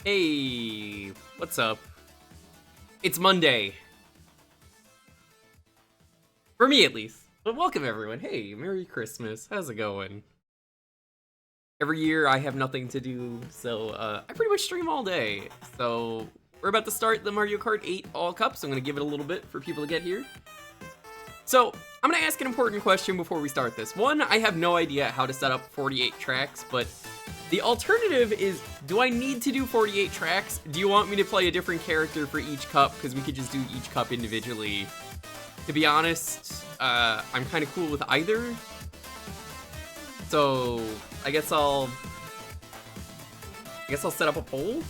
Hey, what's up? It's Monday. For me, at least. But welcome, everyone. Hey, Merry Christmas. How's it going? Every year, I have nothing to do, so I pretty much stream all day. So we're about to start the Mario Kart 8 All Cups. I'm going to give it a little bit for people to get here. So I'm going to ask an important question before we start this. One, I have no idea how to set up 48 tracks, but the alternative is, do I need to do 48 tracks? Do you want me to play a different character for each cup? Because we could just do each cup individually. To be honest, I'm kind of cool with either. So I guess I'll set up a poll.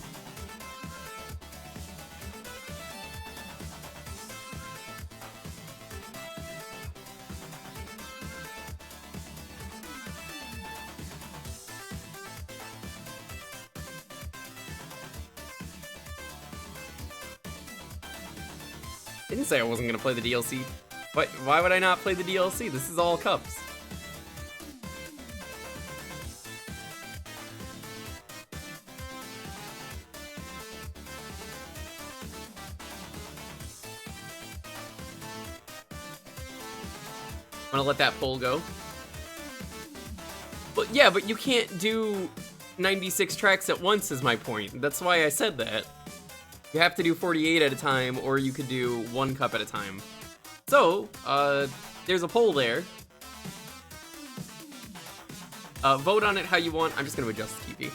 I didn't say I wasn't gonna play the DLC. Why would I not play the DLC? This is all cups. I'm gonna let that poll go. But yeah, but you can't do 96 tracks at once is my point. That's why I said that. You have to do 48 at a time, or you could do one cup at a time. So, there's a poll there. Vote on it how you want. I'm just gonna adjust the TV.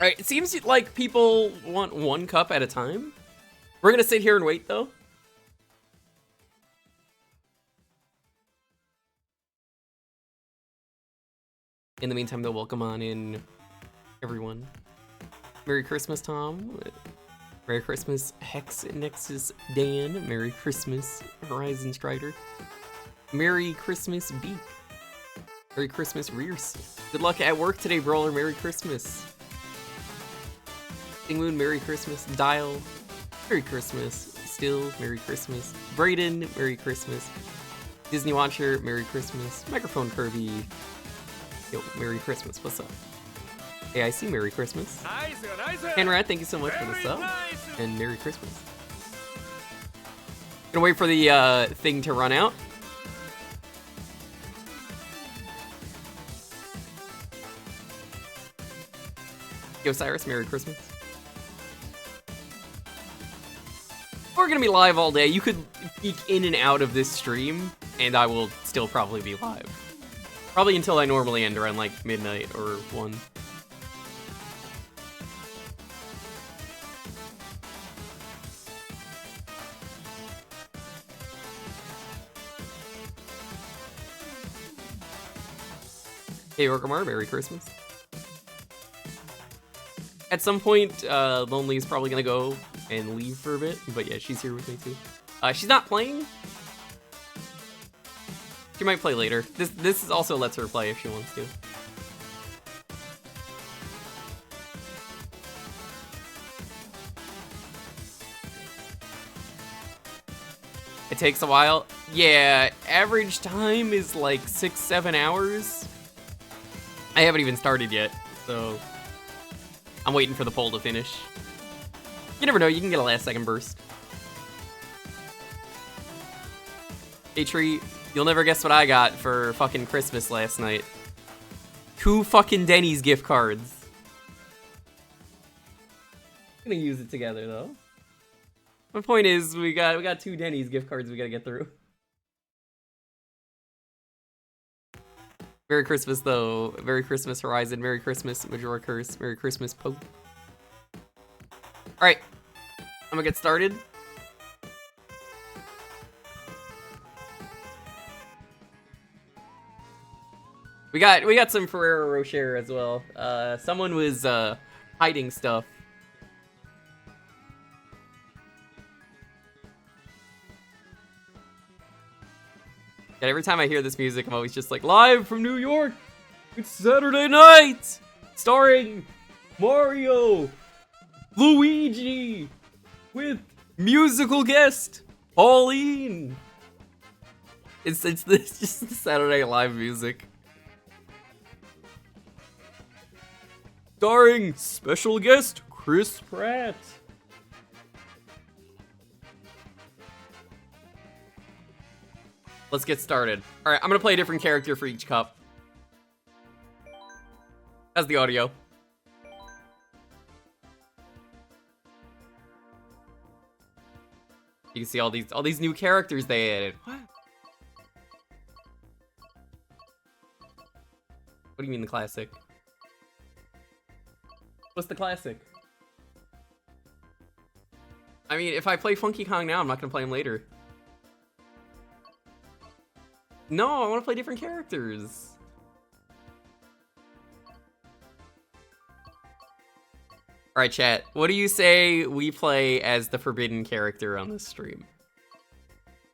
Alright, it seems like people want one cup at a time. We're gonna sit here and wait, though. In the meantime, though, welcome on in, everyone. Merry Christmas, Tom. Merry Christmas, Hex Nexus Dan. Merry Christmas, Horizon Strider. Merry Christmas, Beak. Merry Christmas, Rears. Good luck at work today, Brawler. Merry Christmas. Moon, Merry Christmas. Dial, Merry Christmas. Still, Merry Christmas. Brayden, Merry Christmas. Disney Watcher, Merry Christmas. Microphone Kirby, yo, Merry Christmas. What's up? AIC, Merry Christmas. Hanrat, thank you so much for the sub. And Merry Christmas. Gonna wait for the thing to run out. Yo, Cyrus, Merry Christmas. We're gonna be live all day. You could peek in and out of this stream, and I will still probably be live. Probably until I normally end around like midnight or 1. Hey, Orgamar, Merry Christmas. At some point, Lonely is probably gonna go and leave for a bit, but yeah, she's here with me too. She's not playing. She might play later. This also lets her play if she wants to. It takes a while. Yeah, average time is like 6-7 hours. I haven't even started yet, so I'm waiting for the poll to finish. You never know, you can get a last second burst. Hey Tree, you'll never guess what I got for fucking Christmas last night. 2 fucking Denny's gift cards. I'm gonna use it together though. My point is, we got 2 Denny's gift cards we gotta get through. Merry Christmas though. Merry Christmas Horizon. Merry Christmas Majora Curse. Merry Christmas Pope. Alright, I'm gonna get started. We got some Ferrero Rocher as well. Someone was hiding stuff And every time I hear this music, I'm always just like, live from New York, it's Saturday night, starring Mario, Luigi, with musical guest Pauline. It's just the Saturday Night Live music. Starring special guest Chris Pratt. Let's get started. All right, I'm gonna play a different character for each cup. That's the audio. You can see all these new characters they added. What? What do you mean the classic? What's the classic? I mean, if I play Funky Kong now, I'm not gonna play him later. No, I want to play different characters. Alright, chat. What do you say we play as the forbidden character on this stream?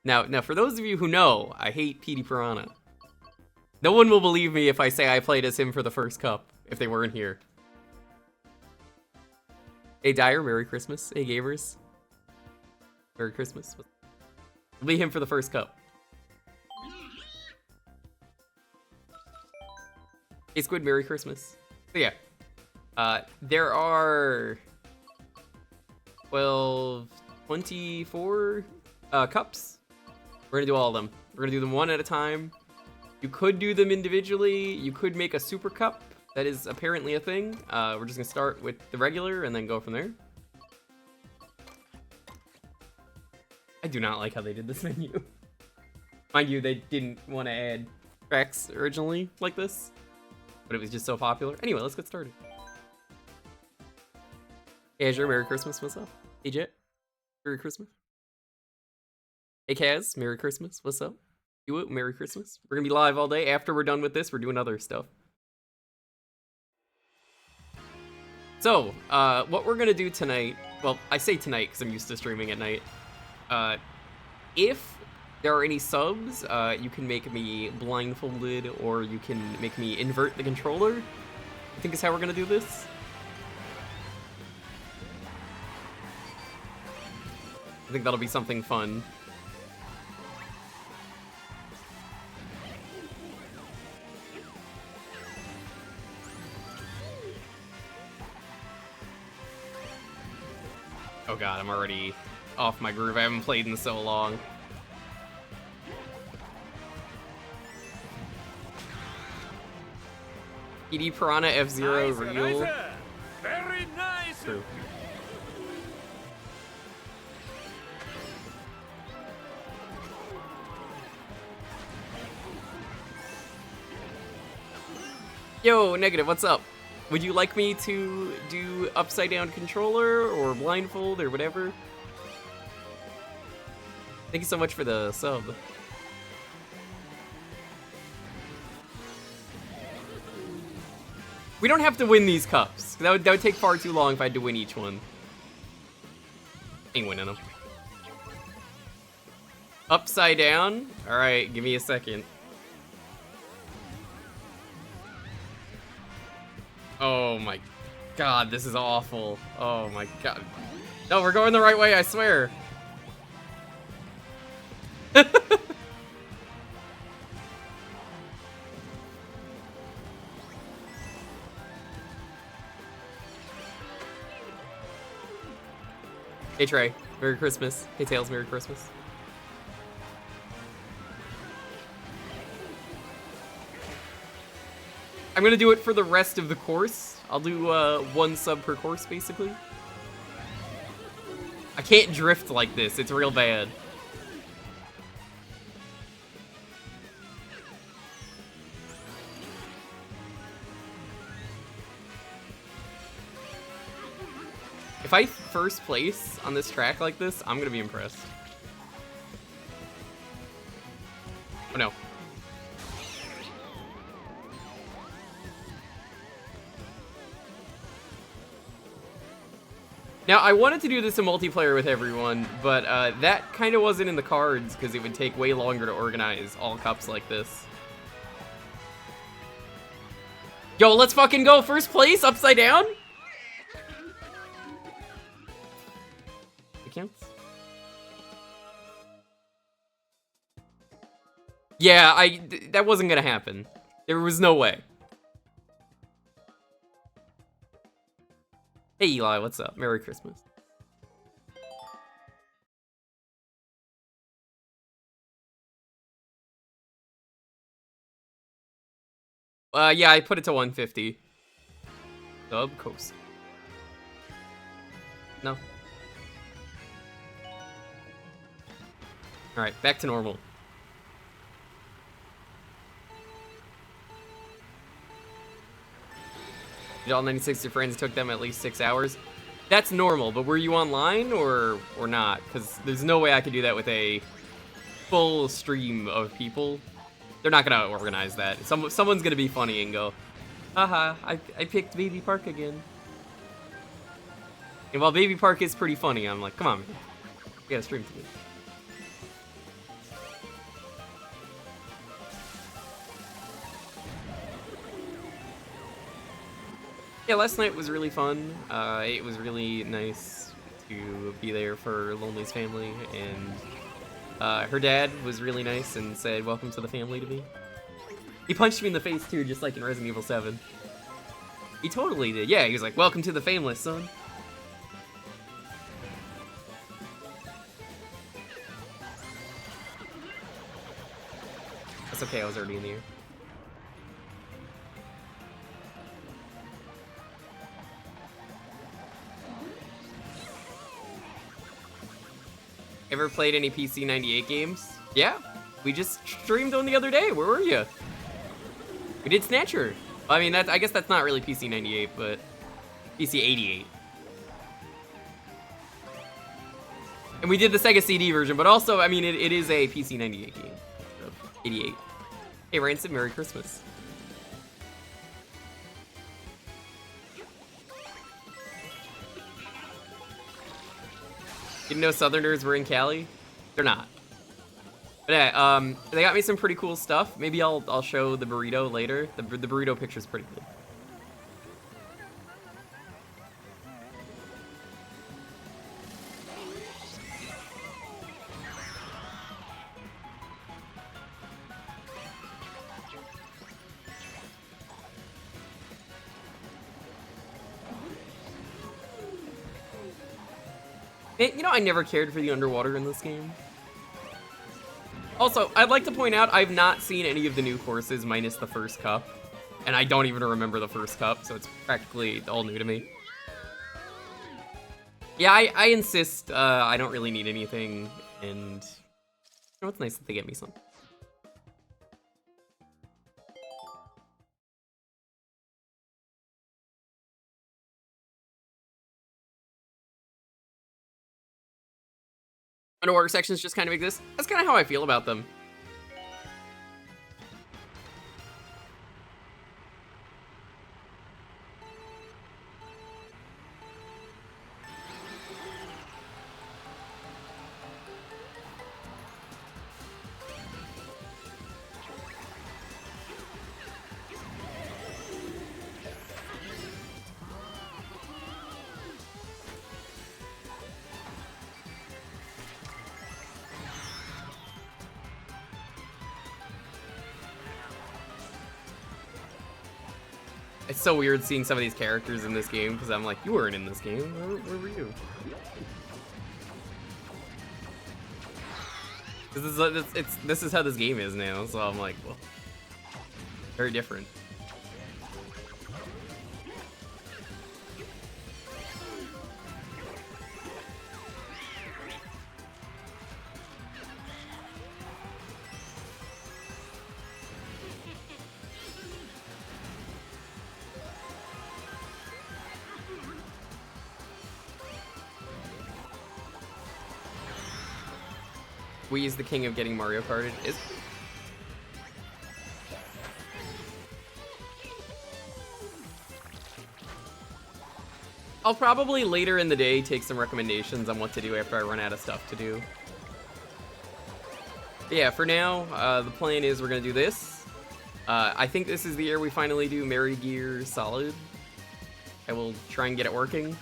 Now, for those of you who know, I hate Petey Piranha. No one will believe me if I say I played as him for the first cup, if they weren't here. Hey, Dyer, Merry Christmas. Hey, Gamers. Merry Christmas. It'll be him for the first cup. Hey, Squid, Merry Christmas. So yeah, there are 24 cups. We're gonna do all of them. We're gonna do them one at a time. You could do them individually. You could make a super cup. That is apparently a thing. We're just gonna start with the regular and then go from there. I do not like how they did this menu. Mind you, they didn't want to add tracks originally like this, but it was just so popular. Anyway, let's get started. Hey, Azure, Merry Christmas. What's up? Hey, Jet, Merry Christmas. Hey, Kaz, Merry Christmas. What's up? You, Merry Christmas. We're gonna be live all day. After we're done with this, we're doing other stuff. So, what we're gonna do tonight, well, I say tonight because I'm used to streaming at night. If there are any subs, you can make me blindfolded, or you can make me invert the controller. I think is how we're gonna do this. I think that'll be something fun. Oh god, I'm already off my groove. I haven't played in so long. PD Piranha F-Zero nice, real. Nice. Very nice. True. Yo, Negative, what's up? Would you like me to do upside down controller or blindfold or whatever? Thank you so much for the sub. We don't have to win these cups. That would take far too long if I had to win each one. Ain't winning them. Upside down? Alright, give me a second. Oh my god, this is awful. Oh my god. No, we're going the right way, I swear. Hey Trey, Merry Christmas. Hey Tails, Merry Christmas. I'm gonna do it for the rest of the course. I'll do one sub per course, basically. I can't drift like this, it's real bad. If I first place on this track like this, I'm gonna be impressed. Oh no. Now, I wanted to do this in multiplayer with everyone, but that kind of wasn't in the cards because it would take way longer to organize all cups like this. Yo, let's fucking go! First place, upside down? It counts? Yeah, that wasn't gonna happen. There was no way. Hey Eli, what's up? Merry Christmas. Yeah, I put it to 150. Sub coast. No. Alright, back to normal. Did all 96 of your friends took them at least 6 hours? That's normal, but were you online or not? Because there's no way I could do that with a full stream of people. They're not gonna organize that. Someone's gonna be funny and go, haha, I picked Baby Park again. And while Baby Park is pretty funny, I'm like, come on, man. We gotta stream together. Yeah, last night was really fun. It was really nice to be there for Lonely's family, and her dad was really nice and said, welcome to the family to me. He punched me in the face too, just like in Resident Evil 7. He totally did. Yeah, he was like, welcome to the family, son. That's okay, I was already in the air. Ever played any PC 98 games? Yeah, we just streamed one the other day. Where were you? We did Snatcher. I mean, I guess that's not really PC 98, but PC 88. And we did the Sega CD version, but also, I mean, it is a PC 98 game. So, 88. Hey, Ransom, Merry Christmas. Didn't know Southerners were in Cali? They're not. But yeah, they got me some pretty cool stuff. Maybe I'll show the burrito later. The burrito picture's pretty cool. You know, I never cared for the underwater in this game. Also, I'd like to point out, I've not seen any of the new courses minus the first cup. And I don't even remember the first cup, so it's practically all new to me. Yeah, I insist I don't really need anything, and you know, it's nice that they get me some. Underwater sections just kind of exist. That's kind of how I feel about them. It's so weird seeing some of these characters in this game because I'm like, you weren't in this game. Where were you? This is how this game is now, so I'm like, well, very different. Wii is the king of getting Mario Karted. I'll probably later in the day take some recommendations on what to do after I run out of stuff to do. But yeah, for now, the plan is we're gonna do this. I think this is the year we finally do Merry Gear Solid. I will try and get it working.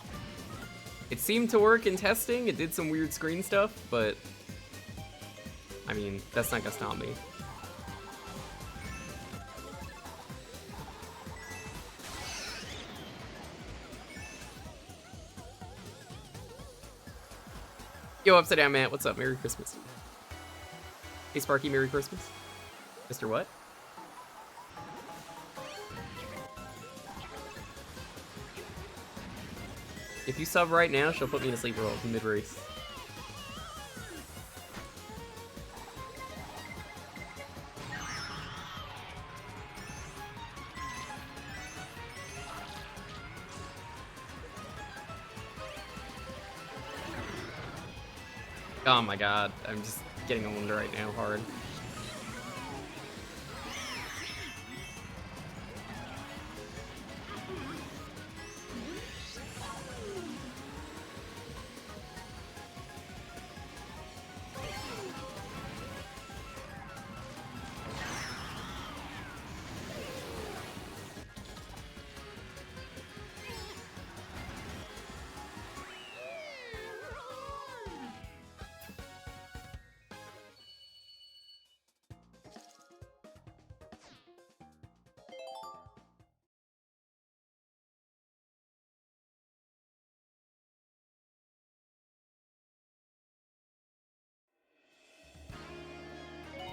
It seemed to work in testing. It did some weird screen stuff, but I mean, that's not gonna stop me. Yo, Upside Down Matt, what's up? Merry Christmas. Hey Sparky, Merry Christmas. Mr. What? If you sub right now, she'll put me in a sleep roll mid-race. Oh my god, I'm just getting owned right now hard.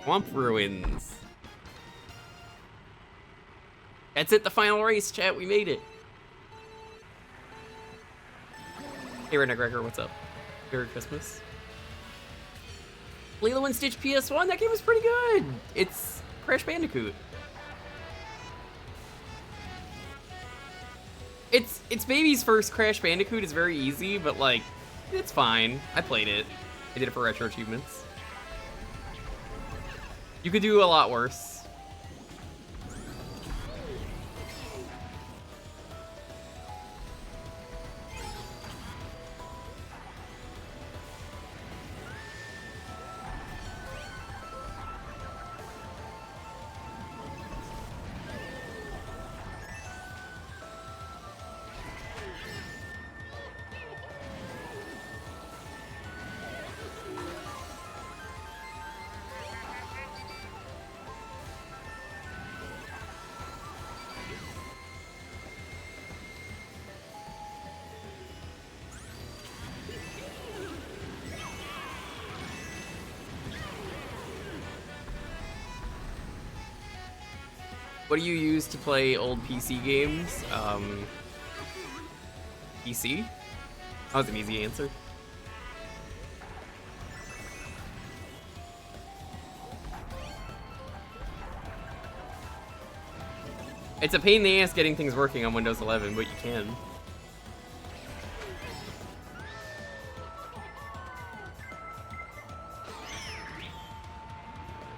Swamp Ruins. That's it, the final race, chat. We made it. Hey, Redneck Wrecker, what's up? Merry Christmas. Lilo and Stitch PS1, that game was pretty good. It's Crash Bandicoot. It's baby's first Crash Bandicoot. It's very easy, but like, it's fine. I played it. I did it for retro achievements. You could do a lot worse. What do you use to play old PC games? PC? That was an easy answer. It's a pain in the ass getting things working on Windows 11, but you can.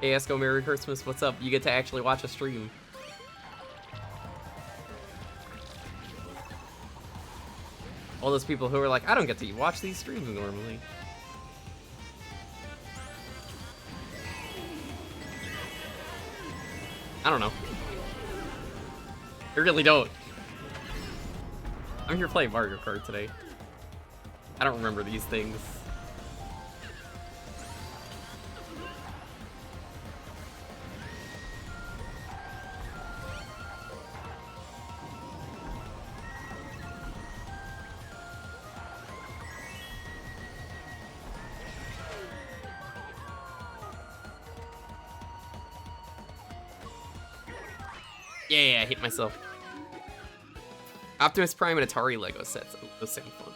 Hey, Esco, Merry Christmas. What's up? You get to actually watch a stream. All those people who are like, I don't get to watch these streams normally. I don't know. I really don't. I'm here playing Mario Kart today. I don't remember these things. Yeah, I hit myself. Optimus Prime and Atari Lego sets. Those sound fun.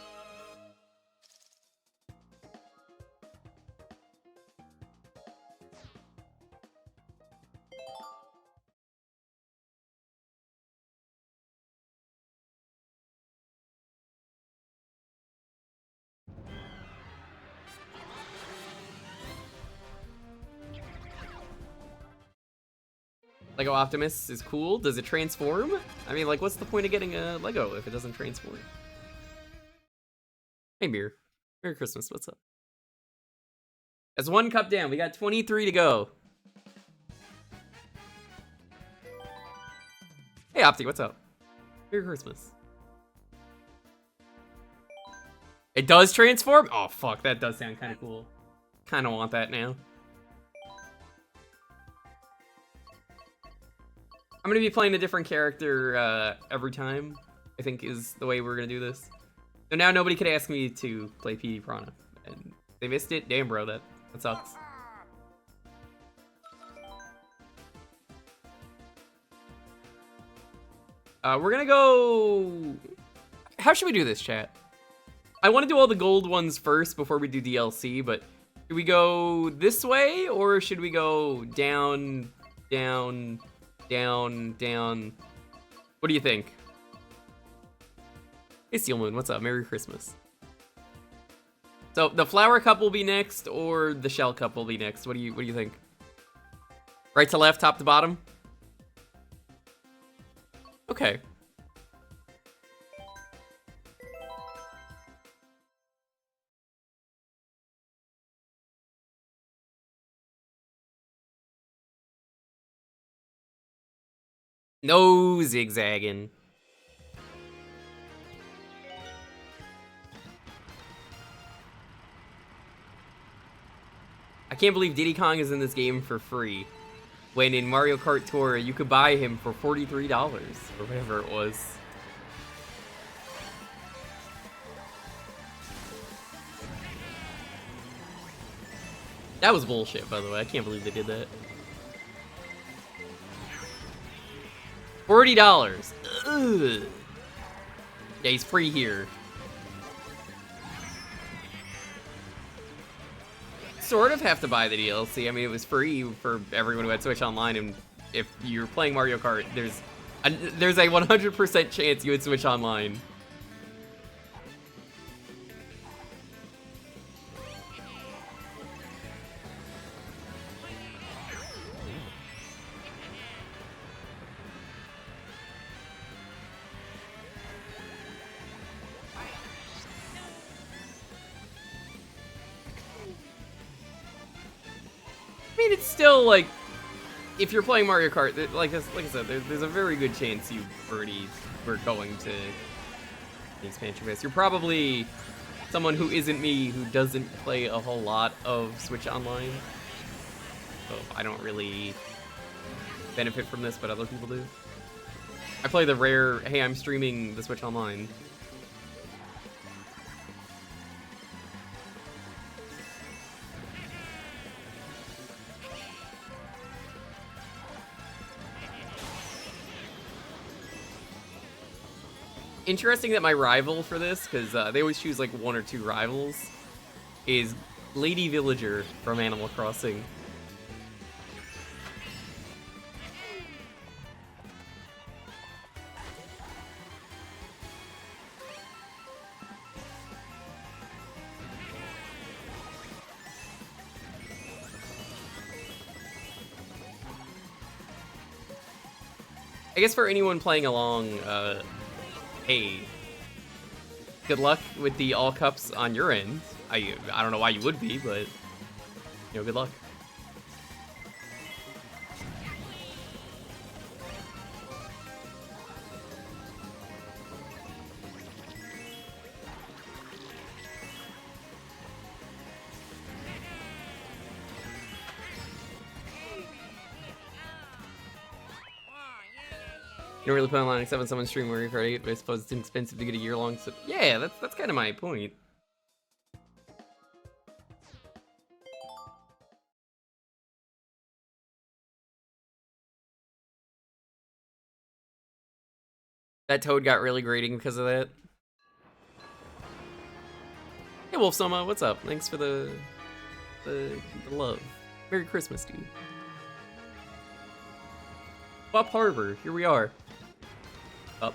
Lego Optimus is cool. Does it transform? I mean, like, what's the point of getting a Lego if it doesn't transform? Hey, Mir. Merry Christmas. What's up? That's 1 cup down. We got 23 to go. Hey, Opti. What's up? Merry Christmas. It does transform? Oh, fuck. That does sound kind of cool. Kind of want that now. I'm going to be playing a different character every time, I think is the way we're going to do this. So now nobody could ask me to play PD Piranha. And they missed it. Damn, bro. That sucks. We're going to go... How should we do this, chat? I want to do all the gold ones first before we do DLC, but should we go this way or should we go down, down, down, down? What do you think? Hey, Steel Moon, what's up? Merry Christmas. So the flower cup will be next or the shell cup will be next? What do you think? Right to left, top to bottom? Okay. No zigzagging. I can't believe Diddy Kong is in this game for free. When in Mario Kart Tour, you could buy him for $43 or whatever it was. That was bullshit, by the way. I can't believe they did that. $40. Ugh. Yeah, he's free here. Sort of have to buy the DLC. I mean, it was free for everyone who had Switch Online, and if you're playing Mario Kart, there's a 100% chance you would Switch Online. I mean, it's still, like, if you're playing Mario Kart, like I said, there's a very good chance you already were going to the expansion phase. You're probably someone who isn't me, who doesn't play a whole lot of Switch Online. So I don't really benefit from this, but other people do. I play the rare, hey, I'm streaming the Switch Online. Interesting that my rival for this, because they always choose like 1 or 2 rivals, is Lady Villager from Animal Crossing. I guess for anyone playing along, hey, good luck with the all cups on your end. I don't know why you would be, but, you know, good luck. You don't really play online except when someone's streaming Mario Kart 8, but I suppose it's inexpensive to get a year-long sub. Yeah, that's kind of my point. That Toad got really grating because of that. Hey, Wolf Soma, what's up? Thanks for the love. Merry Christmas, dude. Bop Harbor, here we are. Up.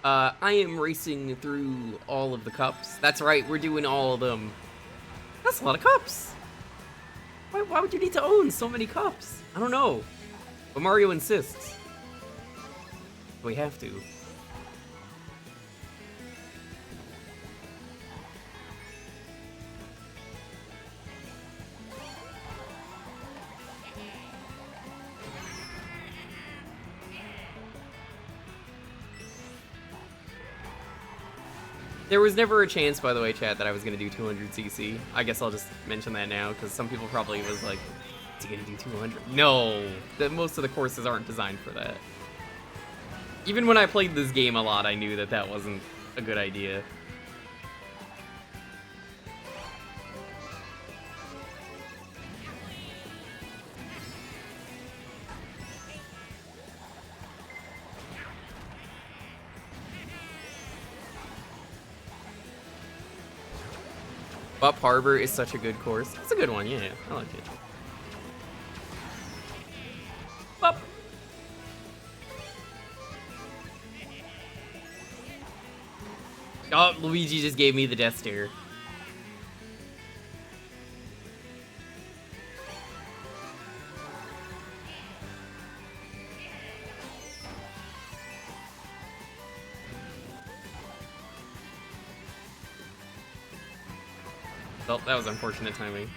I am racing through all of the cups. That's right, we're doing all of them. That's a lot of cups. Why would you need to own so many cups? I don't know. But Mario insists. We have to. There was never a chance, by the way, chat, that I was gonna do 200cc. I guess I'll just mention that now, because some people probably was like, is he gonna do 200? No, most of the courses aren't designed for that. Even when I played this game a lot, I knew that that wasn't a good idea. Up Harbor is such a good course. It's a good one, yeah. I like it. Up. Oh, Luigi just gave me the death stare. Oh, that was unfortunate timing.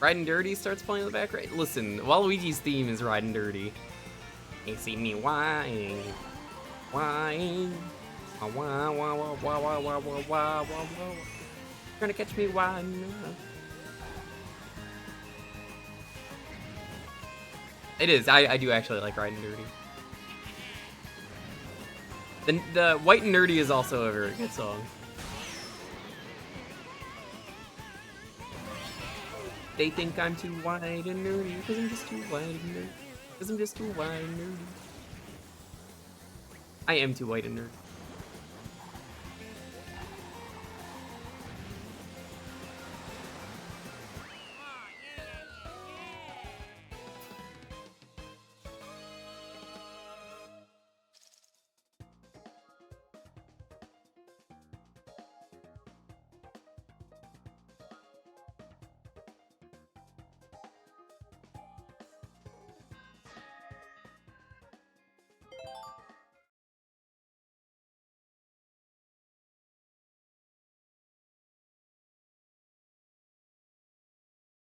Riding Dirty starts playing in the back, right? Listen, Waluigi's theme is Riding Dirty. You see me whine, whine, wah wah wah wah wah wah wah wah wah wah. Trying to catch me whine. It is. I do actually like Riding Dirty. The White and Nerdy is also a very good song. They think I'm too wide and nerdy, because I'm just too wide and nerdy. Because I'm just too wide and nerdy. I am too white and nerdy.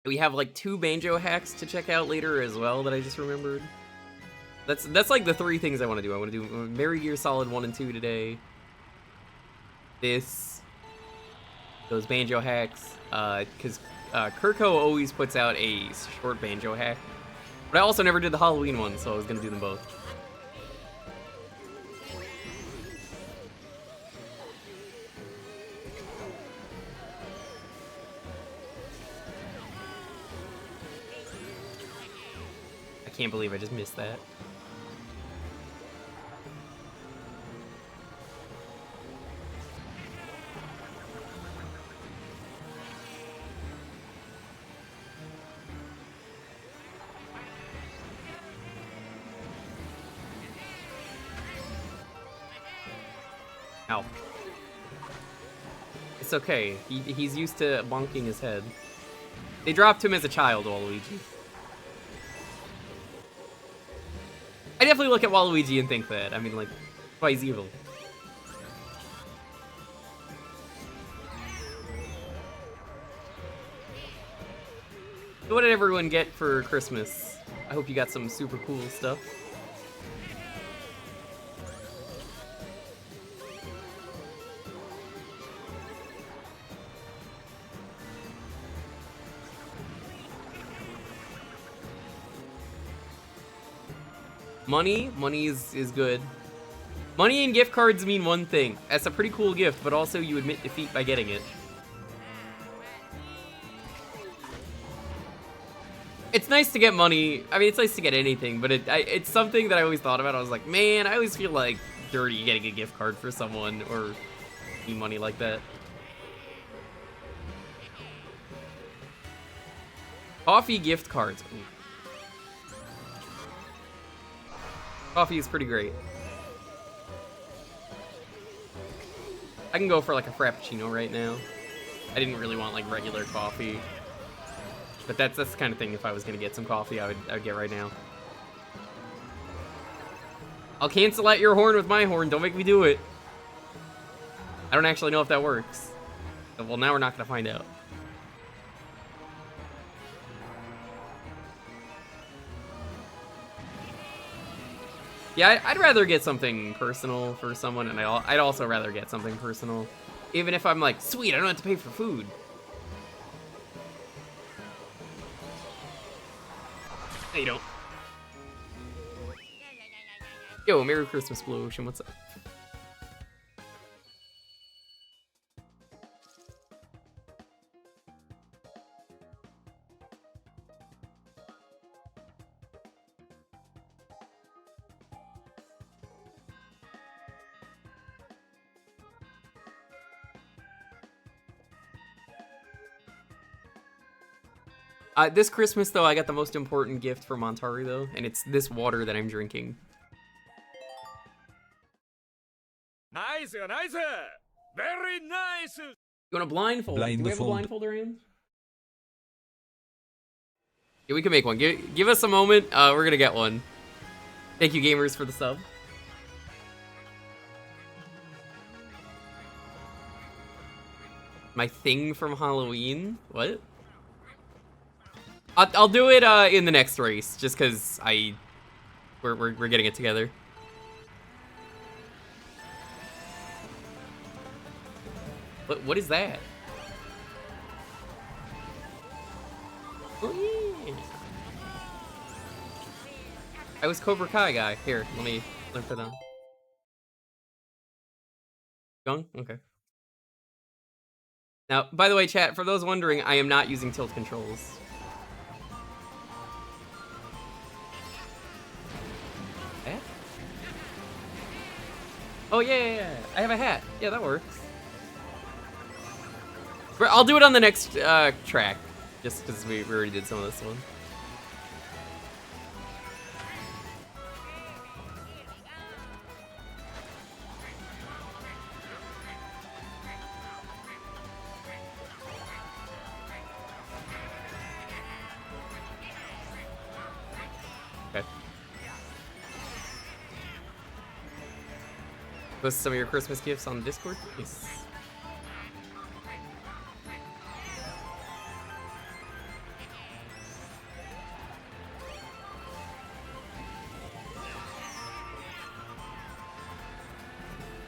We have like 2 banjo hacks to check out later as well that I just remembered. That's like the 3 things I want to do. I want to do Merry Gear Solid 1 and 2 today. This, those banjo hacks, because Kirko always puts out a short banjo hack. But I also never did the Halloween one, so I was gonna do them both. I can't believe I just missed that. Ow. It's okay. He's used to bonking his head. They dropped him as a child, Waluigi. I definitely look at Waluigi and think that. I mean, like, why he's evil. So what did everyone get for Christmas? I hope you got some super cool stuff. Money is good. Money and gift cards mean one thing. That's a pretty cool gift, but also you admit defeat by getting it. It's nice to get money. I mean, it's nice to get anything, but it's something that I always thought about. I was like, man, I always feel like dirty getting a gift card for someone or money like that. Coffee gift cards. Ooh. Coffee is pretty great. I can go for like a Frappuccino right now. I didn't really want like regular coffee. But that's the kind of thing, if I was gonna get some coffee, I would get right now. I'll cancel out your horn with my horn, don't make me do it. I don't actually know if that works. Well, now we're not gonna find out. Yeah, I'd rather get something personal for someone, and I'd also rather get something personal. Even if I'm like, sweet, I don't have to pay for food. No, you don't. Yo, Merry Christmas, Blue Ocean, what's up? This Christmas, though, I got the most important gift for Montaru, though, and it's this water that I'm drinking. Nice, nice. Very nice. You want a blindfold? Do we have a blindfold around? Yeah, we can make one. Give us a moment. We're gonna get one. Thank you, gamers, for the sub. My thing from Halloween? What? I'll do it in the next race, just because we're getting it together. What is that? Oh yeah. I was Cobra Kai guy. Here, let me put on. Going? Okay. Now, by the way, chat, for those wondering, I am not using tilt controls. Oh, yeah. I have a hat. Yeah, that works. I'll do it on the next track, just because we already did some of this one. Okay. Post some of your Christmas gifts on Discord, please.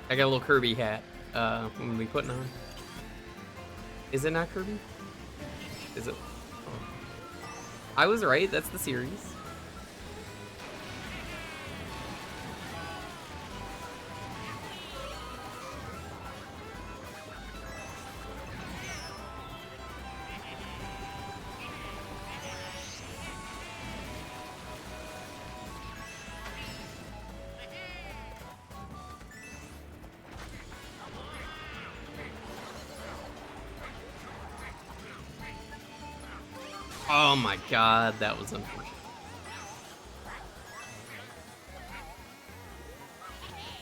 I got a little Kirby hat. I'm gonna be putting on. Is it not Kirby? Is it? Oh. I was right. That's the series. Oh my god, that was unfortunate.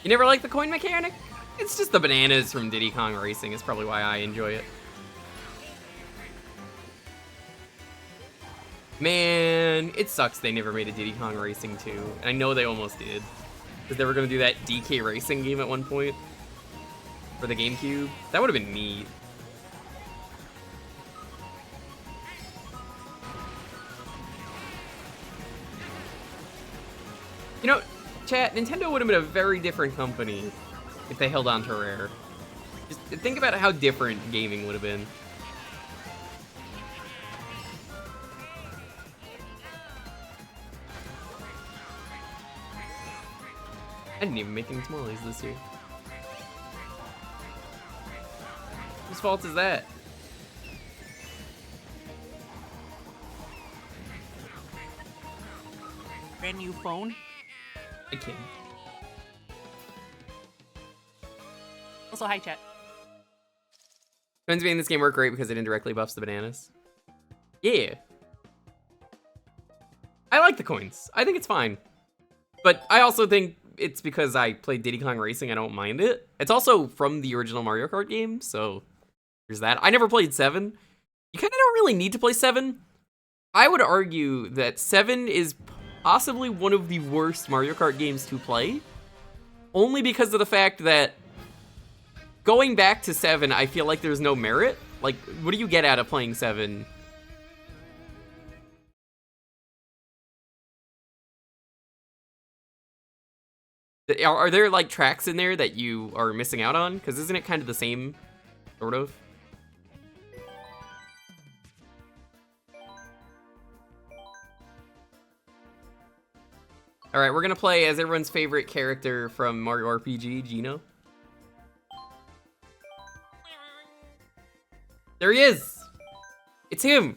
You never liked the coin mechanic? It's just the bananas from Diddy Kong Racing is probably why I enjoy it. Man, it sucks they never made a Diddy Kong Racing 2. And I know they almost did. Because they were going to do that DK Racing game at one point. For the GameCube. That would have been neat. You know, chat, Nintendo would have been a very different company if they held on to Rare. Just think about how different gaming would have been. I didn't even make any tamales this year. Whose fault is that? Brand new phone. I can't. Also, hi, chat. Coins being in this game work great because it indirectly buffs the bananas. Yeah. I like the coins. I think it's fine. But I also think it's because I played Diddy Kong Racing, I don't mind it. It's also from the original Mario Kart game, so there's that. I never played 7. You kind of don't really need to play 7. I would argue that 7 is possibly one of the worst Mario Kart games to play, only because of the fact that going back to 7, I feel like there's no merit. Like, what do you get out of playing 7? Are there, like, tracks in there that you are missing out on? Because isn't it kind of the same, sort of? Alright, we're gonna play as everyone's favorite character from Mario RPG, Gino. There he is! It's him!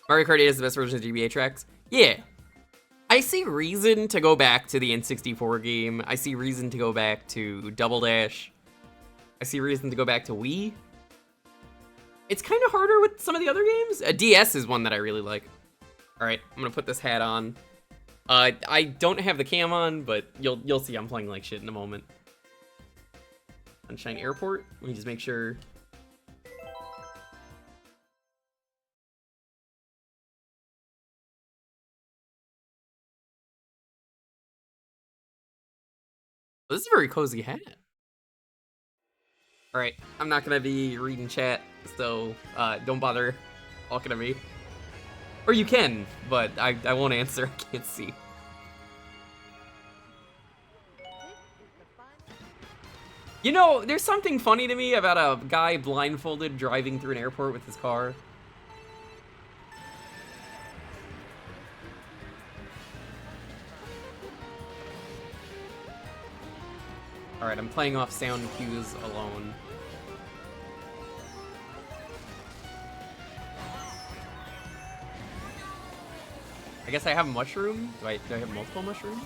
Mario Kart 8 is the best version of GBA tracks? Yeah. I see reason to go back to the N64 game. I see reason to go back to Double Dash. I see reason to go back to Wii. It's kind of harder with some of the other games. DS is one that I really like. Alright, I'm gonna put this hat on. I don't have the cam on, but you'll see I'm playing like shit in a moment. Sunshine Airport. Let me just make sure. This is a very cozy hat. Alright, I'm not gonna be reading chat, so don't bother talking to me. Or you can, but I won't answer, I can't see. You know, there's something funny to me about a guy blindfolded driving through an airport with his car. Alright, I'm playing off sound cues alone. I guess I have a mushroom? Do I have multiple mushrooms?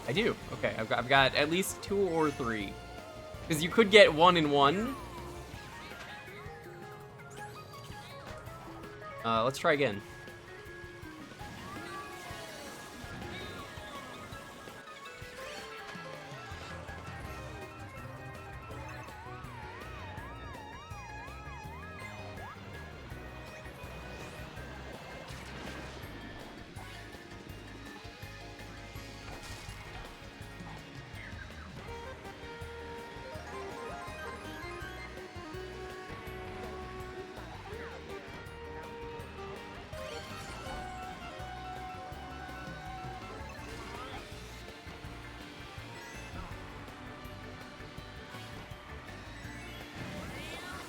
I do. Okay, I've got at least 2 or 3. Because you could get 1 in 1. Let's try again.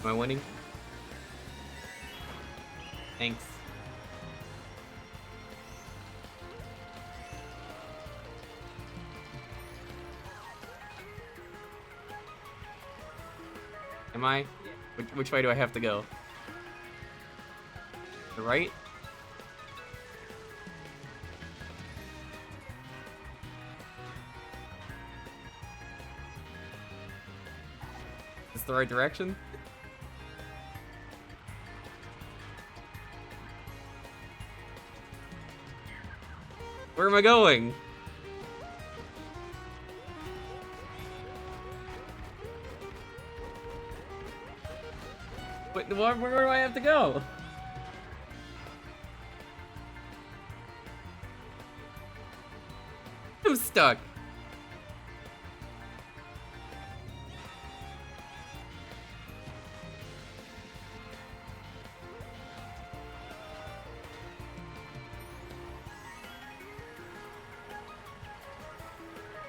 Am I winning? Thanks. Am I? Which way do I have to go? The right? Is this the right direction? Where am I going? Wait, where do I have to go? I'm stuck.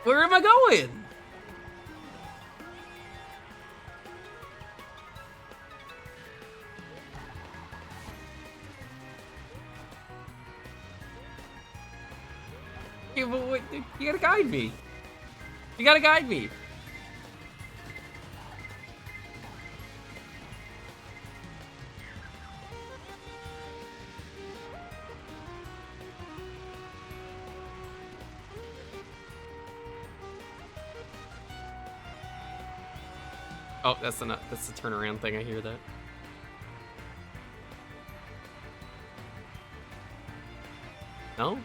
Where am I going? Okay, but wait, you gotta guide me. You gotta guide me. Oh, that's the turnaround thing. I hear that. No?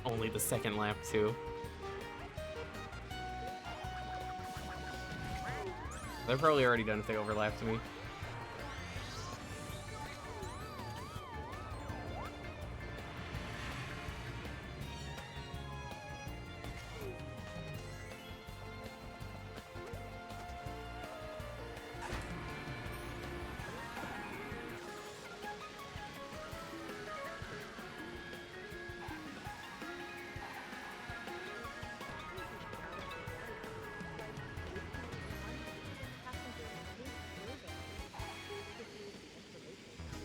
Only the second lap, too. They're probably already done if they overlapped me.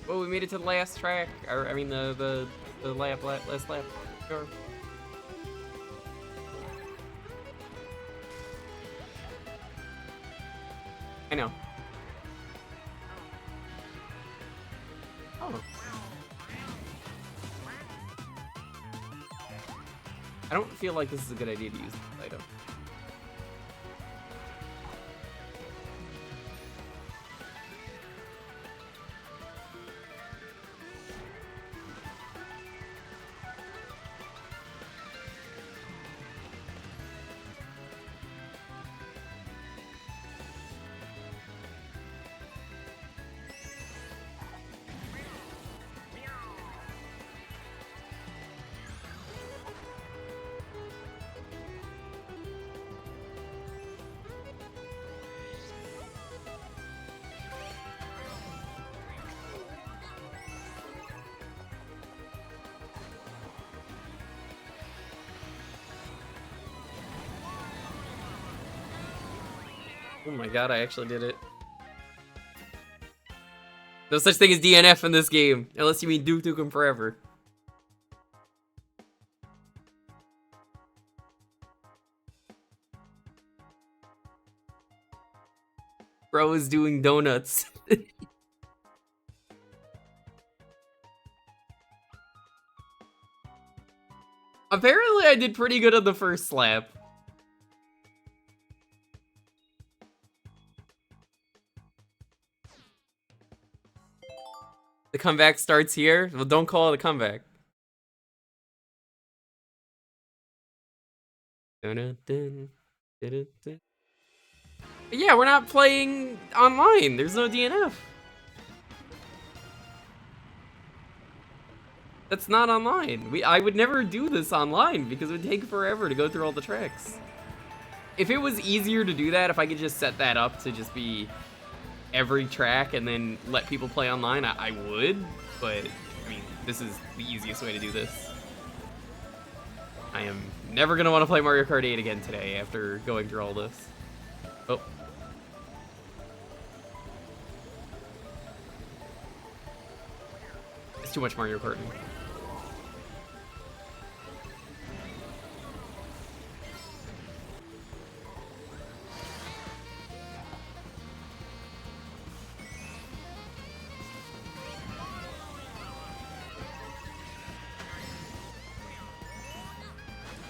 Oh, we made it to the last track. Or, I mean, the last lap. Sure. I know. Oh. I don't feel like this is a good idea to use this item. Oh my god, I actually did it. No such thing as DNF in this game, unless you mean Duke Nukem Forever. Bro is doing donuts. Apparently I did pretty good on the first lap. The comeback starts here? Well, don't call it a comeback. Dun, dun, dun, dun. Yeah, we're not playing online. There's no DNF. That's not online. I would never do this online because it would take forever to go through all the tracks. If it was easier to do that, if I could just set that up to just be every track and then let people play online, I would. But, I mean, this is the easiest way to do this. I am never going to want to play Mario Kart 8 again today after going through all this. Oh. It's too much Mario Karting.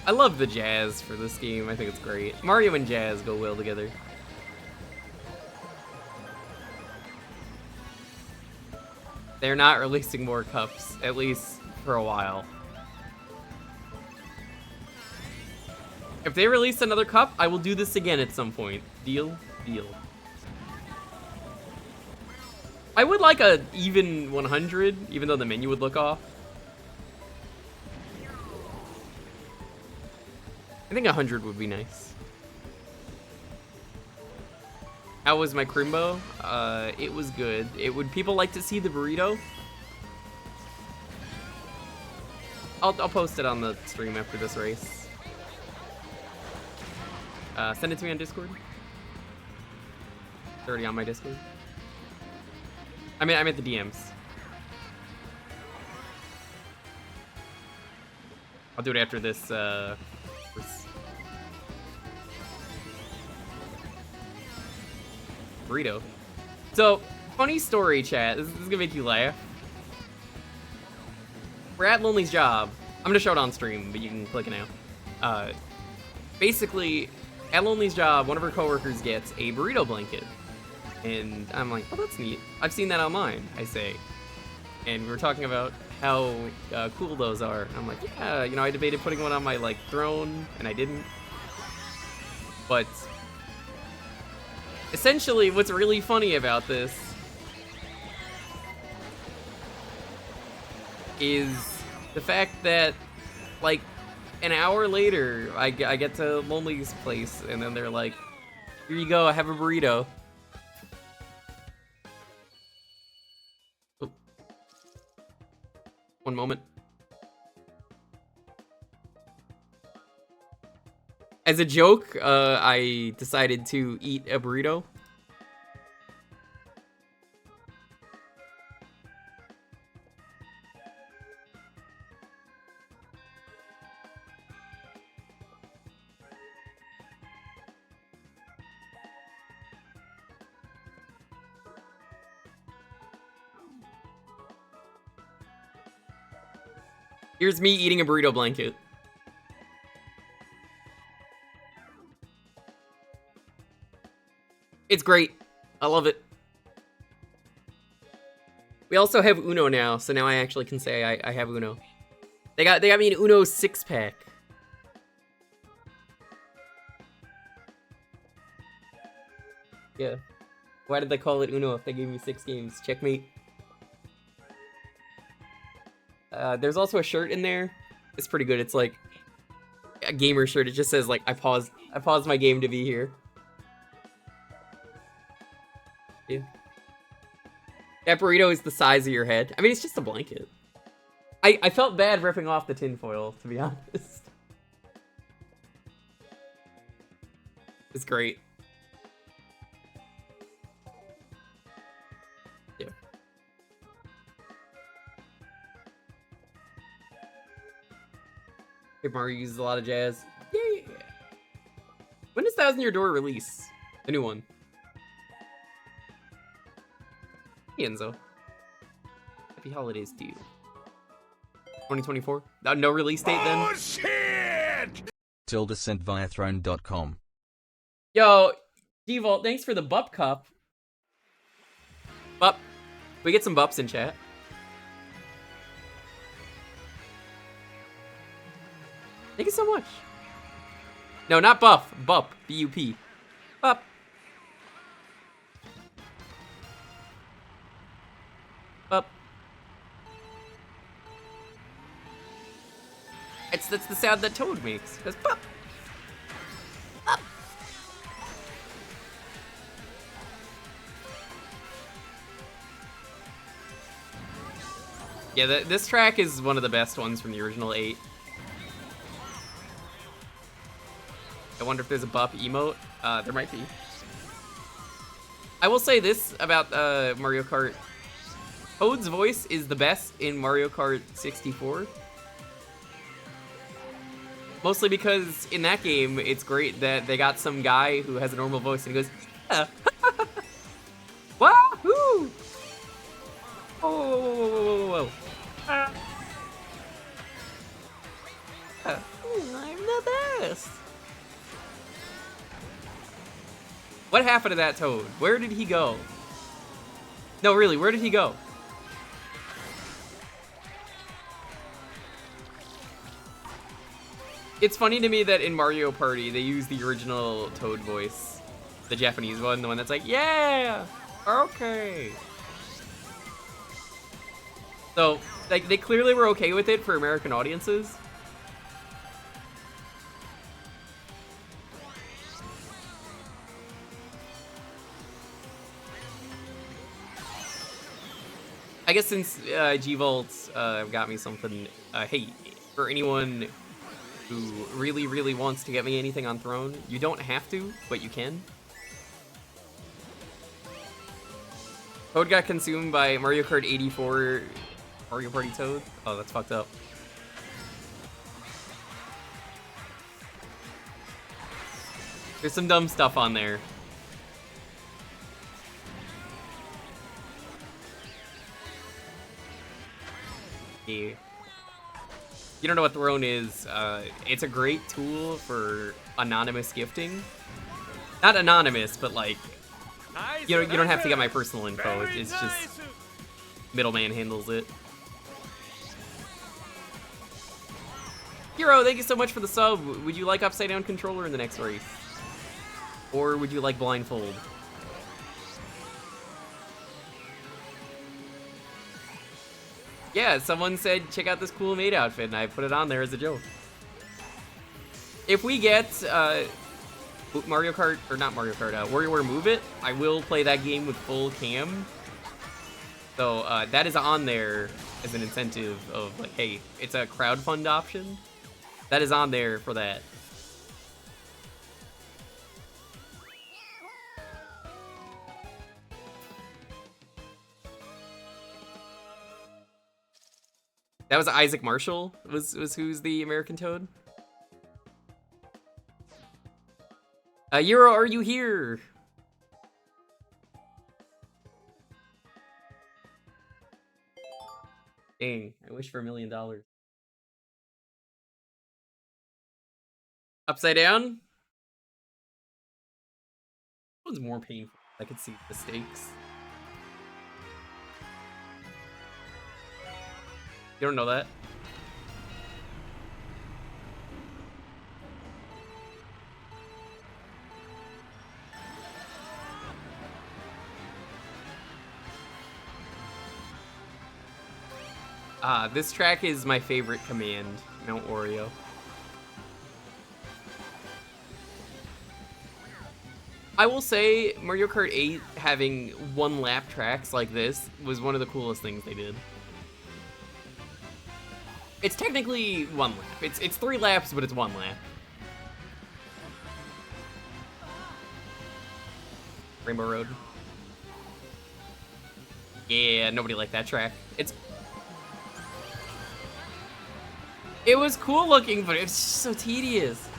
I love the jazz for this game. I think it's great. Mario and jazz go well together. They're not releasing more cups, at least for a while. If they release another cup, I will do this again at some point. Deal? Deal. I would like a even 100, even though the menu would look off. I think 100 would be nice. How was my Crimbo? It was good. Would people like to see the burrito? I'll post it on the stream after this race. Send it to me on Discord. It's already on my Discord. I'm at the DMs. I'll do it after this, burrito. So, funny story, chat. This is gonna make you laugh. We're at Lonely's job. I'm gonna show it on stream, but you can click it now. Basically, at Lonely's job, one of her coworkers gets a burrito blanket. And I'm like, oh, that's neat. I've seen that online, I say. And we were talking about how cool those are. I'm like, yeah, you know, I debated putting one on my, like, throne, and I didn't. But essentially, what's really funny about this is the fact that, like, an hour later, I get to Lonely's place, and then they're like, here you go, have a burrito. Oh. One moment. As a joke, I decided to eat a burrito. Here's me eating a burrito blanket. It's great. I love it. We also have Uno now, so now I actually can say I have Uno. They got me an Uno 6-pack. Yeah. Why did they call it Uno if they gave me 6 games? Checkmate. There's also a shirt in there. It's pretty good. It's like a gamer shirt. It just says like I paused my game to be here. Yeah. That burrito is the size of your head. I mean, it's just a blanket. I felt bad ripping off the tinfoil, to be honest. It's great. Yeah. Paper Mario uses a lot of jazz. Yeah. When does Thousand Year Door release? The new one. Hey, Enzo. Happy holidays to you. 2024? No release date then? Oh, shit! Tilda sent via throne.com. Yo, Devault, thanks for the Bup Cup. Bup. We get some Bups in chat. Thank you so much. No, not Buff. Bup. B-U-P. Bup. Bup. That's the sound that Toad makes. It goes Bup. Bup. Yeah, this track is one of the best ones from the original 8. I wonder if there's a Bup emote. There might be. I will say this about Mario Kart. Toad's voice is the best in Mario Kart 64. Mostly because in that game, it's great that they got some guy who has a normal voice and he goes, yeah. Wahoo! Whoa, whoa, whoa, whoa, whoa, whoa. I'm the best. What happened to that Toad? Where did he go? No, really, where did he go? It's funny to me that in Mario Party, they use the original Toad voice. The Japanese one, the one that's like, yeah, okay. So, like, they clearly were okay with it for American audiences. I guess since G-Vault got me something, hey, for anyone who really, really wants to get me anything on Throne, you don't have to, but you can. Toad got consumed by Mario Kart 84 Mario Party Toad? Oh, that's fucked up. There's some dumb stuff on there. Yeah. You don't know what Throne is, it's a great tool for anonymous gifting. Not anonymous, but like, you don't have to get my personal info, it's just middleman handles it. Hero, thank you so much for the sub. Would you like upside down controller in the next race? Or would you like blindfold? Yeah, someone said check out this cool maid outfit, and I put it on there as a joke. If we get Mario Kart, or not Mario Kart, WarioWare Move It, I will play that game with full cam. So that is on there as an incentive of like, hey, it's a crowdfund option. That is on there for that. That was Isaac Marshall, was who's the American Toad? Euro, are you here? Dang, I wish for $1 million. Upside down? This one's more painful. I could see the stakes. You don't know that? This track is my favorite command, Mount Oreo. I will say, Mario Kart 8 having one lap tracks like this was one of the coolest things they did. It's technically one lap. It's 3 laps, but it's 1 lap. Rainbow Road. Yeah, nobody liked that track. It was cool looking, but it's just so tedious.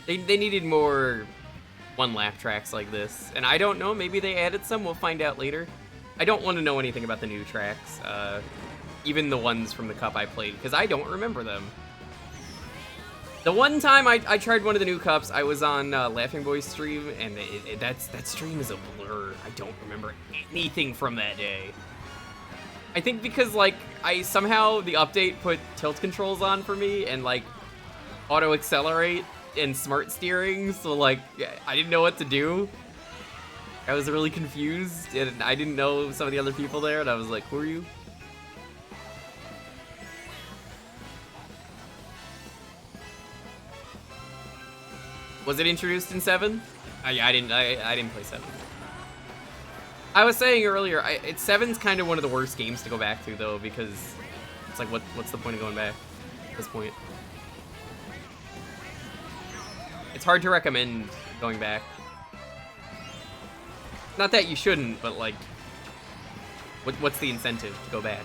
They needed more 1 lap tracks like this, and I don't know, maybe they added some, we'll find out later. I don't want to know anything about the new tracks, even the ones from the cup I played, because I don't remember them. The one time I tried one of the new cups, I was on Laughing Boy's stream, and that stream is a blur. I don't remember anything from that day. I think because, like, somehow the update put tilt controls on for me, and, like, auto-accelerate and smart steering, so, like, I didn't know what to do. I was really confused, and I didn't know some of the other people there, and I was like, who are you? Was it introduced in 7? Yeah, I didn't play 7. I was saying earlier, 7's kind of one of the worst games to go back to, though, because it's like, what's the point of going back at this point? It's hard to recommend going back. Not that you shouldn't, but like, what's the incentive to go back?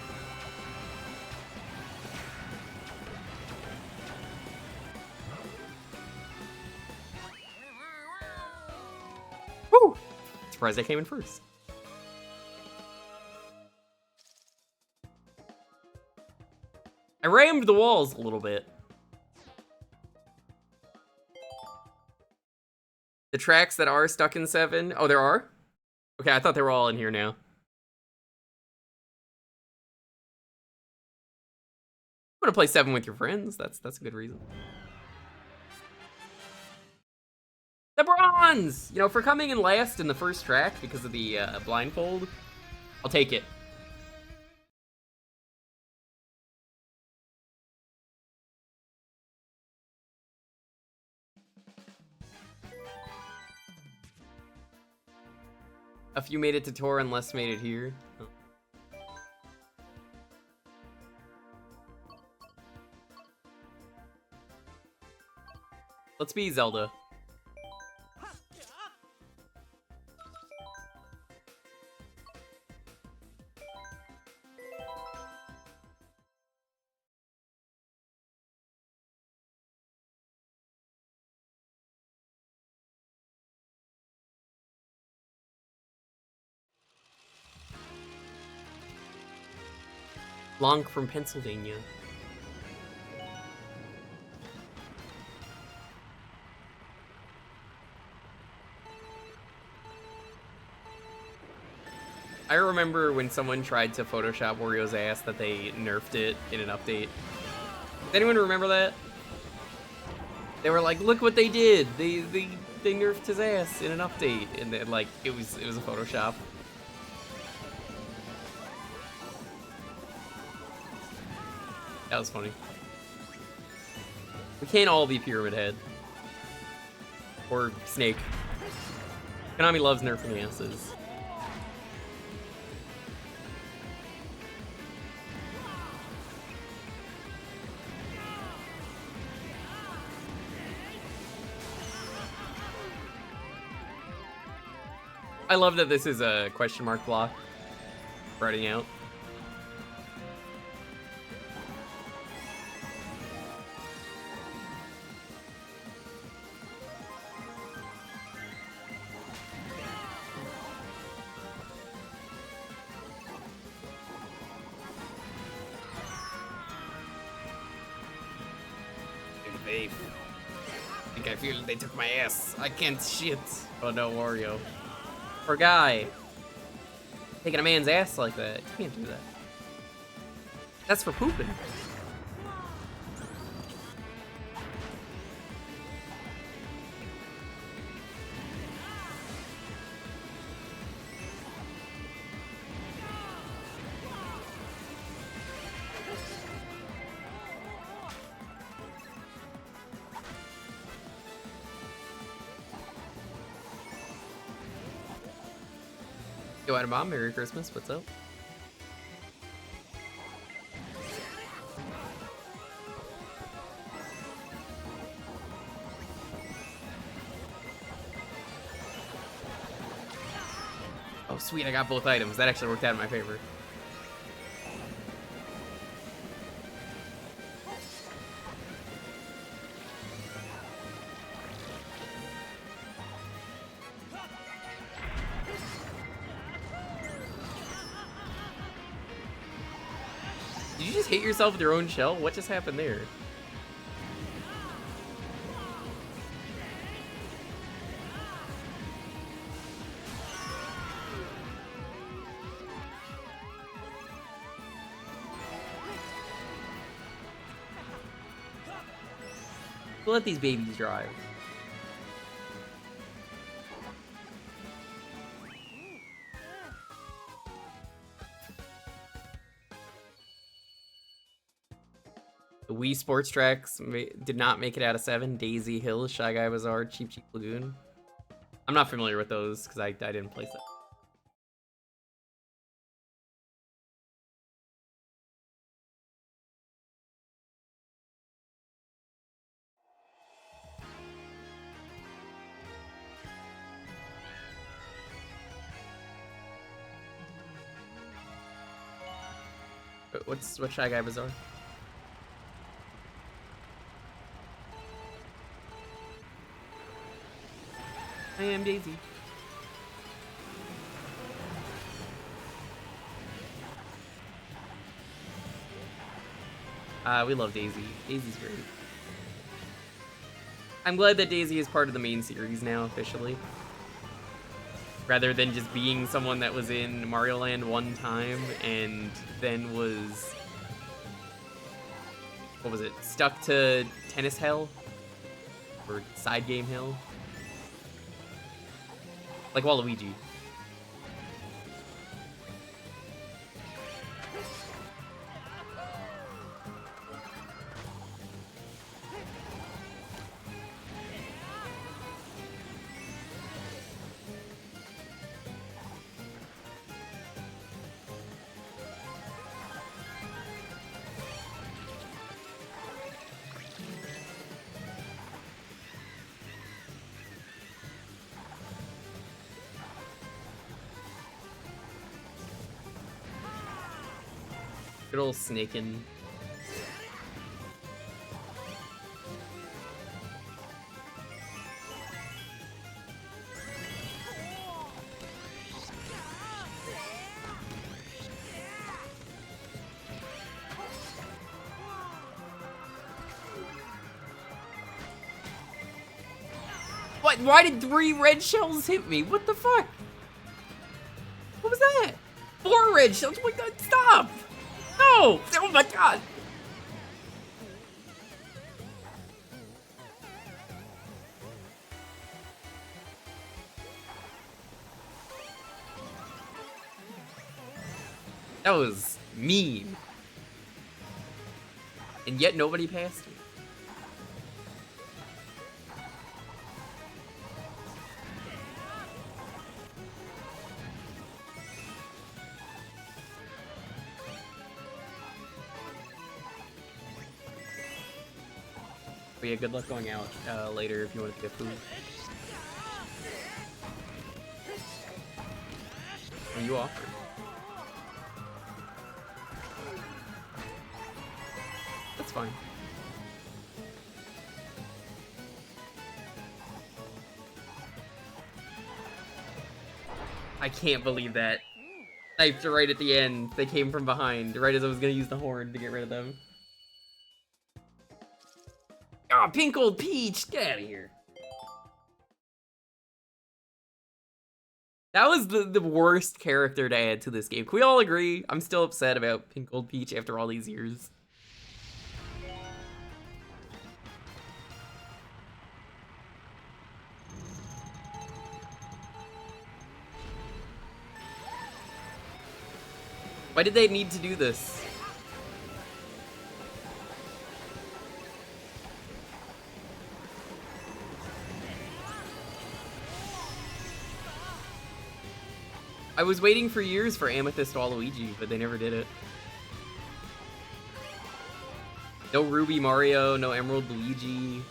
Woo! Surprised I came in first. I rammed the walls a little bit. The tracks that are stuck in 7. Oh, there are? Okay, I thought they were all in here now. I'm gonna play 7 with your friends. That's a good reason. The bronze! You know, for coming in last in the first track because of the blindfold, I'll take it. A few made it to tour and less made it here. Oh. Let's be Zelda. Blanc from Pennsylvania. I remember when someone tried to Photoshop Wario's ass that they nerfed it in an update. Does anyone remember that? They were like, "Look what they did! They nerfed his ass in an update," and then like it was a Photoshop. That was funny. We can't all be Pyramid Head or Snake. Konami loves nerfing asses. I love that this is a question mark block spreading out. I think I feel they took my ass. I can't shit. Oh no, Wario. Poor guy. Taking a man's ass like that. You can't do that. That's for pooping. Yo, Adam Mom, Merry Christmas. What's up? Oh, sweet, I got both items. That actually worked out in my favor. Did you just hit yourself with your own shell? What just happened there? We'll let these babies drive. The Wii Sports Tracks did not make it out of 7. Daisy Hill, Shy Guy Bazaar, Cheap Cheap Lagoon. I'm not familiar with those because I didn't play 7. What's Shy Guy Bazaar? I am Daisy. We love Daisy. Daisy's great. I'm glad that Daisy is part of the main series now, officially. Rather than just being someone that was in Mario Land one time and then was... What was it? Stuck to Tennis Hell? Or Side Game Hill? Like Waluigi. Good old snaking. What? Why did 3 red shells hit me? What the fuck? What was that? 4 red shells? What the? Stop! No! Oh my god! That was mean. And yet nobody passed me. But yeah, good luck going out later if you want to get food. What do you offer? That's fine. I can't believe that. Sniped right at the end. They came from behind, right as I was gonna use the horn to get rid of them. Oh, pink old Peach! Get out of here. That was the worst character to add to this game. Can we all agree? I'm still upset about pink old Peach after all these years. Why did they need to do this? I was waiting for years for Amethyst Waluigi, but they never did it. No Ruby Mario, no Emerald Luigi,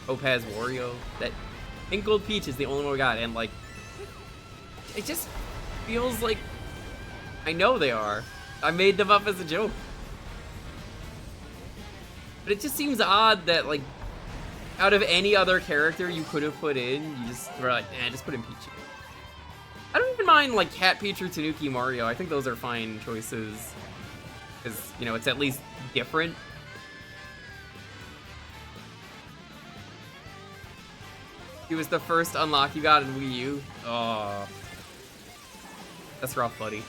Topaz Wario. That Pink Gold Peach is the only one we got, and like, it just feels like I know they are. I made them up as a joke. But it just seems odd that like, out of any other character you could have put in, you just were like, eh, just put in Peach. I don't even mind like Cat Peach or Tanuki Mario. I think those are fine choices. Because, you know, it's at least different. He was the first unlock you got in Wii U. Oh. That's rough, buddy.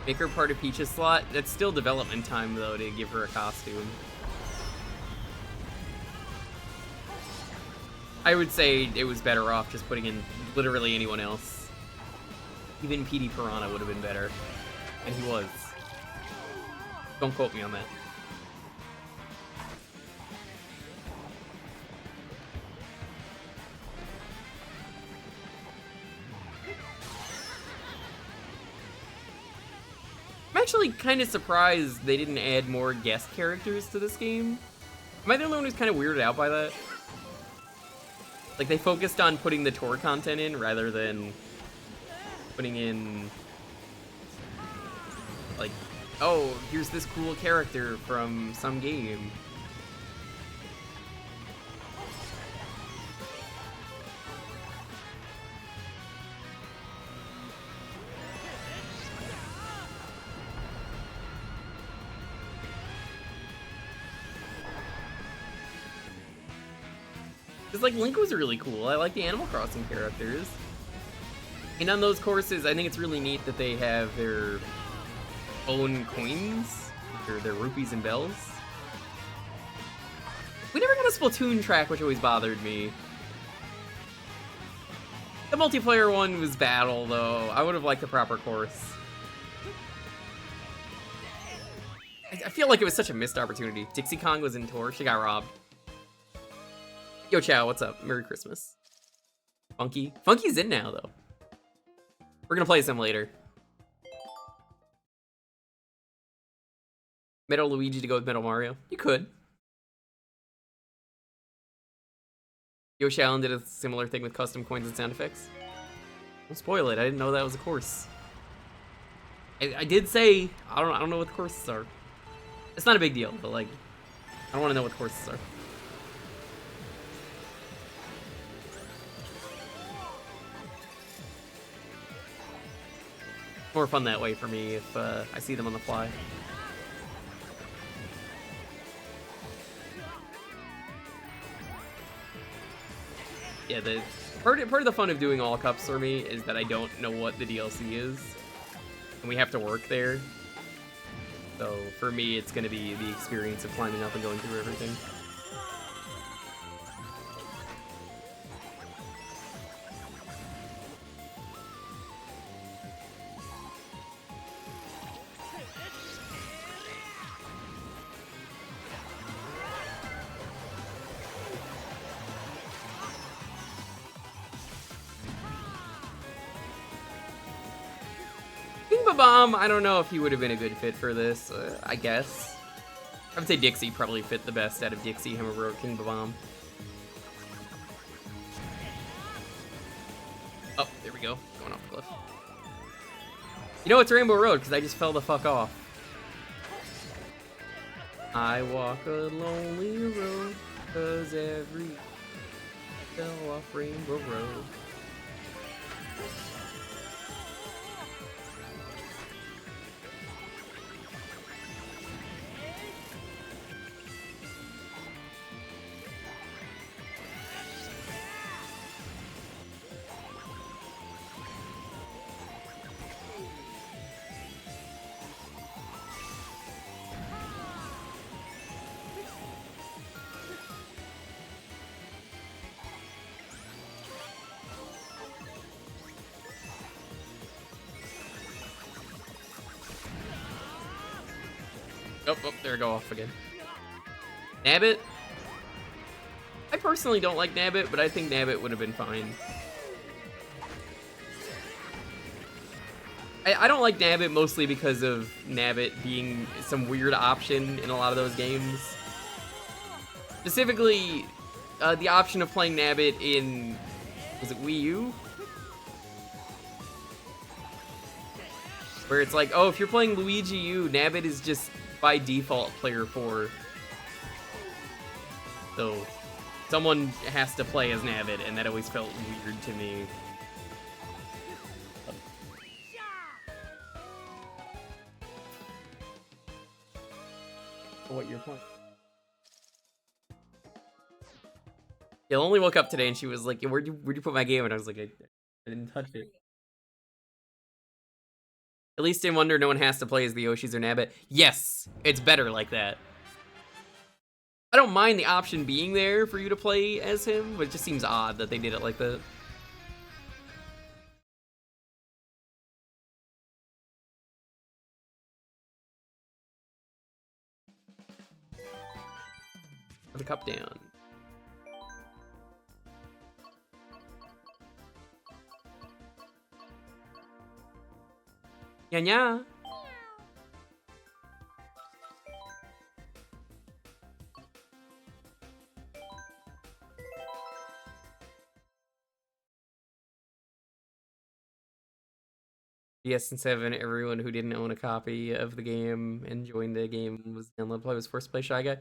Make her part of Peach's slot. That's still development time, though, to give her a costume. I would say it was better off just putting in literally anyone else. Even Petey Piranha would have been better. And he was. Don't quote me on that. I'm actually kind of surprised they didn't add more guest characters to this game. Am I the only one who's kind of weirded out by that? Like, they focused on putting the tour content in rather than putting in, like, oh, here's this cool character from some game. Because, like, Link was really cool. I like the Animal Crossing characters. And on those courses, I think it's really neat that they have their own coins, or their rupees and bells. We never got a Splatoon track, which always bothered me. The multiplayer one was battle, though. I would have liked the proper course. I feel like it was such a missed opportunity. Dixie Kong was in tour. She got robbed. Yo, Chow, what's up? Merry Christmas. Funky? Funky's in now, though. We're gonna play some later. Metal Luigi to go with Metal Mario? You could. Yoshi Island did a similar thing with custom coins and sound effects. Don't spoil it. I didn't know that was a course. I did say I don't know what the courses are. It's not a big deal, but like I don't want to know what the courses are. More fun that way for me if I see them on the fly. Yeah, the part of the fun of doing all cups for me is that I don't know what the DLC is, and we have to work there. So for me, it's gonna be the experience of climbing up and going through everything. Bomb, I don't know if he would have been a good fit for this, I guess. I would say Dixie probably fit the best out of Dixie, Hammerhead, King Bomb. Oh, there we go. Going off the cliff. You know it's Rainbow Road, because I just fell the fuck off. I walk a lonely road, because every fell off Rainbow Road. Oh, there we go, off again. Nabbit? I personally don't like Nabbit, but I think Nabbit would have been fine. I don't like Nabbit mostly because of Nabbit being some weird option in a lot of those games. Specifically, the option of playing Nabbit in... was it Wii U? Where it's like, oh, if you're playing Luigi U, Nabbit is just by default player 4. So someone has to play as Nabbit, and that always felt weird to me. For what you're playing. You'll only woke up today and she was like, where'd you put my game? And I was like, I didn't touch it. At least in Wonder, no one has to play as the Yoshis or Nabbit. Yes, it's better like that. I don't mind the option being there for you to play as him, but it just seems odd that they did it like that. Put the cup down. Yeah. DS and 7, everyone who didn't own a copy of the game and joined the game was download play was forced to play Shy Guy.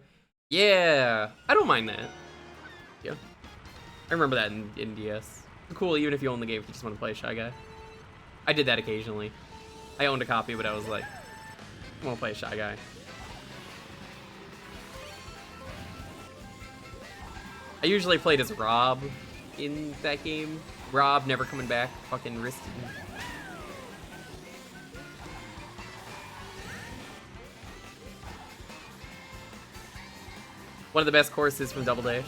Yeah, I don't mind that. Yeah, I remember that in DS. Cool, even if you own the game, if you just want to play Shy Guy. I did that occasionally. I owned a copy, but I was like, I want to play Shy Guy. I usually played as Rob in that game. Rob never coming back, fucking risky. One of the best courses from Double Dash.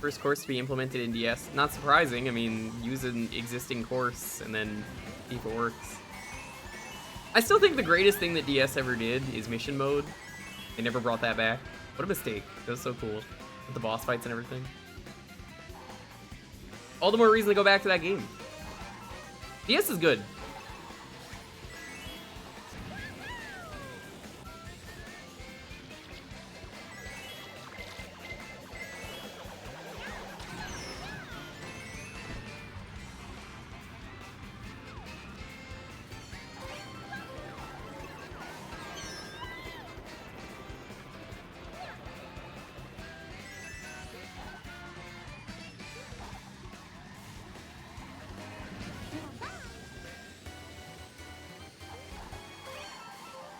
First course to be implemented in DS. Not surprising. I mean, use an existing course and then see if it works. I still think the greatest thing that DS ever did is mission mode. They never brought that back. What a mistake. That was so cool. With the boss fights and everything. All the more reason to go back to that game. DS is good.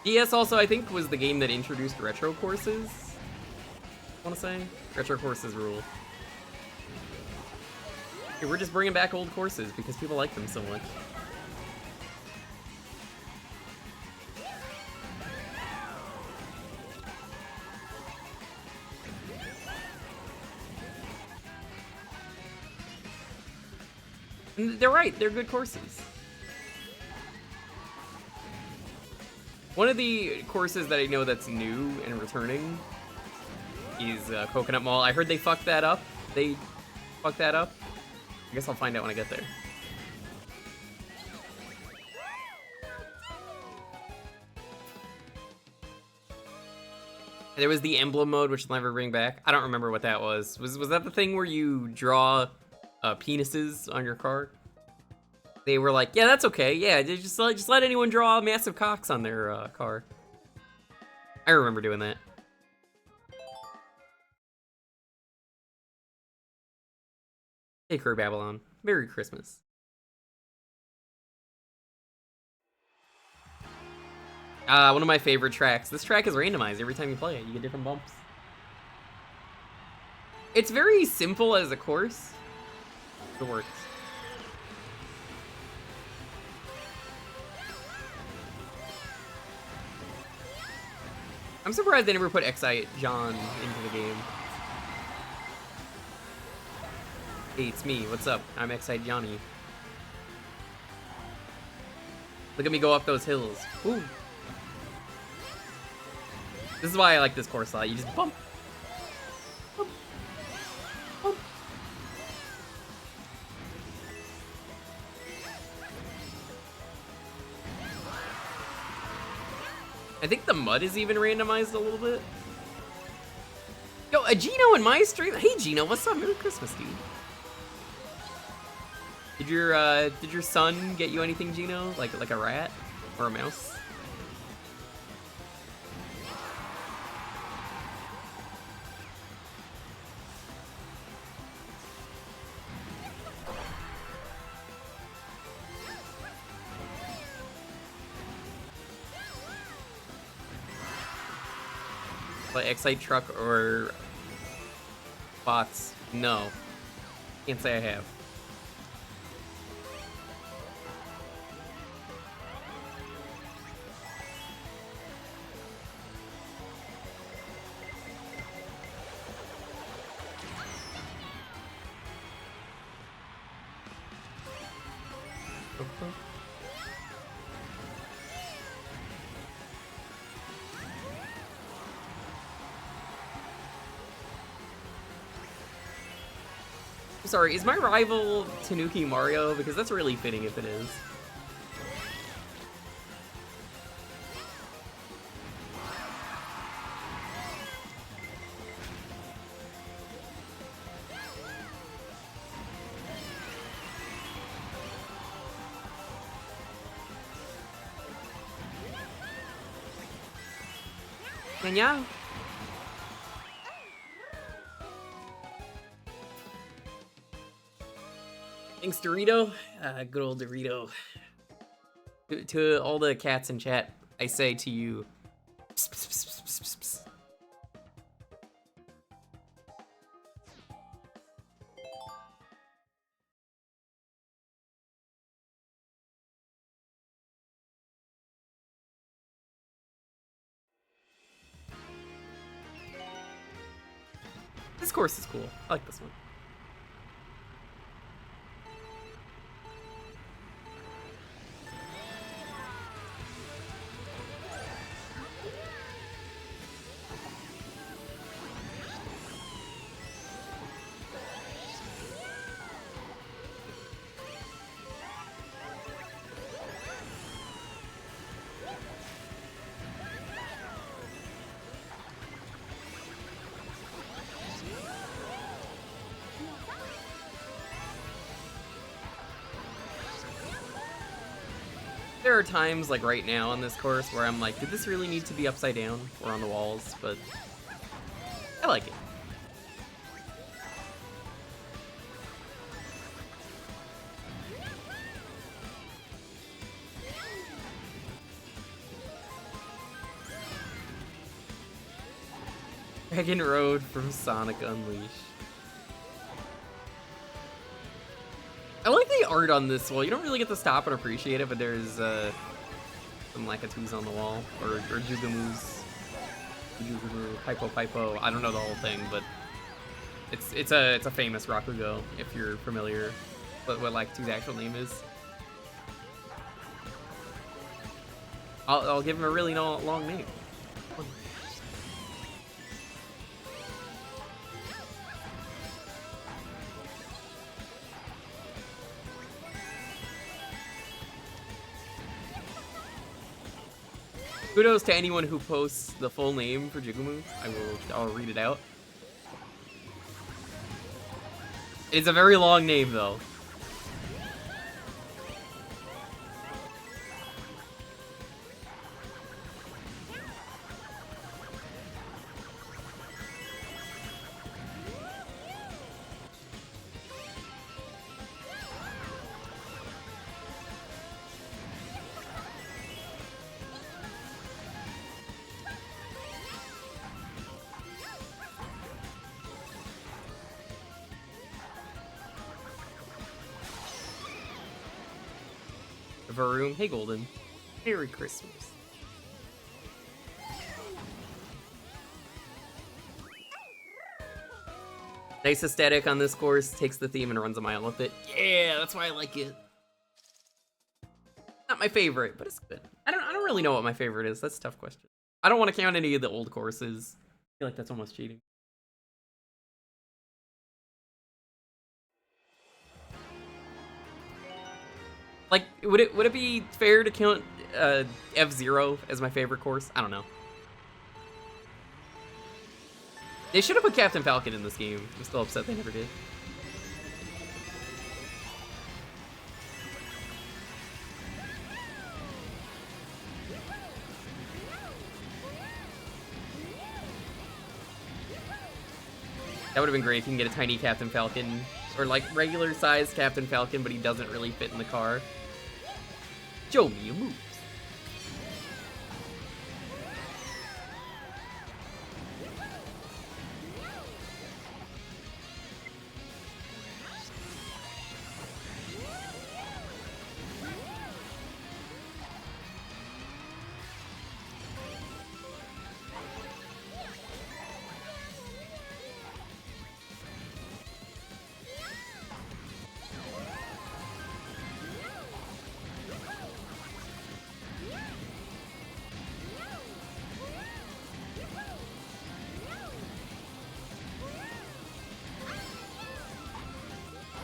DS also, I think, was the game that introduced retro courses. I want to say retro courses rule. Okay, we're just bringing back old courses because people like them so much. And they're right, they're good courses. One of the courses that I know that's new and returning is Coconut Mall. I heard they fucked that up. They fucked that up. I guess I'll find out when I get there. There was the emblem mode, which they'll never bring back. I don't remember what that was. Was that the thing where you draw penises on your car? They were like, yeah, that's okay. Yeah, just let anyone draw massive cocks on their car. I remember doing that. Hey, Crew Babylon. Merry Christmas. One of my favorite tracks. This track is randomized every time you play it. You get different bumps. It's very simple as a course. It works. I'm surprised they never put Excite John into the game. Hey, it's me. What's up? I'm Excite Johnny. Look at me go up those hills. Ooh. This is why I like this course a lot. You just bump. Bump. Bump. I think the mud is even randomized a little bit. Yo, a Gino in my stream. Hey, Gino, what's up? Merry Christmas, dude. Did your son get you anything, Gino? Like a rat or a mouse? Like Excite Truck or bots? No. Can't say I have. Sorry, is my rival Tanuki Mario? Because that's really fitting if it is. Yeah. Thanks, Dorito. Good old Dorito. To all the cats in chat, I say to you, pss, pss, pss, pss, pss, pss. This course is cool. I like this one. There are times, like right now on this course, where I'm like, did this really need to be upside down or on the walls? But I like it. Dragon Road from Sonic Unleashed. I like the art on this wall. You don't really get to stop and appreciate it, but there's some Lakatu's on the wall, or Jugamoos, Pipo. I don't know the whole thing, but it's a famous Rakugo if you're familiar with what Lakatu's actual name is. I'll give him a really long name. Kudos to anyone who posts the full name for Jugamoos. I'll read it out. It's a very long name though. Varoom, hey Golden. Merry Christmas. Nice aesthetic on this course, takes the theme and runs a mile with it. Yeah, that's why I like it. Not my favorite, but it's good. I don't really know what my favorite is. That's a tough question. I don't want to count any of the old courses. I feel like that's almost cheating. Like, would it be fair to count F-Zero as my favorite course? I don't know. They should have put Captain Falcon in this game. I'm still upset they never did. That would have been great if you can get a tiny Captain Falcon, or like regular sized Captain Falcon, but he doesn't really fit in the car. Show me your moves.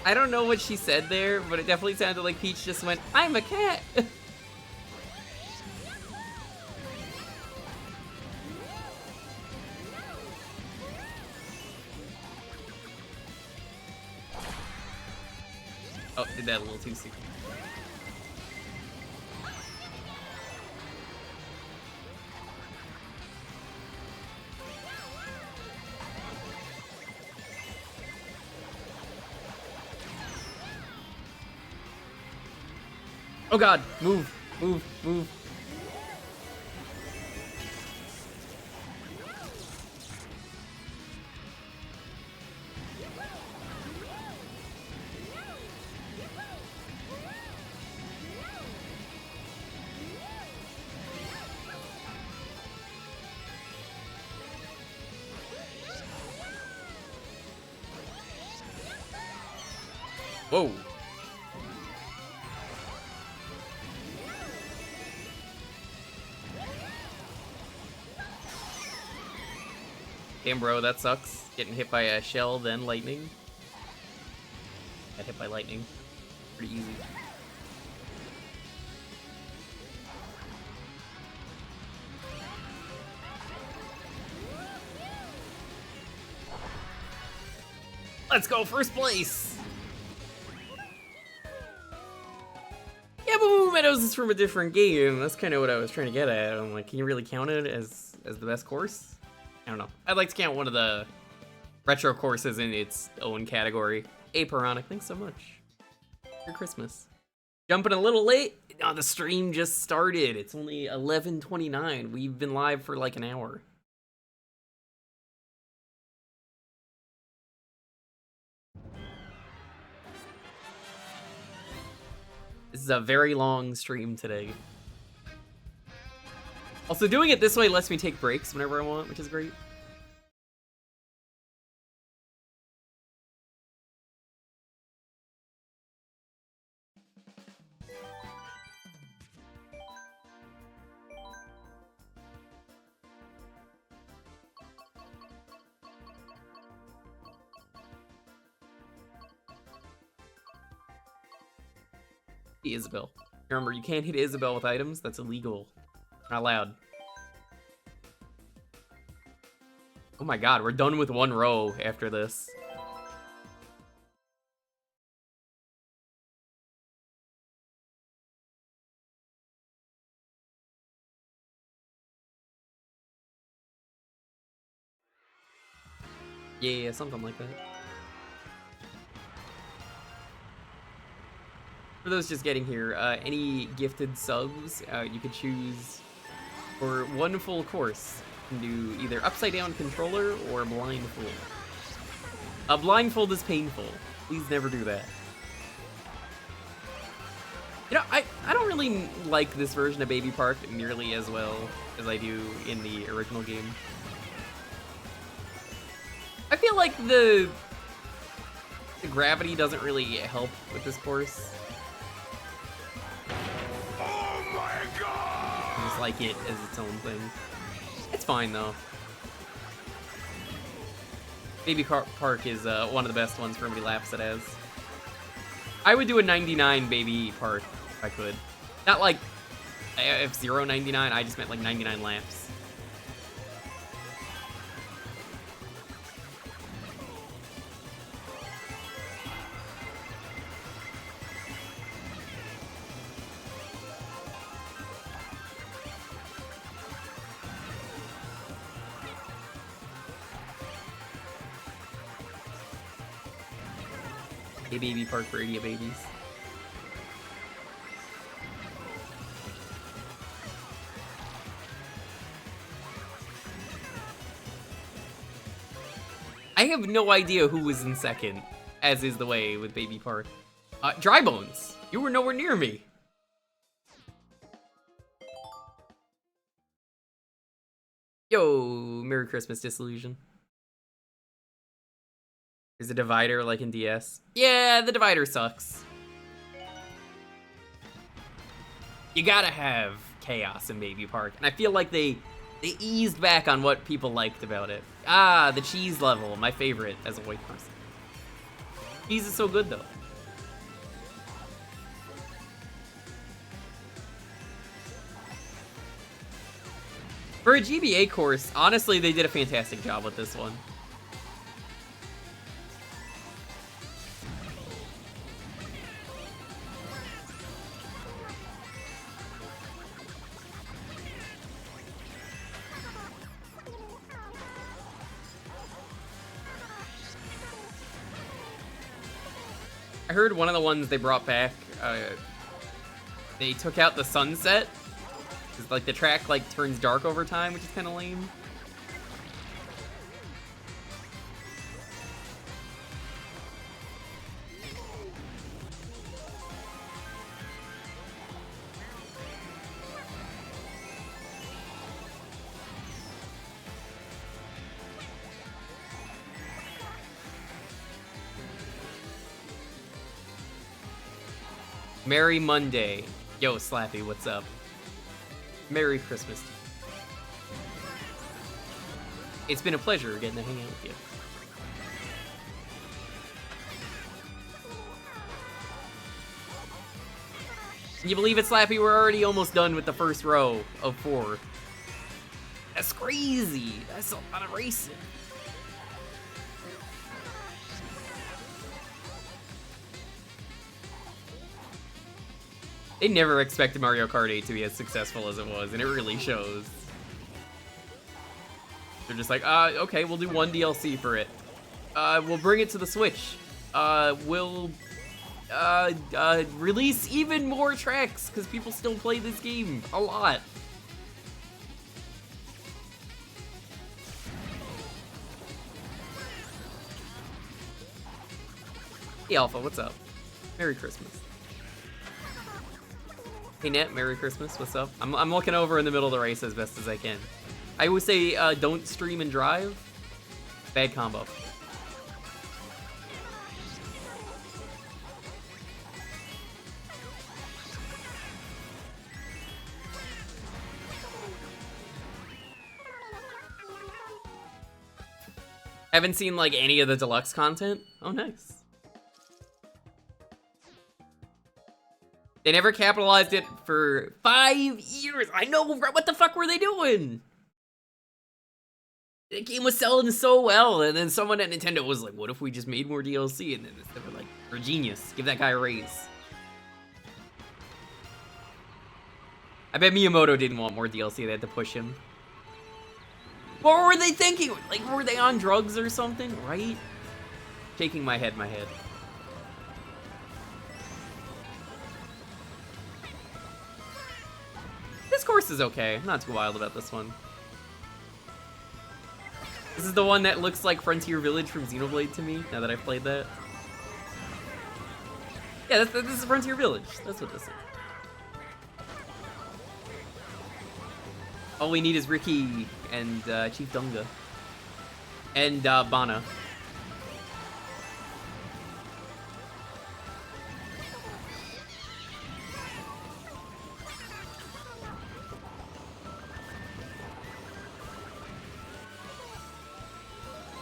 I don't know what she said there, but it definitely sounded like Peach just went, "I'm a cat." Oh, did that a little too soon. Oh god, move, move, move. Whoa. Damn, bro, that sucks. Getting hit by a shell, then lightning. Got hit by lightning. Pretty easy. Let's go, first place! Yeah, but Moo Meadows is from a different game. That's kind of what I was trying to get at. I'm like, can you really count it as the best course? I don't know. I'd like to count one of the retro courses in its own category. Aperonic, thanks so much. Merry Christmas. Jumping a little late. Oh, the stream just started. It's only 11:29. We've been live for like an hour. This is a very long stream today. Also, doing it this way lets me take breaks whenever I want, which is great. Isabel. Remember, you can't hit Isabel with items. That's illegal. Not allowed. Oh my god, we're done with one row after this. Yeah, something like that. For those just getting here, any gifted subs, you could choose for one full course. You can do either upside down controller or blindfold. A blindfold is painful. Please never do that. You know, I don't really like this version of Baby Park nearly as well as I do in the original game. I feel like the gravity doesn't really help with this course. Oh my god! I just like it as its own thing. It's fine though. Baby Park is one of the best ones for how many laps it has. I would do a 99 Baby Park if I could. Not like F-Zero 99, I just meant like 99 laps. A Baby Park for idiot babies. I have no idea who was in second, as is the way with Baby Park. Dry Bones, you were nowhere near me. Yo, Merry Christmas, Disillusion. There's a divider like in DS. Yeah, the divider sucks. You gotta have chaos in Baby Park, and I feel like they eased back on what people liked about it. Ah, the cheese level, my favorite as a white person. Cheese is so good though. For a GBA course, honestly, they did a fantastic job with this one. I heard one of the ones they brought back, they took out the sunset. 'Cause, like, the track, like, turns dark over time, which is kind of lame. Merry Monday. Yo, Slappy, what's up? Merry Christmas to you. It's been a pleasure getting to hang out with you. Can you believe it, Slappy? We're already almost done with the first row of 4. That's crazy. That's a lot of racing. They never expected Mario Kart 8 to be as successful as it was, and it really shows. They're just like, okay, we'll do one DLC for it. We'll bring it to the Switch. We'll release even more tracks, because people still play this game a lot. Hey Alpha, what's up? Merry Christmas. Hey Net, Merry Christmas, what's up? I'm looking over in the middle of the race as best as I can. I always say, don't stream and drive. Bad combo. Haven't seen, like, any of the deluxe content? Oh, nice. They never capitalized it for 5 years. I know, what the fuck were they doing? The game was selling so well, and then someone at Nintendo was like, what if we just made more DLC? And then they were like, we're genius. Give that guy a raise. I bet Miyamoto didn't want more DLC. They had to push him. What were they thinking? Like, were they on drugs or something? Right? Shaking my head, This course is okay. I'm not too wild about this one. This is the one that looks like Frontier Village from Xenoblade to me, now that I've played that. Yeah, this is Frontier Village. That's what this is. All we need is Ricky and Chief Dunga. And Bana.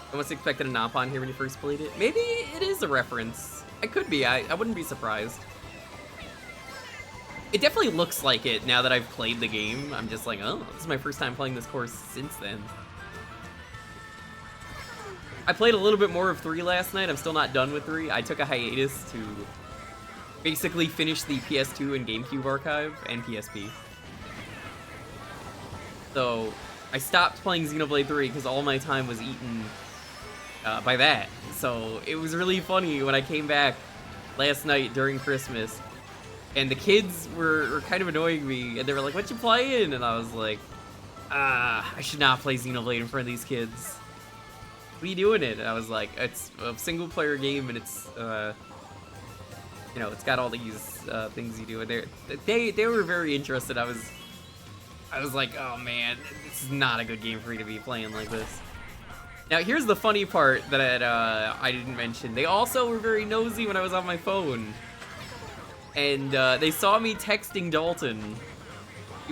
I almost expected a Nopon here when you first played it. Maybe it is a reference. It could be. I wouldn't be surprised. It definitely looks like it now that I've played the game. I'm just like, oh, this is my first time playing this course since then. I played a little bit more of 3 last night. I'm still not done with 3. I took a hiatus to basically finish the PS2 and GameCube archive and PSP. So I stopped playing Xenoblade 3 because all my time was eaten by that. So it was really funny when I came back last night during Christmas, and the kids were kind of annoying me, and they were like, what you playing? And I was like, I should not play Xenoblade in front of these kids. What are you doing it? And I was like, it's a single player game, and it's, you know, it's got all these things you do. And they were very interested. I was like, oh man, this is not a good game for you to be playing like this. Now, here's the funny part that I didn't mention. They also were very nosy when I was on my phone. And they saw me texting Dalton.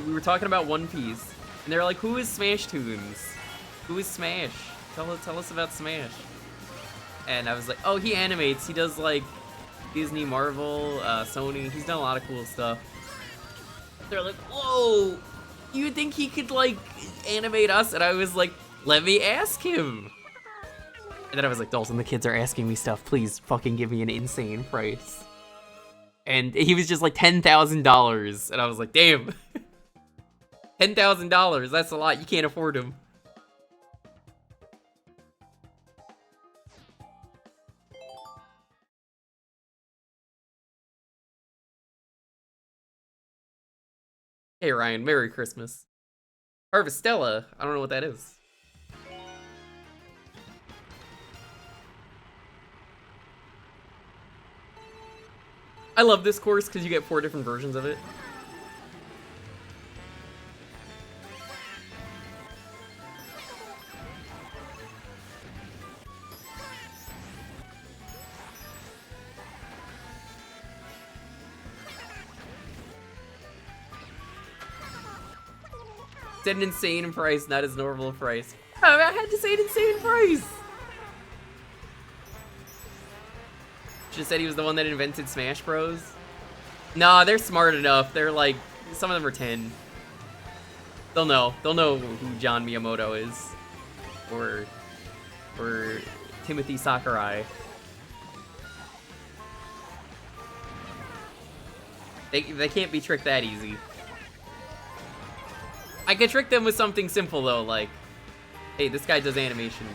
We were talking about One Piece. And they were like, who is Smash Tunes? Who is Smash? Tell us about Smash. And I was like, oh, he animates. He does, like, Disney, Marvel, Sony. He's done a lot of cool stuff. They're like, whoa! you would think he could, like, animate us, and I was like, let me ask him. And then I was like, Dalton, the kids are asking me stuff. Please fucking give me an insane price. And he was just like $10,000. And I was like, damn. $10,000, that's a lot. You can't afford him. Hey Ryan, Merry Christmas. Harvestella, I don't know what that is. I love this course because you get 4 different versions of it. It's an insane price, not as normal price. Oh, I had to say an insane price. Just said he was the one that invented Smash Bros. Nah, they're smart enough. They're like, some of them are 10. They'll know. They'll know who John Miyamoto is. Or Timothy Sakurai. They can't be tricked that easy. I could trick them with something simple though, like, hey, this guy does animations.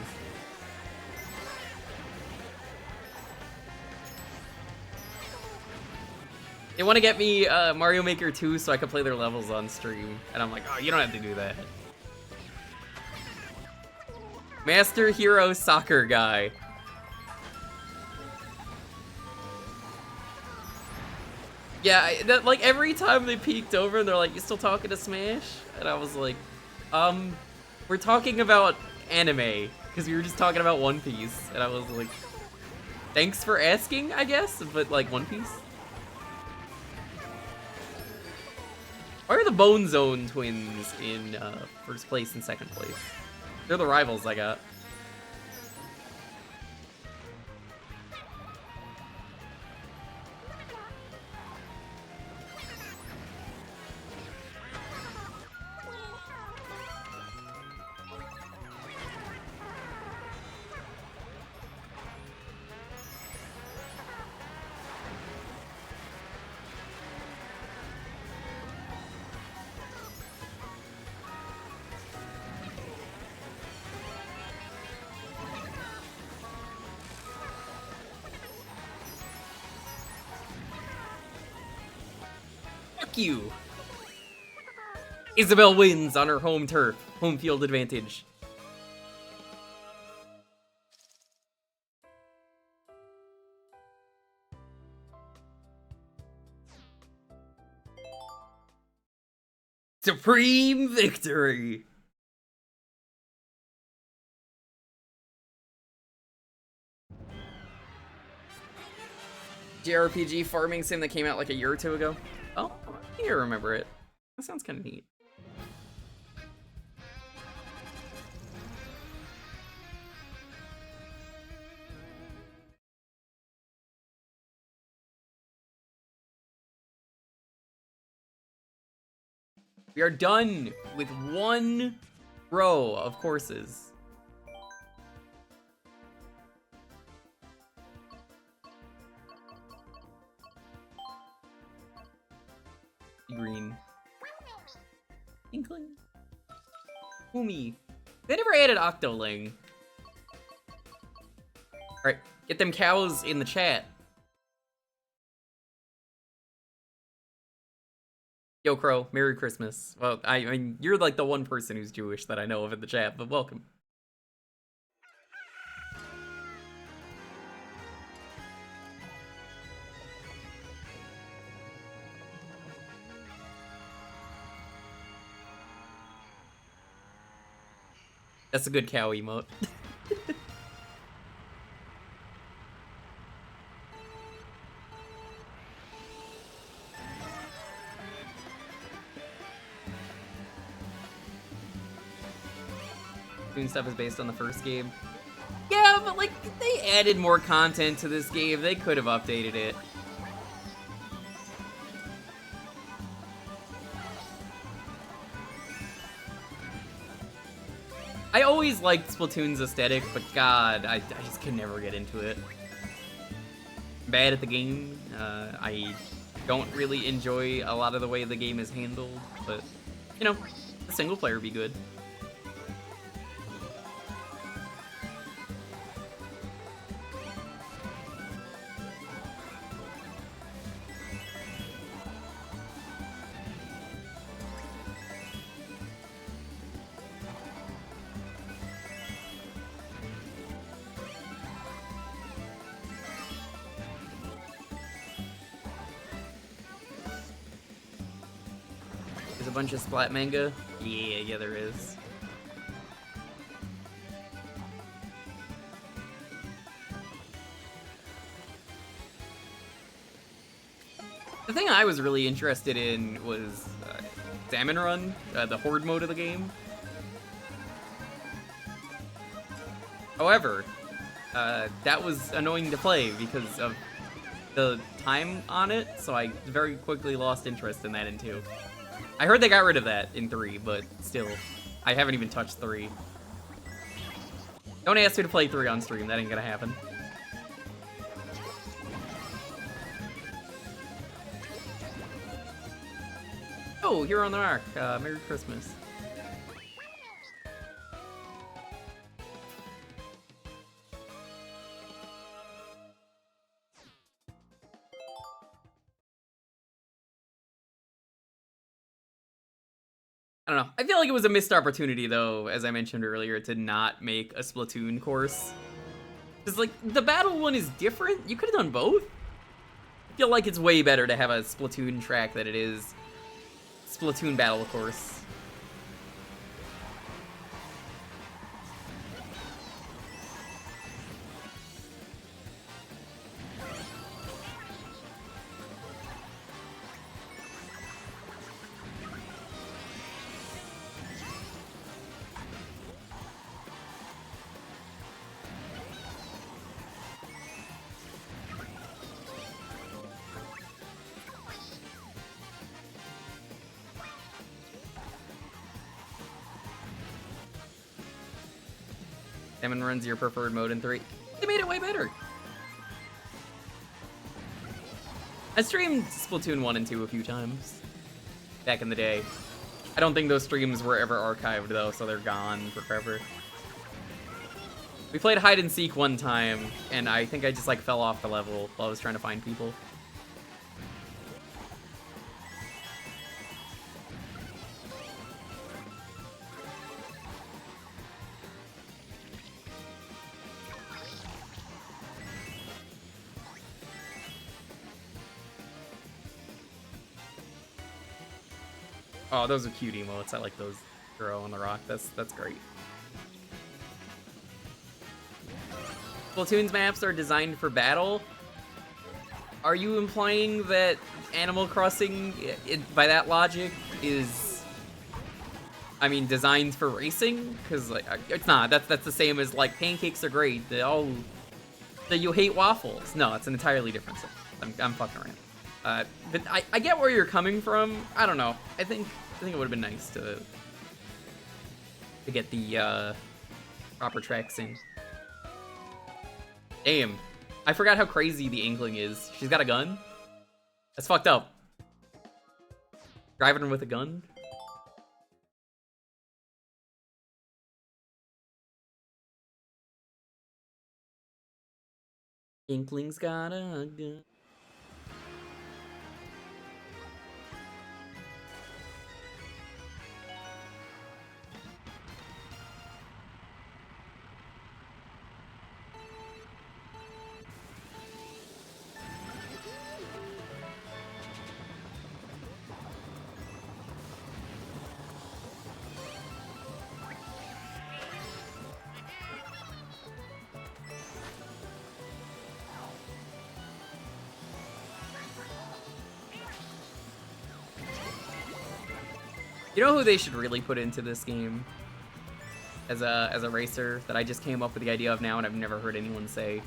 They want to get me Mario Maker 2 so I can play their levels on stream. And I'm like, oh, you don't have to do that. Master Hero Soccer Guy. Yeah, like every time they peeked over and they're like, you still talking to Smash? And I was like, we're talking about anime. Because we were just talking about One Piece. And I was like, thanks for asking, I guess, but like One Piece? Why are the Bone Zone twins in first place and second place? They're the rivals I got. You. Isabel wins on her home turf. Home field advantage. Supreme victory. JRPG farming sim that came out like a year or 2 ago. Oh, I think I remember it. That sounds kind of neat. We are done with 1 row of courses. Green. Inkling. Umi. They never added Octoling. Alright, get them cows in the chat. Yo, Crow, Merry Christmas. Well, I mean, you're like the one person who's Jewish that I know of in the chat, but welcome. That's a good cow emote. Toon stuff is based on the first game. Yeah, but like, they added more content to this game. They could have updated it. I always liked Splatoon's aesthetic, but God, I just can never get into it. Bad at the game. I don't really enjoy a lot of the way the game is handled, but, you know, the single player would be good. There's a bunch of Splat manga. Yeah, there is. The thing I was really interested in was Salmon Run, the Horde mode of the game. However, that was annoying to play because of the time on it, so I very quickly lost interest in that in 2. I heard they got rid of that in 3, but still, I haven't even touched 3. Don't ask me to play 3 on stream, that ain't gonna happen. Oh, here on the Ark, Merry Christmas. I don't know. I feel like it was a missed opportunity, though, as I mentioned earlier, to not make a Splatoon course. Because, like, the battle one is different. You could have done both. I feel like it's way better to have a Splatoon track than it is Splatoon battle course. Salmon Run's your preferred mode in 3. They made it way better. I streamed Splatoon 1 and 2 a few times back in the day. I don't think those streams were ever archived, though, so they're gone forever. We played hide and seek one time, and I think I just, like, fell off the level while I was trying to find people. Oh, those are cute emotes. I like those. Girl on the rock. That's great. Splatoon's maps are designed for battle. Are you implying that Animal Crossing, by that logic, is, I mean, designed for racing? Because like, it's not. That's the same as like pancakes are great. That you hate waffles. No, it's an entirely different thing. I'm fucking around. But I get where you're coming from. I don't know. I think it would have been nice to get the proper tracks in. Damn, I forgot how crazy the Inkling is. She's got a gun. That's fucked up. Driving with a gun. Inkling's got a gun. You know who they should really put into this game as a racer that I just came up with the idea of now and I've never heard anyone say?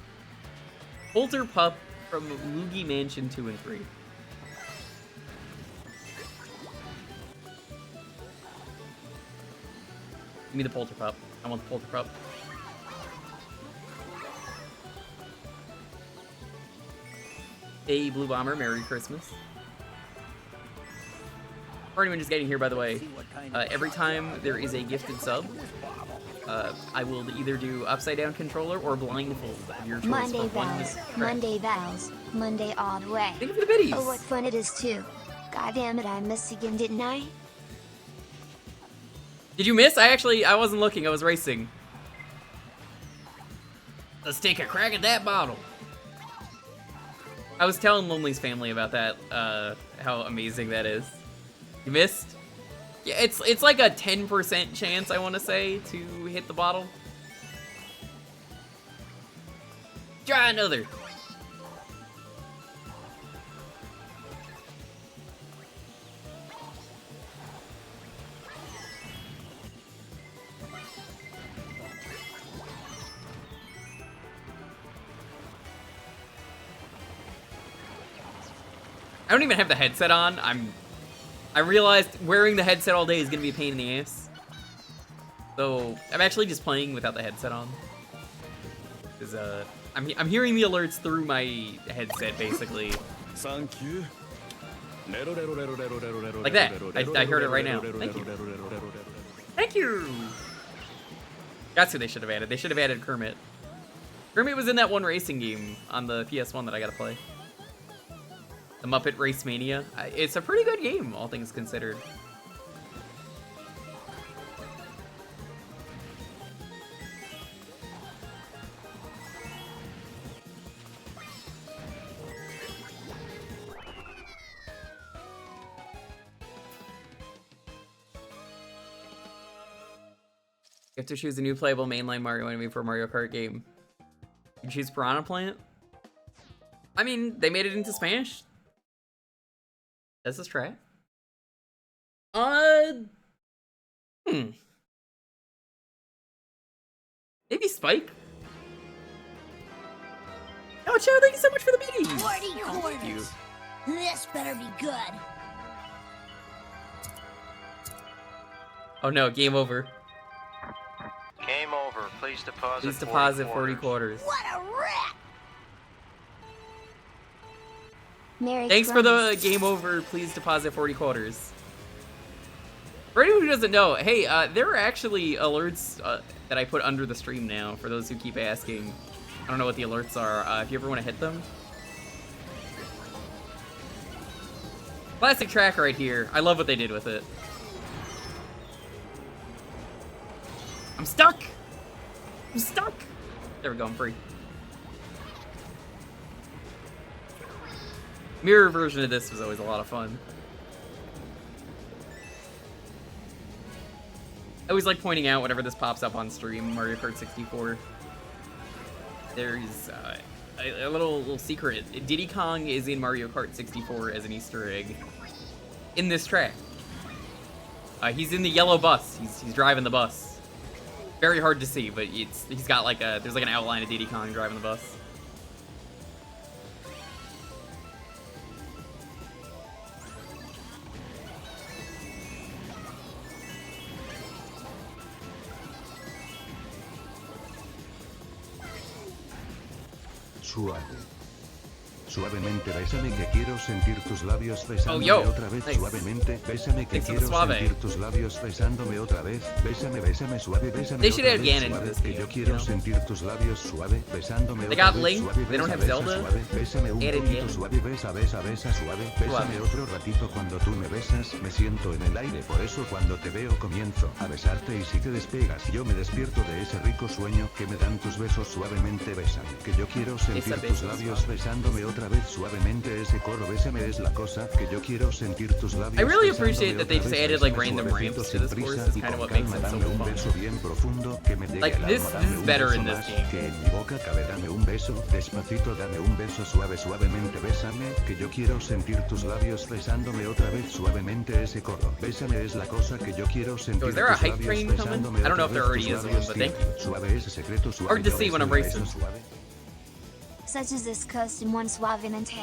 Polter Pup from Luigi Mansion 2 and 3. Give me the polter pup. I want the polter pup. Hey, Blue Bomber, Merry Christmas. For anyone just getting here, by the way, every time there is a gifted sub, I will either do upside down controller or blindfold of your choice. Monday vows, Monday vows, Monday all the way. Thank you for the biddies. Oh, what fun it is too. God damn it, I missed again, didn't I? Did you miss? I wasn't looking. I was racing. Let's take a crack at that bottle. I was telling Lonely's family about that, how amazing that is. You missed? Yeah, it's like a 10% chance, I want to say, to hit the bottle. Try another. I don't even have the headset on. I realized wearing the headset all day is gonna be a pain in the ass. So I'm actually just playing without the headset on. Cause I'm hearing the alerts through my headset basically. Thank you. Like that. I heard it right now. Thank you. Thank you. That's who they should have added. They should have added Kermit. Kermit was in that one racing game on the PS1 that I gotta play. The Muppet Race Mania. It's a pretty good game, all things considered. You have to choose a new playable mainline Mario enemy for a Mario Kart game. You choose Piranha Plant? I mean, they made it into Smash. Let's just try it. Maybe Spike? Oh, Chow, thank you so much for the biddies! 40 quarters. This better be good. Oh no, game over. Game over. Please deposit. Please deposit 40 quarters. What a wreck! Merry Thanks for Christmas. the game over. Please deposit 40 quarters. For anyone who doesn't know, hey, there are actually alerts that I put under the stream now, for those who keep asking. I don't know what the alerts are. If you ever want to hit them. Classic track right here. I love what they did with it. I'm stuck! I'm stuck! There we go, I'm free. Mirror version of this was always a lot of fun. I always like pointing out whenever this pops up on stream, Mario Kart 64. There's a little secret. Diddy Kong is in Mario Kart 64 as an Easter egg in this track. He's in the yellow bus. He's driving the bus. Very hard to see, but he's got like there's like an outline of Diddy Kong driving the bus. Suave. Suavemente bésame que quiero sentir tus labios besándome yo. otra vez. Nice. Suavemente bésame que Thanks for the quiero suave. sentir tus labios besándome otra vez. Bésame, bésame suave, bésame They should otra add vez, Ganon in suave, this que game, yo quiero you know? sentir tus labios suave, besándome They otra got vez, Link, suave, they don't besa, have besa, Zelda. suave, bésame un Added poquito Ganon. suave, besa, besa, besa, suave, bésame otro ratito cuando tú me besas, me siento en el aire, por eso cuando te veo comienzo a besarte y si te despegas yo me despierto de ese rico sueño que me dan tus besos suavemente, bésame, que yo quiero sentir Besa, tus besa, labios suave. besándome otra vez suavemente, ese coro bésame es la cosa que yo quiero sentir tus labios. I really besándome appreciate that they otra just vez, added like bésame random suavecito, ramps to sin this course. prisa, That's y kind of con what makes calma, it so dame un fun. beso bien profundo que me llegue Like, al this alma, is dame un better beso in this más, game. que en mi boca cabe, dame un beso despacito, dame un beso suave, suavemente bésame, que yo quiero sentir tus labios besándome otra vez suavemente, ese coro bésame es la cosa que yo quiero sentir So is there a tus hype labios train coming? besándome I don't know otra if there vez, already tus is one, labios but thank tiernos, suave ese secreto suave, Hard to yo see when I'm beso, racing. beso suave. Such as this coast in one suavemente.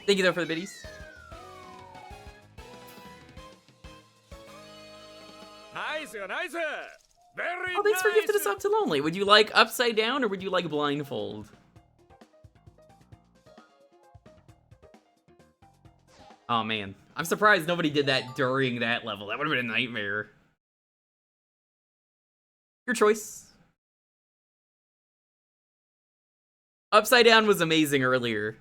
Thank you though for the biddies. Nice, nice. Very Oh, thanks for gifting us nice. up to Lonely. Would you like Upside Down or would you like Blindfold? Oh man, I'm surprised nobody did that during that level. That would have been a nightmare. Your choice. Upside Down was amazing earlier.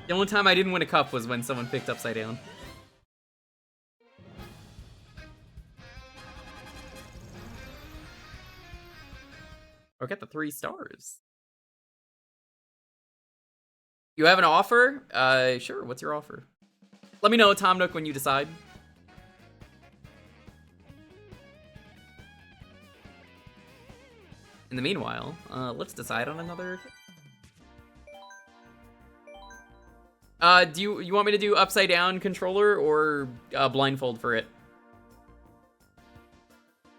The only time I didn't win a cup was when someone picked Upside Down. Or get the 3 stars. You have an offer? Sure. What's your offer? Let me know, Tom Nook, when you decide. In the meanwhile, let's decide on another. Do you want me to do Upside Down controller or blindfold for it?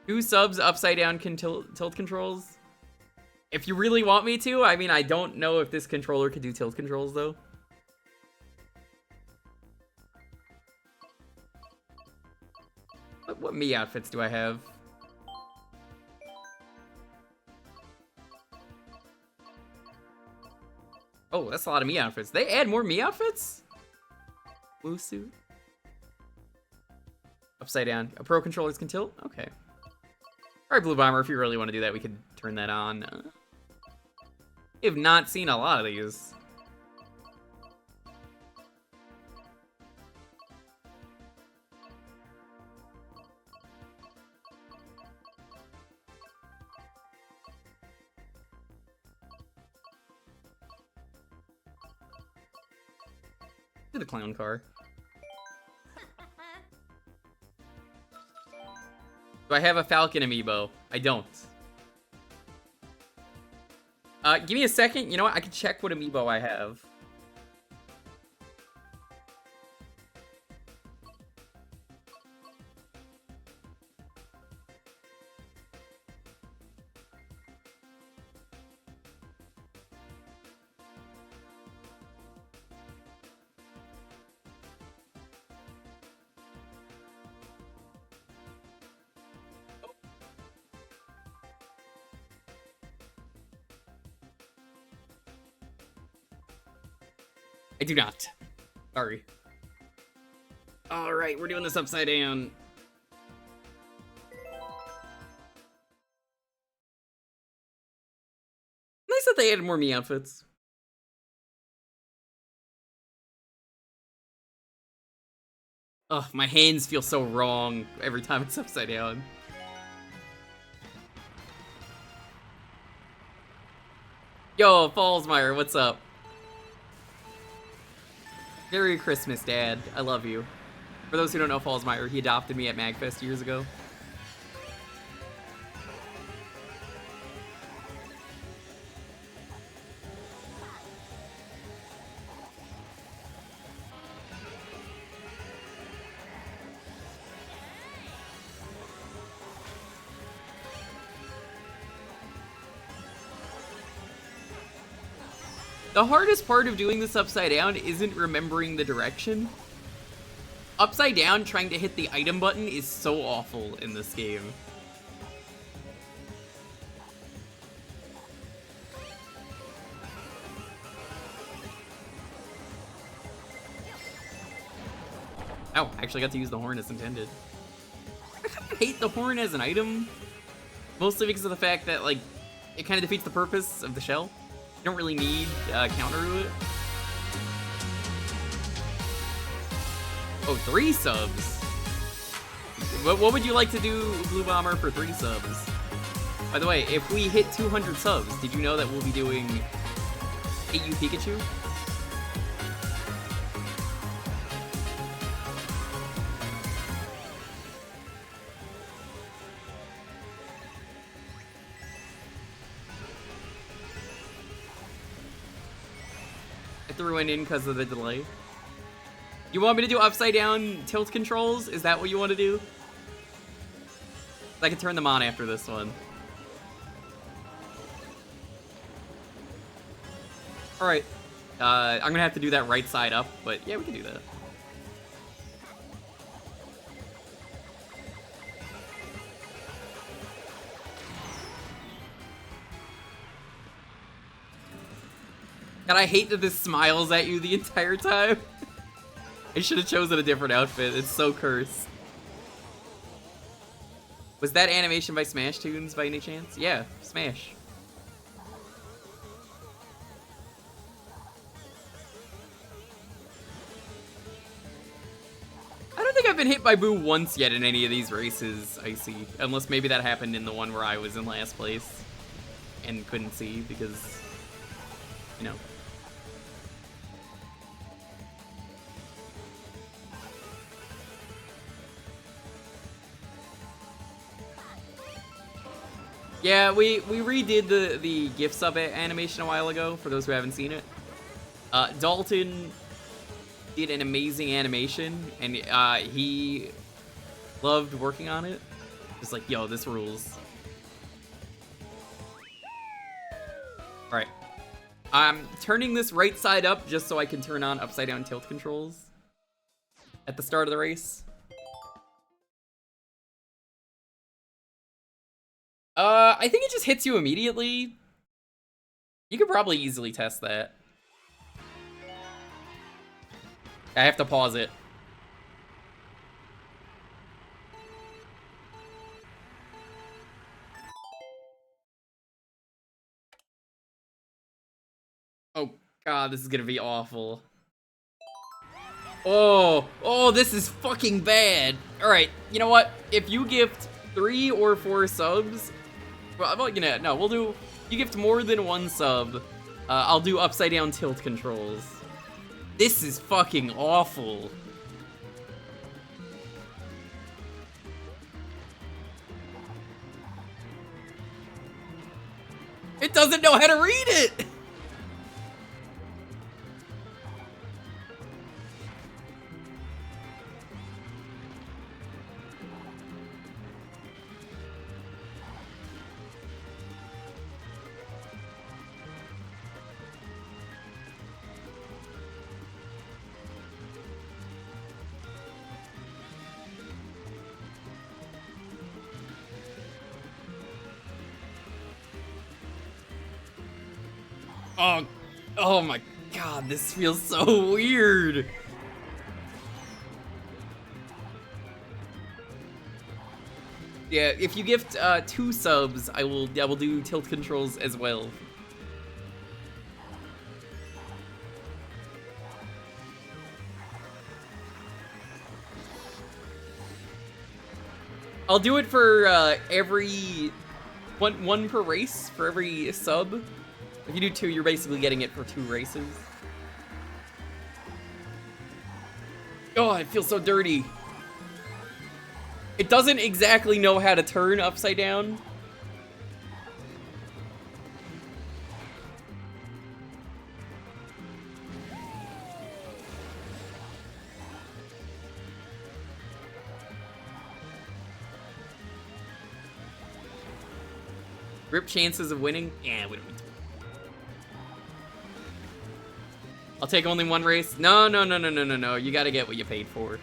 2 subs, Upside Down tilt controls. If you really want me to, I mean, I don't know if this controller could do tilt controls, though. What Mii outfits do I have? Oh, that's a lot of Mii outfits. They add more Mii outfits? Blue suit. Upside Down. Pro controllers can tilt? Okay. Alright, Blue Bomber, if you really want to do that, we could turn that on. We have not seen a lot of these. Do the clown car. Do I have a Falcon amiibo? I don't. Give me a second. You know what? I can check what amiibo I have. I do not. Sorry. Alright, we're doing this upside down. Nice that they added more Mii outfits. Ugh, my hands feel so wrong every time it's upside down. Yo, Fallsmeyer, what's up? Merry Christmas, Dad. I love you. For those who don't know Fallsmeyer, he adopted me at MagFest years ago. The hardest part of doing this upside down isn't remembering the direction. Upside down, trying to hit the item button is so awful in this game. Oh, I actually got to use the horn as intended. I kind of hate the horn as an item. Mostly because of the fact that, like, it kind of defeats the purpose of the shell. You don't really need counter to it. Oh, 3 subs. What would you like to do, Blue Bomber, for 3 subs? By the way, if we hit 200 subs, did you know that we'll be doing 8U Pikachu? I threw it in because of the delay. You want me to do upside down tilt controls? Is that what you want to do? I can turn them on after this one. Alright. I'm gonna have to do that right side up, but yeah, we can do that. And I hate that this smiles at you the entire time. I should have chosen a different outfit. It's so cursed. Was that animation by Smash Tunes by any chance? Yeah, Smash. I don't think I've been hit by Boo once yet in any of these races, Icy. Unless maybe that happened in the one where I was in last place and couldn't see because, you know. Yeah, we redid the gift sub animation a while ago, for those who haven't seen it. Dalton did an amazing animation, and he loved working on it. Just like, yo, this rules. Alright. I'm turning this right side up just so I can turn on upside down tilt controls at the start of the race. I think it just hits you immediately. You could probably easily test that. I have to pause it. Oh god, this is gonna be awful. Oh, this is fucking bad. Alright, you know what? If you gift 3 or 4 subs, well, you know, no, we'll do, you gift more than 1 sub, I'll do upside down tilt controls. This is fucking awful. It doesn't know how to read it! Oh my god, this feels so weird. Yeah, if you gift 2 subs, I will do tilt controls as well. I'll do it for every one per race for every sub. If you do 2, you're basically getting it for 2 races. Oh, it feels so dirty. It doesn't exactly know how to turn upside down. Grip chances of winning? Yeah, we don't need to. I'll take only 1 race. No. You gotta get what you paid for.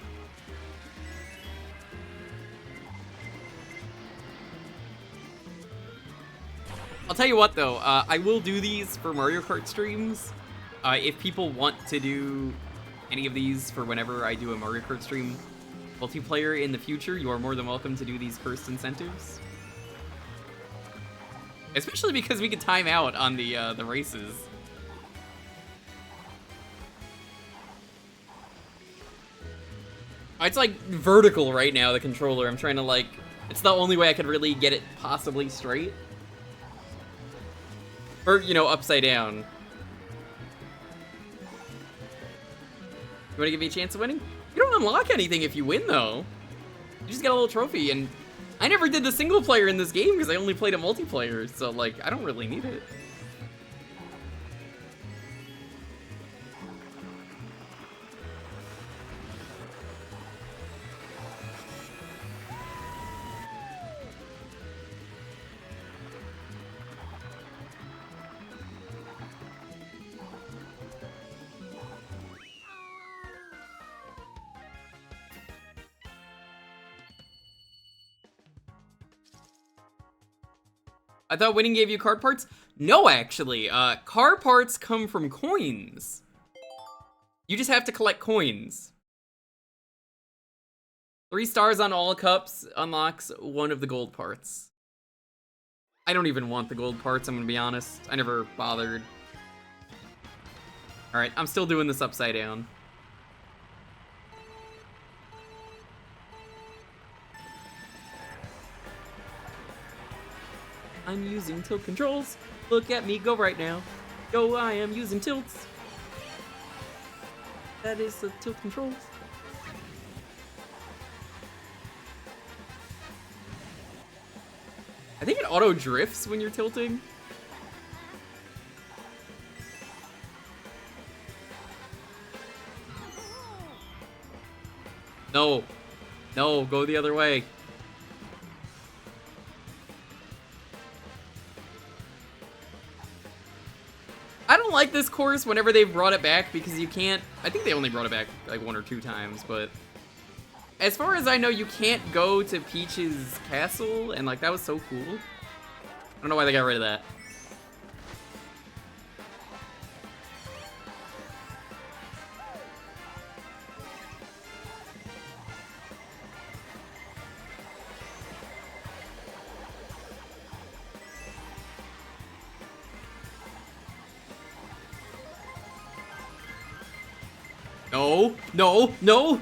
I'll tell you what though, I will do these for Mario Kart streams. If people want to do any of these for whenever I do a Mario Kart stream multiplayer in the future, you are more than welcome to do these first incentives. Especially because we can time out on the races. It's like vertical right now, the controller. I'm trying to like, it's the only way I could really get it possibly straight. Or, you know, upside down. You wanna give me a chance of winning? You don't unlock anything if you win though. You just get a little trophy, and I never did the single player in this game because I only played a multiplayer, so like, I don't really need it. I thought winning gave you card parts. No, actually, car parts come from coins. You just have to collect coins. 3 stars on all cups unlocks one of the gold parts. I don't even want the gold parts, I'm gonna be honest. I never bothered. Alright, I'm still doing this upside down. I'm using tilt controls. Look at me go right now. Go, I am using tilts. That is the tilt controls. I think it auto drifts when you're tilting. No. No, go the other way. I don't like this course whenever they've brought it back because you can't... I think they only brought it back like 1 or 2 times, but... As far as I know, you can't go to Peach's castle, and like, that was so cool. I don't know why they got rid of that. No, no, no!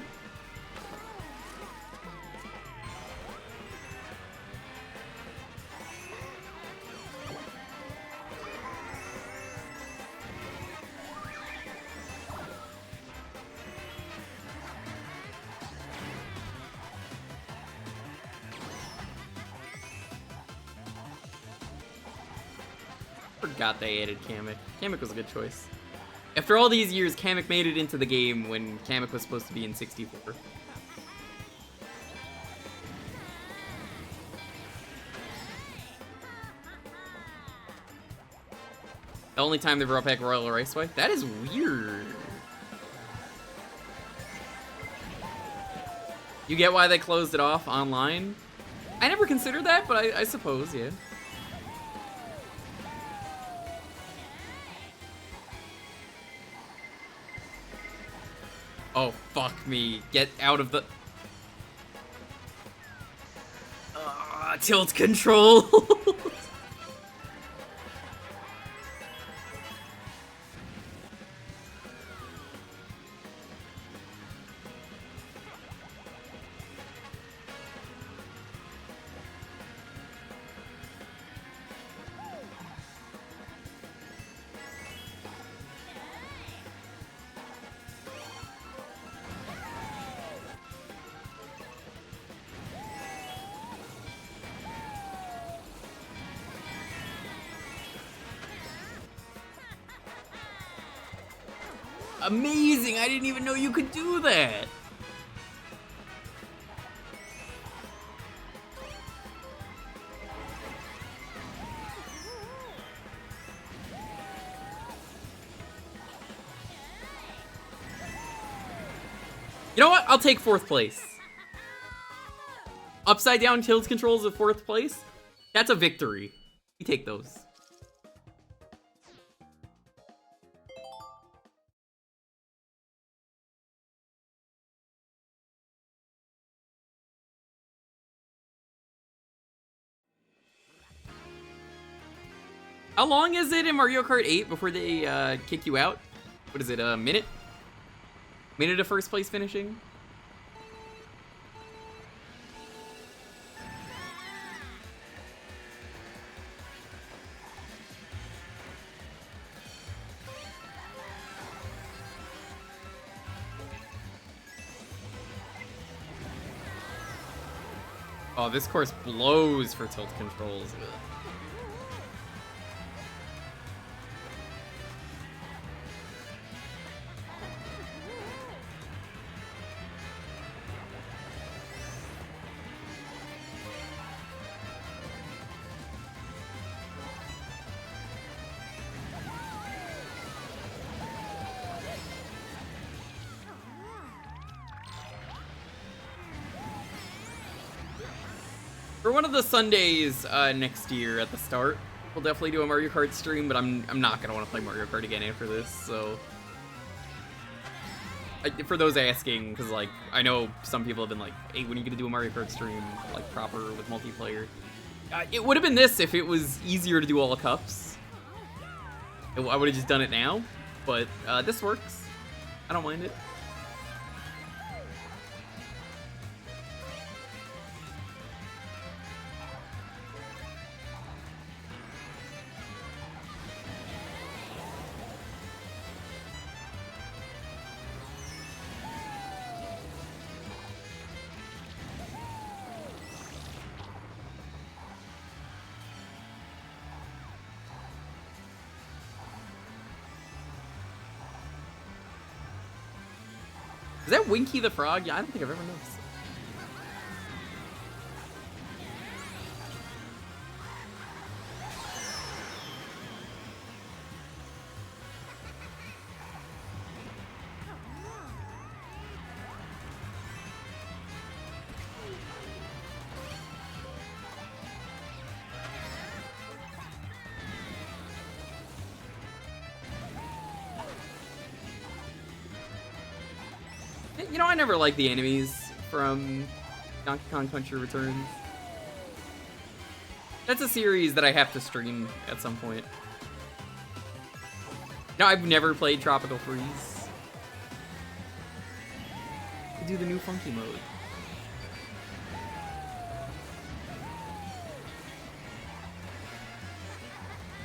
Forgot they added Kamek. Kamek was a good choice. After all these years, Kamek made it into the game when Kamek was supposed to be in 64. The only time they brought back Royal Raceway? That is weird. You get why they closed it off online? I never considered that, but I suppose, yeah. Oh, fuck me. Get out of the... tilt control! Amazing! I didn't even know you could do that! You know what? I'll take 4th place. Upside down tilt controls of 4th place? That's a victory. We take those. How long is it in Mario Kart 8 before they kick you out? What is it, a minute? Minute of 1st place finishing? Oh, this course blows for tilt controls. Ugh. For one of the Sundays next year at the start, we'll definitely do a Mario Kart stream, but I'm not gonna want to play Mario Kart again after this, so... for those asking, because, like, I know some people have been like, hey, when are you gonna do a Mario Kart stream, like, proper with multiplayer? It would have been this if it was easier to do all the cups. I would have just done it now, but this works. I don't mind it. Is that Winky the Frog? Yeah, I don't think I've ever noticed. You know, I never liked the enemies from Donkey Kong Country Returns. That's a series that I have to stream at some point. No, I've never played Tropical Freeze. I do the new funky mode.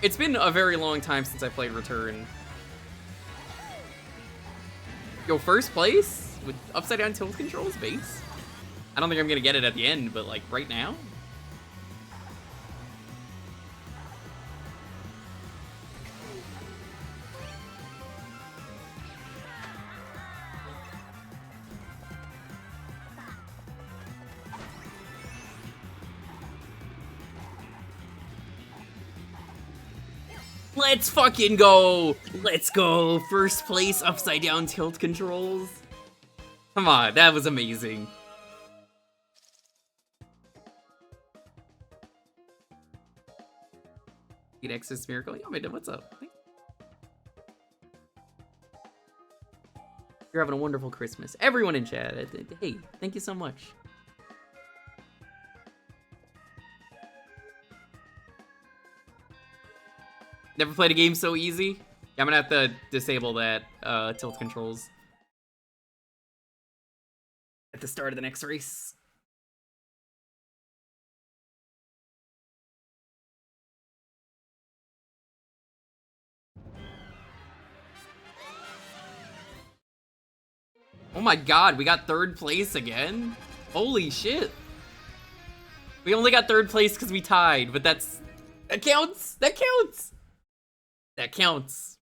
It's been a very long time since I played Return. Yo, first place? With upside down tilt controls base? I don't think I'm gonna get it at the end, but like right now? Let's fucking go! Let's go! First place upside down tilt controls. Come on, that was amazing. Nexus Miracle. Yo, man, what's up? You're having a wonderful Christmas. Everyone in chat, hey, thank you so much. Never played a game so easy? Yeah, I'm gonna have to disable that tilt controls at the start of the next race. Oh my god, we got third place again? Holy shit. We only got third place because we tied, but that counts! That counts! That counts.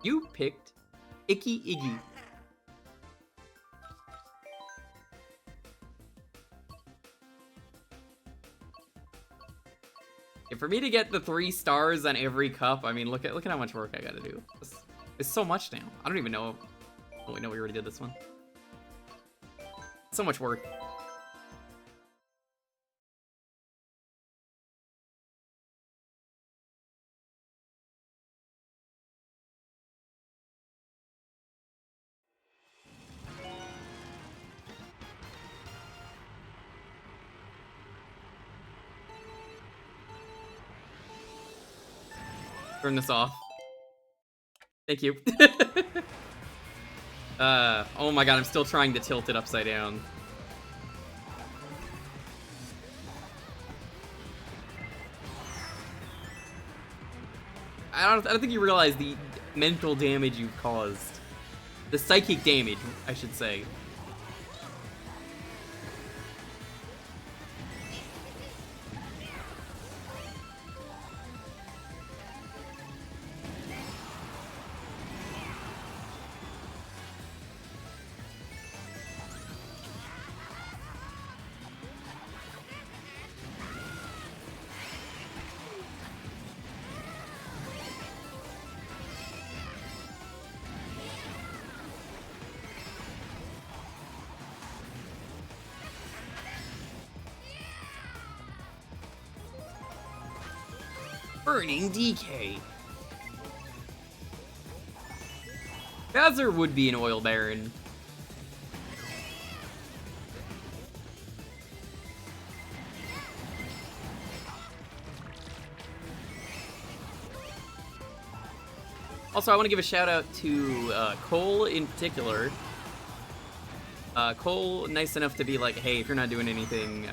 You picked Icky Iggy. And for me to get the 3 stars on every cup, I mean, look at how much work I gotta do. It's so much now. I don't even know. Oh, wait, no, we already did this one. So much work. Turn this off. Thank you. Oh my god, I'm still trying to tilt it upside down. I don't think you realize the mental damage you've caused. The psychic damage, I should say. Burning DK. Bowser would be an oil baron. Also, I want to give a shout out to Cole in particular. Cole, nice enough to be like, hey, if you're not doing anything,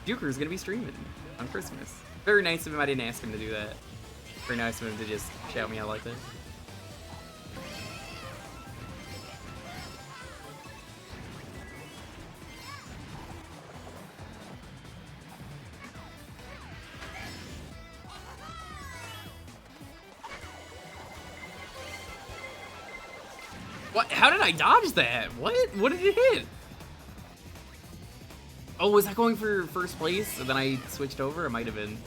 Jewker's gonna be streaming on Christmas. Very nice of him. I didn't ask him to do that. Very nice of him to just shout me out like that. What? How did I dodge that? What? What did it hit? Oh, was that going for first place? And then I switched over? It might have been.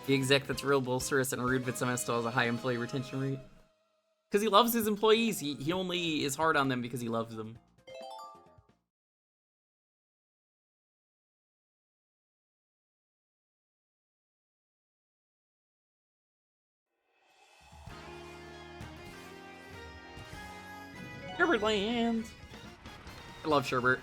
The exec that's real bolsterous and rude, but somehow still has a high employee retention rate. Because he loves his employees. He only is hard on them because he loves them. Sherbert land. I love Sherbert.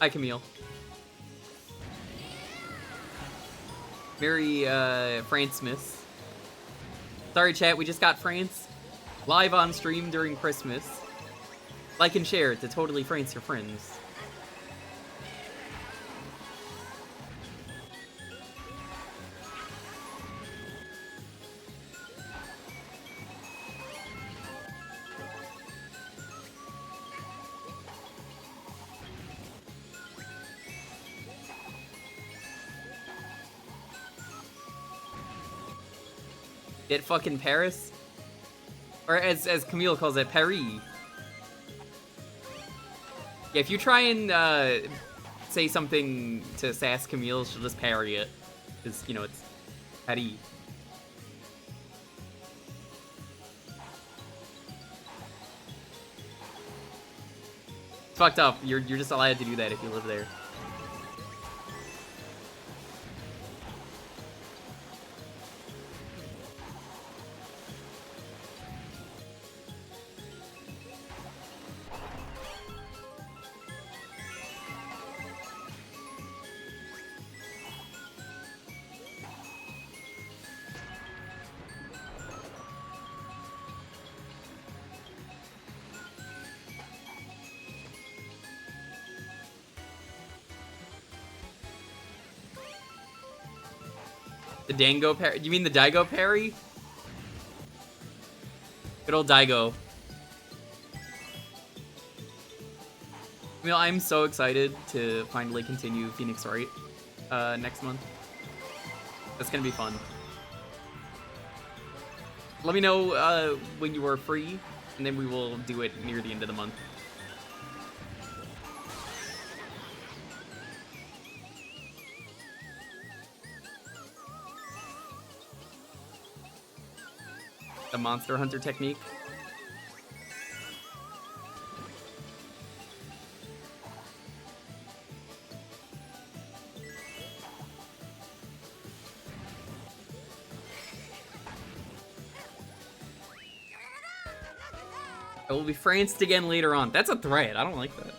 Hi, Camille. Merry, France Smith. Sorry, chat, we just got France live on stream during Christmas. Like and share to totally France your friends. Get fucking Paris? Or as Camille calls it, Paris. Yeah, if you try and say something to sass Camille, she'll just parry it. Because, you know, it's Paris. It's fucked up. You're just allowed to do that if you live there. The Dango parry? You mean the Daigo parry? Good old Daigo. Well, I'm so excited to finally continue Phoenix Wright next month. That's gonna be fun. Let me know when you are free, and then we will do it near the end of the month. The Monster Hunter technique. I will be franced again later on. That's a threat. I don't like that.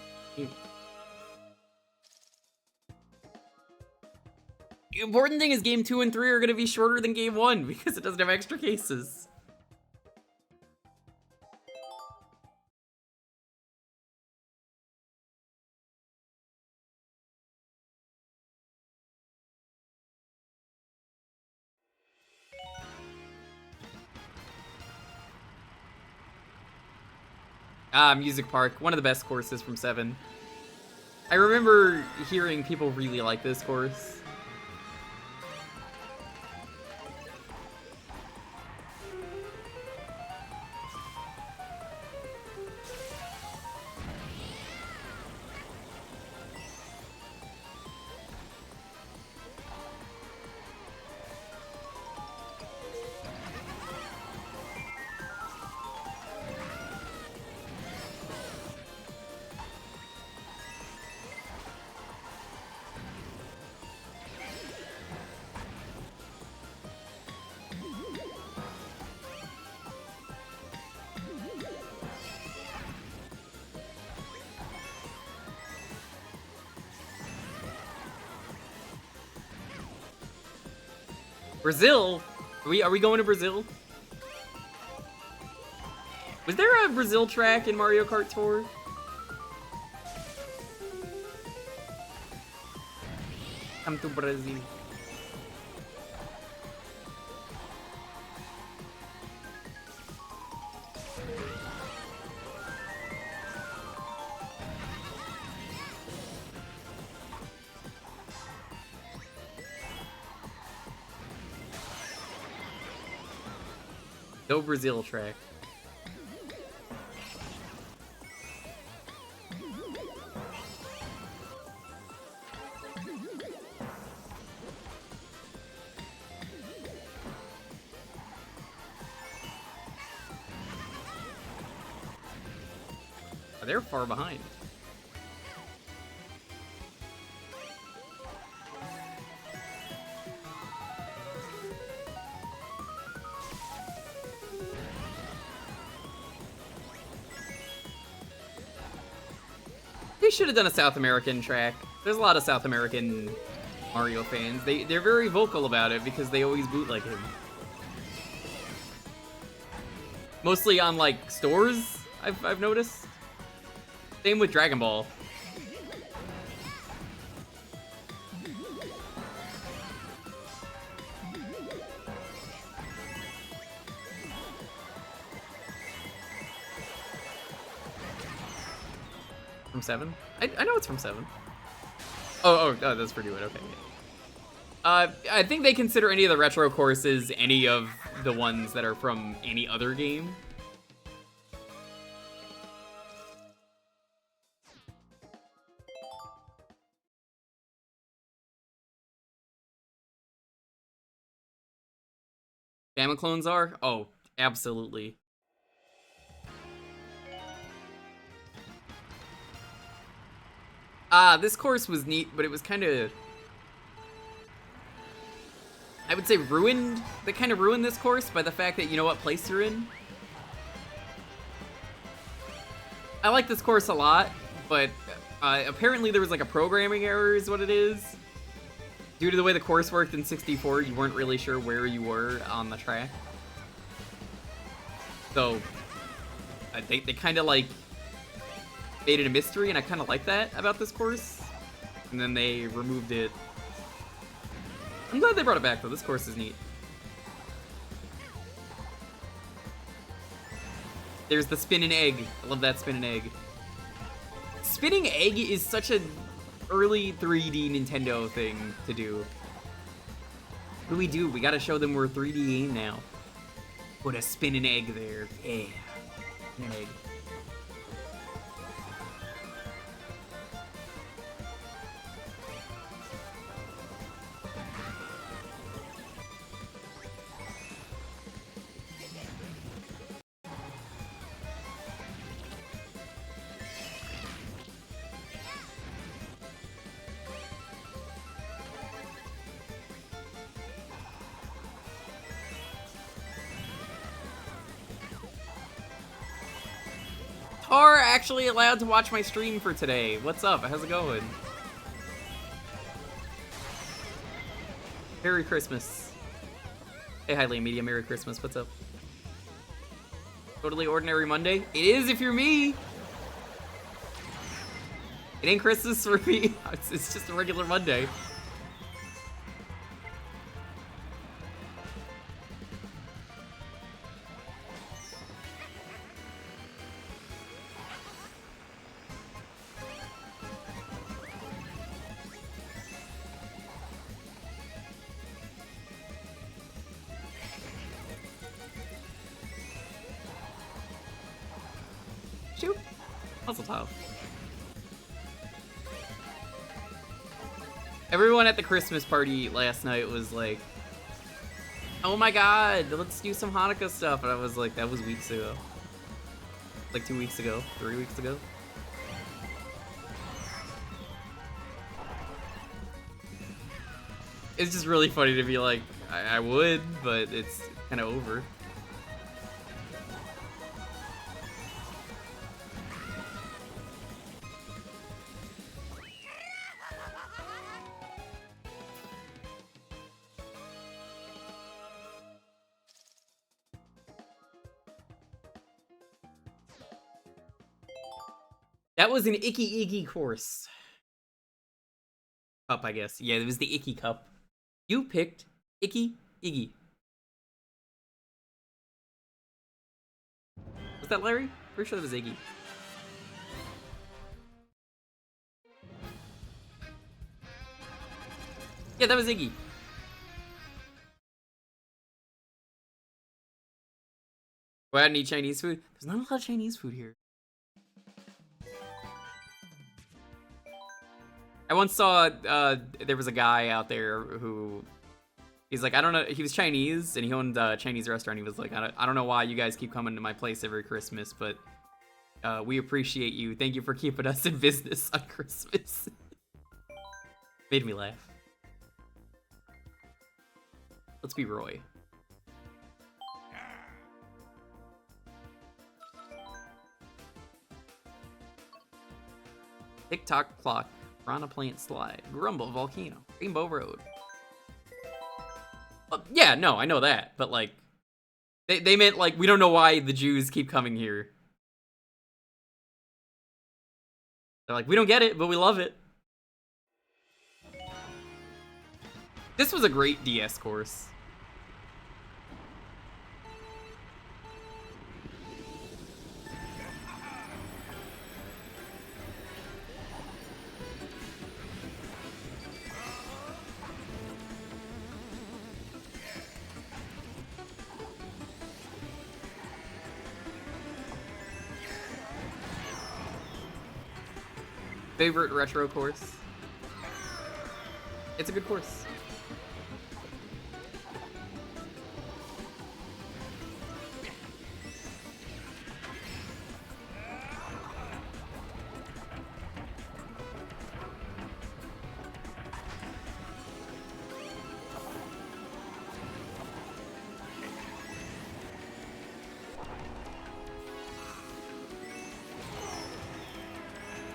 The important thing is game 2 and 3 are going to be shorter than game 1 because it doesn't have extra cases. Music Park, one of the best courses from 7. I remember hearing people really like this course. Brazil? Are we going to Brazil? Was there a Brazil track in Mario Kart Tour? Come to Brazil. No Brazil track. Oh, they're far behind. They should have done a South American track. There's a lot of South American Mario fans. They're very vocal about it because they always bootleg him. Mostly on like stores, I've noticed. Same with Dragon Ball. From 7? I know it's from 7. Oh, that's for New It. Okay. I think they consider any of the retro courses any of the ones that are from any other game. Bama clones are? Oh, absolutely. This course was neat, but it was kind of, I would say, ruined. They kind of ruined this course by the fact that you know what place you're in. I like this course a lot, but apparently there was like a programming error is what it is. Due to the way the course worked in 64, you weren't really sure where you were on the track. So, they kind of like made it a mystery, and I kind of like that about this course. And then they removed it. I'm glad they brought it back, though. This course is neat. There's the spin and egg. I love that spin and egg. Spinning egg is such an early 3D Nintendo thing to do. What do we do? We gotta show them we're a 3D game now. Put a spin and egg there. Yeah. Spin and egg. Are actually allowed to watch my stream for today. What's up? How's it going? Merry Christmas. Hey, hi, Liam Media. Merry Christmas. What's up? Totally ordinary Monday? It is if you're me. It ain't Christmas for me. It's just a regular Monday. Shoot. Puzzle tile. Everyone at the Christmas party last night was like, oh my god, let's do some Hanukkah stuff. And I was like, that was weeks ago. Like 2 weeks ago, 3 weeks ago. It's just really funny to be like, I would, but it's kind of over. That was an icky course. Cup, I guess. Yeah, it was the icky cup. You picked Icky Iggy. Was that Larry? Pretty sure that was Iggy. Yeah, that was Iggy. Go out and eat Chinese food? There's not a lot of Chinese food here. I once saw, there was a guy out there who, he's like, I don't know, he was Chinese, and he owned a Chinese restaurant. He was like, I don't know why you guys keep coming to my place every Christmas, but we appreciate you. Thank you for keeping us in business on Christmas. Made me laugh. Let's be Roy. TikTok clock. Piranha Plant Slide, Grumble Volcano, Rainbow Road. Yeah, no, I know that, but like, they meant like, we don't know why the Jews keep coming here. They're like, we don't get it, but we love it. This was a great DS course. Favorite retro course? It's a good course.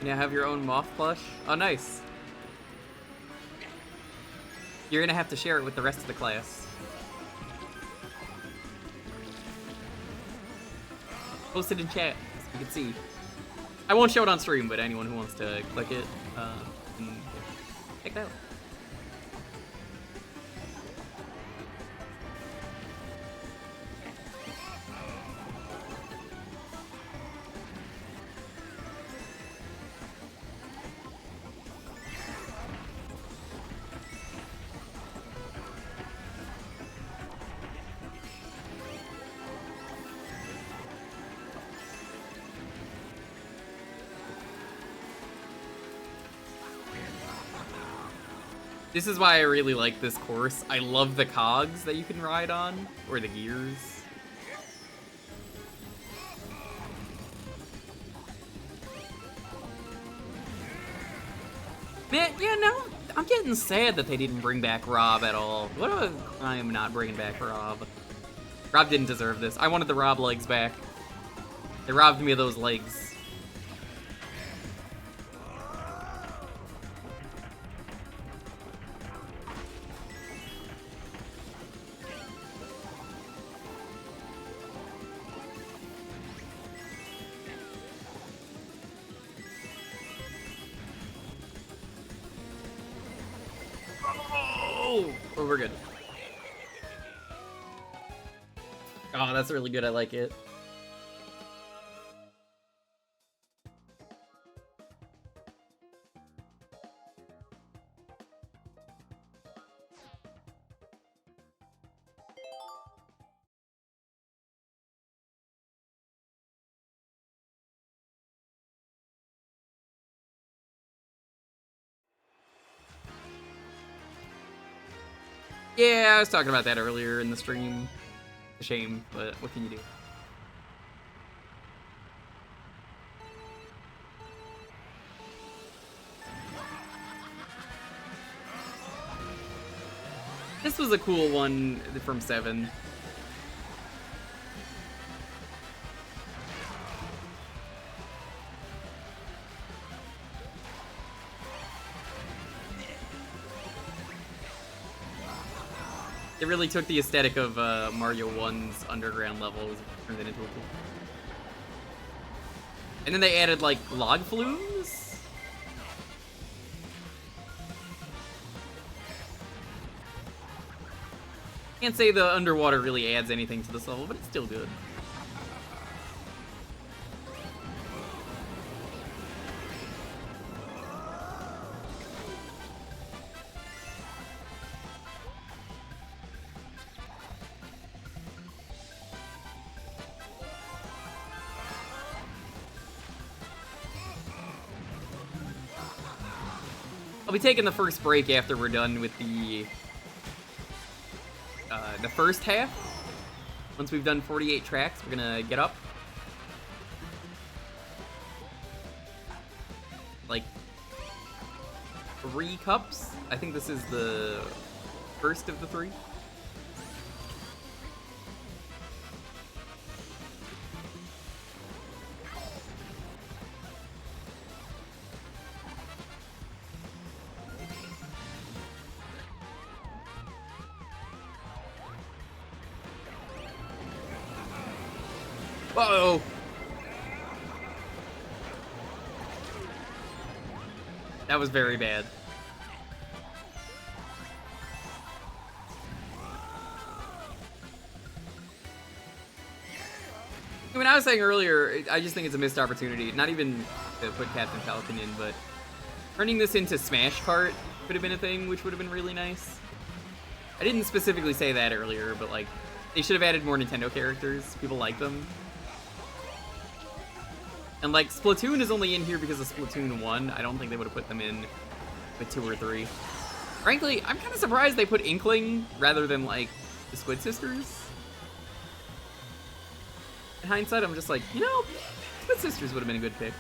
You now have your own moth plush? Oh, nice. You're gonna have to share it with the rest of the class. Post it in chat, so you can see. I won't show it on stream, but anyone who wants to click it, can check it out. This is why I really like this course. I love the cogs that you can ride on, or the gears. Man, yeah, no, I'm getting sad that they didn't bring back Rob at all. What a crime not bringing back Rob. Rob didn't deserve this. I wanted the Rob legs back. They robbed me of those legs. Oh, we're good. Oh, that's really good. I like it. Yeah, I was talking about that earlier in the stream. A shame, but what can you do? This was a cool one from 7. It really took the aesthetic of Mario 1's underground levels and turned it into a cool. And then they added like log flumes. Can't say the underwater really adds anything to this level, but it's still good. I'll be taking the first break after we're done with the first half. Once we've done 48 tracks, we're gonna get up. Like 3 cups. I think this is the first of the 3. Uh-oh. That was very bad. I mean, I was saying earlier, I just think it's a missed opportunity. Not even to put Captain Falcon in, but turning this into Smash Kart could have been a thing, which would have been really nice. I didn't specifically say that earlier, but like, they should have added more Nintendo characters. People like them. And like, Splatoon is only in here because of Splatoon 1. I don't think they would have put them in with 2 or 3. Frankly, I'm kind of surprised they put Inkling rather than like the Squid Sisters. In hindsight, I'm just like, you know, Squid Sisters would have been a good pick.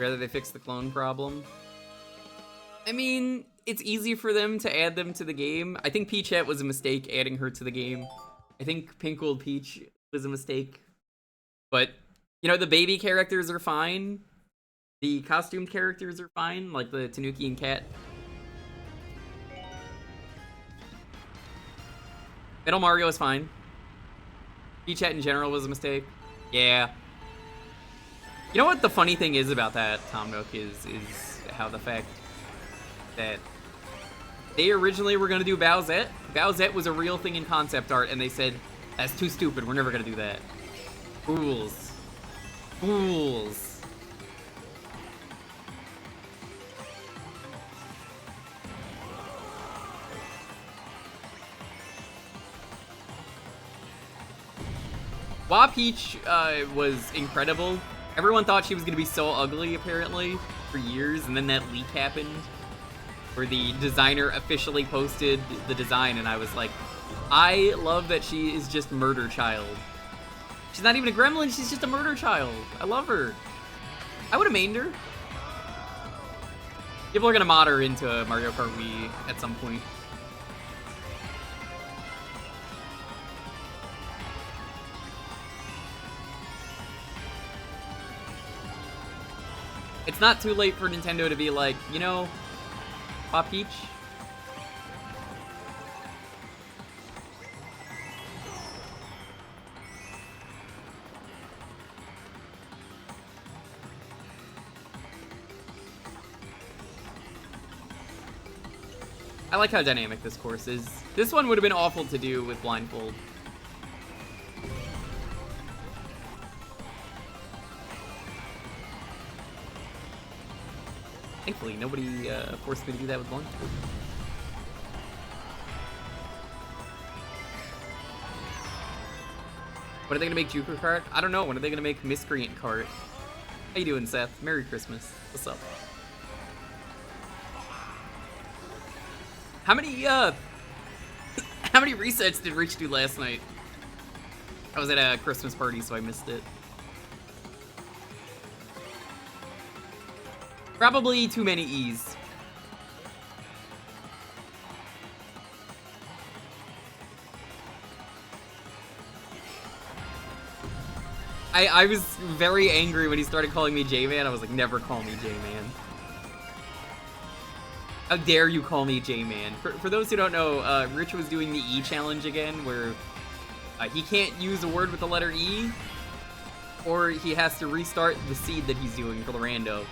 Rather they fix the clone problem. I mean, it's easy for them to add them to the game. I think Peachette was a mistake adding her to the game. I think Pink Gold Peach was a mistake. But, you know, the baby characters are fine. The costumed characters are fine, like the Tanuki and Cat. Metal Mario is fine. Peachette in general was a mistake. Yeah. You know what the funny thing is about that, Tom Nook, is how the fact that they originally were going to do Bowsette. Bowsette was a real thing in concept art, and they said, that's too stupid, we're never going to do that. Fools. Fools. Wah Peach was incredible. Everyone thought she was going to be so ugly, apparently, for years, and then that leak happened, where the designer officially posted the design, and I was like, I love that she is just Murder Child. She's not even a gremlin, she's just a Murder Child. I love her. I would have mained her. People are going to mod her into Mario Kart Wii at some point. It's not too late for Nintendo to be like, you know, Pop Peach. I like how dynamic this course is. This one would have been awful to do with blindfold. Thankfully, nobody forced me to do that with lunch. When are they gonna make Jewker Kart? I don't know. When are they gonna make Miscreant Kart? How you doing, Seth? Merry Christmas. What's up? How many resets did Rich do last night? I was at a Christmas party, so I missed it. Probably too many E's. I was very angry when he started calling me J-Man. I was like, never call me J-Man. How dare you call me J-Man? For those who don't know, Rich was doing the E challenge again, where he can't use a word with the letter E, or he has to restart the seed that he's doing for the rando.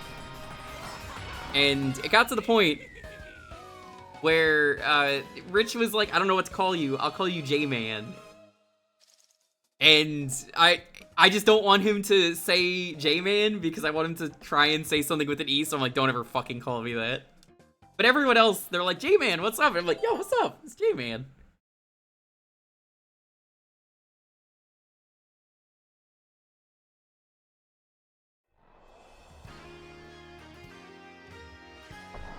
And it got to the point where Rich was like, I don't know what to call you. I'll call you J-Man. And I just don't want him to say J-Man because I want him to try and say something with an E, so I'm like, don't ever fucking call me that. But everyone else, they're like, J-Man, what's up? And I'm like, yo, what's up? It's J-Man.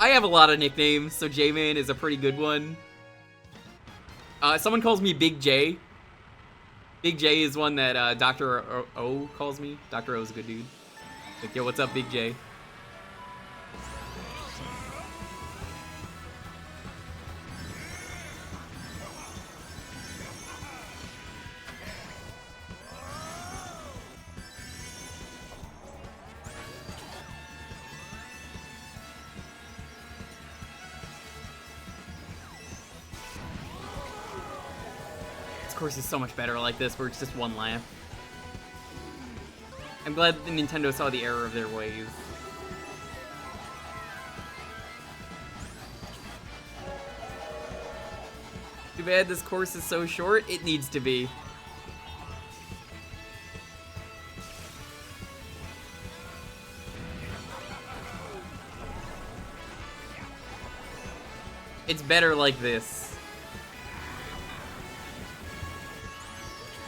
I have a lot of nicknames, so J-Man is a pretty good one. Someone calls me Big J. Big J is one that Dr. O calls me. Dr. O's a good dude. Like, yo, what's up, Big J? Course is so much better like this, where it's just one lap. I'm glad that Nintendo saw the error of their ways. Too bad this course is so short. It needs to be. It's better like this.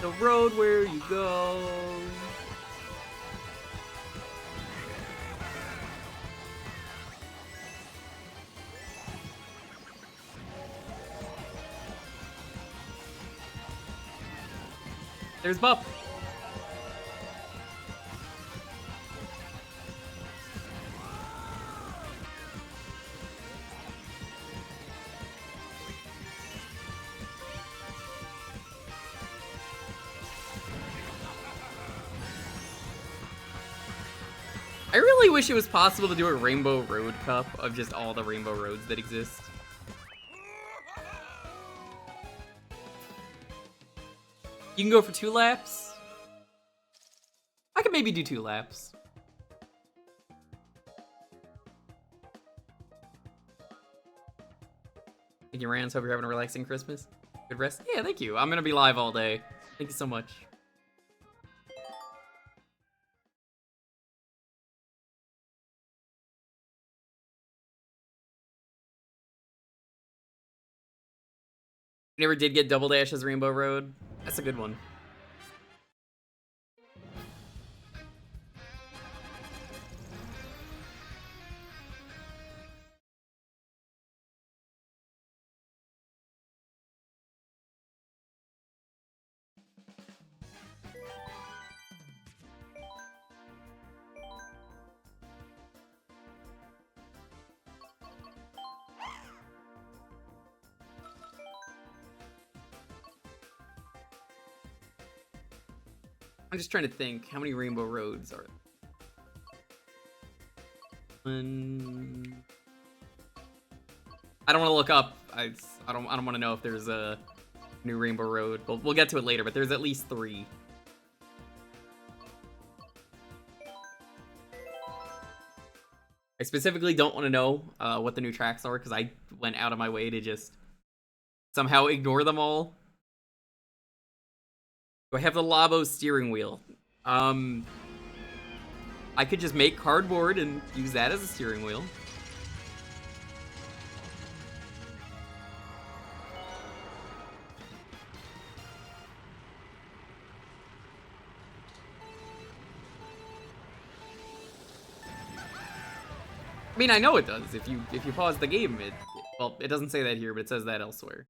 The road where you go. There's Bup. I really wish it was possible to do a Rainbow Road Cup of just all the Rainbow Roads that exist. You can go for 2 laps? I could maybe do 2 laps. Thank you, Rans. Hope you're having a relaxing Christmas. Good rest? Yeah, thank you. I'm gonna be live all day. Thank you so much. Never did get Double Dash as Rainbow Road. That's a good one. I'm just trying to think, how many Rainbow Roads are there? I don't want to look up. I don't want to know if there's a new Rainbow Road. We'll get to it later, but there's at least 3. I specifically don't want to know what the new tracks are because I went out of my way to just somehow ignore them all. Do I have the Labo steering wheel? I could just make cardboard and use that as a steering wheel. mean, I know it does. If you pause the game, well, it doesn't say that here, but it says that elsewhere.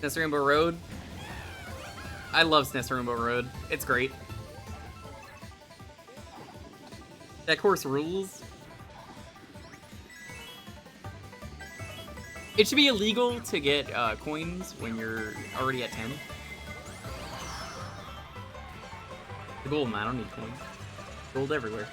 SNES Rainbow Road. I love SNES Rainbow Road. It's great. That course rules. It should be illegal to get coins when you're already at 10. The gold, man. I don't need coins. Gold everywhere.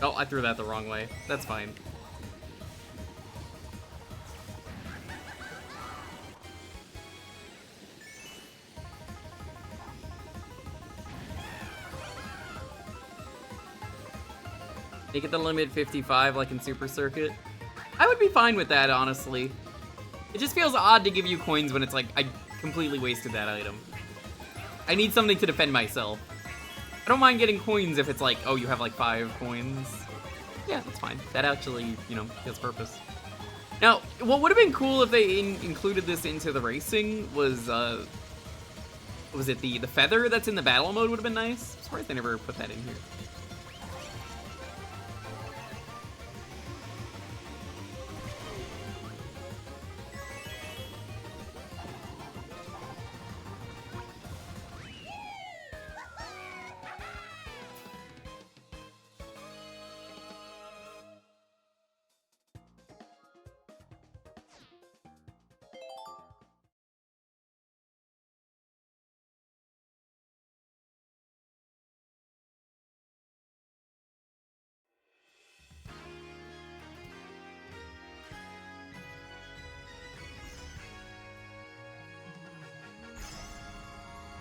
Oh, I threw that the wrong way. That's fine. Make it the limit 55 like in Super Circuit. I would be fine with that, honestly. It just feels odd to give you coins when it's like, I completely wasted that item. I need something to defend myself. I don't mind getting coins if it's like, oh, you have like 5 coins. Yeah, that's fine. That actually, you know, has purpose. Now, what would have been cool if they included this into the racing was it the feather that's in the battle mode would have been nice. I'm surprised they never put that in here.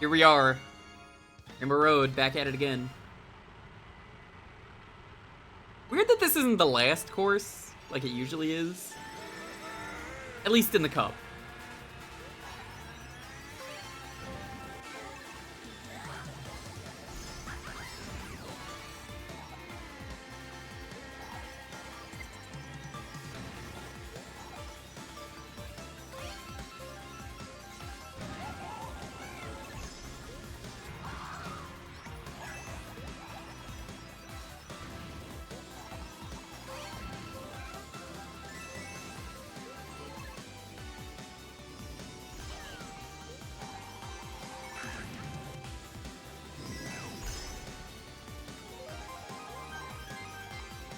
Here we are. Rainbow Road, back at it again. Weird that this isn't the last course, like it usually is. At least in the cup.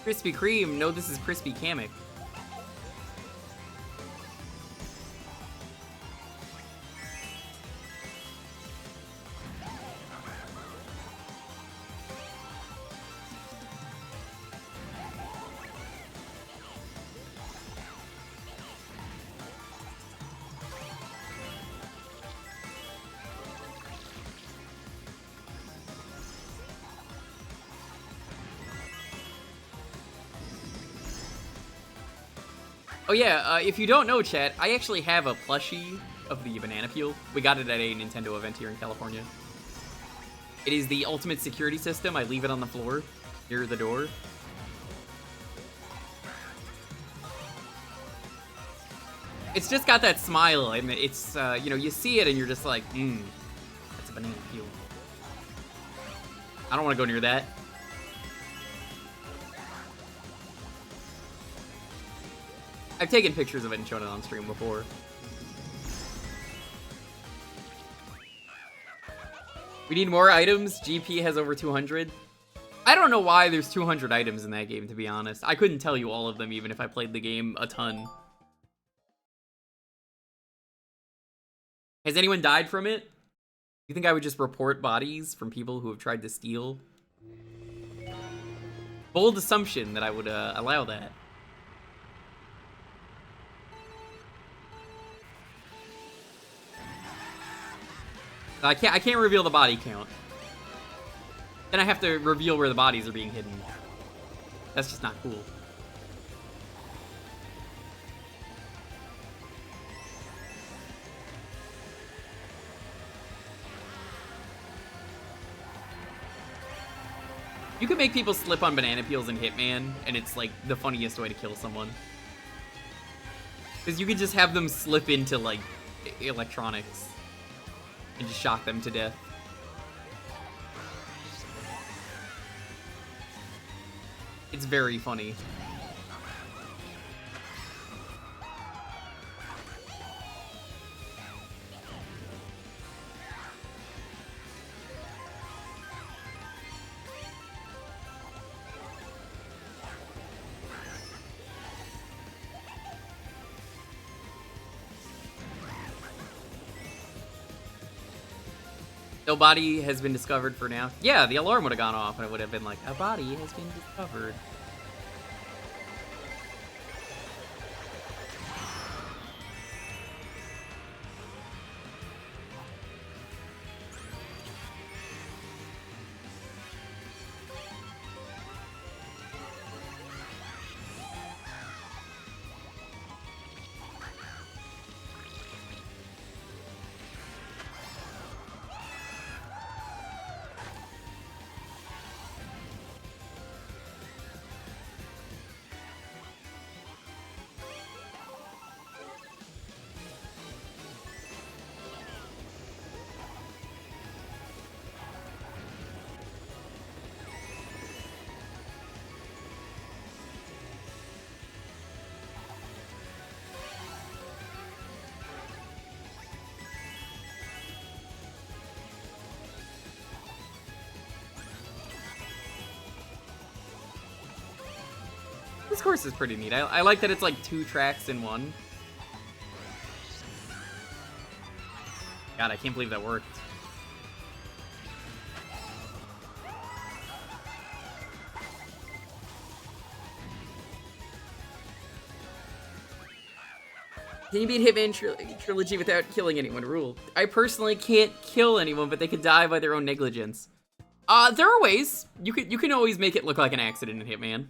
Krispy Kreme, no, this is Crispy Kamek. Oh yeah, if you don't know, chat, I actually have a plushie of the banana peel. We got it at a Nintendo event here in California. It is the ultimate security system. I leave it on the floor near the door. It's just got that smile. I mean, it's, you know, you see it and you're just like, that's a banana peel. I don't want to go near that. I've taken pictures of it and shown it on stream before. We need more items. GP has over 200. I don't know why there's 200 items in that game, to be honest. I couldn't tell you all of them even if I played the game a ton. Has anyone died from it? You think I would just report bodies from people who have tried to steal? Bold assumption that I would allow that. I can't reveal the body count. Then I have to reveal where the bodies are being hidden. That's just not cool. You can make people slip on banana peels in Hitman, and it's like the funniest way to kill someone. Because you can just have them slip into like electronics and just shock them to death. It's very funny. No body has been discovered for now. Yeah, the alarm would have gone off and it would have been like, a body has been discovered. This course is pretty neat. I like that it's like 2 tracks in one. God, I can't believe that worked. Can you beat Hitman Trilogy without killing anyone? Rule. I personally can't kill anyone, but they could die by their own negligence. There are ways. You can always make it look like an accident in Hitman.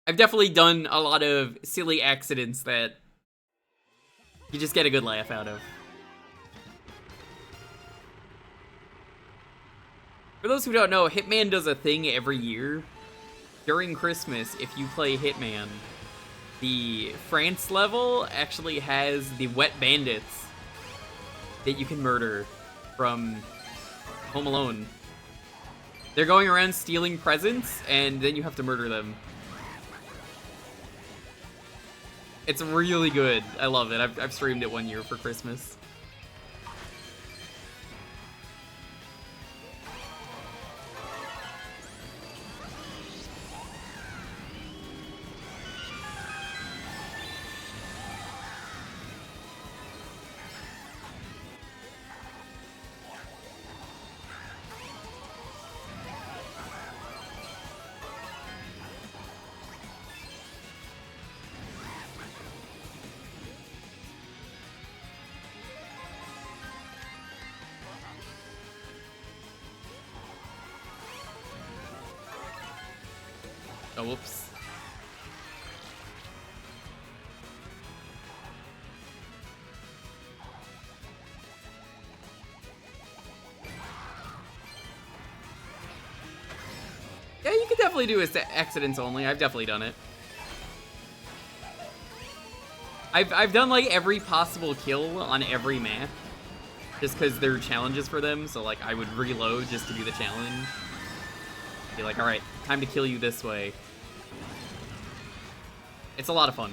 I've definitely done a lot of silly accidents that you just get a good laugh out of. For those who don't know, Hitman does a thing every year. During Christmas, if you play Hitman, the France level actually has the wet bandits that you can murder from Home Alone. They're going around stealing presents, and then you have to murder them. It's really good. I love it. I've streamed it one year for Christmas. Oh, whoops. Yeah, you could definitely do accidents only. I've definitely done it. I've done like every possible kill on every map, just because there are challenges for them. So like I would reload just to do the challenge. Be like, alright, time to kill you this way. It's a lot of fun.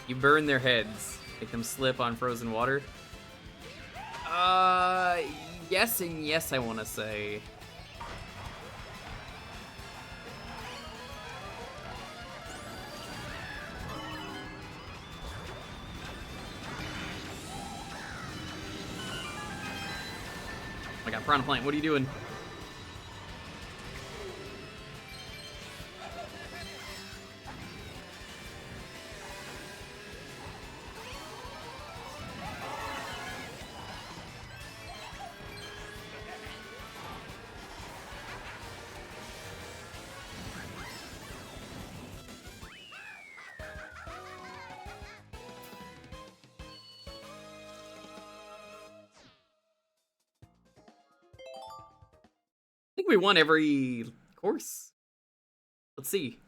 You burn their heads. Make them slip on frozen water. Yes and yes, I want to say. Oh my god, Piranha Plant, what are you doing? I think we won every course. Let's see.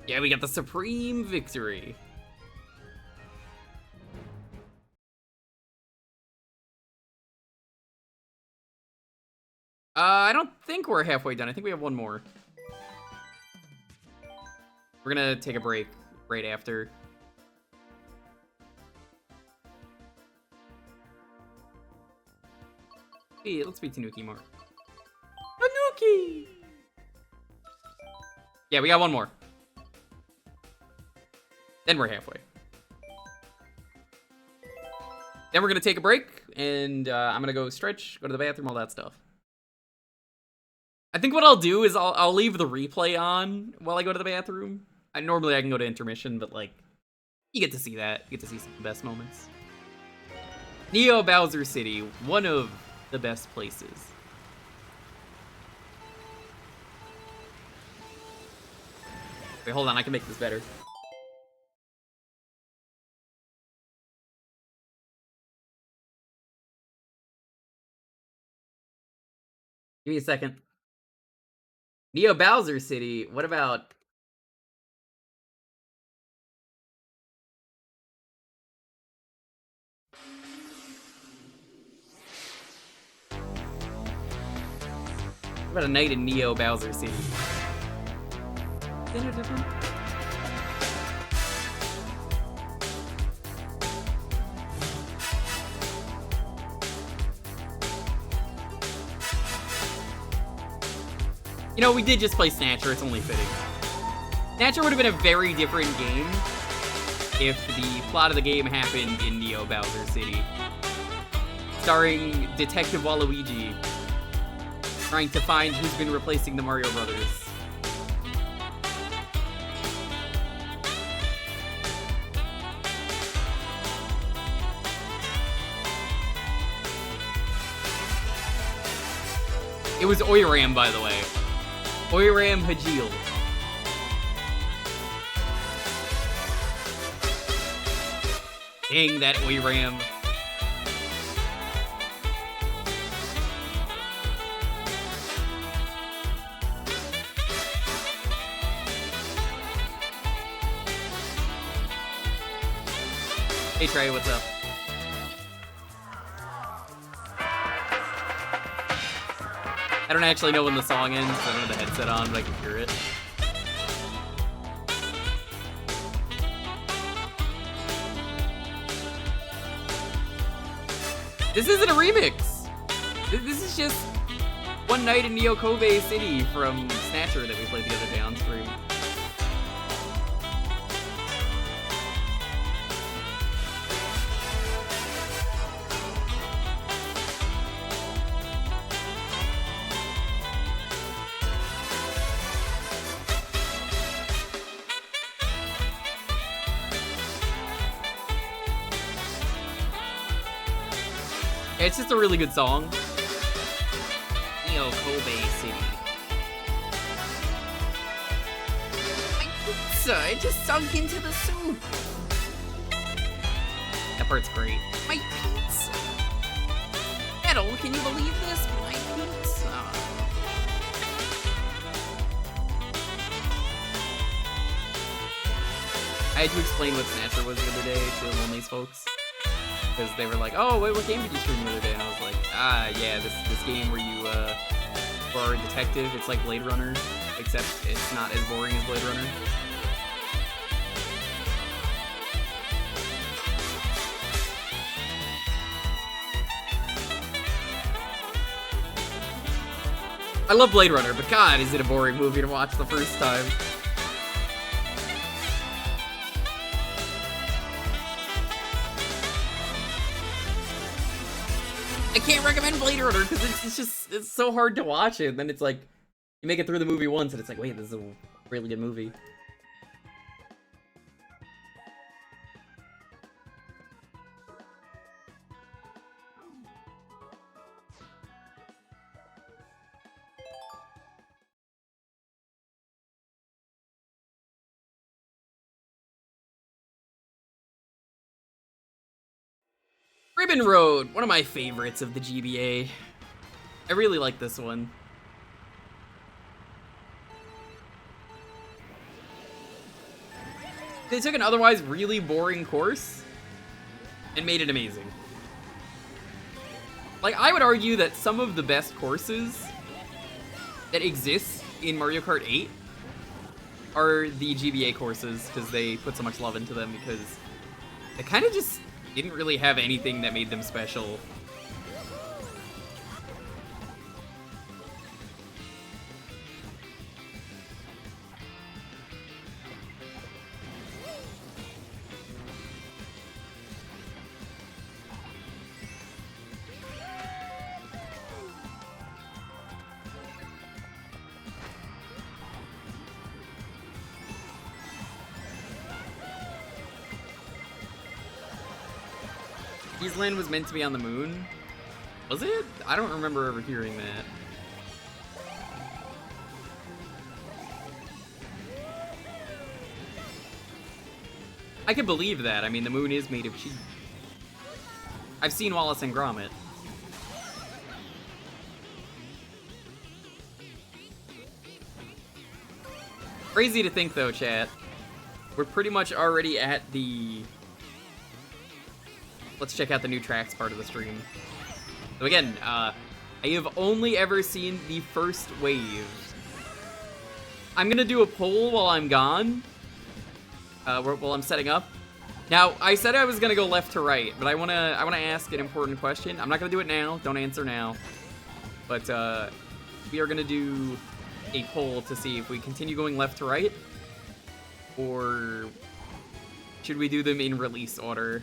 Yeah, we got the supreme victory. I don't think we're halfway done. I think we have one more. We're gonna take a break right after. Hey, let's beat Tanuki more. Tanuki! Yeah, we got one more. Then we're halfway. Then we're gonna take a break, and I'm gonna go stretch, go to the bathroom, all that stuff. I think what I'll do is I'll leave the replay on while I go to the bathroom. Normally I can go to intermission, but like, you get to see that. You get to see some of the best moments. Neo Bowser City, one of the best places. Wait, hold on, I can make this better. Give me a second. Neo Bowser City, what about... What about a night in Neo Bowser City? You know, we did just play Snatcher, it's only fitting. Snatcher would have been a very different game if the plot of the game happened in Neo Bowser City. Starring Detective Waluigi, trying to find who's been replacing the Mario Brothers. It was Oiram, by the way. Oiram Hajil. Dang, that Oiram. Hey Trey, what's up? I don't actually know when the song ends, so I don't have the headset on, but I can hear it. This isn't a remix! This is just One Night in Neo Kobe City from Snatcher that we played the other day on stream. It's just a really good song. Neo Kobe City. My pizza, it just sunk into the soup. That part's great. My pizza. Metal, can you believe this? My pizza. I had to explain what Snatcher was the other day to one of these folks. Because they were like, oh, what game did you stream the other day? And I was like, yeah, this game where you are a detective. It's like Blade Runner, except it's not as boring as Blade Runner. I love Blade Runner, but God, is it a boring movie to watch the first time. I can't recommend Blade Runner because it's so hard to watch it. And then it's like, you make it through the movie once and it's like, wait, this is a really good movie. Ribbon Road, one of my favorites of the GBA. I really like this one. They took an otherwise really boring course and made it amazing. Like, I would argue that some of the best courses that exist in Mario Kart 8 are the GBA courses because they put so much love into them because they kind of just didn't really have anything that made them special. Land was meant to be on the moon? Was it? I don't remember ever hearing that. I could believe that. I mean, the moon is made of cheese. I've seen Wallace and Gromit. Crazy to think, though, chat. We're pretty much already at the... Let's check out the new tracks part of the stream. So again, I have only ever seen the first wave. I'm gonna do a poll while I'm gone. While I'm setting up. Now, I said I was gonna go left to right, but I wanna ask an important question. I'm not gonna do it now. Don't answer now. But we are gonna do a poll to see if we continue going left to right, or should we do them in release order?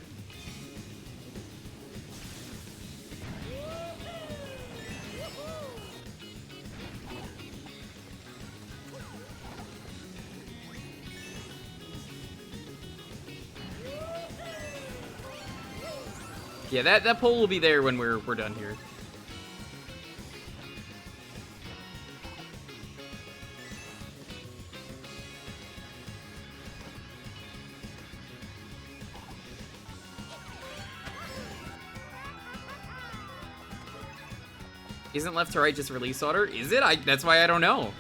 Yeah, that poll will be there when we're done here. Isn't left to right just release order? Is it? That's why I don't know.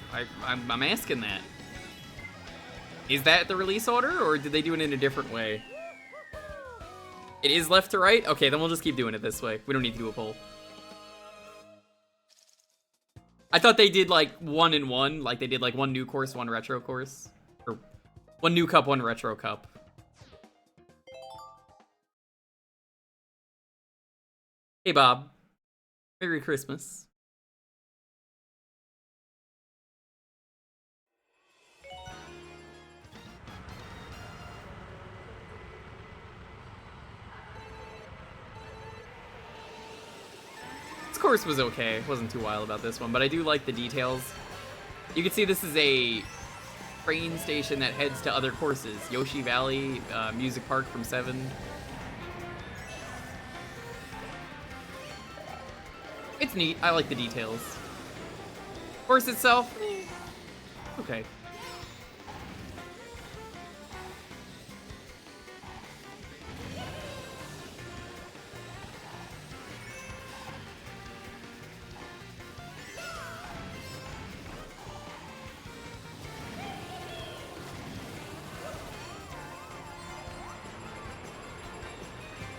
I'm asking that. Is that the release order, or did they do it in a different way? It is left to right? Okay, then we'll just keep doing it this way. We don't need to do a poll. I thought they did like 1 and 1, like they did like one new course, one retro course. Or one new cup, one retro cup. Hey Bob. Merry Christmas. This course was okay. Wasn't too wild about this one, but I do like the details. You can see this is a train station that heads to other courses. Yoshi Valley, Music Park from 7. It's neat. I like the details. Course itself, okay.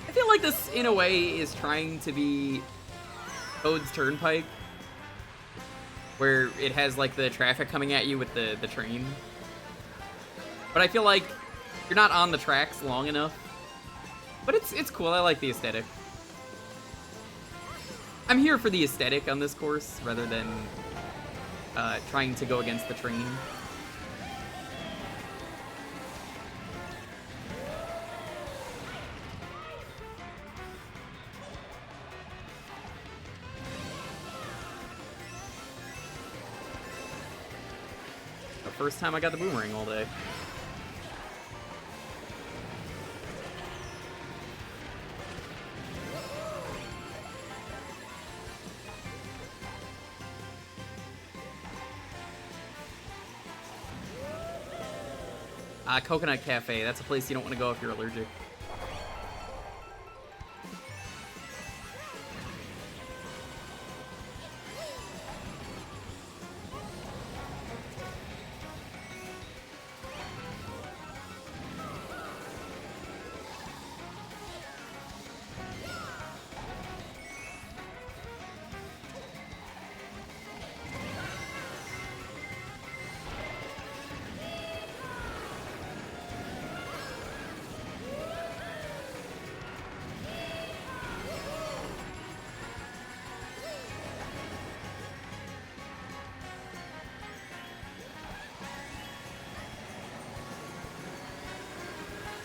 I feel like this, in a way, is trying to be Toad's Turnpike, where it has like the traffic coming at you with the train. But I feel like you're not on the tracks long enough. But it's cool. I like the aesthetic. I'm here for the aesthetic on this course rather than trying to go against the train. First time I got the boomerang all day. Coconut Cafe. That's a place you don't want to go if you're allergic.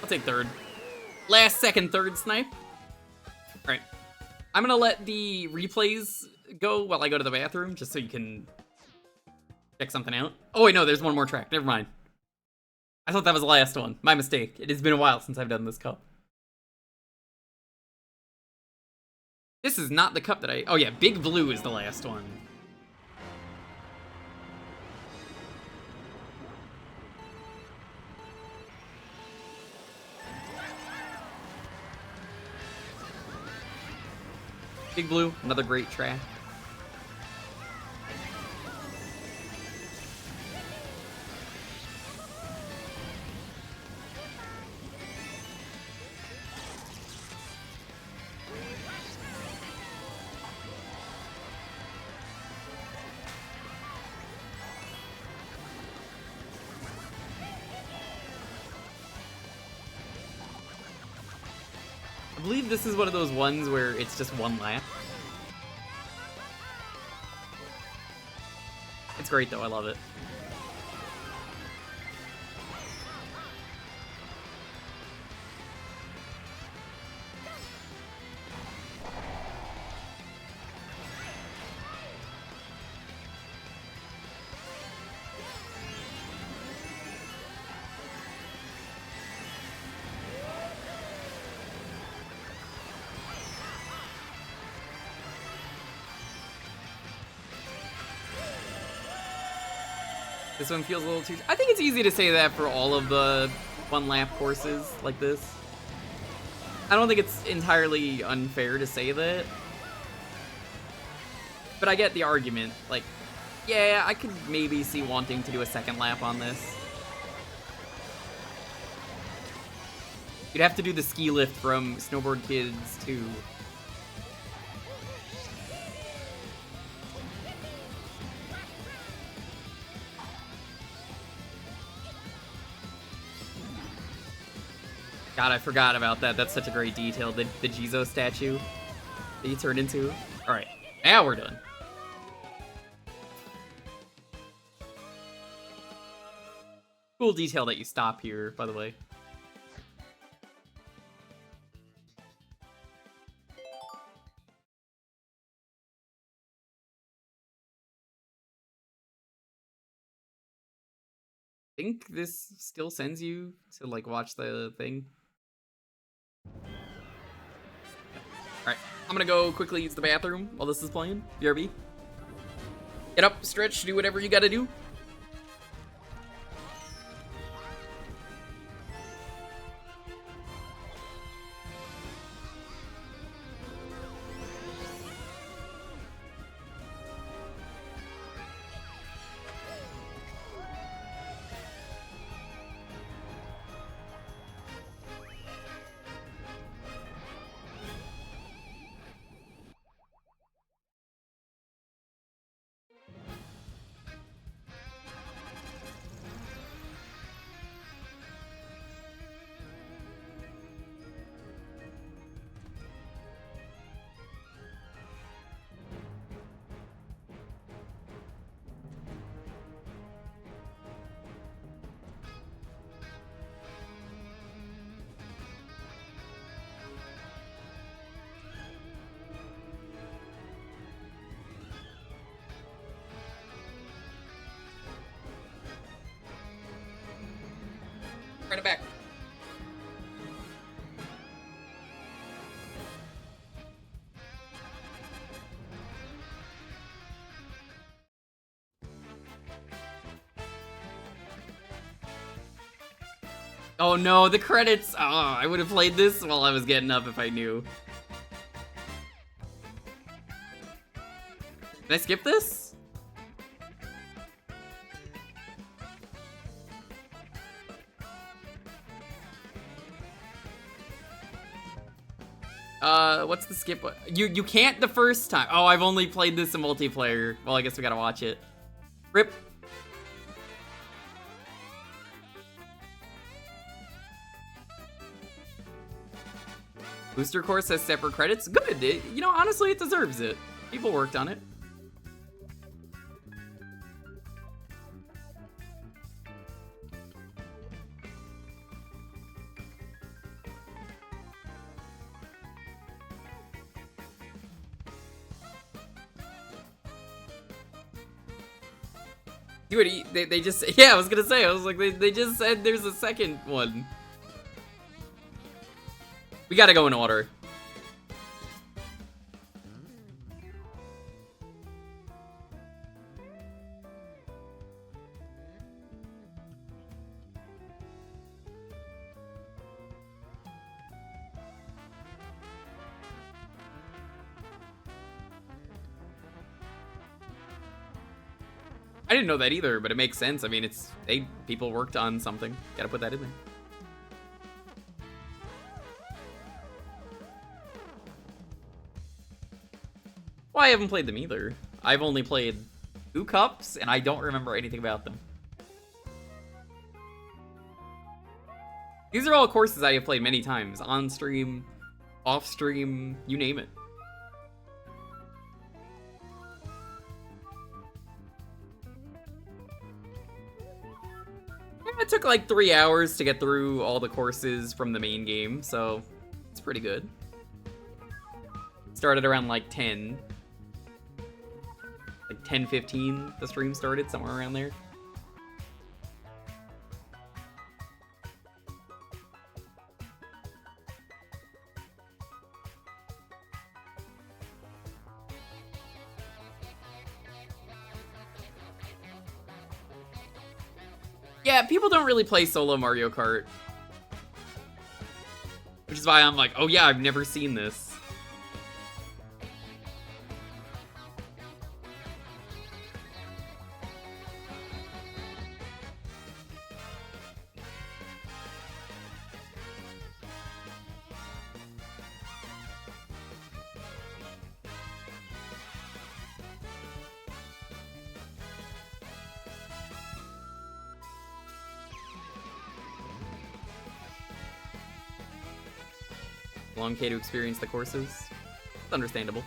I'll take third. Last second third snipe. Alright. I'm gonna let the replays go while I go to the bathroom, just so you can check something out. Oh wait, no, there's one more track. Never mind. I thought that was the last one. My mistake. It has been a while since I've done this cup. This is not the cup that I... Oh yeah, Big Blue is the last one. Big Blue, another great track. I believe this is one of those ones where it's just one lap. It's great though, I love it. This one feels a little too... I think it's easy to say that for all of the one-lap courses like this. I don't think it's entirely unfair to say that. But I get the argument. Like, yeah, I could maybe see wanting to do a second lap on this. You'd have to do the ski lift from Snowboard Kids to... God, I forgot about that. That's such a great detail. The Jizo statue that you turned into. Alright, now we're done. Cool detail that you stop here, by the way. I think this still sends you to, like, watch the thing. Alright. I'm gonna go quickly use the bathroom while this is playing. BRB. Get up, stretch, do whatever you gotta do. Run it back. Oh no, the credits! Oh, I would have played this while I was getting up if I knew. Did I skip this? What's the skip? You can't the first time. Oh, I've only played this in multiplayer. Well, I guess we gotta watch it. Rip. Booster course has separate credits. Good. You know, honestly, it deserves it. People worked on it. Dude, they just, yeah, I was gonna say, I was like, they just said there's a second one. We gotta go in order. I didn't know that either, but it makes sense. I mean, people worked on something. Gotta put that in there. Well, I haven't played them either. I've only played 2 cups, and I don't remember anything about them. These are all courses I have played many times. On stream, off stream, you name it. It took like 3 hours to get through all the courses from the main game, so it's pretty good. Started around like 10. Like 10:15 the stream started, somewhere around there. Yeah, people don't really play solo Mario Kart. Which is why I'm like, oh yeah, I've never seen this. Long K to experience the courses. It's understandable.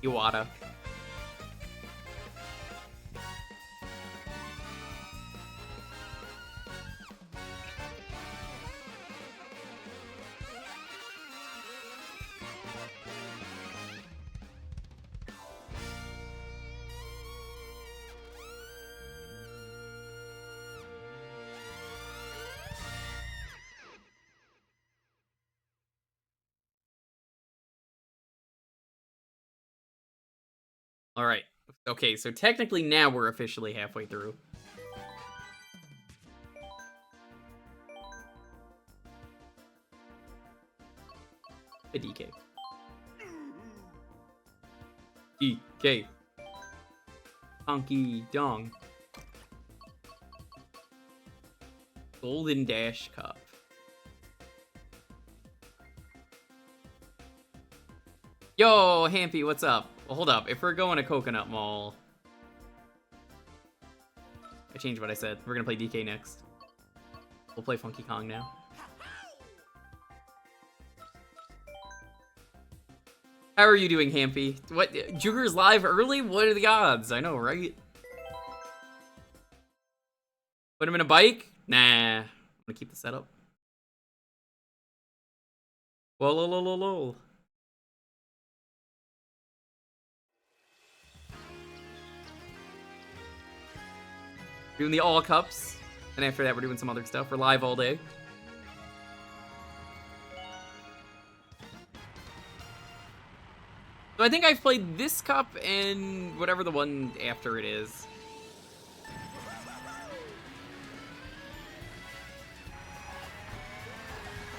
Iwata. All right. Okay, so technically now we're officially halfway through. A DK. DK. Honky Dong. Golden Dash Cup. Yo, Hampy, what's up? Well, hold up. If we're going to Coconut Mall... I changed what I said. We're gonna play DK next. We'll play Funky Kong now. How are you doing, Hampy? What? Jewker's live early? What are the odds? I know, right? Put him in a bike? Nah. I'm gonna keep the setup. Whoa, lol, lol, lol, lol. Doing the all cups, and after that we're doing some other stuff. We're live all day. So I think I've played this cup and whatever the one after it is.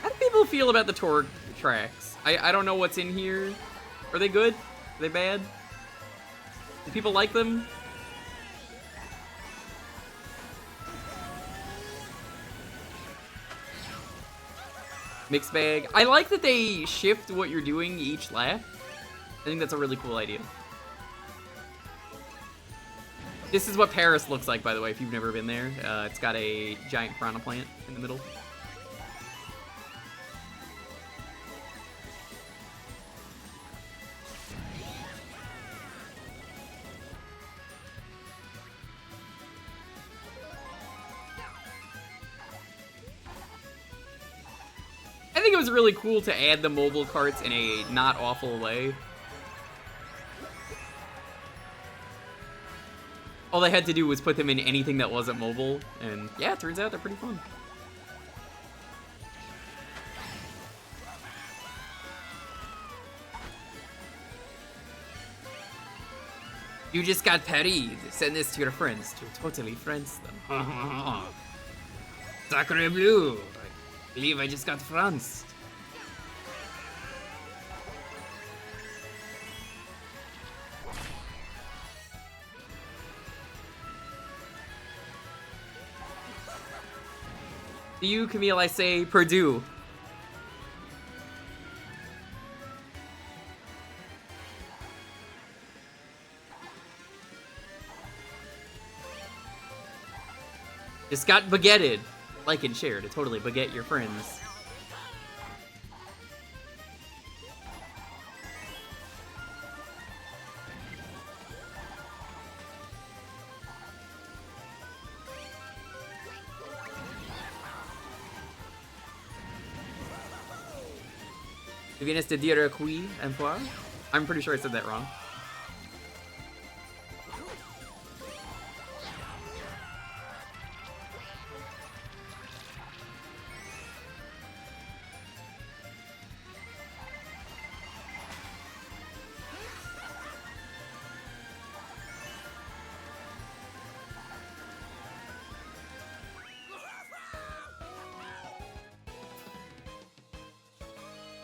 How do people feel about the tour tracks? I don't know what's in here. Are they good? Are they bad? Do people like them? Mixed bag. I like that they shift what you're doing each lap. I think that's a really cool idea. This is what Paris looks like, by the way, if you've never been there. It's got a giant piranha plant in the middle. I think it was really cool to add the mobile carts in a not awful way. All they had to do was put them in anything that wasn't mobile, and yeah, it turns out they're pretty fun. You just got Paris. Send this to your friends to totally friends them. Sacre bleu. I believe I just got France. To you, Camille, I say Purdue. Just got baguetted. Like and share to totally baguette your friends. Tu vienes de dire qui en toi? I'm pretty sure I said that wrong.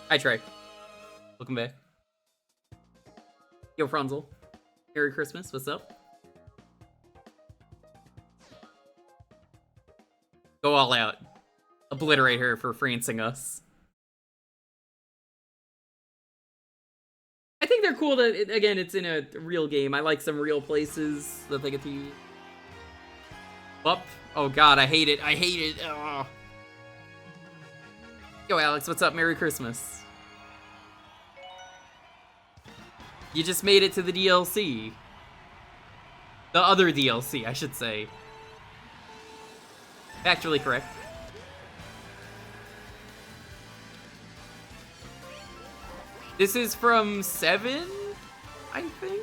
Hi, Trey. Welcome back. Yo, Frunzel. Merry Christmas. What's up? Go all out. Obliterate her for francing us. I think they're cool that, again, it's in a real game. I like some real places that they get to use. Up. Oh, God, I hate it. I hate it. Ugh. Yo, Alex, what's up? Merry Christmas. You just made it to the DLC. The other DLC, I should say. Factually correct. This is from 7, I think?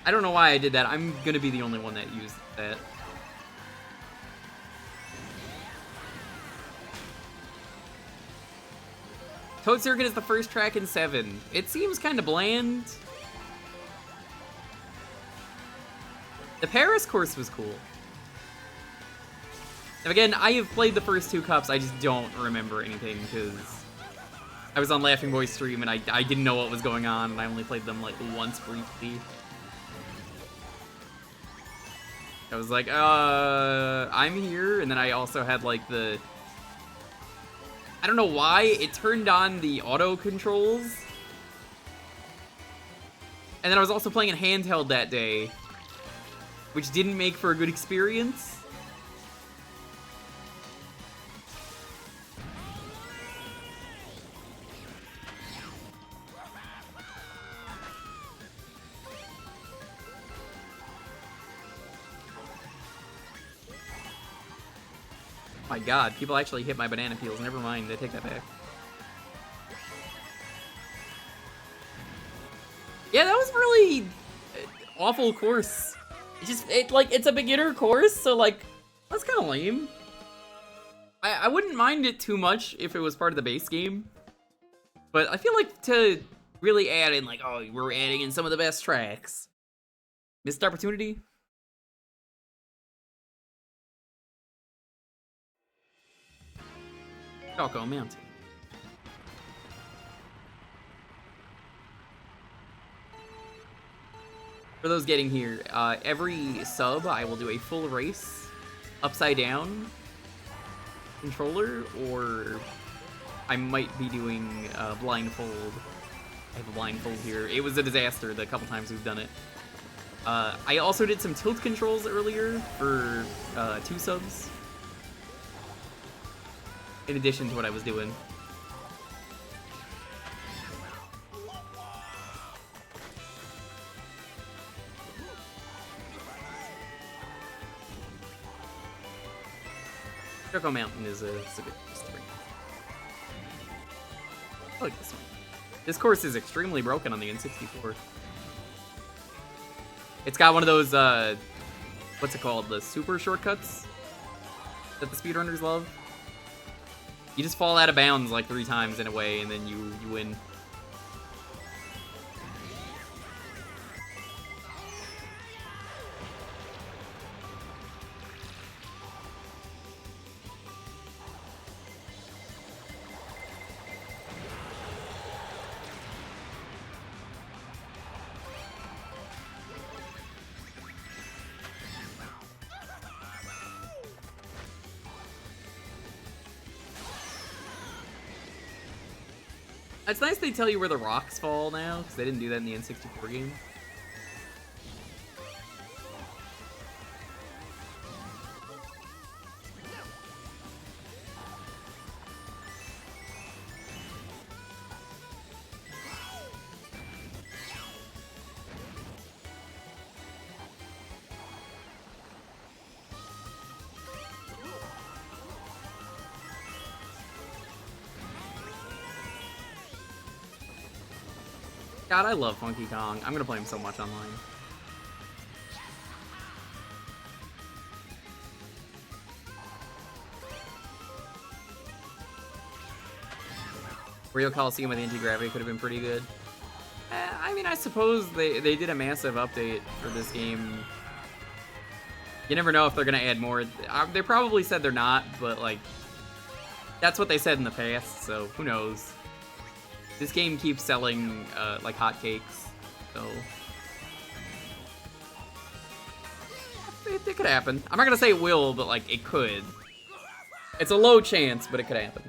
I don't know why I did that. I'm gonna be the only one that used that. Toad Circuit is the first track in 7. It seems kind of bland. The Paris course was cool. And again, I have played the first 2 cups, I just don't remember anything, because I was on Laughing Boy's stream and I didn't know what was going on, and I only played them like once briefly. I was like, I'm here, and then I also had like the... I don't know why, it turned on the auto controls. And then I was also playing in handheld that day, which didn't make for a good experience. My god, people actually hit my banana peels. Never mind, they take that back. Yeah, that was really awful course. It's a beginner course, so like, that's kind of lame. I wouldn't mind it too much if it was part of the base game. But I feel like to really add in like, oh, we're adding in some of the best tracks. Missed opportunity? Choco Mountain. For those getting here, every sub I will do a full race, upside down controller, or I might be doing blindfold. I have a blindfold here. It was a disaster the couple times we've done it. I also did some tilt controls earlier for 2 subs. In addition to what I was doing. Choco Mountain is a good story. I like this one. This course is extremely broken on the N64. It's got one of those, what's it called? The super shortcuts that the speedrunners love. You just fall out of bounds like 3 times in a way, and then you win. It's nice they tell you where the rocks fall now, because they didn't do that in the N64 game. God, I love Funky Kong. I'm gonna play him so much online. Rio Coliseum with anti-gravity could have been pretty good. I mean, I suppose they did a massive update for this game. You never know if they're gonna add more. They probably said they're not, but like, that's what they said in the past, so who knows. This game keeps selling like hotcakes, so it could happen. I'm not gonna say it will, but like it could. It's a low chance, but it could happen.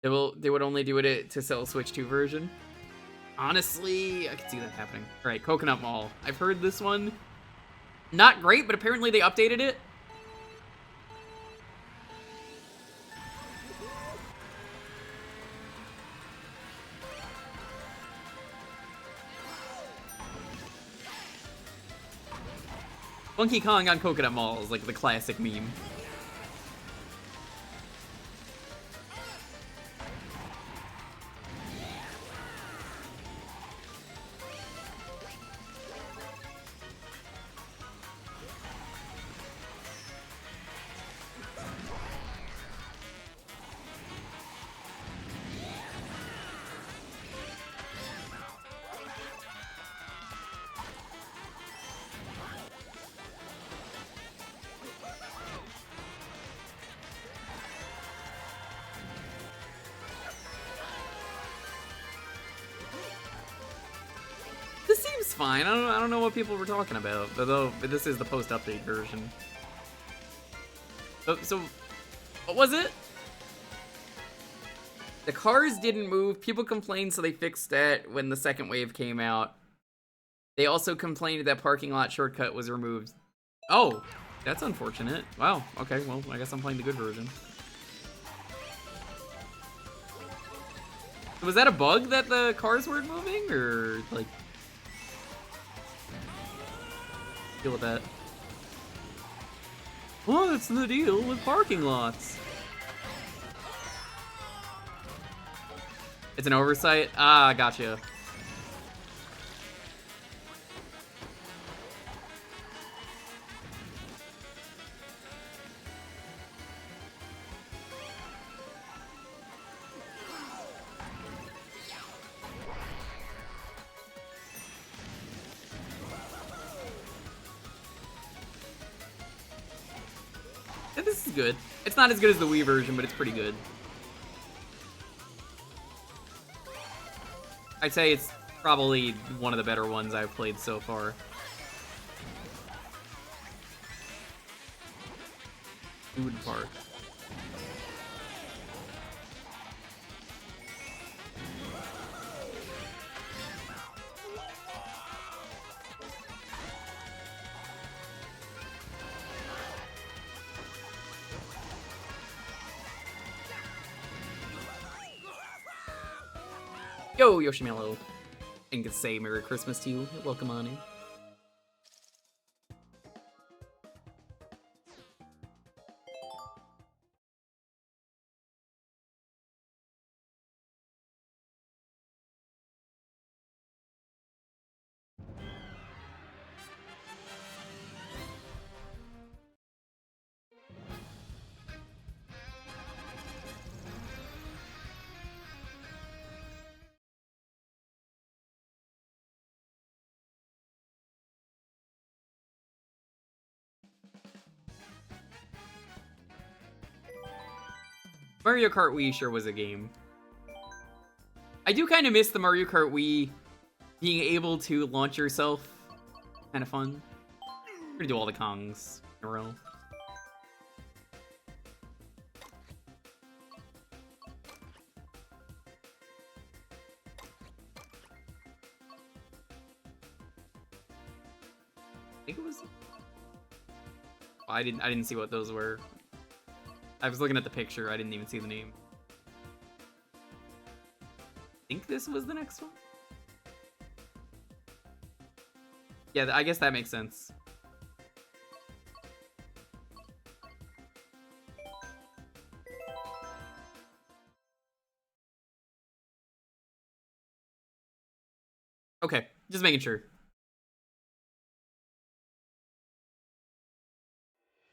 They would only do it to sell a Switch 2 version. Honestly, I could see that happening. All right, Coconut Mall. I've heard this one. Not great, but apparently they updated it. Funky Kong on Coconut Mall is like the classic meme. This seems fine. I don't know what people were talking about, although this is the post-update version. So, what was it? The cars didn't move. People complained, so they fixed that when the second wave came out. They also complained that parking lot shortcut was removed. Oh, that's unfortunate. Wow, okay, well, I guess I'm playing the good version. Was that a bug that the cars weren't moving, or, like... Deal with that. Oh, that's the deal with parking lots. It's an oversight? Ah, gotcha. Yeah, this is good. It's not as good as the Wii version, but it's pretty good. I'd say it's probably one of the better ones I've played so far. Food Park. Yo, Yoshimelo. And can say Merry Christmas to you. Welcome on in. Mario Kart Wii sure was a game. I do kind of miss the Mario Kart Wii being able to launch yourself. Kind of fun. We're gonna do all the Kongs in a row. I think it was... Oh, I didn't see what those were. I was looking at the picture, I didn't even see the name. I think this was the next one? Yeah, I guess that makes sense. Okay, just making sure.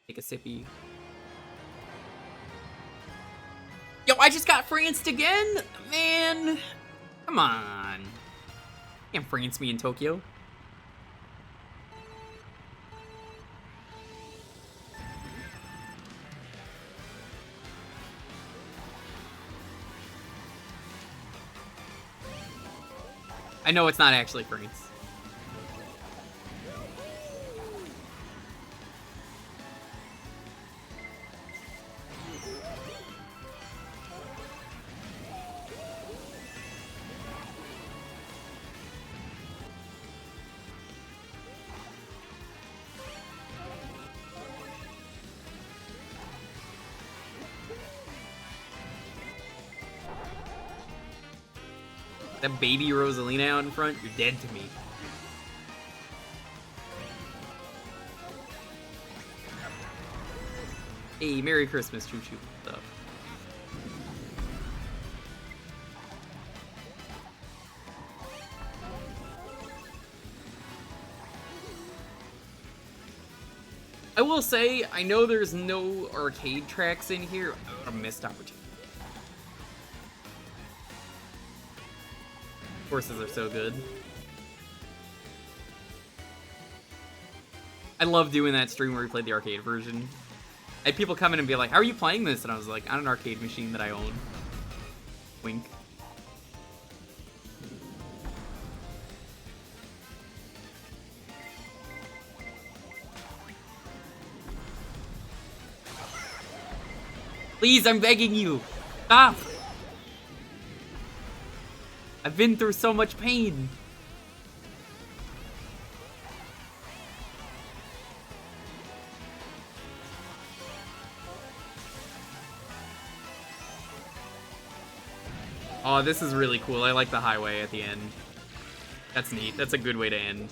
Take a sippy. Yo, I just got franced again? Man. Come on. You can't France me in Tokyo. I know it's not actually France. That baby Rosalina out in front, you're dead to me. Hey, Merry Christmas, Choo Choo. What's up? I will say, I know there's no arcade tracks in here. What a missed opportunity. Courses are so good. I love doing that stream where we played the arcade version. I had people come in and be like, how are you playing this? And I was like, on an arcade machine that I own. Wink. Please, I'm begging you. Stop. I've been through so much pain. Oh, this is really cool. I like the highway at the end. That's neat. That's a good way to end.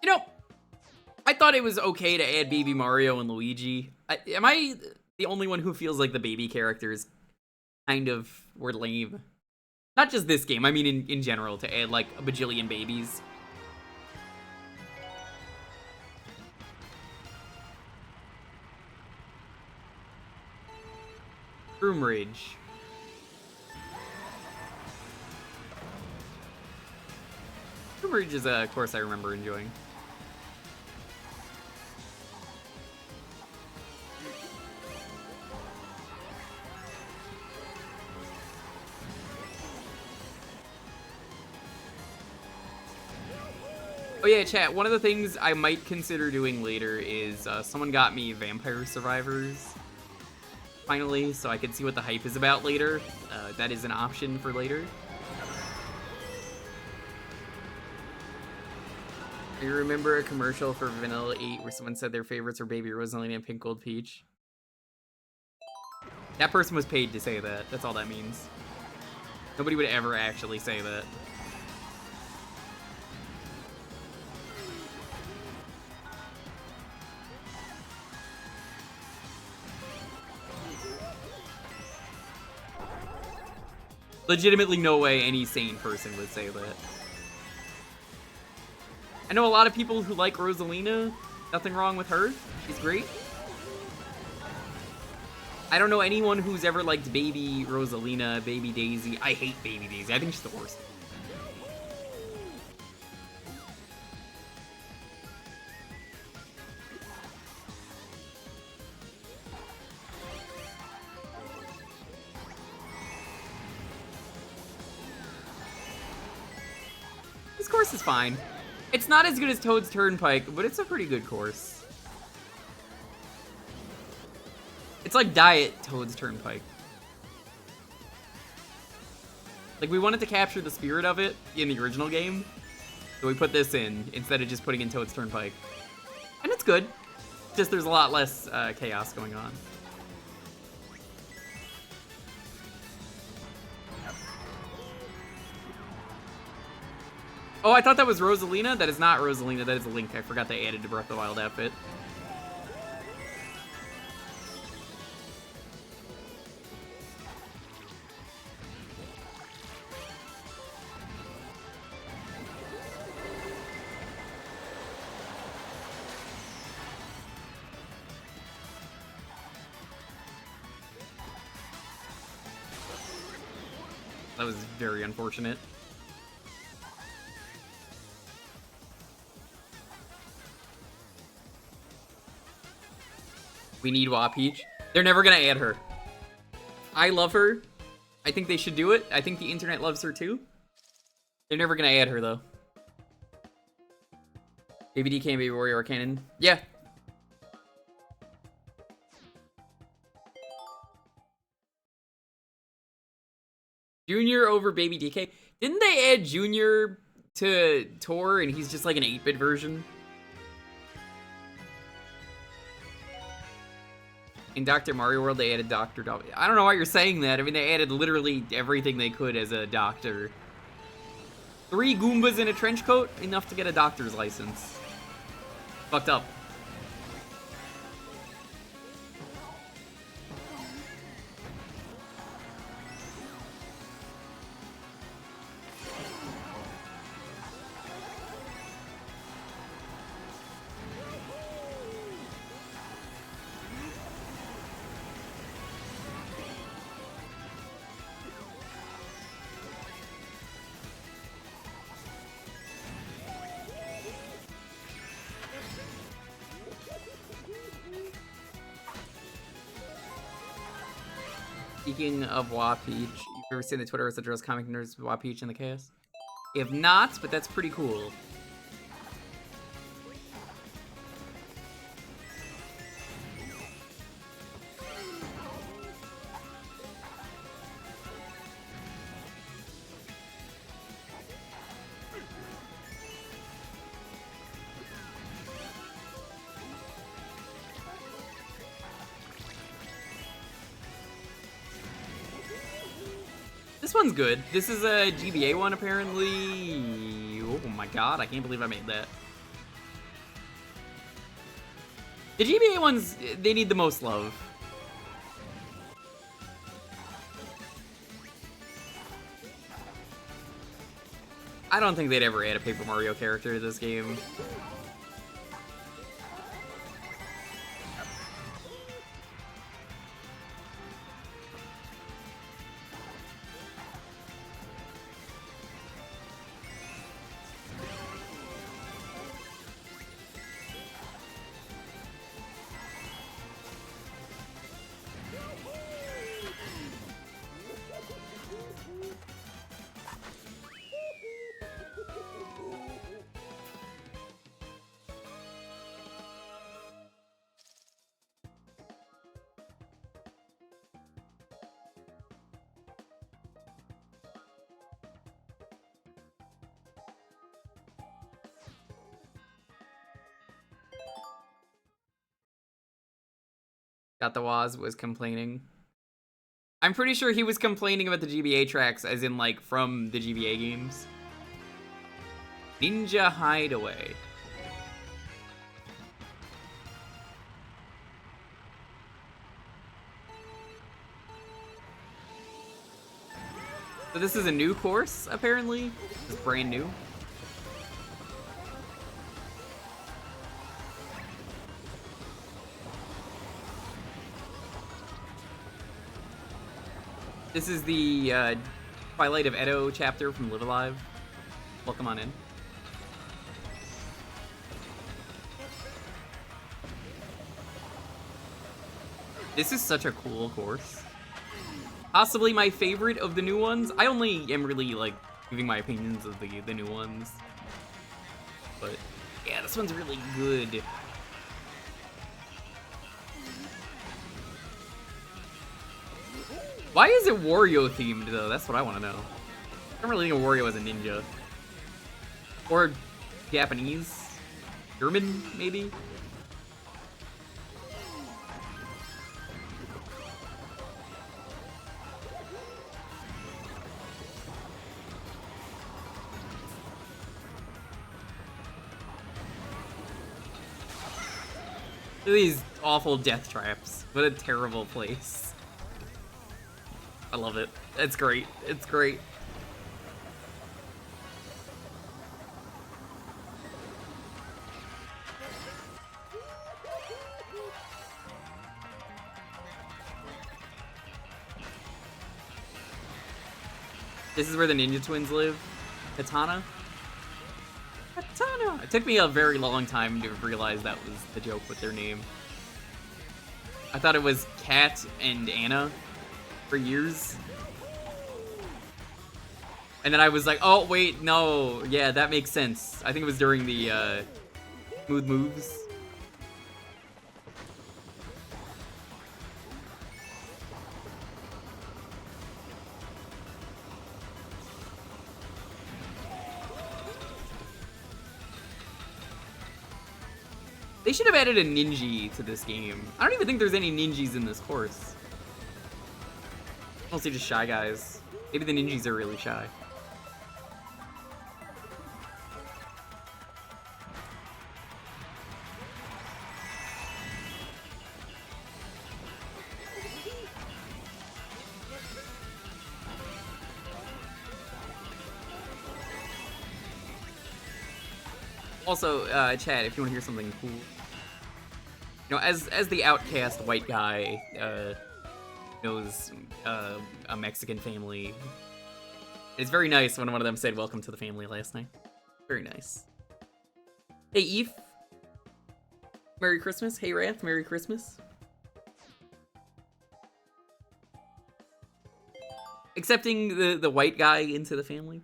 You know, I thought it was okay to add Baby Mario and Luigi. Am I the only one who feels like the baby characters kind of were lame? Not just this game, I mean in general, to add like a bajillion babies. Room Ridge. Room Ridge is a course I remember enjoying. Oh yeah, chat, one of the things I might consider doing later is someone got me Vampire Survivors. Finally, so I can see what the hype is about later. That is an option for later. I remember a commercial for Vanilla 8 where someone said their favorites are Baby Rosalina and Pink Gold Peach. That person was paid to say that. That's all that means. Nobody would ever actually say that. Legitimately no way any sane person would say that. I know a lot of people who like Rosalina. Nothing wrong with her. She's great. I don't know anyone who's ever liked Baby Rosalina, Baby Daisy. I hate Baby Daisy. I think she's the worst. This course is fine. It's not as good as Toad's Turnpike, but it's a pretty good course. It's like Diet Toad's Turnpike. Like, we wanted to capture the spirit of it in the original game, so we put this in instead of just putting in Toad's Turnpike. And it's good. Just there's a lot less chaos going on. Oh, I thought that was Rosalina? That is not Rosalina, that is Link. I forgot they added to Breath of the Wild outfit. That was very unfortunate. We need Wa Peach. They're never gonna add her. I love her. I think they should do it. I think the internet loves her too. They're never gonna add her though. Baby DK and Baby Warrior are canon. Yeah. Junior over Baby DK. Didn't they add Junior to Tor and he's just like an 8-bit version? In Dr. Mario World, they added Dr. W. I don't know why you're saying that. I mean, they added literally everything they could as a doctor. 3 Goombas in a trench coat, enough to get a doctor's license. Fucked up. Speaking of Wapeach, you've ever seen the Twitter that draws comic nerds with Wapeach in the chaos? I have not, but that's pretty cool. This one's good. This is a GBA one, apparently. Oh my god, I can't believe I made that. The GBA ones, they need the most love. I don't think they'd ever add a Paper Mario character to this game. Got the Waz was complaining. I'm pretty sure he was complaining about the GBA tracks, as in, like, from the GBA games. Ninja Hideaway. So this is a new course, apparently. It's brand new. This is the Twilight of Edo chapter from Live Alive. Welcome on in. This is such a cool course. Possibly my favorite of the new ones. I only am really, like, giving my opinions of the new ones. But, yeah, this one's really good. Why is it Wario themed, though? That's what I want to know. I don't really think of Wario as a ninja. Or Japanese? German, maybe? Look at these awful death traps. What a terrible place. I love it. It's great. It's great. This is where the Ninja Twins live. Katana? Katana! It took me a very long time to realize that was the joke with their name. I thought it was Kat and Anna for years. And then I was like, oh, wait, no. Yeah, that makes sense. I think it was during the Smooth Moves. They should have added a ninja to this game. I don't even think there's any ninjas in this course. Mostly just shy guys. Maybe the ninjas are really shy. Also, chat, if you want to hear something cool. You know, as the outcast white guy, knows a Mexican family. It's very nice when one of them said welcome to the family last night. Very nice. Hey, Eve. Merry Christmas. Hey, Wrath. Merry Christmas. Accepting the white guy into the family.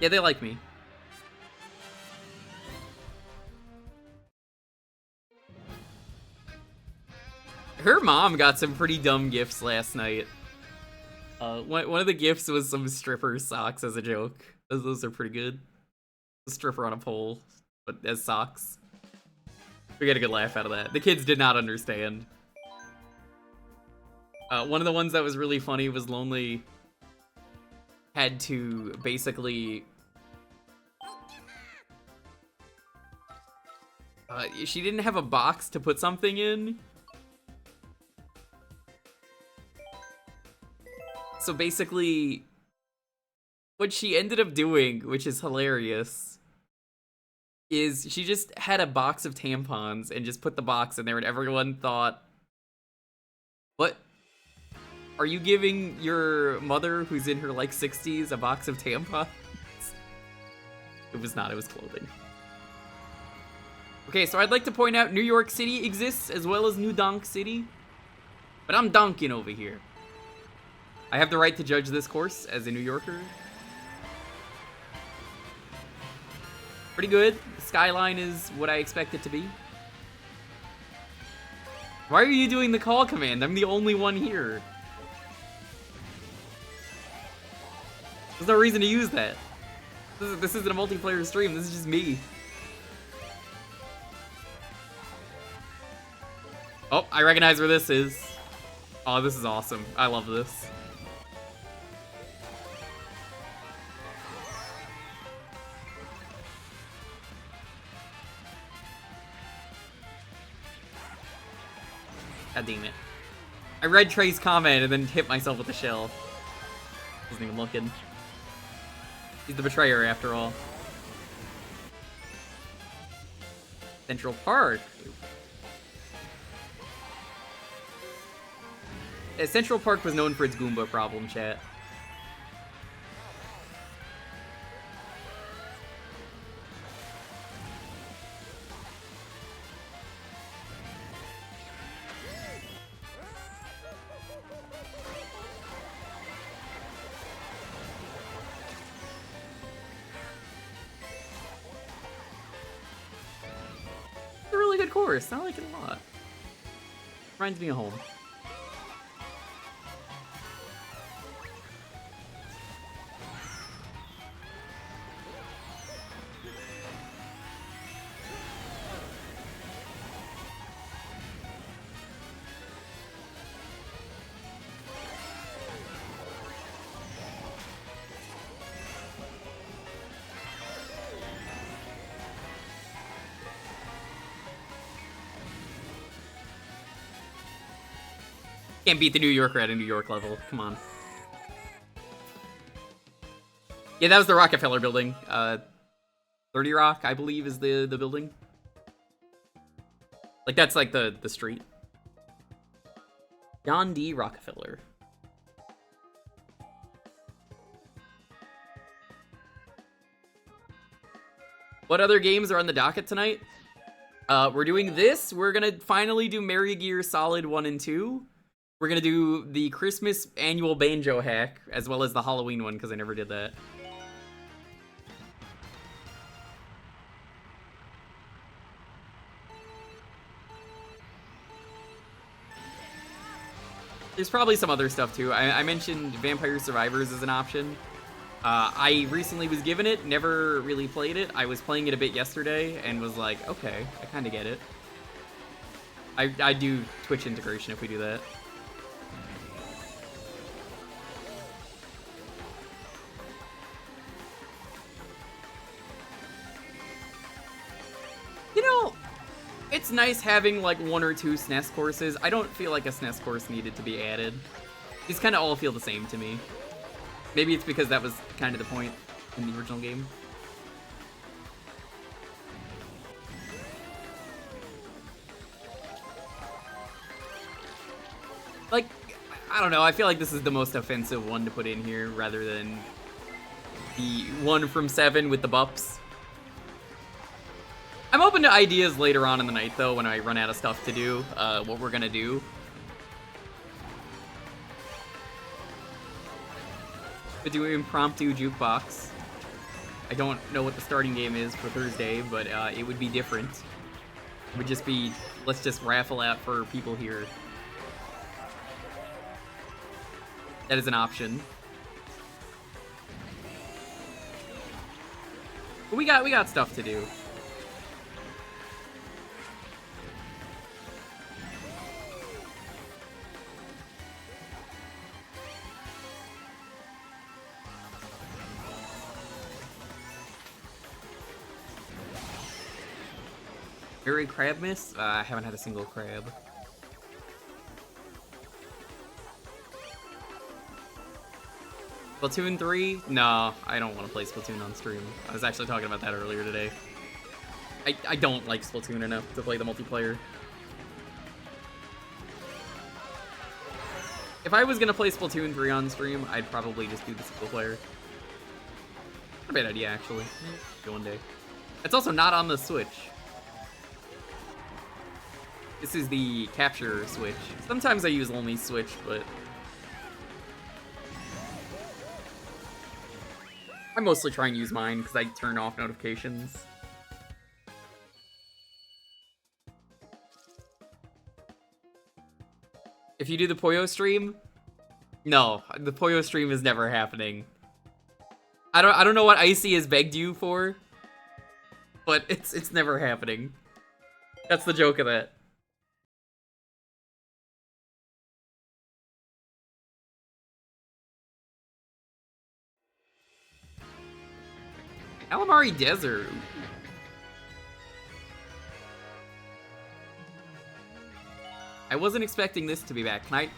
Yeah, they like me. Her mom got some pretty dumb gifts last night. One of the gifts was some stripper socks as a joke. Those are pretty good. A stripper on a pole, but as socks. We got a good laugh out of that. The kids did not understand. One of the ones that was really funny was Lonely had to basically... she didn't have a box to put something in. So basically, what she ended up doing, which is hilarious, is she just had a box of tampons and just put the box in there, and everyone thought, what? Are you giving your mother, who's in her, like, 60s, a box of tampons? It was not, it was clothing. Okay, so I'd like to point out New York City exists as well as New Donk City. But I'm donking over here. I have the right to judge this course as a New Yorker. Pretty good. The skyline is what I expect it to be. Why are you doing the call command? I'm the only one here. There's no reason to use that. This isn't a multiplayer stream. This is just me. Oh, I recognize where this is. Oh, this is awesome. I love this. God damn it. I read Trey's comment and then hit myself with the shell. Wasn't even looking. He's the betrayer after all. Central Park. Yeah, Central Park was known for its Goomba problem, chat. It's a really good course. I like it a lot. Reminds me of home. Can't beat the New Yorker at a New York level. Come on. Yeah, that was the Rockefeller building. 30 Rock, I believe, is the building. Like, that's like the street. John D. Rockefeller. What other games are on the docket tonight? We're doing this. We're gonna finally do Merry Gear Solid 1 and 2. We're gonna do the Christmas annual banjo hack, as well as the Halloween one, because I never did that. There's probably some other stuff too. I mentioned Vampire Survivors as an option. I recently was given it, never really played it. I was playing it a bit yesterday and was like, okay, I kind of get it. I do Twitch integration if we do that. You know, it's nice having like 1 or 2 SNES courses. I don't feel like a SNES course needed to be added. These kind of all feel the same to me. Maybe it's because that was kind of the point in the original game. Like, I don't know, I feel like this is the most offensive one to put in here rather than the one from 7 with the bups. I'm open to ideas later on in the night, though, when I run out of stuff to do, what we're gonna do. To do an impromptu jukebox. I don't know what the starting game is for Thursday, but it would be different. It would just be, let's just raffle out for people here. That is an option. But we got stuff to do. Very crab miss? I haven't had a single crab. Splatoon 3? No, I don't want to play Splatoon on stream. I was actually talking about that earlier today. I don't like Splatoon enough to play the multiplayer. If I was gonna play Splatoon 3 on stream, I'd probably just do the single player. Not a bad idea, actually. Maybe one day. It's also not on the Switch. This is the capture Switch. Sometimes I use only Switch, but I mostly try and use mine because I turn off notifications. If you do the Poyo stream, no, the Poyo stream is never happening. I don't know what Icy has begged you for, but it's never happening. That's the joke of that. Calamari Desert. I wasn't expecting this to be back. Can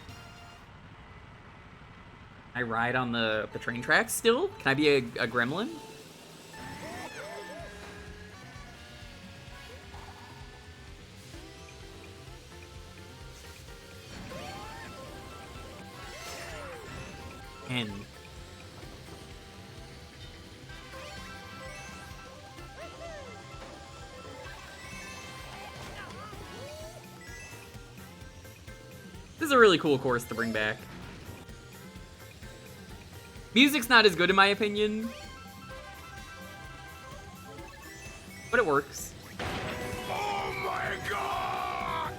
I ride on the train tracks still? Can I be a gremlin? N. This is a really cool course to bring back. Music's not as good in my opinion, but it works. Oh my god!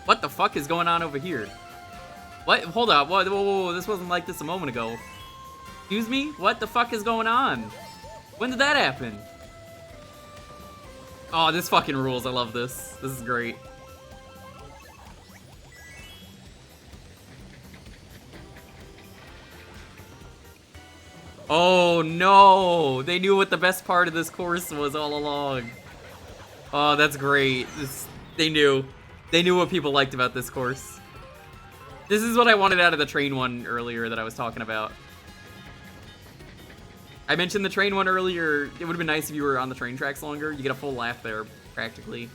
What the fuck is going on over here? What? Hold up. Whoa, whoa, whoa, this wasn't like this a moment ago. Excuse me? What the fuck is going on? When did that happen? Oh, this fucking rules. I love this. This is great. Oh no! They knew what the best part of this course was all along. Oh, that's great. They knew. They knew what people liked about this course. This is what I wanted out of the train one earlier that I was talking about. I mentioned the train one earlier. It would have been nice if you were on the train tracks longer. You get a full lap there, practically.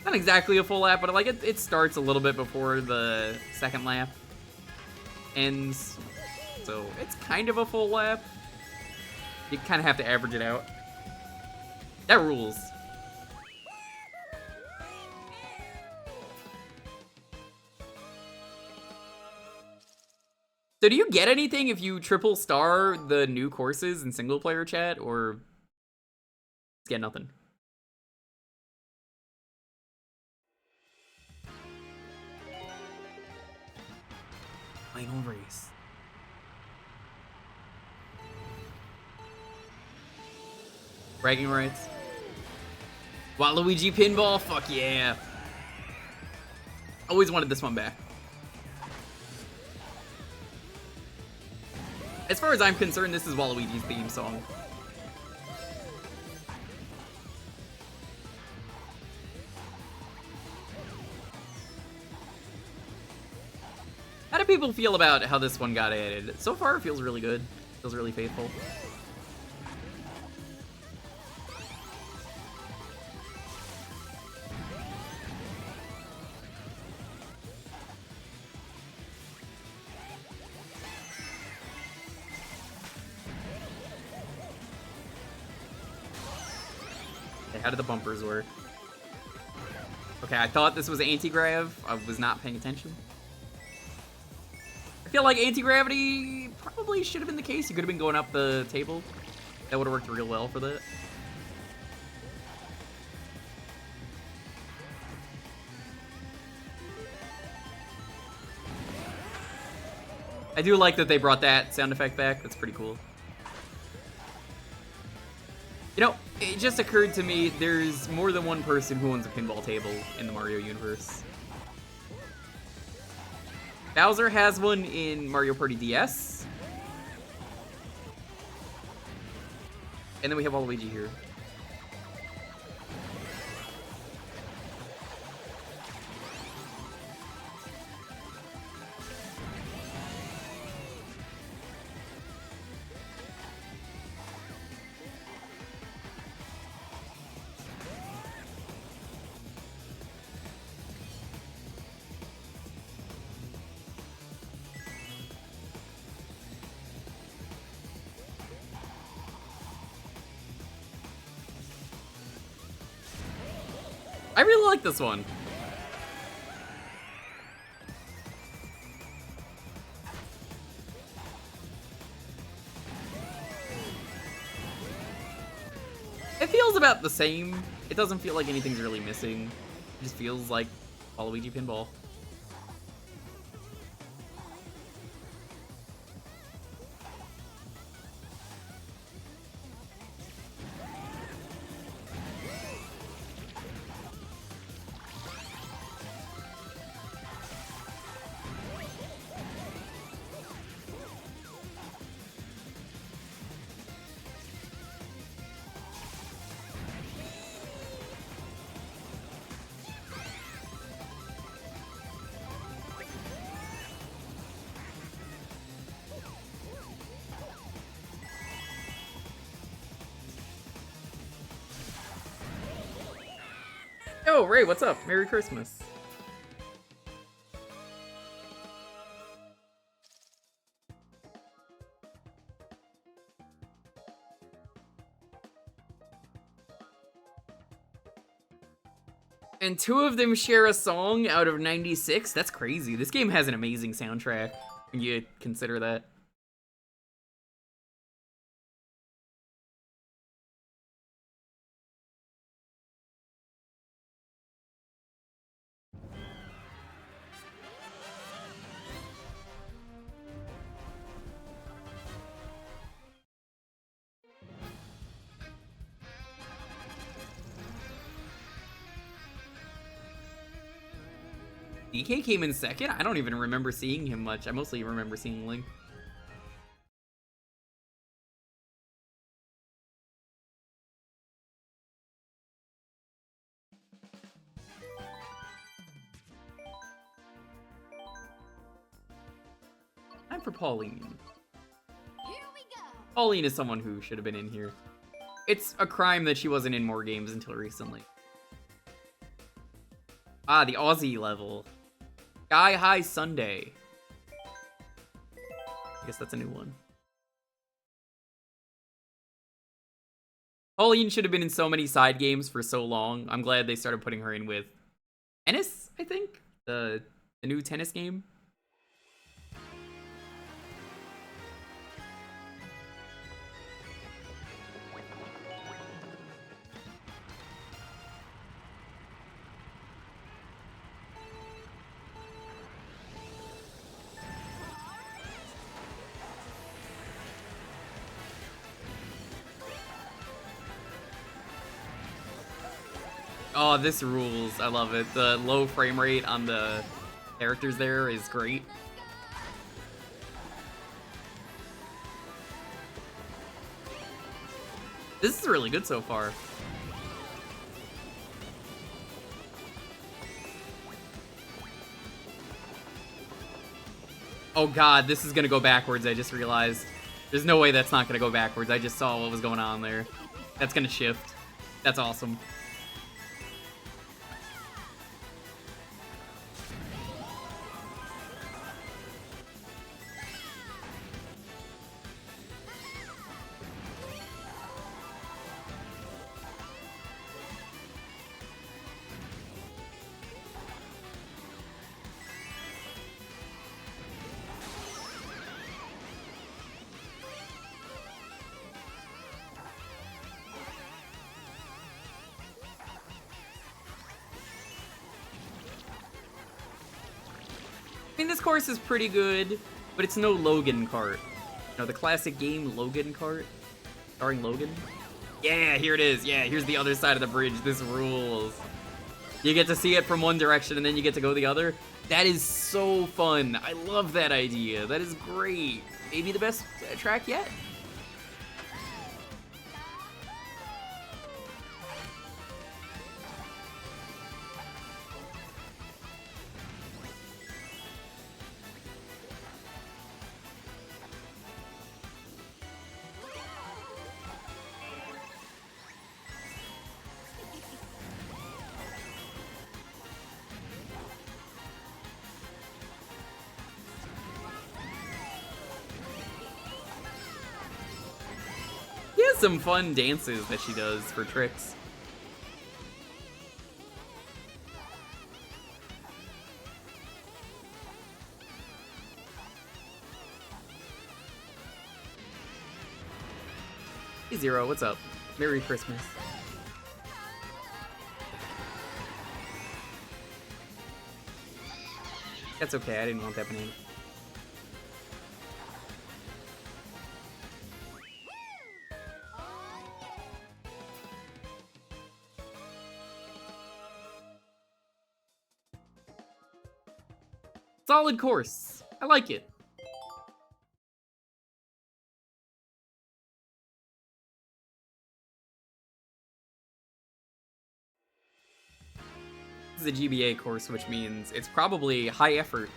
Not exactly a full lap, but like it starts a little bit before the second lap ends. So it's kind of a full lap. You kind of have to average it out. That rules. So do you get anything if you triple star the new courses in single player chat, or get nothing? Final race. Bragging rights. Waluigi pinball, fuck yeah. Always wanted this one back. As far as I'm concerned, this is Waluigi's theme song. How do people feel about how this one got added? So far, it feels really good. Feels really faithful. Okay, how did the bumpers work? Okay, I thought this was anti-grav. I was not paying attention. I feel like anti-gravity probably should have been the case. You could have been going up the table. That would have worked real well for that. I do like that they brought that sound effect back. That's pretty cool. You know, it just occurred to me there's more than one person who owns a pinball table in the Mario universe. Bowser has one in Mario Party DS. And then we have Waluigi here. I really like this one. It feels about the same. It doesn't feel like anything's really missing. It just feels like Waluigi pinball. Yo, Ray, what's up? Merry Christmas. And 2 of them share a song out of 96? That's crazy. This game has an amazing soundtrack when you consider that. DK came in second? I don't even remember seeing him much. I mostly remember seeing Link. Time for Pauline. Here we go. Pauline is someone who should have been in here. It's a crime that she wasn't in more games until recently. Ah, the Aussie level. Sky High Sunday. I guess that's a new one. Pauline should have been in so many side games for so long. I'm glad they started putting her in with tennis, I think? The new tennis game. Oh, this rules. I love it. The low frame rate on the characters there is great. This is really good so far. Oh god, this is gonna go backwards, I just realized. There's no way that's not gonna go backwards. I just saw what was going on there. That's gonna shift. That's awesome. I mean, this course is pretty good, but it's no Logan Kart. You know, the classic game Logan Kart? Starring Logan? Yeah, here it is. Yeah, here's the other side of the bridge. This rules. You get to see it from one direction, and then you get to go the other. That is so fun. I love that idea. That is great. Maybe the best track yet. He has some fun dances that she does for tricks. Hey Zero, what's up? Merry Christmas. That's okay, I didn't want that banana. Solid course. I like it. This is a GBA course, which means it's probably high effort.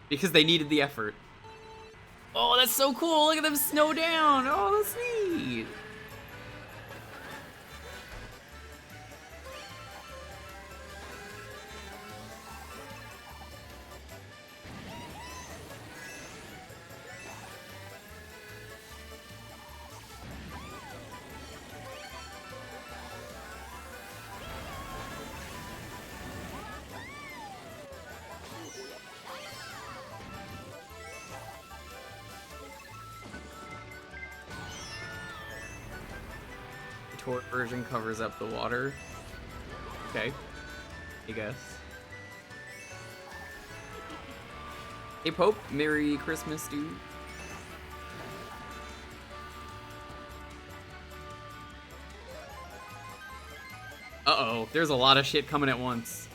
Because they needed the effort. Oh, that's so cool. Look at them snow down. Oh, that's neat. Tort version covers up the water. Okay, I guess. Hey Pope, Merry Christmas, dude. Uh-oh, there's a lot of shit coming at once.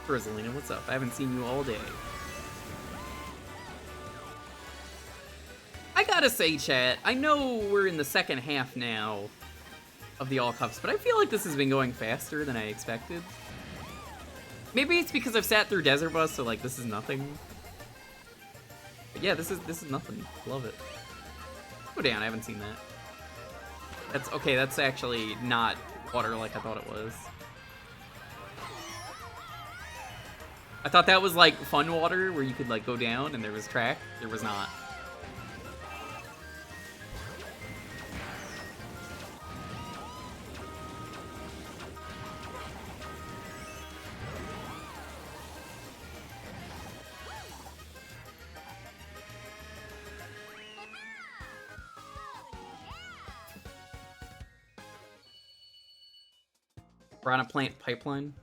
Rosalina, what's up? I haven't seen you all day. I gotta say, chat, I know we're in the second half now of the All Cups, but I feel like this has been going faster than I expected. Maybe it's because I've sat through Desert Bus, so like this is nothing. But yeah, this is nothing. Love it. Go down, I haven't seen that. That's okay, that's actually not water like I thought it was. I thought that was like fun water where you could like go down and there was track. There was not. We're on a plant pipeline.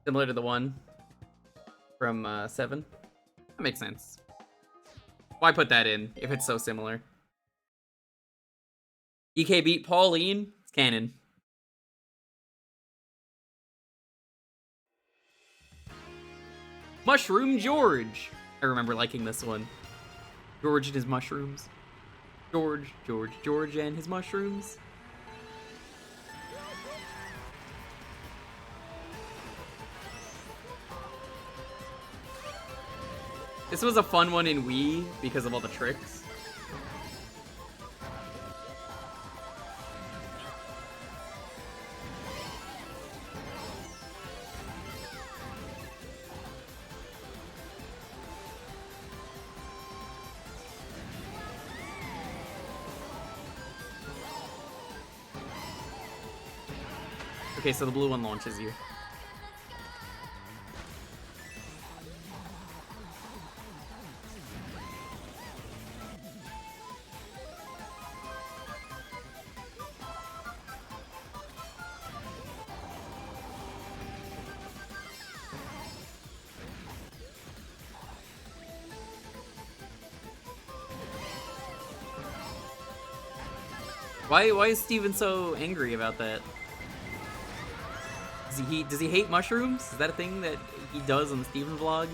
Similar to the one from 7. That makes sense. Why put that in if it's so similar? DK beat Pauline. It's canon. Mushroom George. I remember liking this one. George and his mushrooms. George and his mushrooms. This was a fun one in Wii because of all the tricks. Okay, so the blue one launches you. Why is Steven so angry about that? Does he hate mushrooms? Is that a thing that he does on the Steven vlog?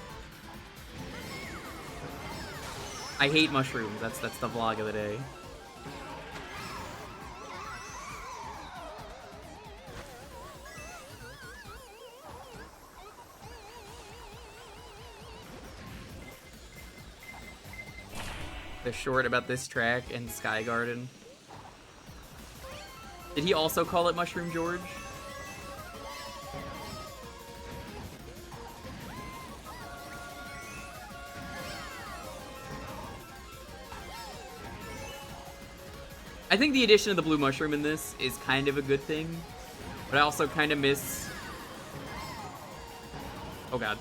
I hate mushrooms. That's the vlog of the day. The short about this track and Sky Garden. Did he also call it Mushroom George? I think the addition of the blue mushroom in this is kind of a good thing, but I also kind of miss... Oh god.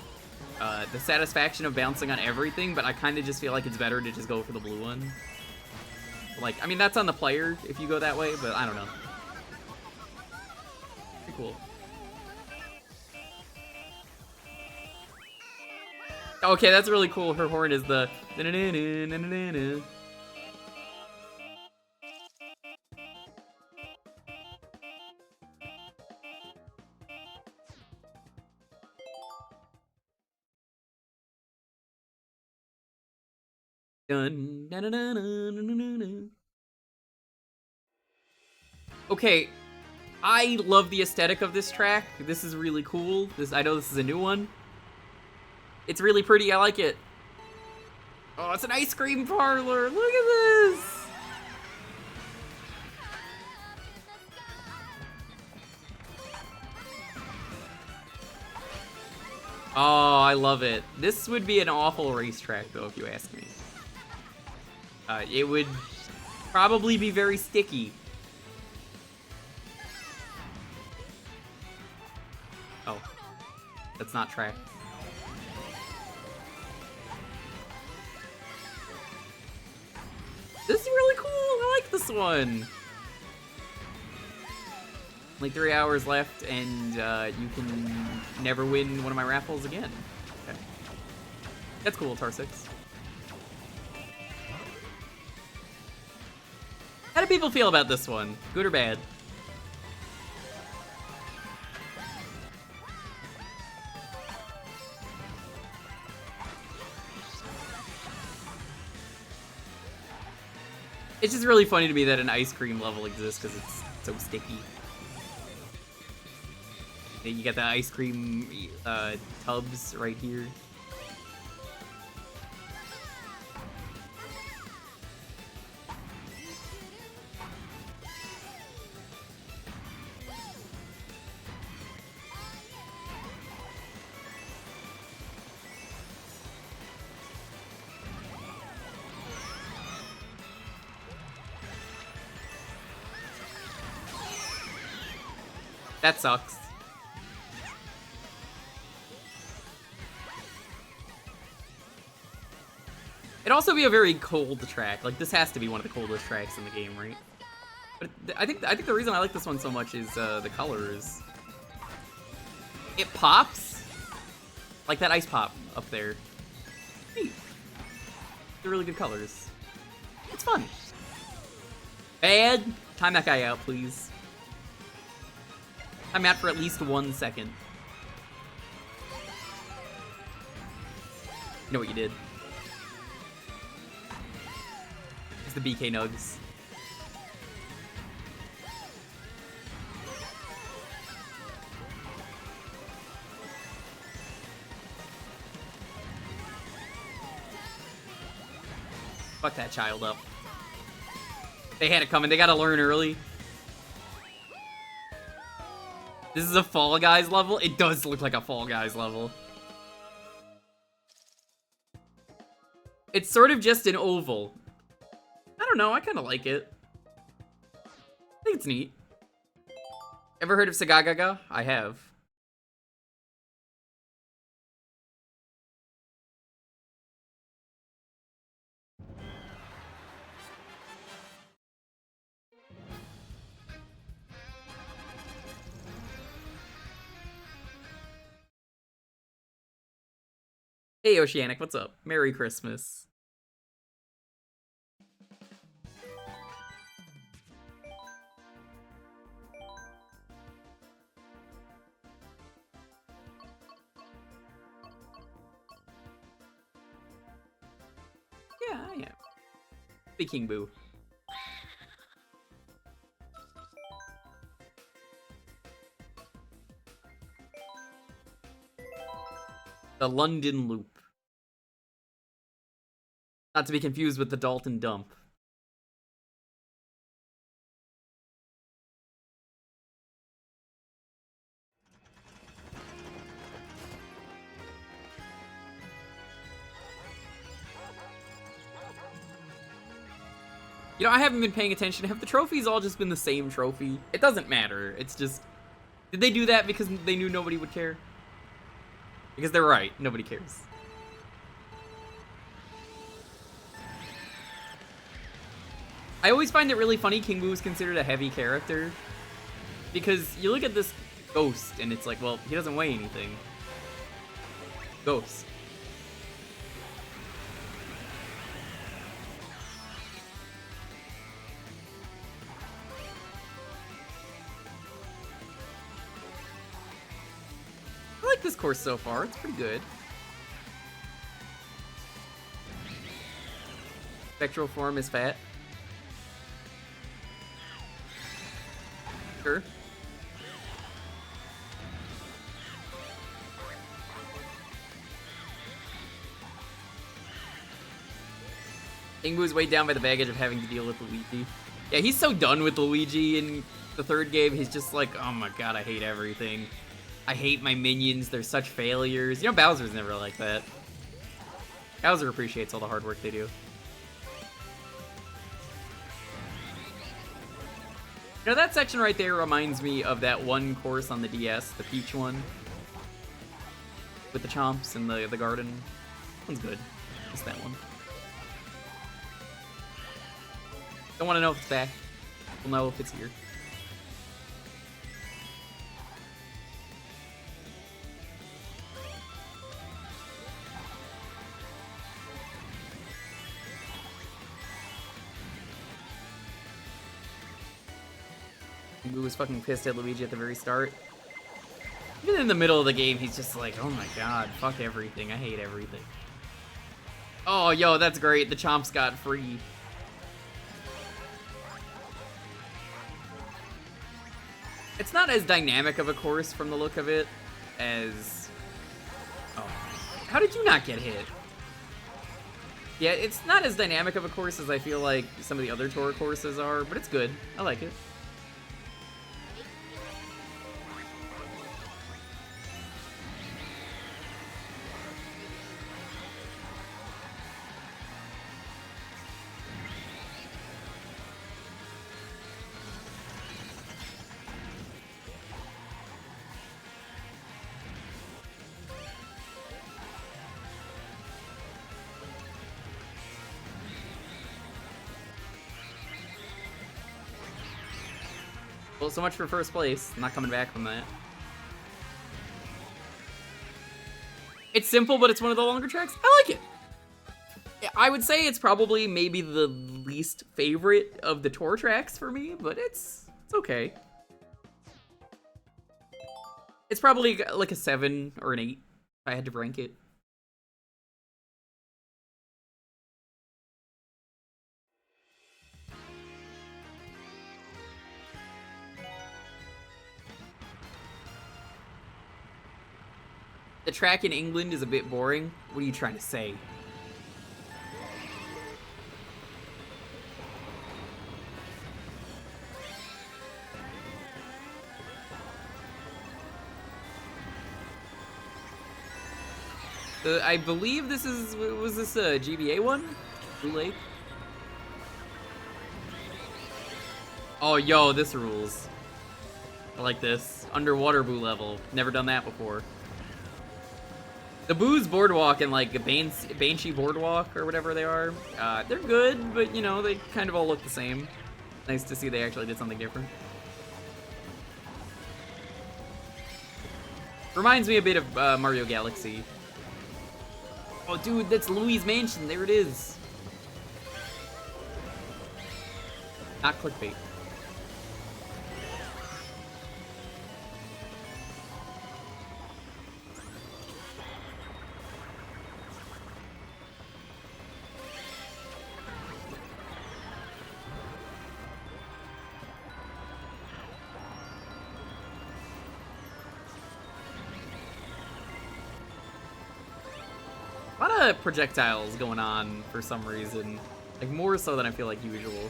The satisfaction of bouncing on everything, but I kind of just feel like it's better to just go for the blue one. Like, I mean, that's on the player if you go that way, but I don't know. Pretty cool. Okay, that's really cool. Her horn is the... Dun, dun, dun, dun, dun, dun, dun, dun. Okay, I love the aesthetic of this track. This is really cool. I know this is a new one. It's really pretty. I like it. Oh, it's an ice cream parlor. Look at this. Oh, I love it. This would be an awful racetrack, though, if you ask me. It would probably be very sticky. Oh, that's not track. This is really cool. I like this one. Like 3 hours left, and you can never win one of my raffles again. Okay. That's cool, Tar6. How do people feel about this one? Good or bad? It's just really funny to me that an ice cream level exists because it's so sticky. You got the ice cream tubs right here. That sucks. It'd also be a very cold track. Like, this has to be one of the coldest tracks in the game, right? But I think the reason I like this one so much is the colors. It pops like that ice pop up there. Neat. They're really good colors. It's fun. Bad. Time that guy out, please. I'm out for at least 1 second. You know what you did. It's the BK Nugs. Fuck that child up. They had it coming. They gotta learn early. This is a Fall Guys level? It does look like a Fall Guys level. It's sort of just an oval. I don't know. I kind of like it. I think it's neat. Ever heard of Sagagaga? I have. Hey, Oceanic, what's up? Merry Christmas. Yeah, I am. Big King Boo. The London Loop. Not to be confused with the Dalton Dump. You know, I haven't been paying attention. Have the trophies all just been the same trophy? It doesn't matter. It's just... Did they do that because they knew nobody would care? Because they're right. Nobody cares. I always find it really funny King Boo is considered a heavy character. Because you look at this Ghost, and it's like, well, he doesn't weigh anything. Ghost. I like this course so far. It's pretty good. Spectral form is fat. Sure. King Boo is weighed down by the baggage of having to deal with Luigi. Yeah, he's so done with Luigi in the third game. He's just like, oh my god, I hate everything. I hate my minions. They're such failures. You know, Bowser's never like that. Bowser appreciates all the hard work they do. You know, that section right there reminds me of that one course on the DS, the Peach one. With the chomps and the garden. That one's good. Just that one. Don't want to know if it's back. We'll know if it's here. Boo was fucking pissed at Luigi at the very start. Even in the middle of the game, he's just like, oh my god, fuck everything. I hate everything. Oh, yo, that's great. The chomps got free. It's not as dynamic of a course from the look of it as... Oh. How did you not get hit? Yeah, it's not as dynamic of a course as I feel like some of the other tour courses are, but it's good. I like it. Well, so much for first place. I'm not coming back from that. It's simple, but it's one of the longer tracks. I like it. I would say it's probably maybe the least favorite of the tour tracks for me, but it's okay. It's probably like a 7 or an 8 if I had to rank it. The track in England is a bit boring. What are you trying to say? I believe this is, was this a GBA one? Blue Lake? Oh, yo, this rules. I like this. Underwater boo level. Never done that before. The Boo's Boardwalk and like Banshee Boardwalk or whatever they are, they're good, but you know, they kind of all look the same. Nice to see they actually did something different. Reminds me a bit of Mario Galaxy. Oh, dude, that's Louis' Mansion. There it is. Not clickbait. A lot of projectiles going on for some reason. Like, more so than I feel like usual.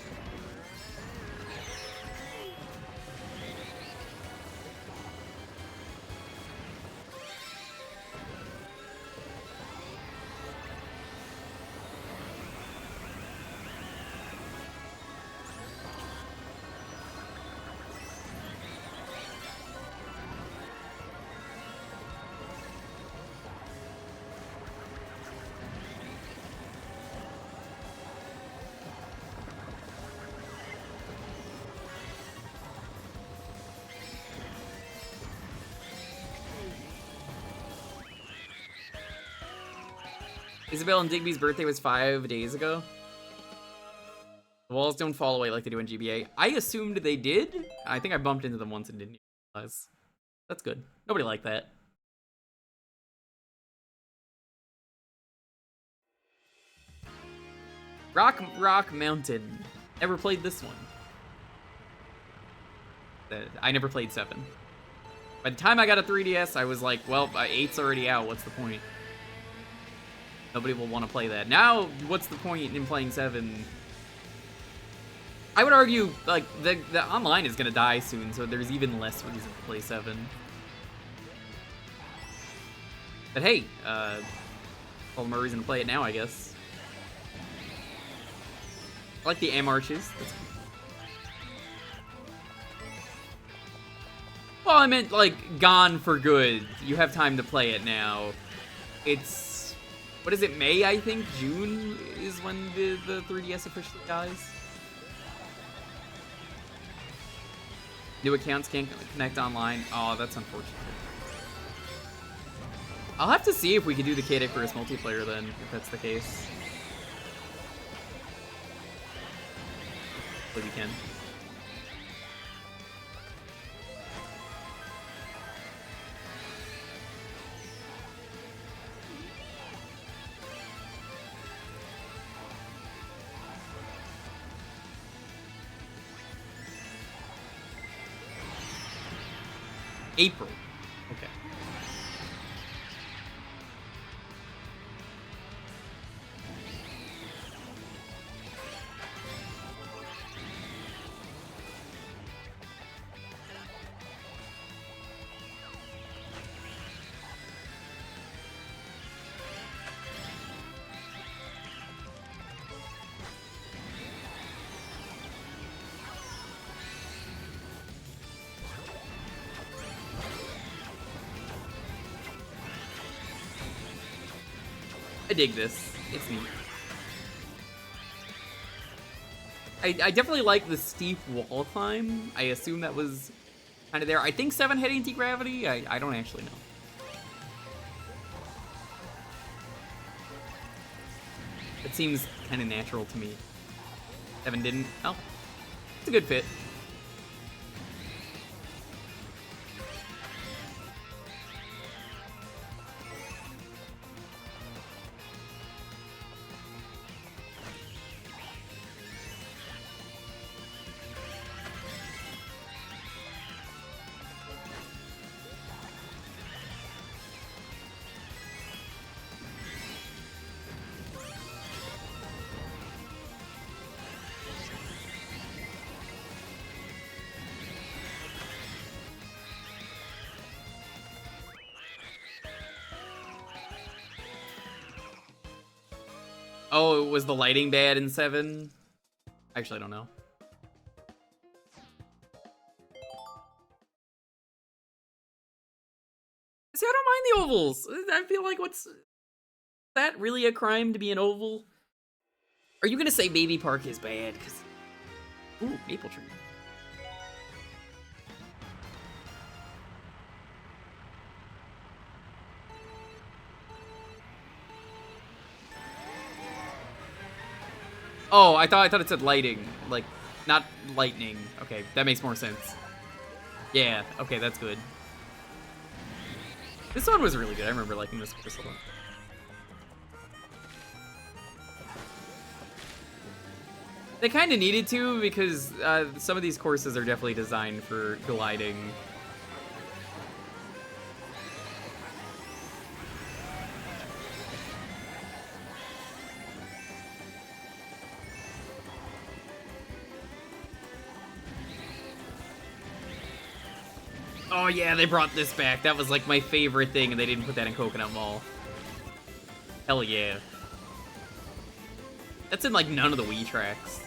Isabel and Digby's birthday was 5 days ago. The walls don't fall away like they do in GBA. I assumed they did. I think I bumped into them once and didn't realize. That's good. Nobody liked that. Rock Mountain. Never played this one. I never played 7. By the time I got a 3DS, I was like, well, 8's already out. What's the point? Nobody will want to play that. Now, what's the point in playing 7? I would argue, like, the online is going to die soon, so there's even less reason to play 7. But hey, all the more reason to play it now, I guess. I like the M arches. That's cool. Well, I meant, like, gone for good. You have time to play it now. It's... What is it, May, I think? June is when the 3DS officially dies? New accounts can't connect online. Oh, that's unfortunate. I'll have to see if we can do the Kid Icarus multiplayer then, if that's the case. Hopefully we can. April. Okay. I dig this. It's neat. I definitely like the steep wall climb. I assume that was kind of there. I think 7 had anti-gravity. I don't actually know. It seems kind of natural to me. 7 didn't. Oh, it's a good fit. Oh, was the lighting bad in 7? Actually, I don't know. See, I don't mind the ovals. I feel like is that really a crime to be an oval? Are you gonna say Baby Park is bad? Cause, ooh, maple tree. Oh, I thought it said lighting, like not lightning. Okay, that makes more sense. Yeah, okay, that's good. This one was really good. I remember liking this a lot. They kind of needed to because some of these courses are definitely designed for gliding. Oh yeah, they brought this back. That was like my favorite thing, and they didn't put that in Coconut Mall. Hell yeah. That's in like none of the Wii tracks.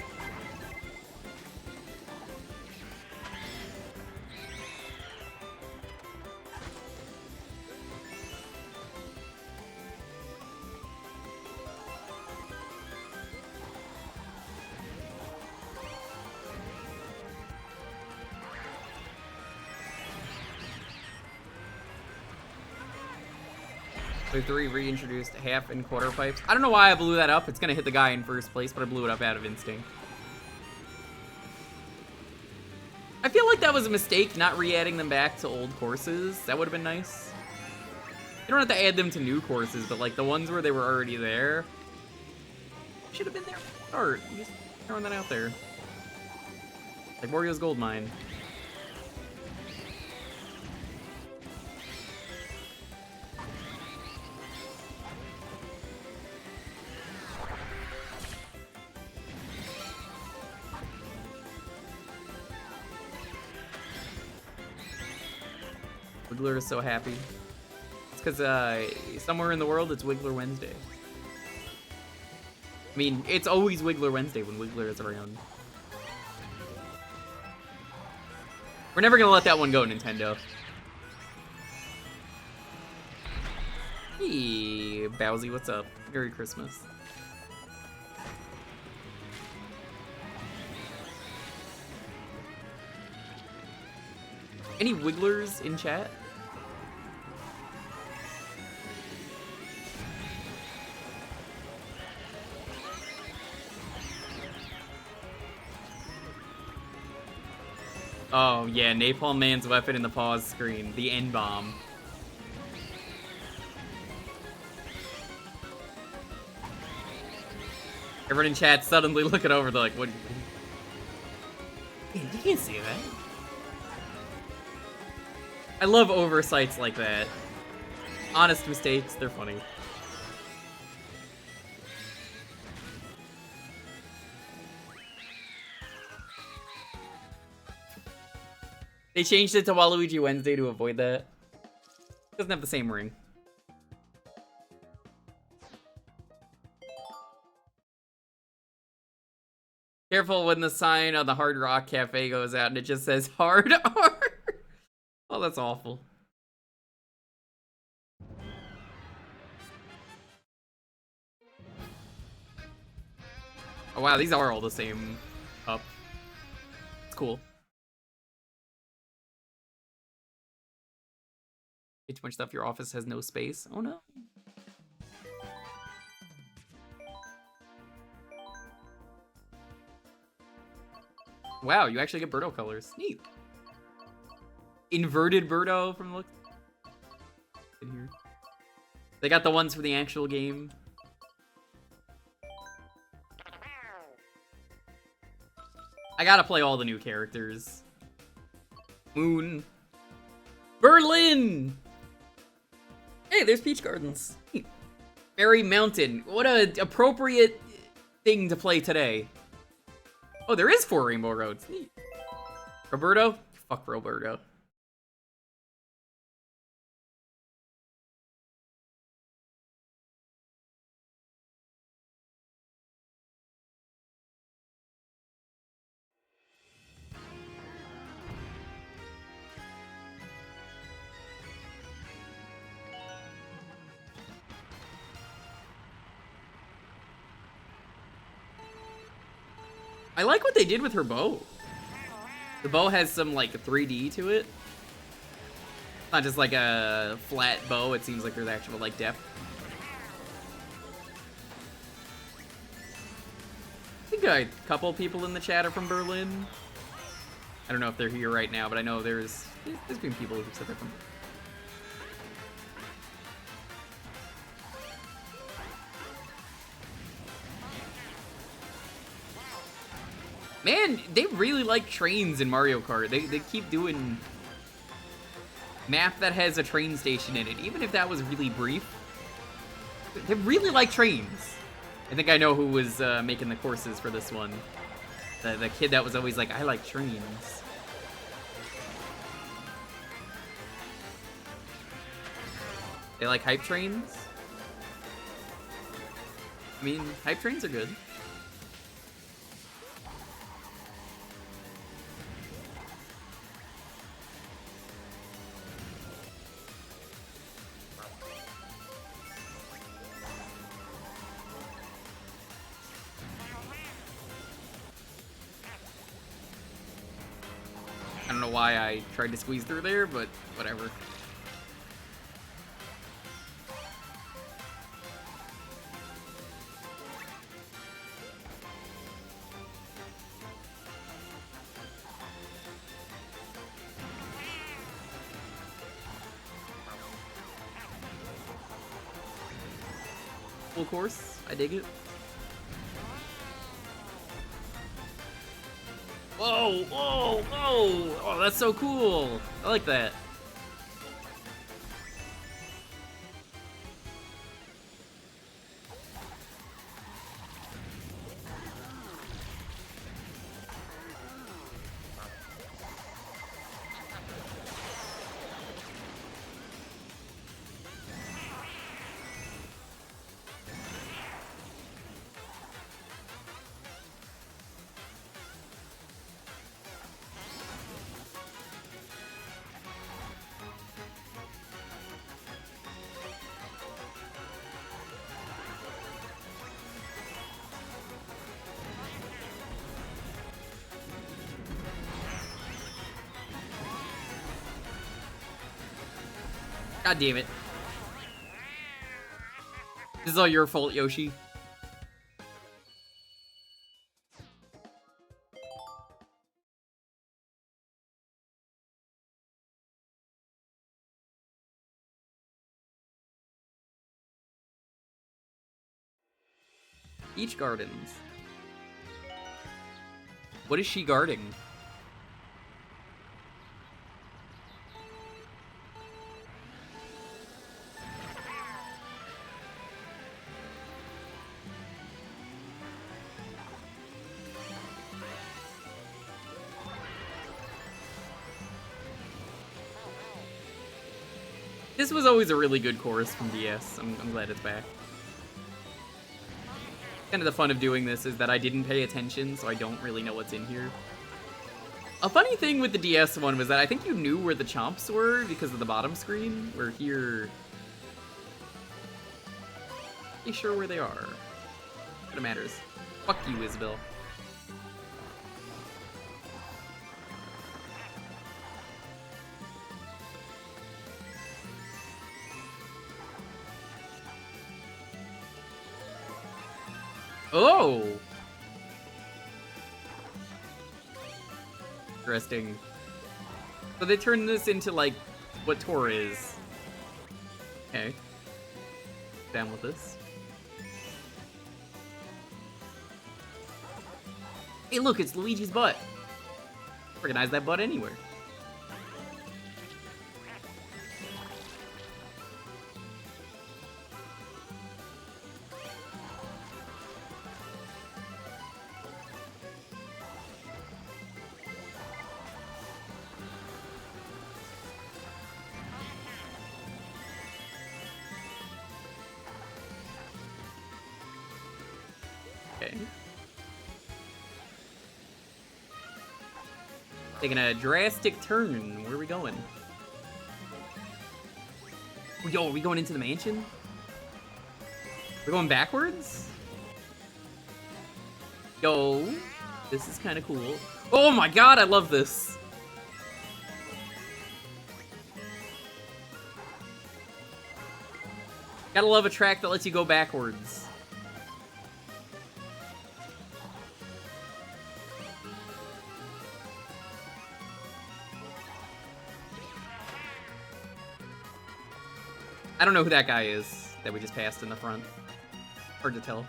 So 3 reintroduced half and quarter pipes. I don't know why I blew that up. It's gonna hit the guy in first place, but I blew it up out of instinct. I feel like that was a mistake, not re-adding them back to old courses. That would have been nice. You don't have to add them to new courses, but like the ones where they were already there should have been there from the start. I'm just throwing that out there. Like Wario's Gold Mine. Wiggler is so happy. It's because somewhere in the world it's Wiggler Wednesday. I mean, it's always Wiggler Wednesday when Wiggler is around. We're never gonna let that one go, Nintendo. Hey, Bowsy, what's up? Merry Christmas. Any Wigglers in chat? Oh, yeah, Napalm Man's weapon in the pause screen. The N-bomb. Everyone in chat suddenly looking over, they're like, what? You can't say that. I love oversights like that. Honest mistakes, they're funny. They changed it to Waluigi Wednesday to avoid that. Doesn't have the same ring. Careful when the sign on the Hard Rock Cafe goes out and it just says Hard R. Oh, that's awful. Oh wow, these are all the same up. It's cool. Way too much stuff. Your office has no space. Oh no. Wow, you actually get Birdo colors. Neat. Inverted Birdo from the look. In here. They got the ones for the actual game. I gotta play all the new characters. Moon. Berlin! Hey, there's Peach Gardens. Fairy Mountain. What a appropriate thing to play today. Oh, there is 4 Rainbow Roads. Neat. Roberto? Fuck Roberto. I like what they did with her bow. The bow has some, like, 3D to it. It's not just, like, a flat bow. It seems like there's actual, like, depth. I think a couple people in the chat are from Berlin. I don't know if they're here right now, but I know there's been people who said they're from Berlin. Man, they really like trains in Mario Kart. They keep doing map that has a train station in it, even if that was really brief. They really like trains. I think I know who was making the courses for this one. The kid that was always like, I like trains. They like hype trains? I mean, hype trains are good. I don't know why I tried to squeeze through there, but whatever. Full course, I dig it. Whoa, whoa, whoa! Oh, that's so cool! I like that. God damn it. This is all your fault, Yoshi. Peach Gardens. What is she guarding? This was always a really good chorus from DS. I'm glad it's back. Kind of the fun of doing this is that I didn't pay attention, so I don't really know what's in here. A funny thing with the DS one was that I think you knew where the chomps were because of the bottom screen, where here... Not sure where they are. But it matters. Fuck you, Isabel. Oh! Interesting. So they turned this into, like, what Tor is. Okay. Down with this. Hey, look, it's Luigi's butt. Recognize that butt anywhere. Okay. Taking a drastic turn. Where are we going? Yo, are we going into the mansion? We're going backwards? Yo, this is kind of cool. Oh my god, I love this. Gotta love a track that lets you go backwards. I don't know who that guy is that we just passed in the front. Hard to tell.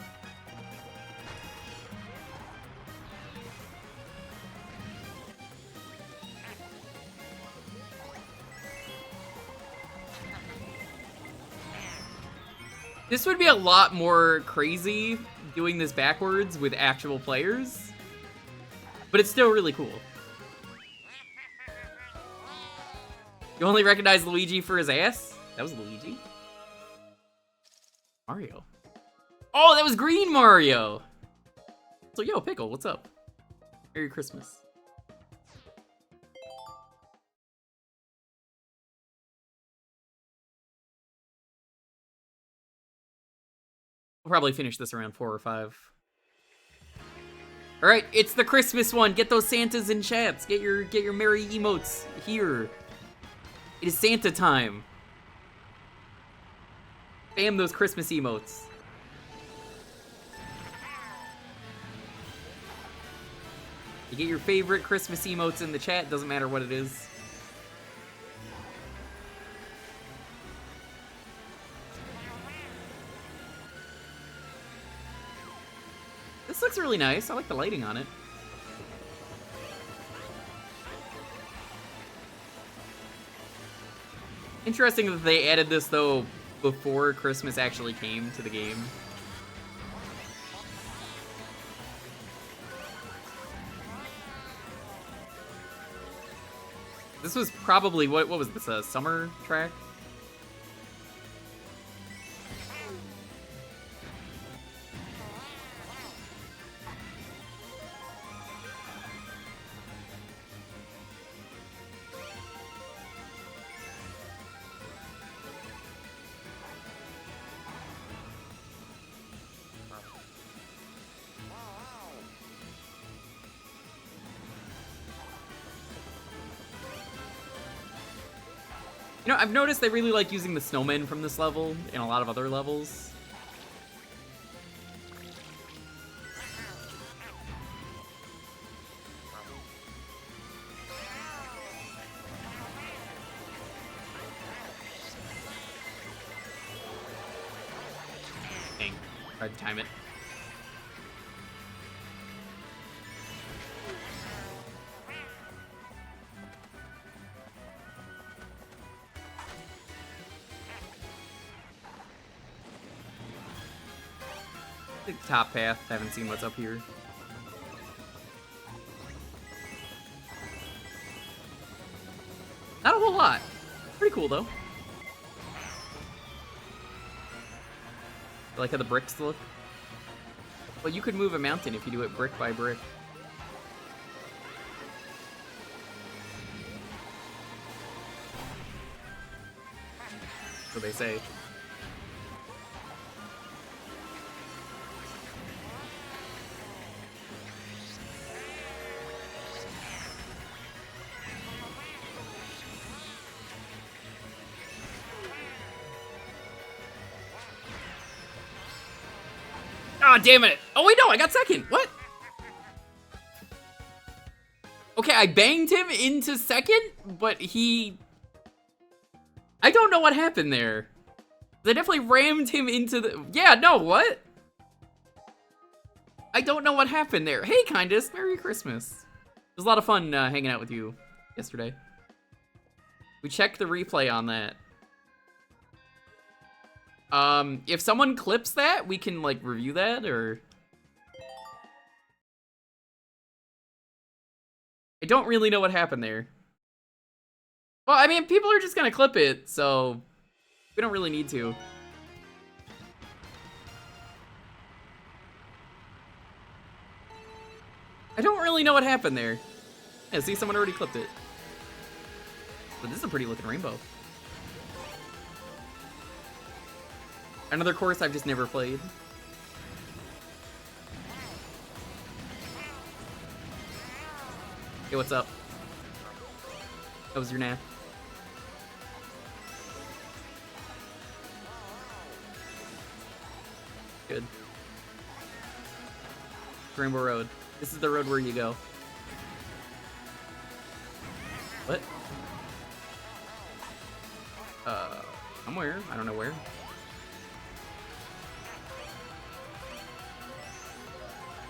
This would be a lot more crazy doing this backwards with actual players, but it's still really cool. You only recognize Luigi for his ass? That was Luigi. Mario. Oh, that was Green Mario! So, yo, Pickle, what's up? Merry Christmas. We'll probably finish this around 4 or 5. Alright, it's the Christmas one. Get those Santas in chats. Get your merry emotes here. It is Santa time. Spam those Christmas emotes. You get your favorite Christmas emotes in the chat, doesn't matter what it is. This looks really nice. I like the lighting on it. Interesting that they added this, though, before Christmas actually came to the game. This was probably, what was this, a summer track? You know, I've noticed they really like using the snowmen from this level in a lot of other levels. Dang, tried to time it. Take the top path. Haven't seen what's up here. Not a whole lot. Pretty cool though. I like how the bricks look. Well, you could move a mountain if you do it brick by brick. So they say. Ah, damn it. Oh, wait, no, I got second. What? Okay, I banged him into second, but he... I don't know what happened there. I definitely rammed him into the... Yeah, no, what? I don't know what happened there. Hey, Kindest, Merry Christmas. It was a lot of fun hanging out with you yesterday. We checked the replay on that. If someone clips that, we can, like, review that, or... I don't really know what happened there. Well, I mean, people are just gonna clip it, so... we don't really need to. I don't really know what happened there. Yeah, see, someone already clipped it. But this is a pretty looking rainbow. Another course I've just never played. Hey, what's up? How was your nap? Good. Rainbow Road. This is the road where you go. What? Somewhere. I don't know where.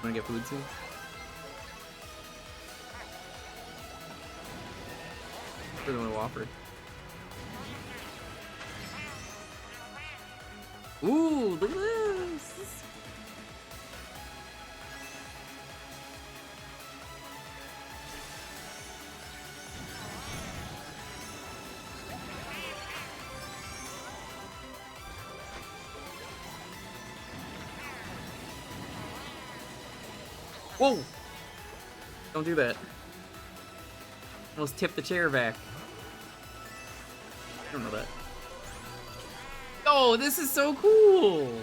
Wanna get food soon? Really want to offer. Ooh, look at this! Whoa! Don't do that. Almost tip the chair back. I don't know that. Oh, this is so cool!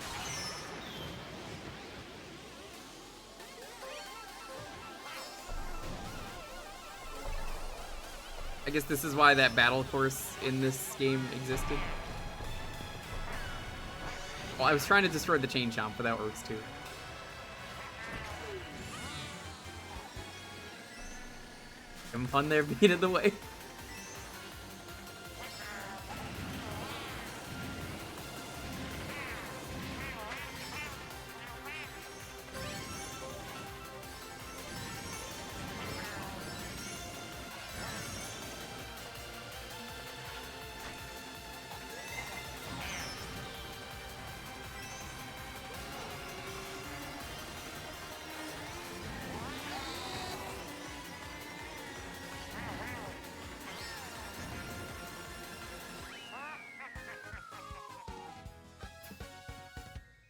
I guess this is why that battle course in this game existed. Well, I was trying to destroy the chain chomp, but that works too. Having fun there being in the way.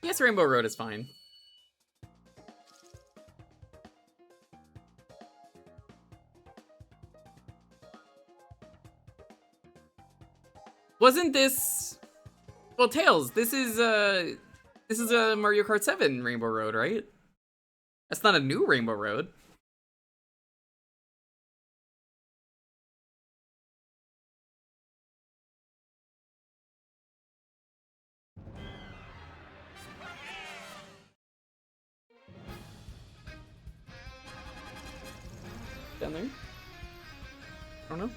Yes, Rainbow Road is fine. Wasn't this... Well, Tails, this is a Mario Kart 7 Rainbow Road, right? That's not a new Rainbow Road. Down there? I don't know.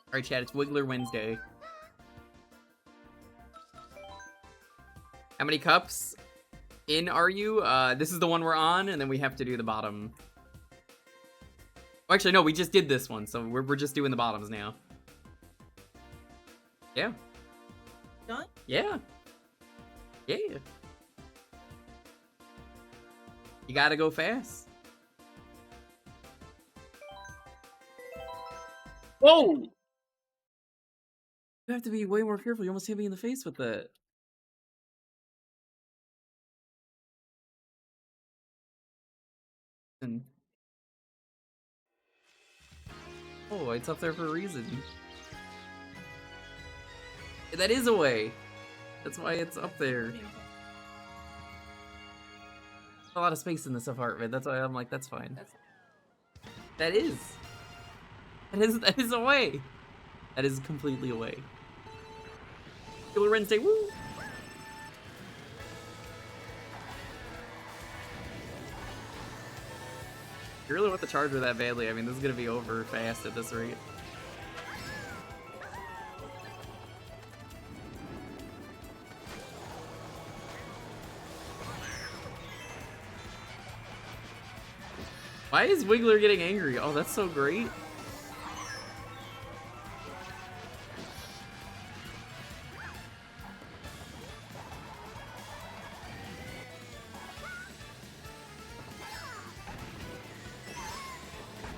Alright, chat, it's Wiggler Wednesday. How many cups in are you? This is the one we're on, and then we have to do the bottom. Oh, actually, no, we just did this one, so we're just doing the bottoms now. Yeah. Done? Yeah. Yeah. You gotta go fast. Whoa! You have to be way more careful. You almost hit me in the face with that. Oh, it's up there for a reason. That is a way. That's why it's up there. A lot of space in this apartment. That's why I'm like, that's fine. That is a way. That is completely a way. Killer Wednesday, woo! You really want the charger that badly? I mean, this is gonna be over fast at this rate. Why is Wiggler getting angry? Oh, that's so great.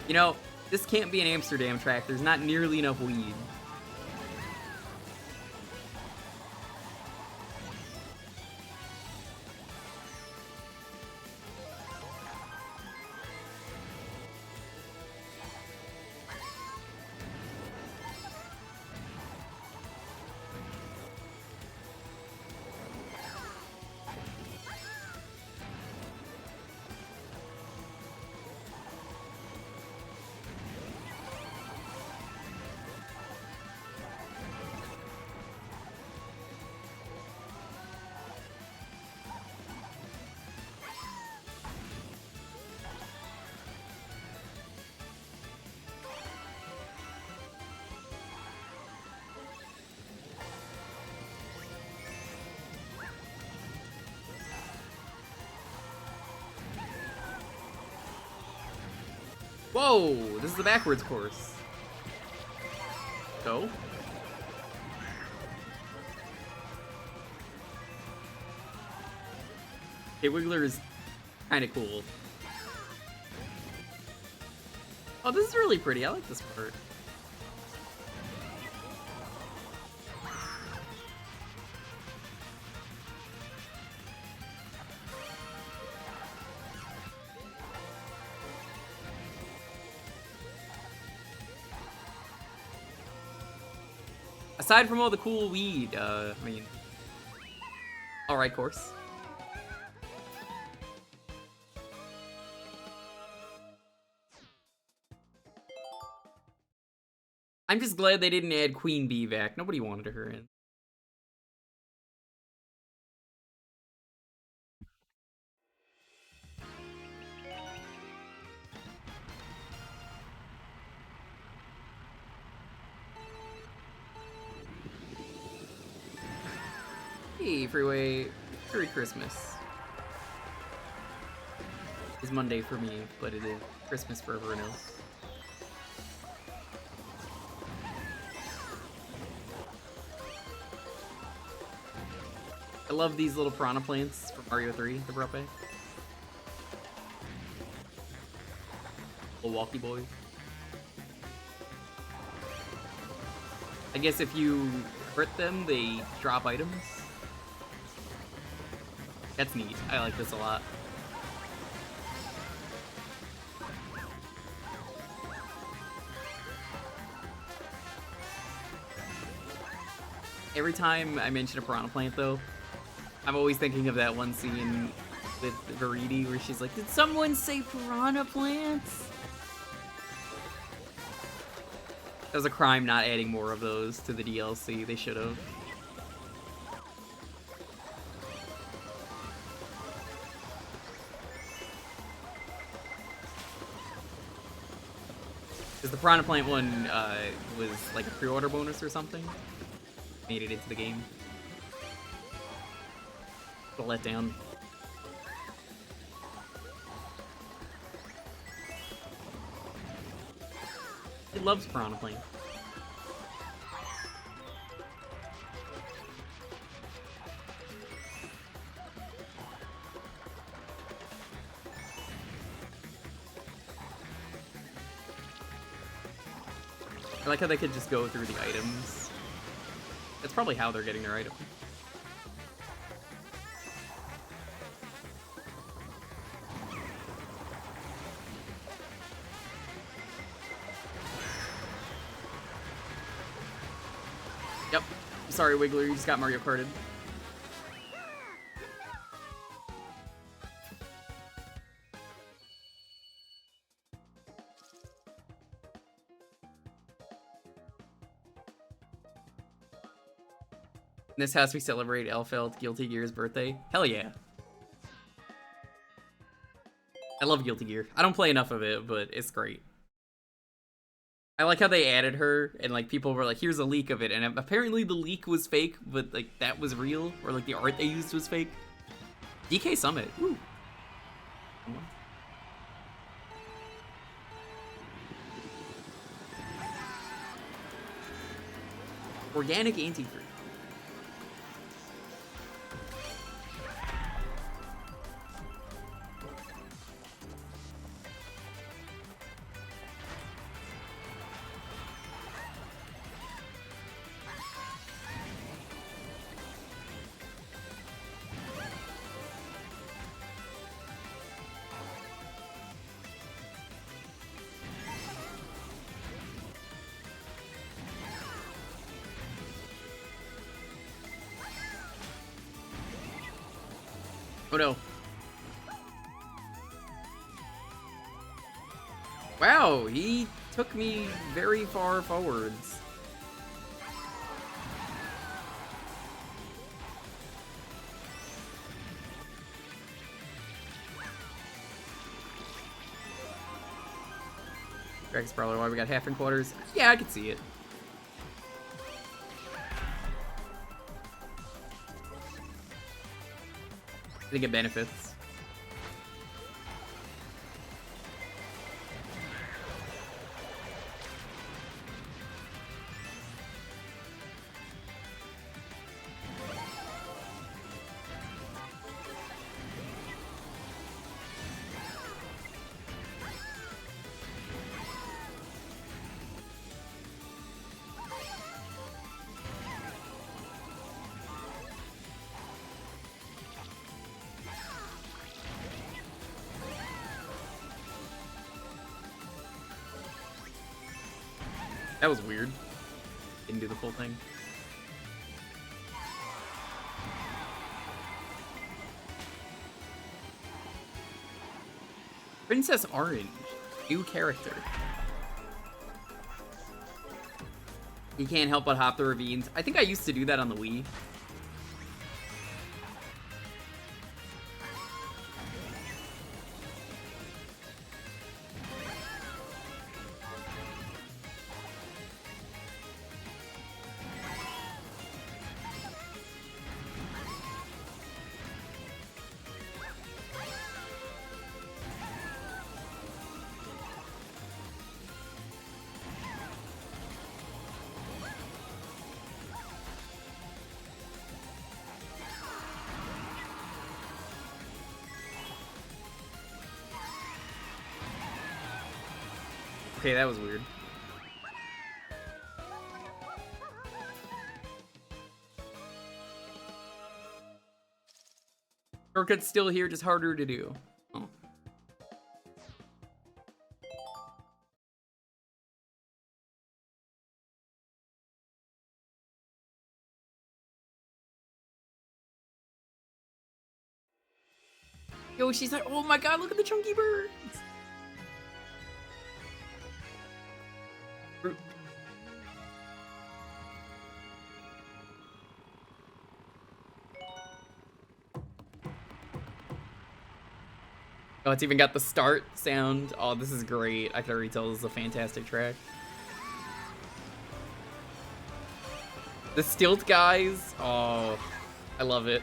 You know, this can't be an Amsterdam track. There's not nearly enough weed. Whoa, this is the backwards course. Go. Okay, Wiggler is kind of cool. Oh, this is really pretty. I like this part. Aside from all the cool weed, I mean, alright course. I'm just glad they didn't add Queen Bee back. Nobody wanted her in. Hey, Freeway. Merry Christmas. It's Monday for me, but it is Christmas for everyone else. I love these little piranha plants from Mario 3, the brought back. Little walkie boys. I guess if you hurt them, they drop items. That's neat. I like this a lot. Every time I mention a piranha plant, though, I'm always thinking of that one scene with Veridi where she's like, "Did someone say piranha plants?" That was a crime not adding more of those to the DLC. They should have. Because the piranha plant one was like a pre-order bonus or something. Made it into the game. A letdown. He loves piranha plant. I like how they could just go through the items. That's probably how they're getting their item. sorry, Wiggler, you just got Mario Karted. In this house, we celebrate Elfeld Guilty Gear's birthday. Hell yeah. I love Guilty Gear. I don't play enough of it, but it's great. I like how they added her, and like people were like, here's a leak of it, and apparently the leak was fake, but like that was real, or like the art they used was fake. DK Summit. Ooh. Organic antifreeze. Oh no. Wow, he took me very far forwards. Drax Brawler, why we got half and quarters? Yeah, I could see it. I think it benefits. That was weird. Didn't do the full thing. Princess Orange. New character. You can't help but hop the ravines. I think I used to do that on the Wii. Okay, that was weird. Shortcut's still here, just harder to do. Oh. Yo, she's like, oh my god, look at the chunky birds! Oh, it's even got the start sound. Oh, this is great. I can already tell this is a fantastic track. The stilt guys. Oh, I love it.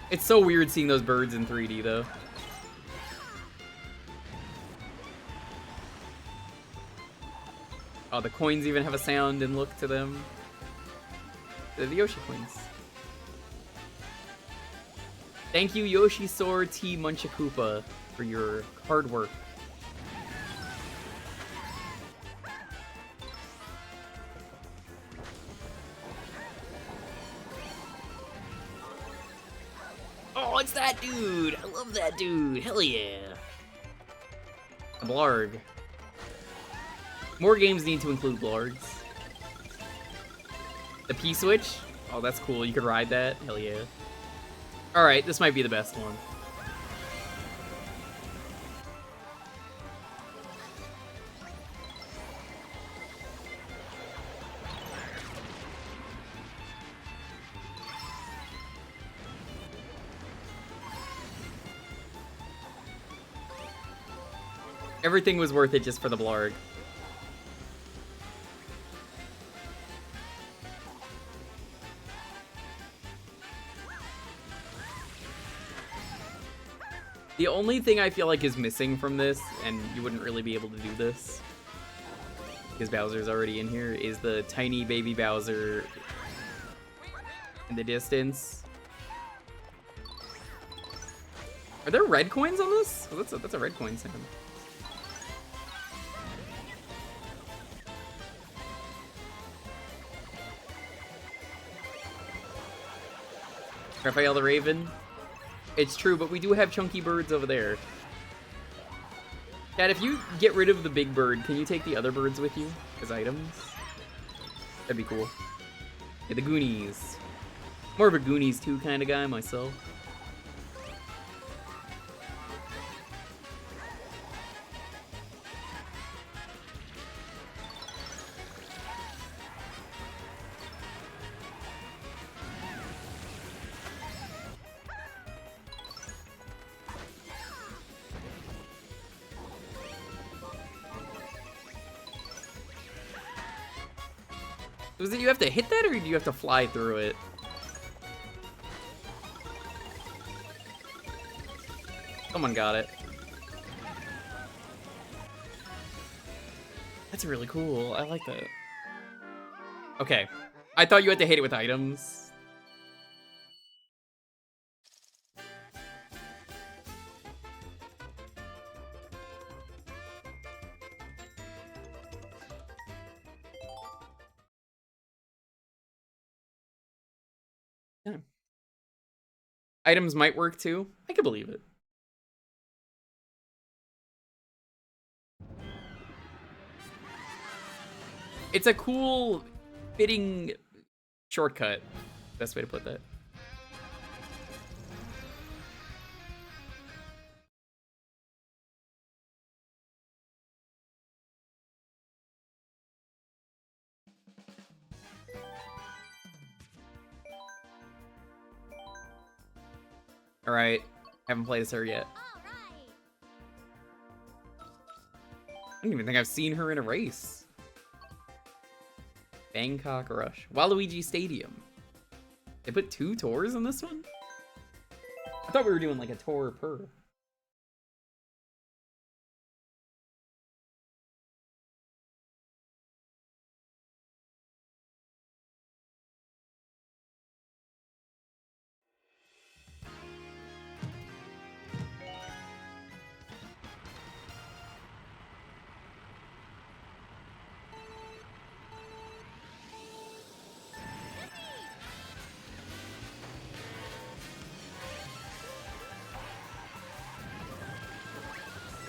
It's so weird seeing those birds in 3D though. Oh, the coins even have a sound and look to them. They're the Yoshi coins. Thank you, Yoshi Sor T Munchakoopa, for your hard work. Oh, it's that dude! I love that dude! Hell yeah! A Blarg. More games need to include Lords. The P-Switch? Oh, that's cool. You could ride that? Hell yeah. Alright, this might be the best one. Everything was worth it just for the blarg. The only thing I feel like is missing from this, and you wouldn't really be able to do this, because Bowser's already in here, is the tiny baby Bowser in the distance. Are there red coins on this? Oh, that's a red coin sound. Raphael the Raven. It's true, but we do have chunky birds over there. Dad, if you get rid of the big bird, can you take the other birds with you as items? That'd be cool. Yeah, the Goonies. More of a Goonies 2 kind of guy myself. Was it you have to hit that, or do you have to fly through it? Someone got it. That's really cool. I like that. Okay. I thought you had to hit it with items. Yeah. Items might work too. I can believe it. It's a cool, fitting shortcut. Best way to put that. All right, haven't played as her yet. I don't even think I've seen her in a race. Bangkok Rush. Waluigi Stadium. They put 2 tours in this one? I thought we were doing like a tour per.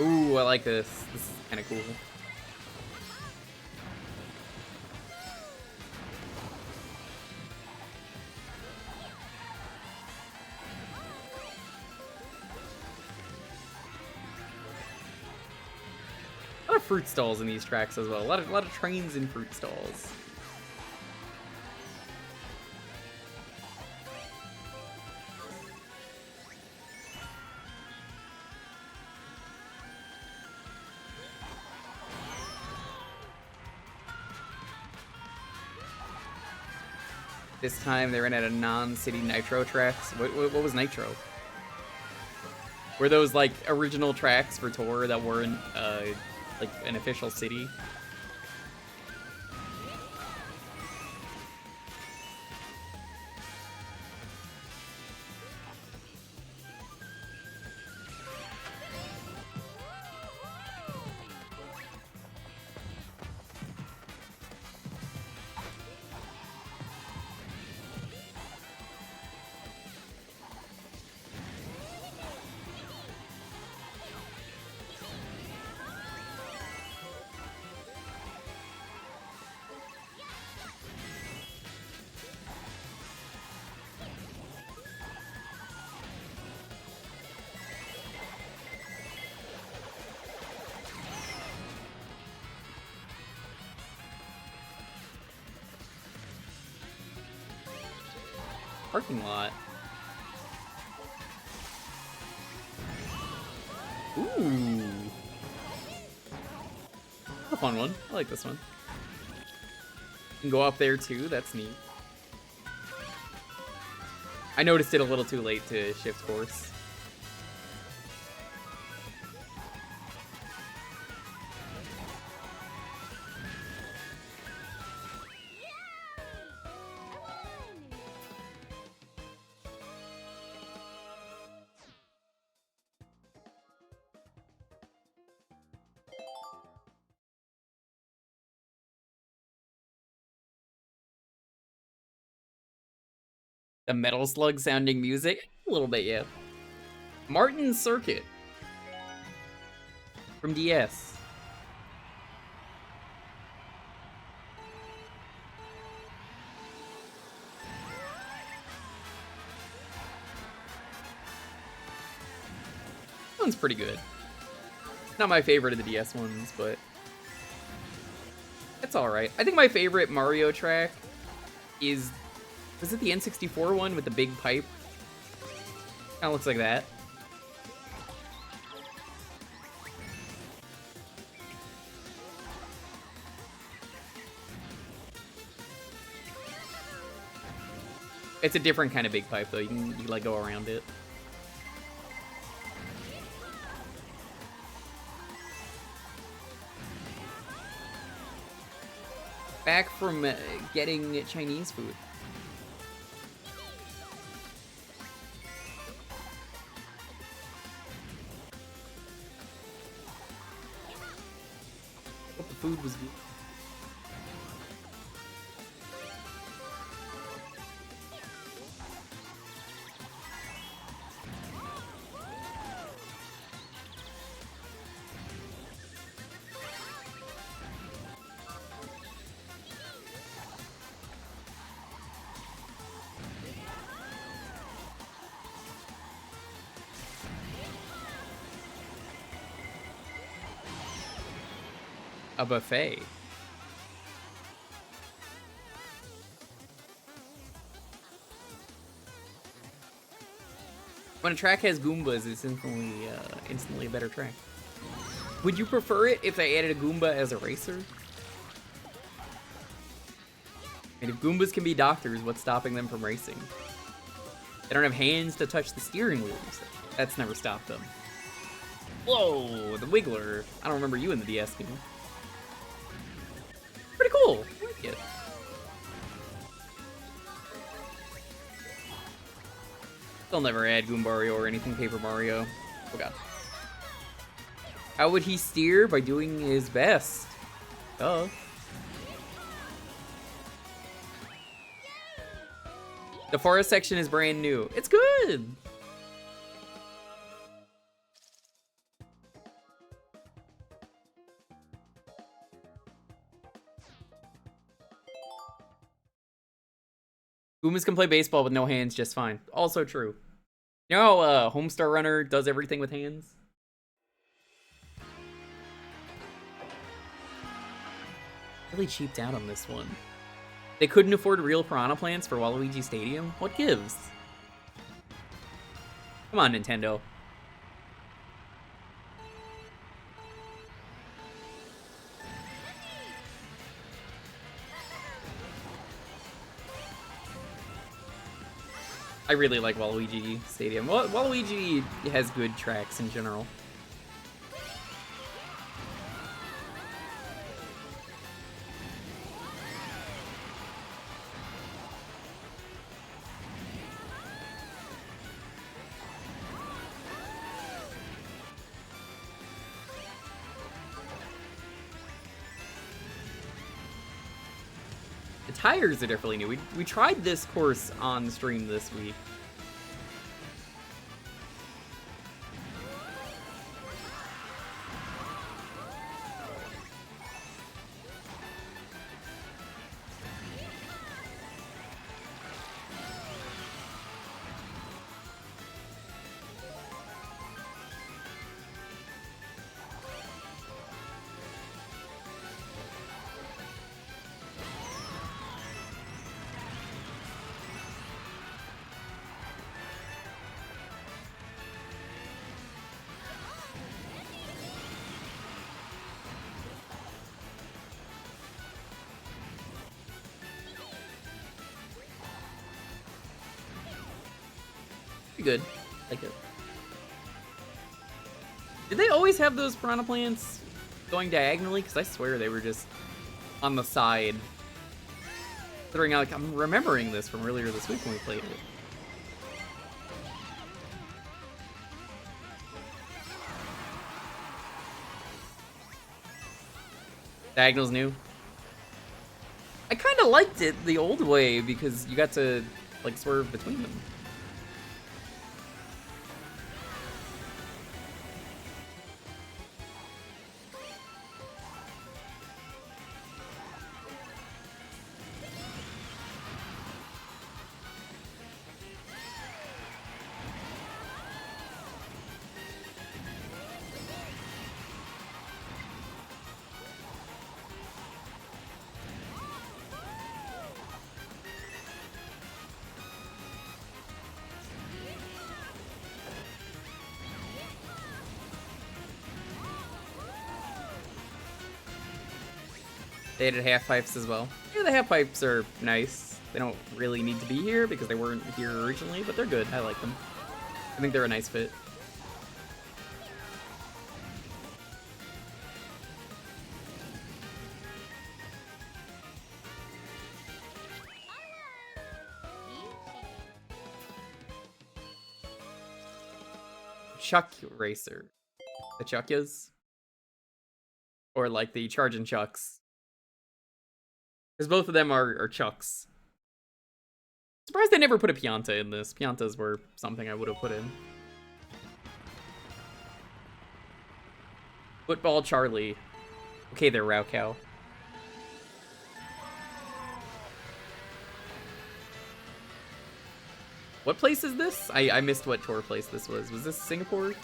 Ooh, I like this. This is kind of cool. A lot of fruit stalls in these tracks as well. A lot of trains and fruit stalls. This time they ran out of non-city Nitro tracks. What was Nitro? Were those like original tracks for Tour that weren't like an official city? parking lot. Ooh. That's a fun one. I like this one. You can go up there too, that's neat. I noticed it a little too late to shift course. The Metal Slug sounding music? A little bit, yeah. Martin Circuit. From DS. That one's pretty good. Not my favorite of the DS ones, but it's alright. I think my favorite Mario track is... Was it the N64 one with the big pipe? Kinda looks like that. It's a different kind of big pipe though, you can like go around it. Back from getting Chinese food. Hope the food was good. A buffet. When a track has Goombas, it's instantly a better track. Would you prefer it if they added a Goomba as a racer? And if Goombas can be doctors, what's stopping them from racing? They don't have hands to touch the steering wheels. That's never stopped them. Whoa, the Wiggler. I don't remember you in the DS game. Pretty cool. I like it. They'll never add Goombario or anything Paper Mario. Oh god. How would he steer? By doing his best. Duh. The forest section is brand new. It's good. Goombas can play baseball with no hands just fine. Also true. You know how Homestar Runner does everything with hands? Really cheaped out on this one. They couldn't afford real piranha plants for Waluigi Stadium? What gives? Come on, Nintendo. I really like Waluigi Stadium. Waluigi has good tracks in general. The tires are definitely new. We tried this course on stream this week. good. Like it. Did they always have those piranha plants going diagonally? Because I swear they were just on the side. Considering, like, I'm remembering this from earlier this week when we played it. Diagonal's new. I kind of liked it the old way because you got to, like, swerve between them. They added half pipes as well. Yeah, the half pipes are nice. They don't really need to be here because they weren't here originally, but they're good. I like them. I think they're a nice fit. Chuck Racer. The Chuckyas? Or like the Chargin' Chucks. Because both of them are Chucks. Surprised they never put a Pianta in this. Piantas were something I would have put in. Football Charlie. Okay there, Raucow. What place is this? I missed what tour place this was. Was this Singapore?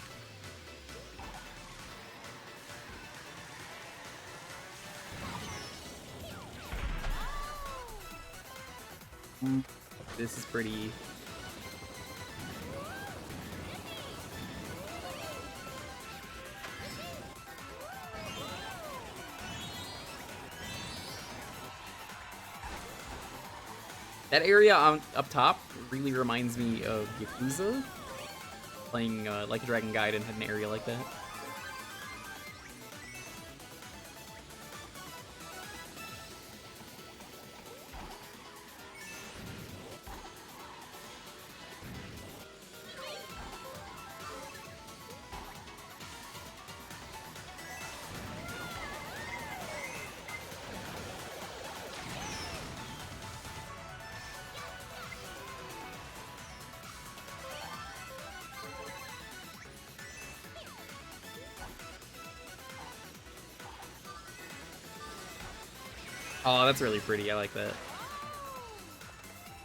This is pretty... That area up top really reminds me of Yakuza. Playing Like a Dragon Gaiden had an area like that. Oh, that's really pretty. I like that.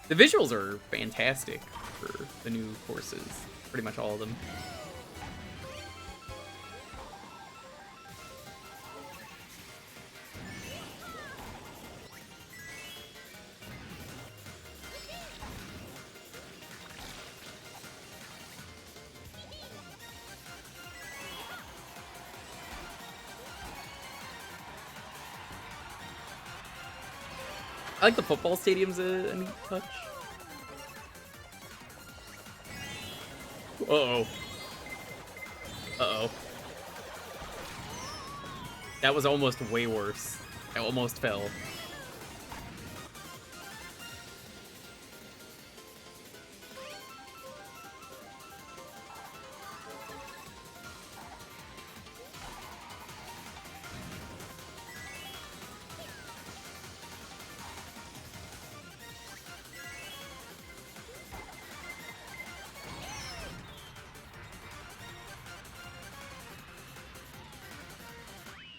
The visuals are fantastic for the new courses. Pretty much all of them. I like the football stadium's a neat touch. Uh-oh. Uh-oh. That was almost way worse. I almost fell.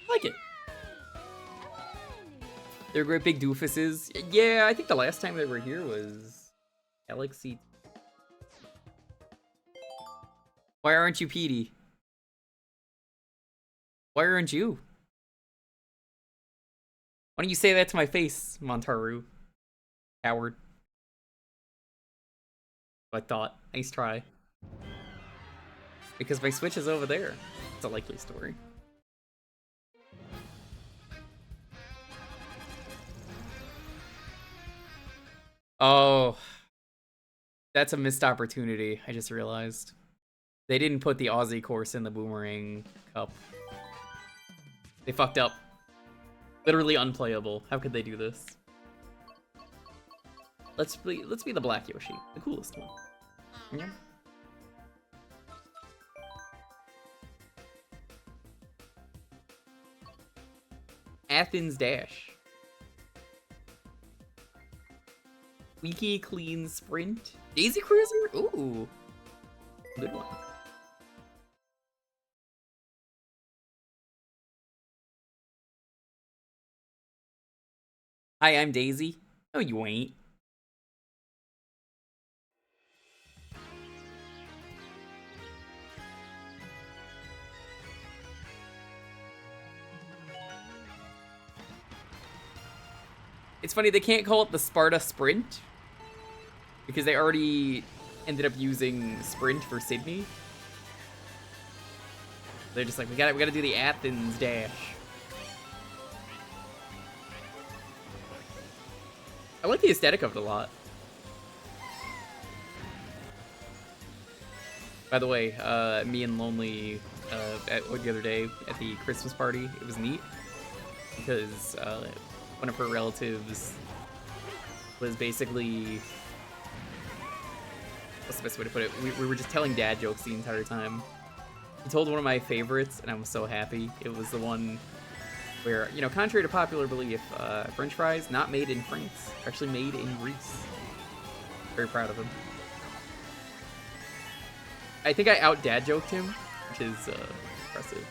Like it. They're great big doofuses. Yeah, I think the last time they were here was Galaxy. Why aren't you Petey? Why aren't you? Why don't you say that to my face, Montaru? Howard. I thought. Nice try. Because my Switch is over there. It's a likely story. Oh. That's a missed opportunity, I just realized. They didn't put the Aussie course in the Boomerang Cup. They fucked up. Literally unplayable. How could they do this? Let's be the Black Yoshi, the coolest one. Yeah. Athens Dash. Squeaky Clean Sprint. Daisy Cruiser? Ooh. Good one. Hi, I'm Daisy. No, you ain't. It's funny, they can't call it the Sparta Sprint because they already ended up using Sprint for Sydney. They're just like, we gotta do the Athens Dash. I like the aesthetic of it a lot. By the way, me and Lonely the other day at the Christmas party, it was neat because one of her relatives was basically, what's the best way to put it? We were just telling dad jokes the entire time. He told one of my favorites, and I was so happy. It was the one where, you know, contrary to popular belief, French fries not made in France, actually made in Greece. Very proud of him. I think I out dad joked him, which is impressive.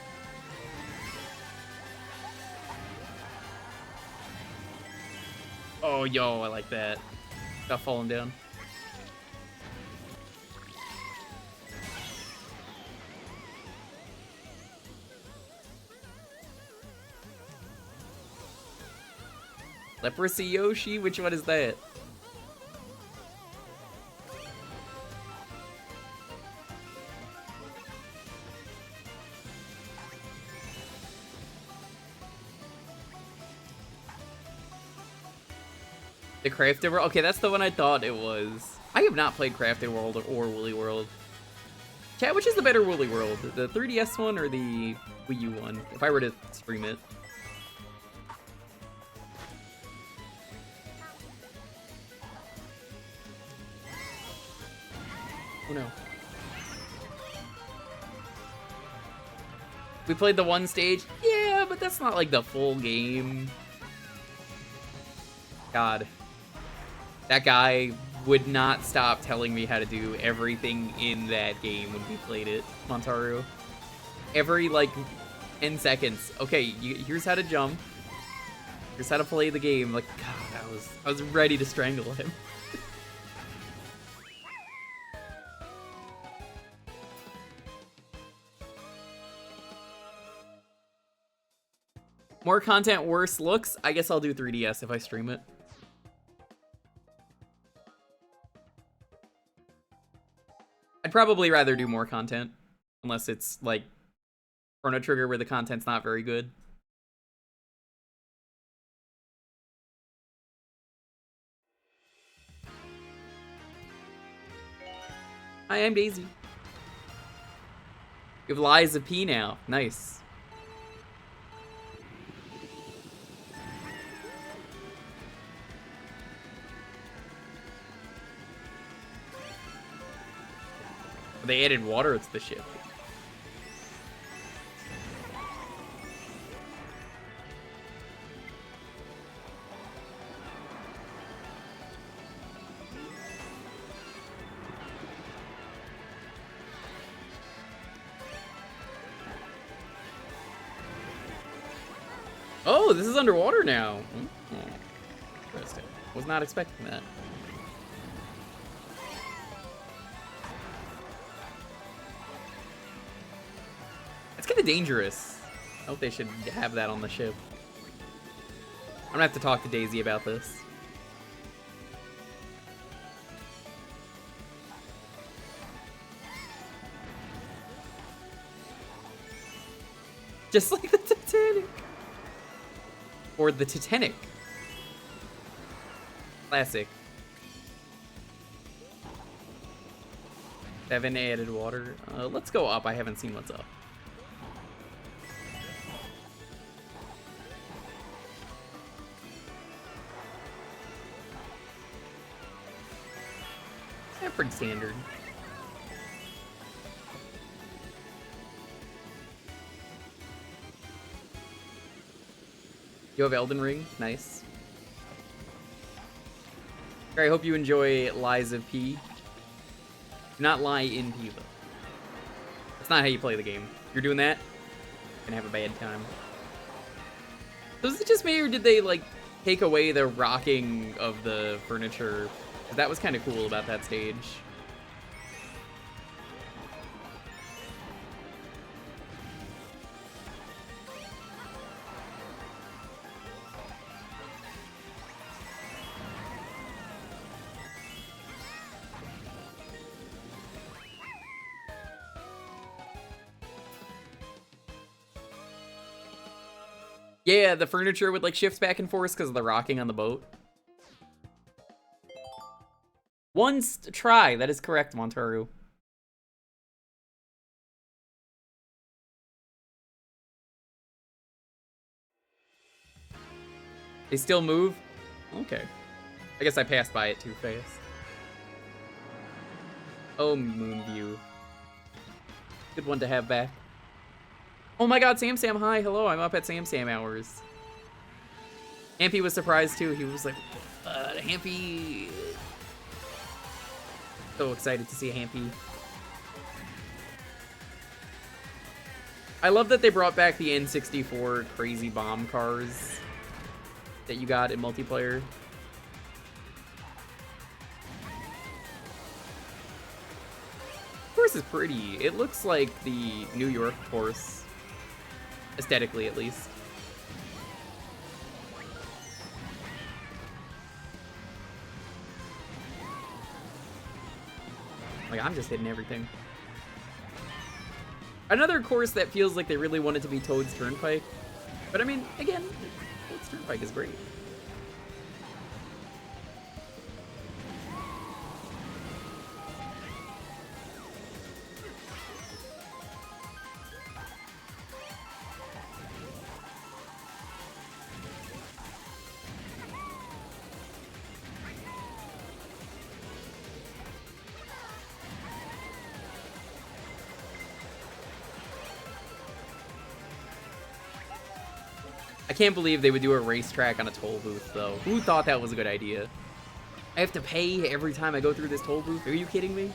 Oh, yo, I like that. Got falling down. Leprosy Yoshi? Which one is that? The Crafted World? Okay, that's the one I thought it was. I have not played Crafted World or Woolly World. Chat, which is the better Woolly World? The 3DS one or the Wii U one? If I were to stream it. Oh no. We played the one stage? Yeah, but that's not like the full game. God. That guy would not stop telling me how to do everything in that game when we played it, Montaru. Every, like, 10 seconds. Okay, here's how to jump. Here's how to play the game. Like, God, I was ready to strangle him. More content, worse looks? I guess I'll do 3DS if I stream it. I'd probably rather do more content. Unless it's, like, Chrono Trigger where the content's not very good. Hi, I'm Daisy. You have Lies of P now. Nice. They added water to the ship. Oh, this is underwater now. Oh, interesting. Was not expecting that. It's kind of dangerous. I hope they should have that on the ship. I'm gonna have to talk to Daisy about this. Just like the Titanic. Or the Titanic. Classic. 7 added water. Let's go up. I haven't seen what's up. Yeah, pretty standard. You have Elden Ring? Nice. I hope you enjoy Lies of P. Do not lie in P, though. That's not how you play the game. If you're doing that, you're gonna have a bad time. So is it just me, or did they, like, take away the rocking of the furniture? 'Cause that was kind of cool about that stage. Yeah, the furniture would like shift back and forth because of the rocking on the boat. Once try, that is correct, Montaru. They still move? Okay. I guess I passed by it too fast. Oh, Moonview. Good one to have back. Oh my god, Sam Sam, hi, hello, I'm up at Sam Sam hours. Hampy was surprised too, he was like, Hampy. So excited to see Hampy. I love that they brought back the N64 crazy bomb cars that you got in multiplayer. The course is pretty. It looks like the New York course. Aesthetically, at least. Like, I'm just hitting everything. Another course that feels like they really wanted to be Toad's Turnpike. But I mean, again, Toad's Turnpike is great. I can't believe they would do a racetrack on a toll booth, though. Who thought that was a good idea? I have to pay every time I go through this toll booth? Are you kidding me?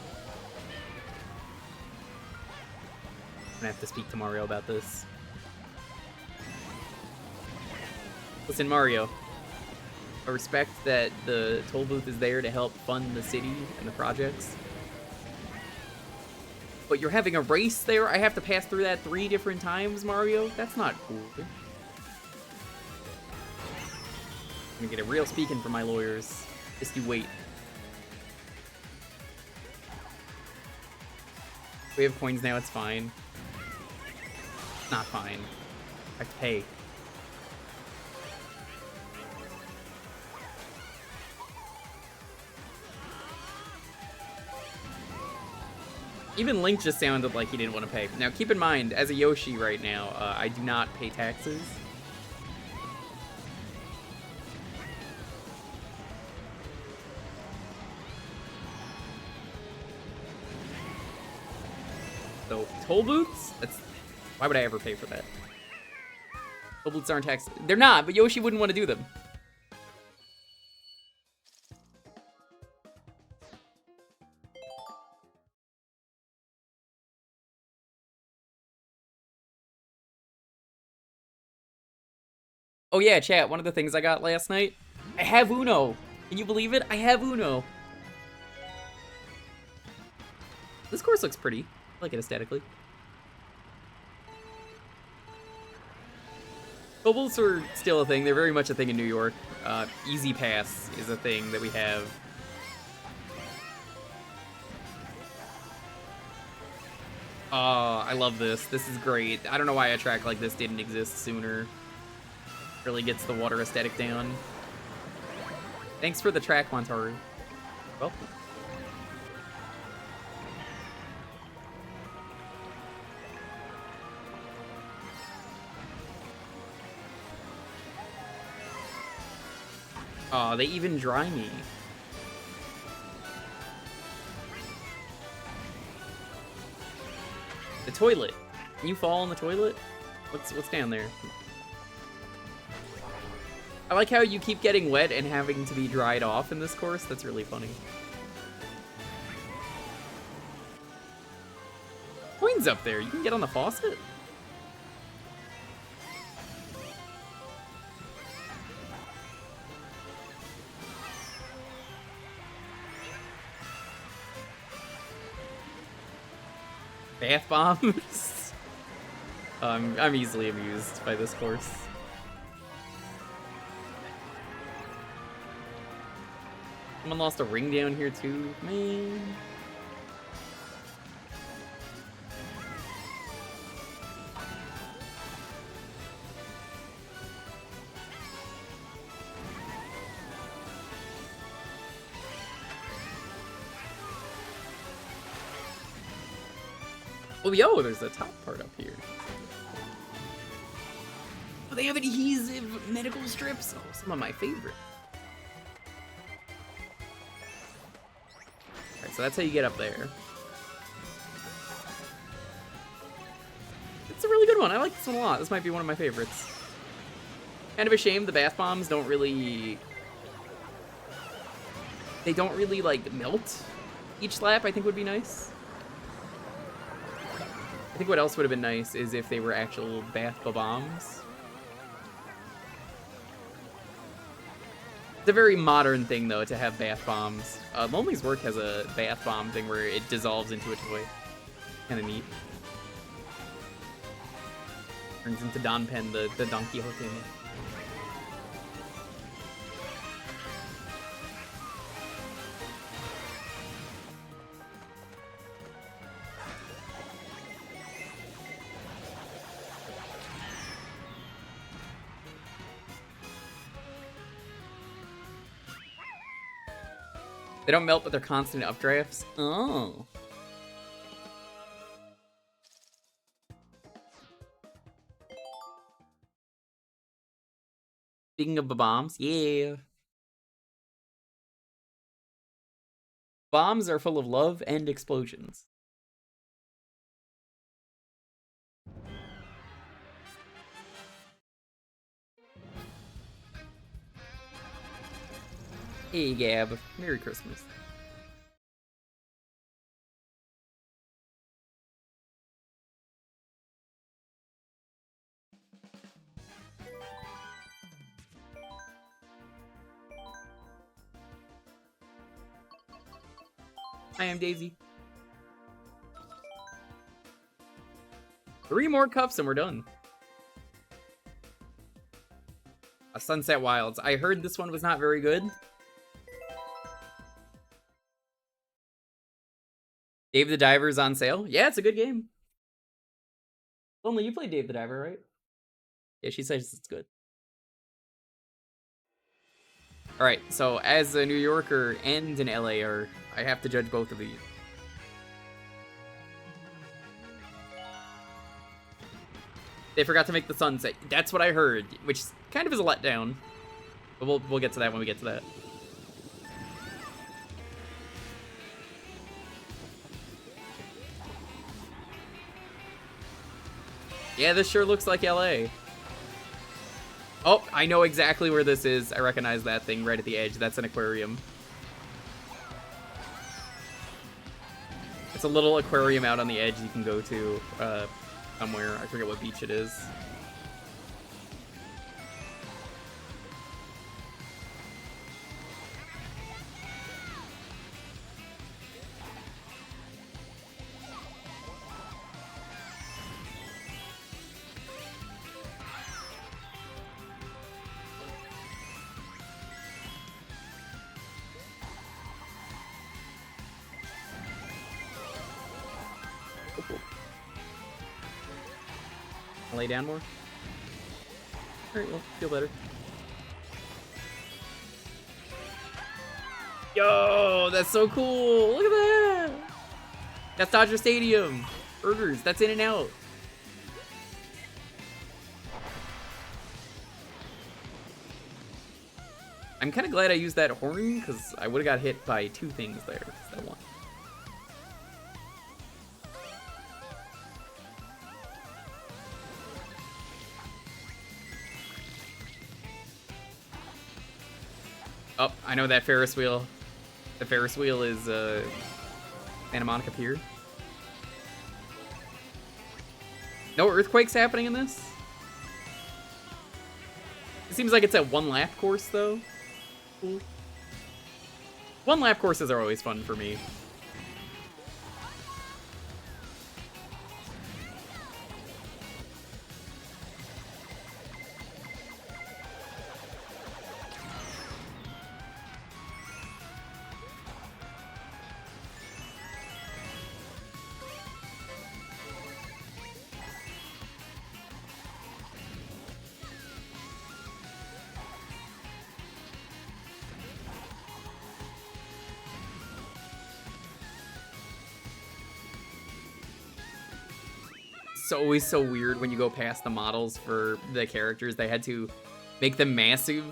I'm gonna have to speak to Mario about this. Listen, Mario. I respect that the toll booth is there to help fund the city and the projects. But you're having a race there? I have to pass through that 3 different times, Mario? That's not cool. I'm gonna get a real speaking from my lawyers. Just you wait. We have coins now, it's fine. It's not fine. I have to pay. Even Link just sounded like he didn't want to pay. Now keep in mind, as a Yoshi right now, I do not pay taxes. So, toll booths? Why would I ever pay for that? Toll booths aren't taxed. They're not, but Yoshi wouldn't want to do them. Oh yeah, chat, one of the things I got last night, I have Uno. Can you believe it? I have Uno. This course looks pretty. I like it aesthetically. Kobolds are still a thing. They're very much a thing in New York. Easy Pass is a thing that we have. I love this. This is great. I don't know why a track like this didn't exist sooner. Really gets the water aesthetic down. Thanks for the track, Montaru. Welcome. Aw, they even dry me. The toilet. Can you fall in the toilet? What's down there? I like how you keep getting wet and having to be dried off in this course. That's really funny. Coins up there. You can get on the faucet? Bath bombs? I'm easily amused by this course. Someone lost a ring down here too, man. Oh, yo, there's the top part up here. Oh, they have adhesive medical strips. Oh, some of my favorite. Alright, so that's how you get up there. It's a really good one. I like this one a lot. This might be one of my favorites. Kind of a shame the bath bombs don't really... They don't really, like, melt each lap, I think would be nice. I think what else would have been nice is if they were actual bath bombs. It's a very modern thing, though, to have bath bombs. Lonely's Work has a bath bomb thing where it dissolves into a toy. Kind of neat. Turns into Don Pen, the Don Quixote. They don't melt, but they're constant updrafts. Oh. Speaking of bombs, yeah. Bombs are full of love and explosions. Hey, Gab. Merry Christmas. I am Daisy. 3 more cups and we're done. A Sunset Wilds. I heard this one was not very good. Dave the Diver's on sale? Yeah, it's a good game. Lonely, you played Dave the Diver, right? Yeah, she says it's good. Alright, so as a New Yorker and an LAer, I have to judge both of these. They forgot to make the sunset. That's what I heard, which kind of is a letdown. But we'll get to that when we get to that. Yeah, this sure looks like LA. Oh, I know exactly where this is. I recognize that thing right at the edge. That's an aquarium. It's a little aquarium out on the edge you can go to somewhere. I forget what beach it is. Lay down more? Alright, well, feel better. Yo, that's so cool! Look at that! That's Dodger Stadium! Burgers, that's In and Out. I'm kind of glad I used that horn, because I would have got hit by 2 things there instead of 1. Oh, I know that Ferris wheel. The Ferris wheel is Santa Monica Pier. No earthquakes happening in this? It seems like it's a 1-lap course, though. Cool. 1-lap courses are always fun for me. It's always so weird when you go past the models for the characters. They had to make them massive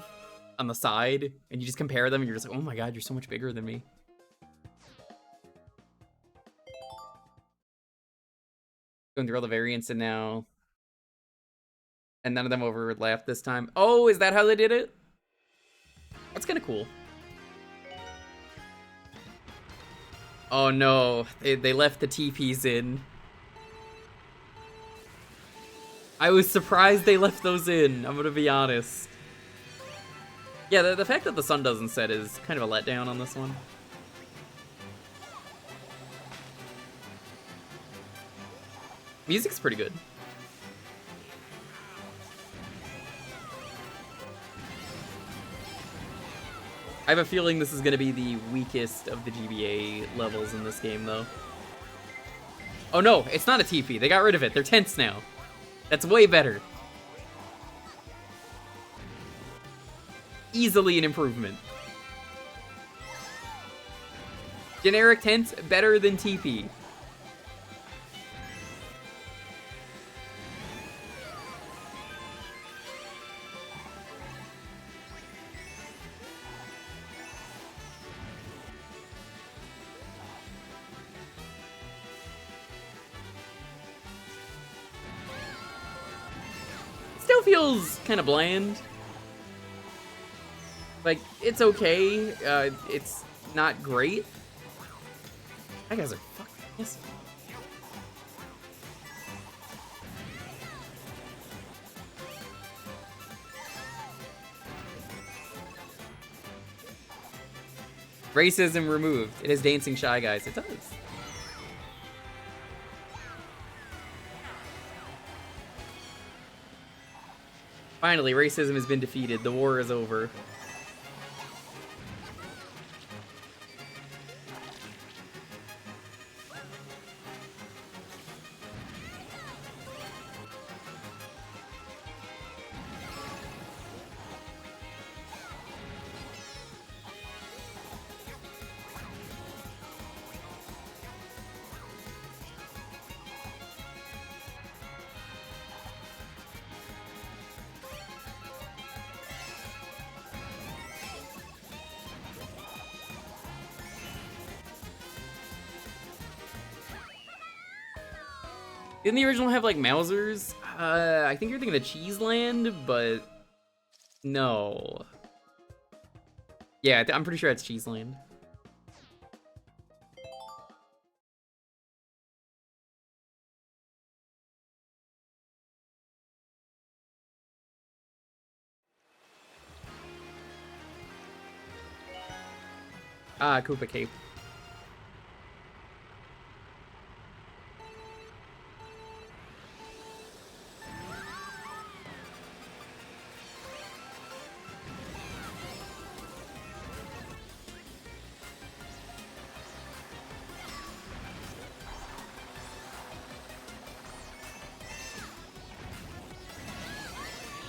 on the side, and you just compare them, and you're just like, oh my god, you're so much bigger than me. Going through all the variants in now. And none of them overlapped this time. Oh, is that how they did it? That's kind of cool. Oh no, they left the TPs in. I was surprised they left those in, I'm gonna be honest. Yeah, the fact that the sun doesn't set is kind of a letdown on this one. Music's pretty good. I have a feeling this is gonna be the weakest of the GBA levels in this game, though. Oh no, it's not a TP. They got rid of it. They're tents now. That's way better. Easily an improvement. Generic tents, better than TP. Still feels kind of bland. Like, it's okay. It's not great. That guys are fucking missing. Racism removed. It is dancing shy guys. It does. Finally, racism has been defeated. The war is over. Didn't the original have, like, Mausers? I think you're thinking of Cheese Land, but no. Yeah, I'm pretty sure it's Cheese Land. Ah, Koopa Cape.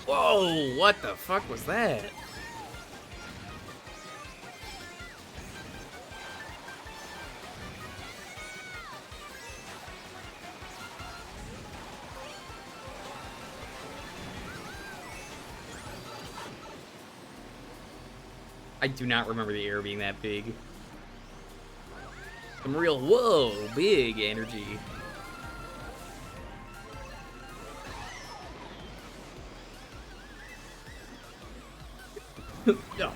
Whoa, what the fuck was that? I do not remember the air being that big. Some real, whoa, big energy. No.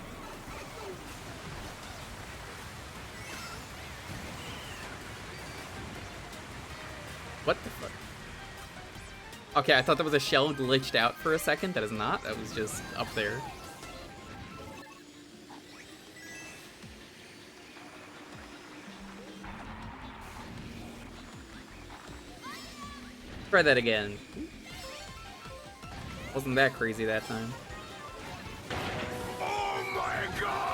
What the fuck? Okay, I thought that was a shell glitched out for a second. That is not. That was just up there. Try that again. Wasn't that crazy that time. Oh my god!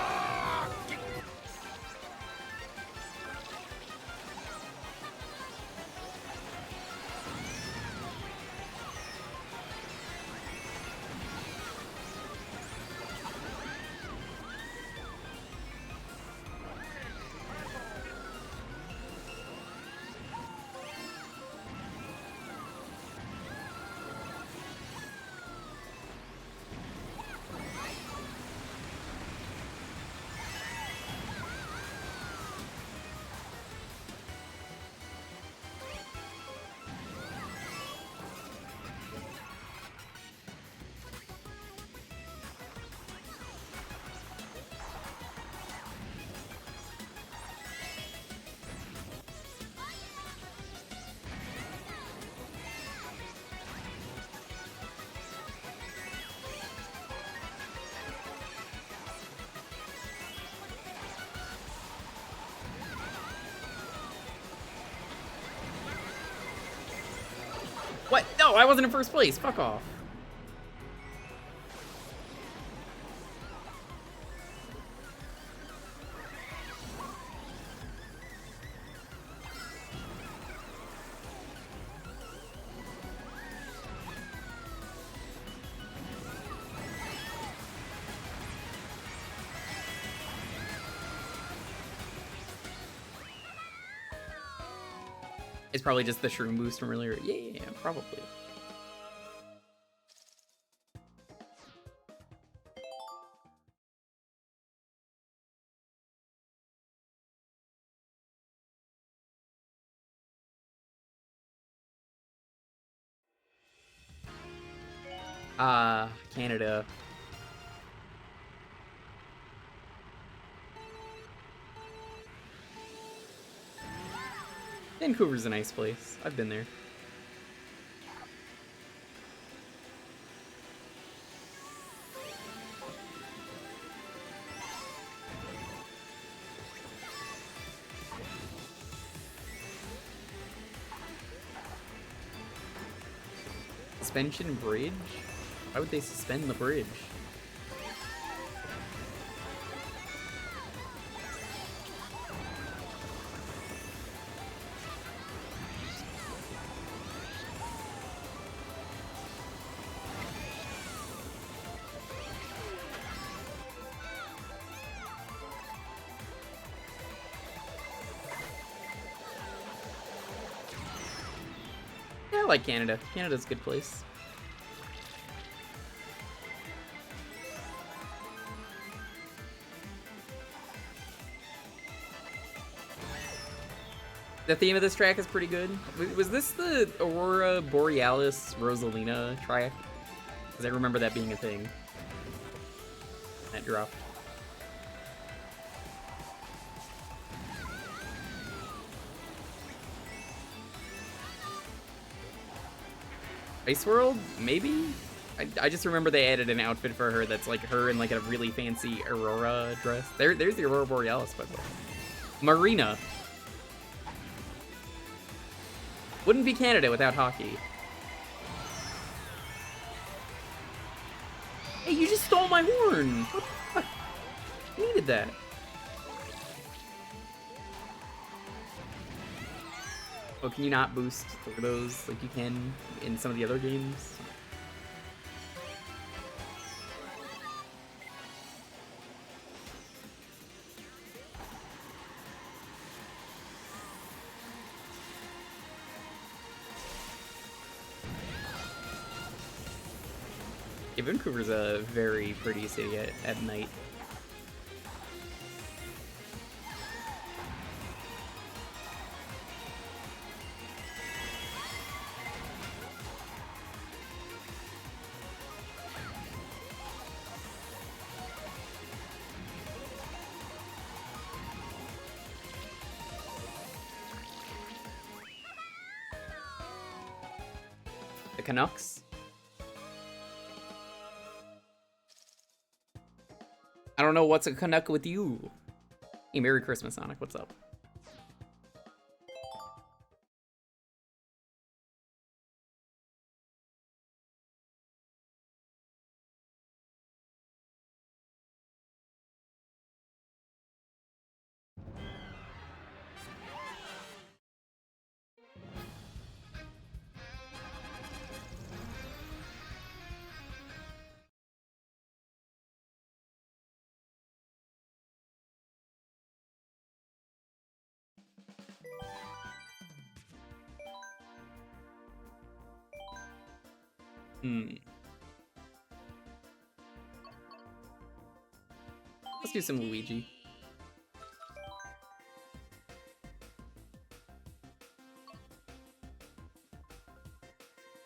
What? No, I wasn't in first place. Fuck off. It's probably just the shroom boost from earlier. Yeah, probably. Canada. Vancouver's a nice place. I've been there. Suspension bridge? Why would they suspend the bridge? Yeah, I like Canada. Canada's a good place. The theme of this track is pretty good. Was this the Aurora Borealis Rosalina track? Because I remember that being a thing. That dropped. Ice World? Maybe? I just remember they added an outfit for her that's like her in like a really fancy Aurora dress. There's the Aurora Borealis, by the way. Marina. Wouldn't be Canada without hockey. Hey, you just stole my horn! What the fuck? I needed that. Oh, can you not boost for those like you can in some of the other games? Yeah, Vancouver's a very pretty city at night. Canucks. I don't know what's a Canuck with you. Hey, Merry Christmas, Sonic. What's up? Let's do some Luigi.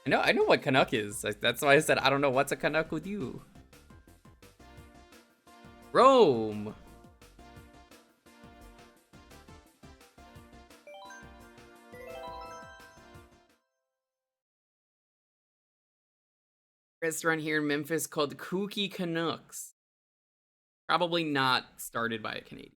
I know what Canuck is. That's why I said I don't know what's a Canuck with you. Rome. Restaurant here in Memphis called Kooky Canucks. Probably not started by a Canadian.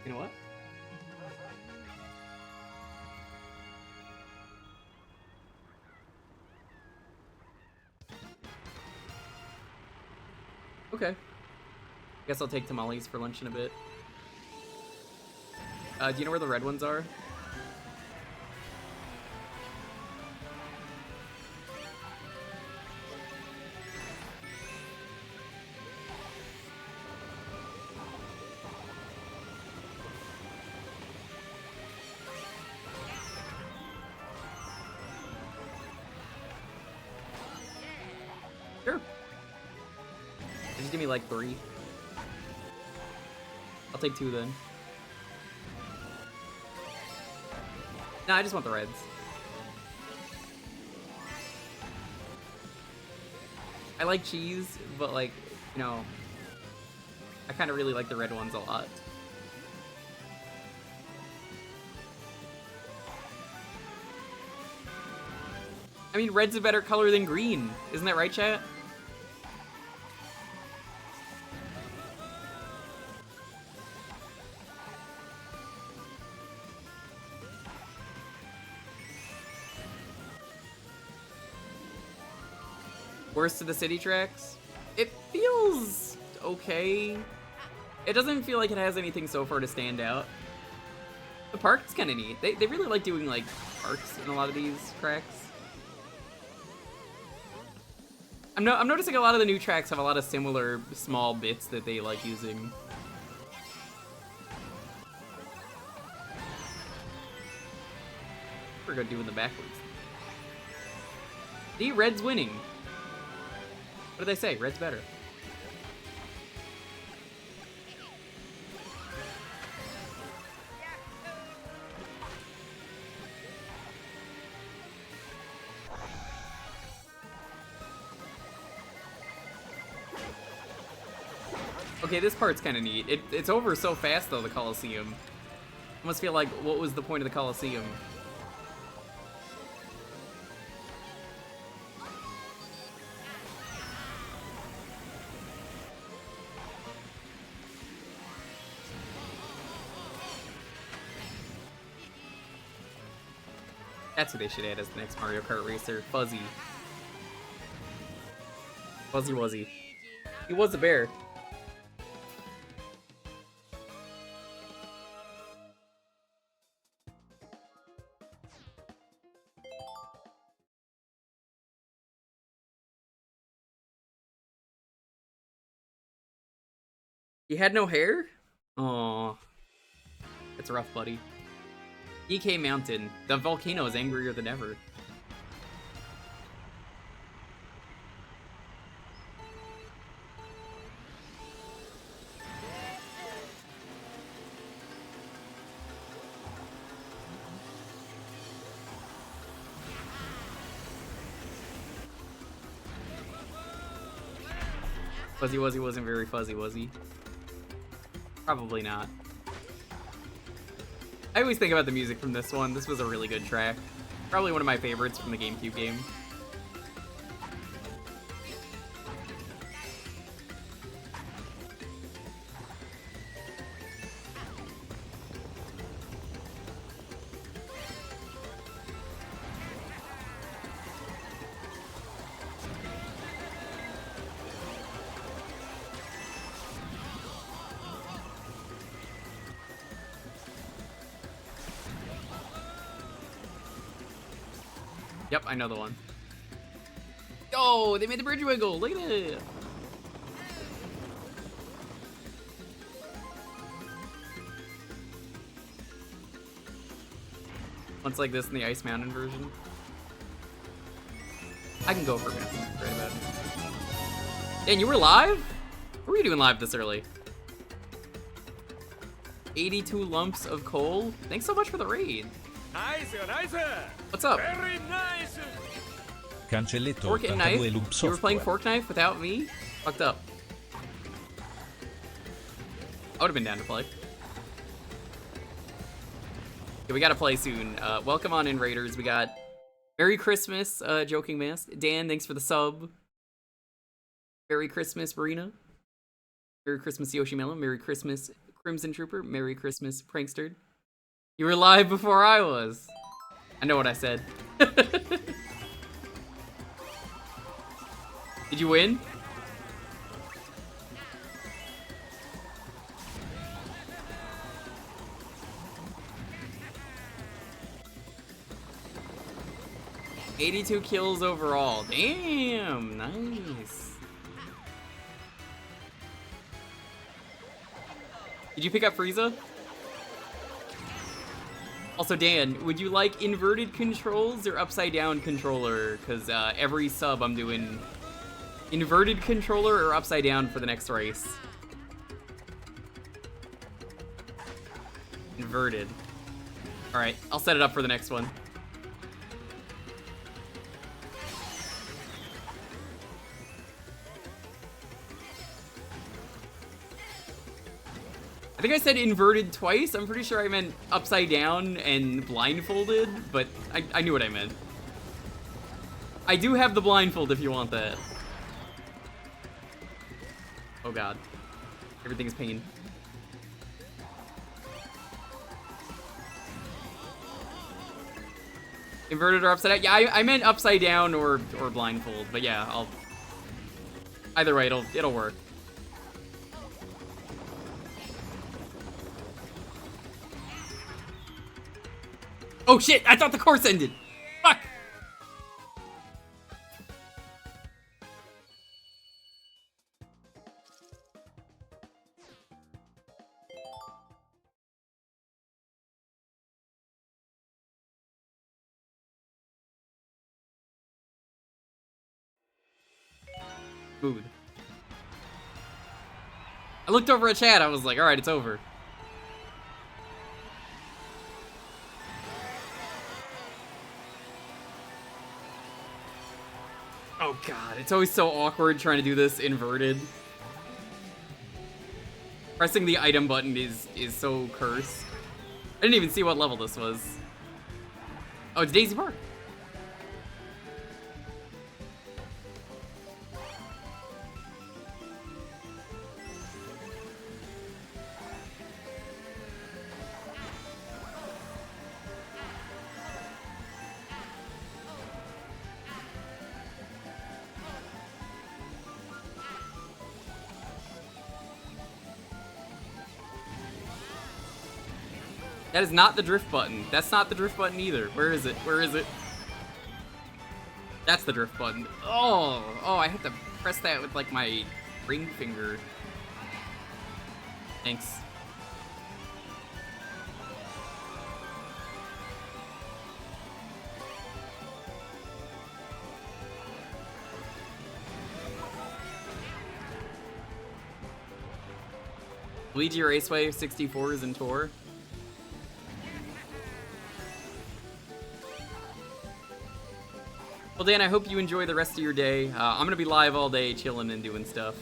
You know what? Okay. Guess I'll take tamales for lunch in a bit. Do you know where the red ones are? Sure. Just give me like 3. I'll take 2 then. No, I just want the reds. I like cheese, but like, you know, I kind of really like the red ones a lot. I mean, red's a better color than green. Isn't that right, chat? Worst of the city tracks? It feels okay. It doesn't feel like it has anything so far to stand out. The park's kind of neat. They really like doing like parks in a lot of these tracks. I'm noticing a lot of the new tracks have a lot of similar small bits that they like using. We're gonna do in the backwards. The red's winning. What do they say? Red's better. Okay, this part's kind of neat. It's over so fast, though, the Coliseum. I must feel like, what was the point of the Coliseum? That's what they should add as the next Mario Kart racer. Fuzzy. Fuzzy Wuzzy. He was a bear. You had no hair? Aww. It's rough, buddy. EK Mountain. The volcano is angrier than ever. Fuzzy Wuzzy wasn't very fuzzy, was he? Probably not. I always think about the music from this one. This was a really good track. Probably one of my favorites from the GameCube game. Yep, I know the one. Oh, they made the bridge wiggle. Look at it. Once like this in the Ice Mountain version. I can go for nothing right about it. Dan, you were live? What were you doing live this early? 82 lumps of coal? Thanks so much for the raid. Nice, nice. What's up? Very nice. Cancelletto Fork and knife? 82 loop You were playing software. fork knife without me? Fucked up. I would have been down to play. Yeah, we gotta play soon. Welcome on in, Raiders. We got Merry Christmas, Joking Mask. Dan, thanks for the sub. Merry Christmas, Marina. Merry Christmas, Yoshimela. Merry Christmas, Crimson Trooper. Merry Christmas, Prankster. You were live before I was. I know what I said. Did you win? $82 kills overall. Damn, nice. Did you pick up Frieza? Also, Dan, would you like inverted controls or upside down controller? Because every sub I'm doing inverted controller or upside down for the next race. Inverted. Alright, I'll set it up for the next one. I think I said inverted twice. I'm pretty sure I meant upside down and blindfolded, but I knew what I meant. I do have the blindfold if you want that. Oh god. Everything's pain. Inverted or upside down? Yeah, I meant upside down or blindfold, but yeah, I'll... Either way, it'll work. Oh shit, I thought the course ended! Fuck! Smooth. I looked over at chat, I was like, alright, it's over. Oh god, it's always so awkward trying to do this inverted. Pressing the item button is so cursed. I didn't even see what level this was. Oh, it's Daisy Park. That is not the drift button. That's not the drift button either. Where is it? Where is it? That's the drift button. Oh, I have to press that with like my ring finger. Thanks. Luigi Raceway 64s and tour. Well, Dan, I hope you enjoy the rest of your day. I'm gonna be live all day, chilling and doing stuff.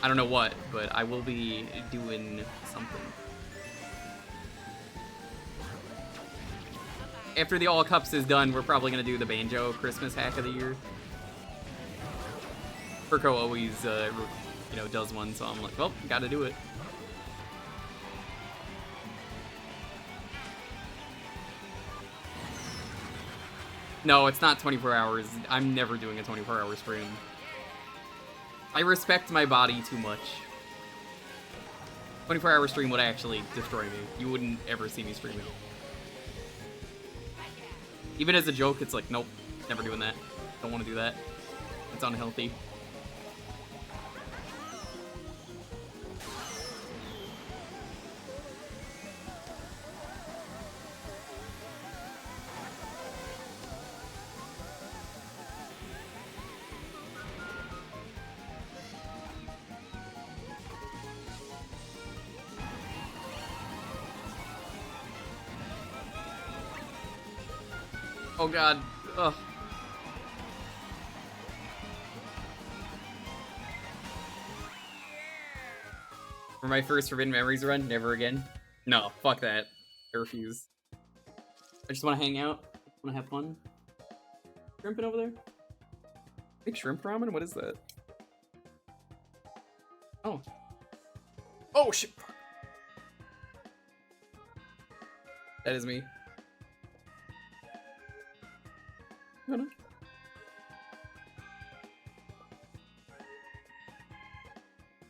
I don't know what, but I will be doing something. After the All Cups is done, we're probably gonna do the Banjo Christmas hack of the year. Furco always, you know, does one, so I'm like, well, gotta do it. No, it's not 24 hours. I'm never doing a 24-hour stream. I respect my body too much. 24-hour stream would actually destroy me. You wouldn't ever see me streaming. Even as a joke, it's like, nope, never doing that. Don't want to do that. It's unhealthy. Oh god. Ugh. For my first Forbidden Memories run, never again. No, fuck that. I refuse. I just want to hang out. I want to have fun. Shrimping over there? Big shrimp ramen? What is that? Oh. Oh shit. That is me. No.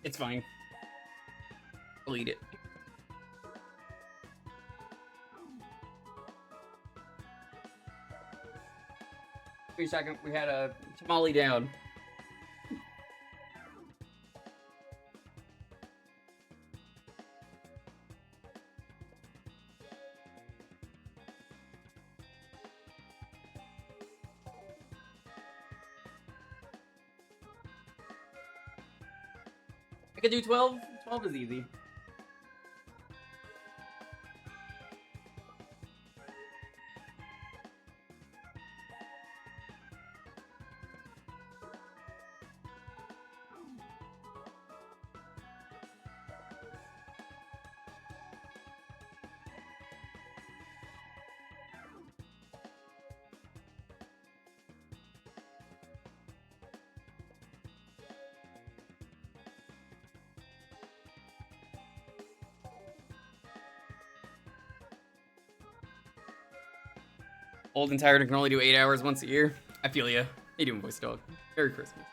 It's fine. I'll eat it. Wait a second, we had a tamale down. I could do 12. 12 is easy. Old and tired and can only do 8 hours once a year. I feel ya. How you doing, voice dog? Merry Christmas.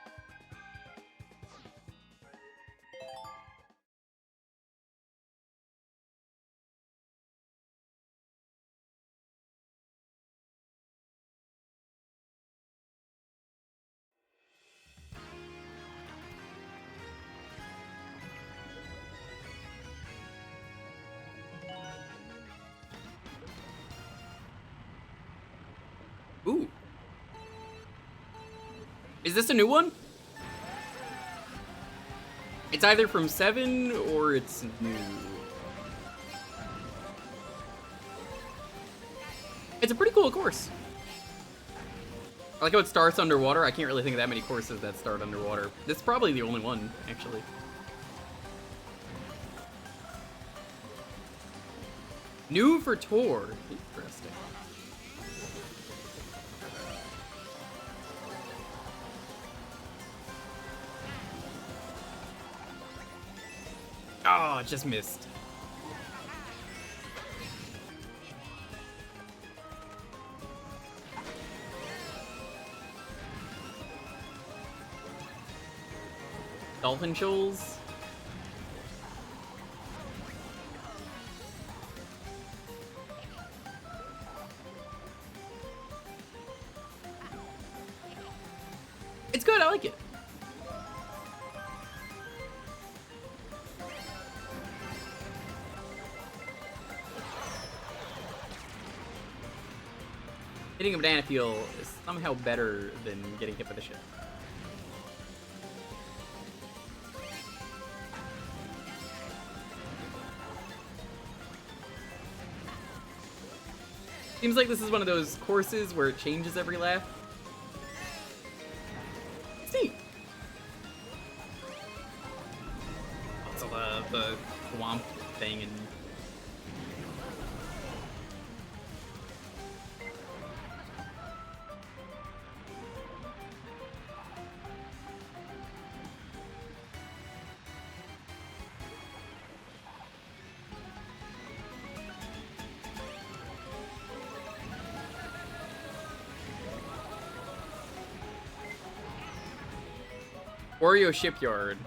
Ooh. Is this a new one? It's either from 7 or it's new. It's a pretty cool course. I like how it starts underwater. I can't really think of that many courses that start underwater. This is probably the only one, actually. New for tour. Interesting. Oh, just missed. Dolphin shoals. It's good, I like it. Hitting a banana peel is somehow better than getting hit by the ship. Seems like this is one of those courses where it changes every lap. It's neat. So the swamp thing and Oreo Shipyard.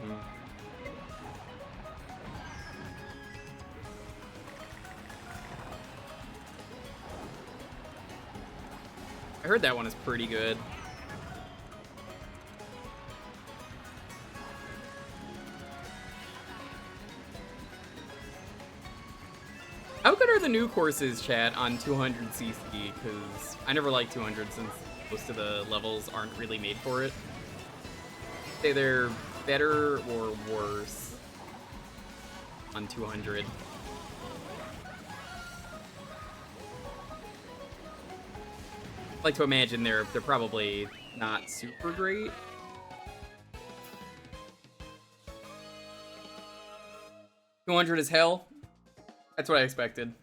I heard that one is pretty good. How good are the new courses, chat, on 200cc? Because I never liked 200 since most of the levels aren't really made for it. Say they're better or worse on 200. I like to imagine they're probably not super great. $200 is hell. That's what I expected.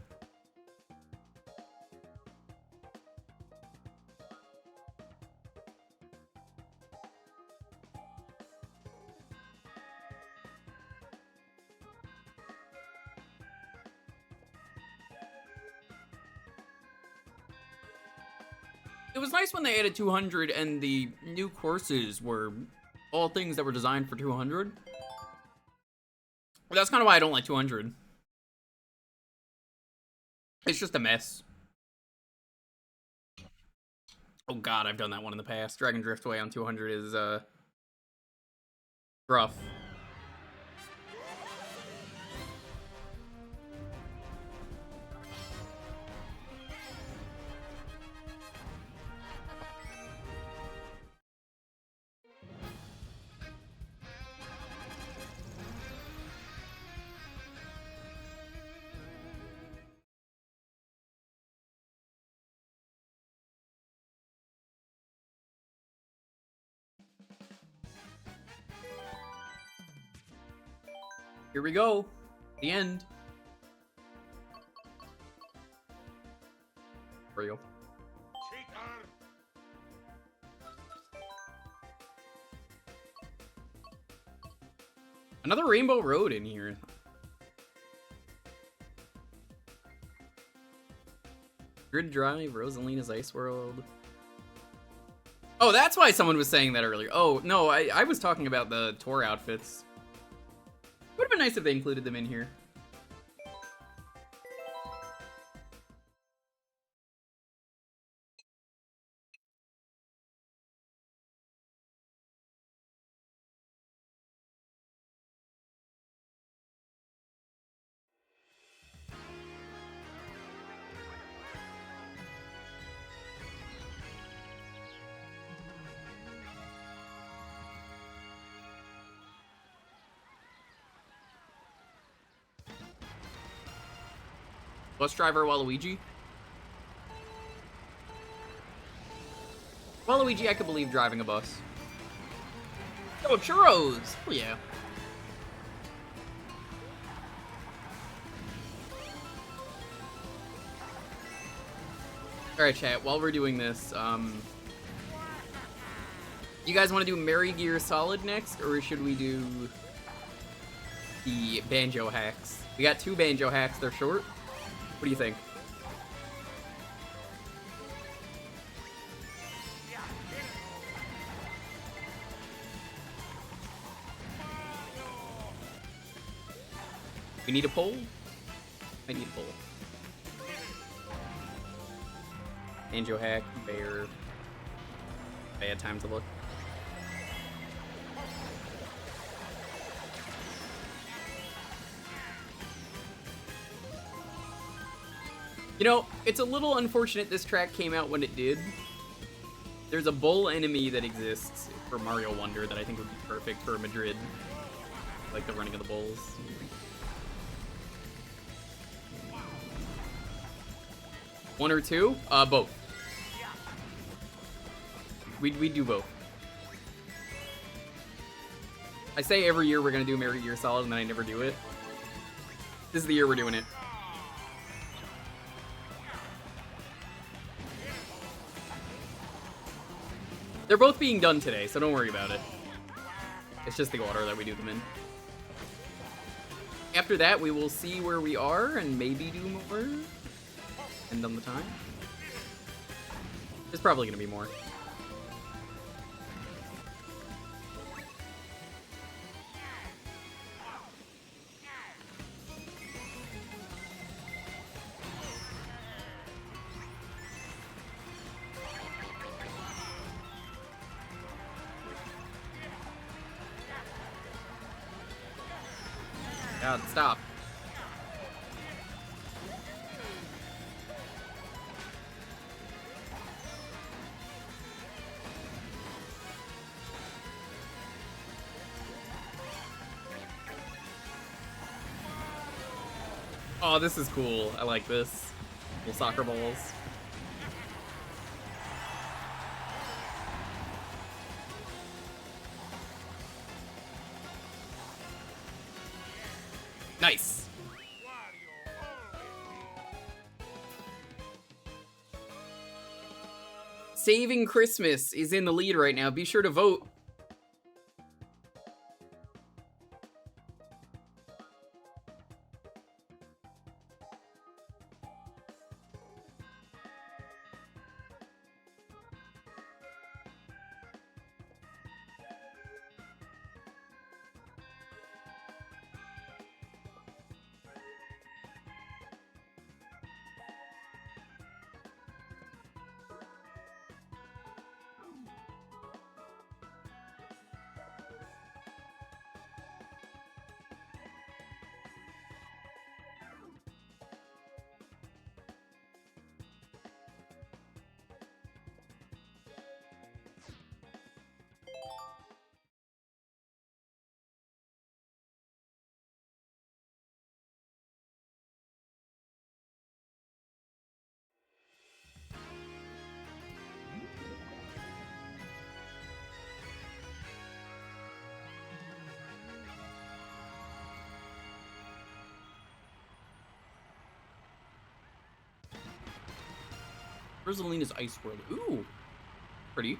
It was nice when they added 200 and the new courses were all things that were designed for 200. But that's kind of why I don't like 200. It's just a mess. Oh god, I've done that one in the past. Dragon Driftway on 200 is, rough. Here we go. The end. Real. Another Rainbow Road in here. Grid Drive, Rosalina's Ice World. Oh, that's why someone was saying that earlier. Oh, no, I was talking about the tour outfits. Would have been nice if they included them in here. Bus driver Waluigi. Waluigi, I could believe driving a bus. Oh, churros! Oh yeah. Alright, chat, while we're doing this, you guys want to do Merry Gear Solid next, or should we do the Banjo hacks? We got 2 Banjo hacks, they're short. What do you think? We need a poll? I need a poll. Banjo hack, bear. Bad time to look. You know, it's a little unfortunate this track came out when it did. There's a bull enemy that exists for Mario Wonder that I think would be perfect for Madrid. Like the running of the bulls. One or two? Both. We'd do both. I say every year we're gonna do Merry Gear Solid, and then I never do it. This is the year we're doing it. They're both being done today, so don't worry about it. It's just the order that we do them in. After that, we will see where we are and maybe do more. Depend on the time. There's probably gonna be more. God, stop. Oh, this is cool. I like this. Little soccer balls. Nice. Saving Christmas is in the lead right now. Be sure to vote. Rosalina's Ice World. Ooh, pretty.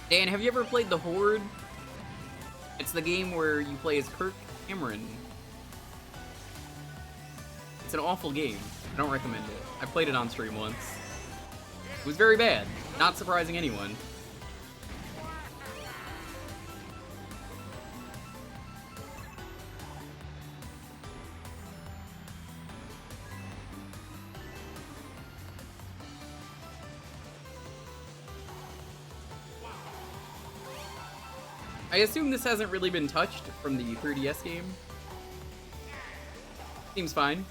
Dan, have you ever played The Horde? It's the game where you play as Kirk Cameron. It's an awful game. I don't recommend it. I played it on stream once. It was very bad. Not surprising anyone. I assume this hasn't really been touched from the 3DS game. Seems fine.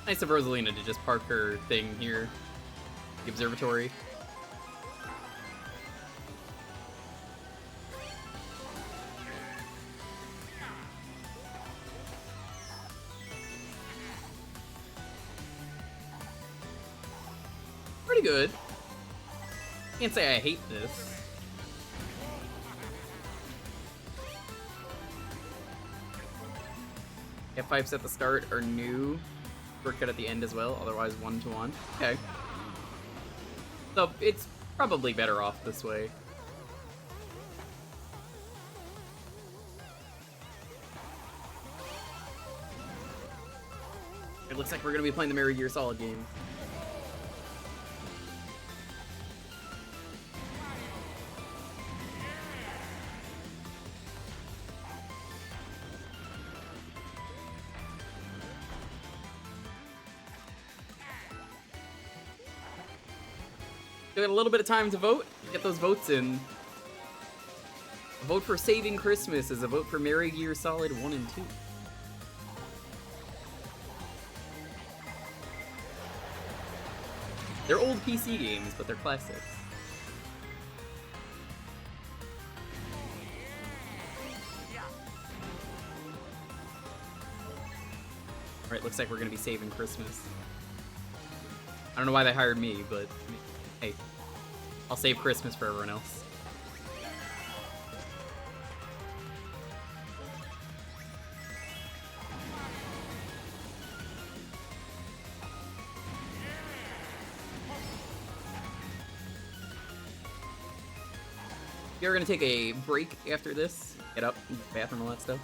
Nice of Rosalina to just park her thing here. The observatory. Pretty good. Can't say I hate this. F5s at the start are new. Shortcut at the end as well, otherwise 1-to-1. Okay. So it's probably better off this way. It looks like we're gonna be playing the Merry Gear Solid game. Got a little bit of time to vote. Get those votes in. A vote for Saving Christmas is a vote for Merry Gear Solid 1 and 2. They're old PC games, but they're classics. Alright, looks like we're gonna be saving Christmas. I don't know why they hired me, but hey, I'll save Christmas for everyone else. We're gonna take a break after this. Get up, use the bathroom, all that stuff.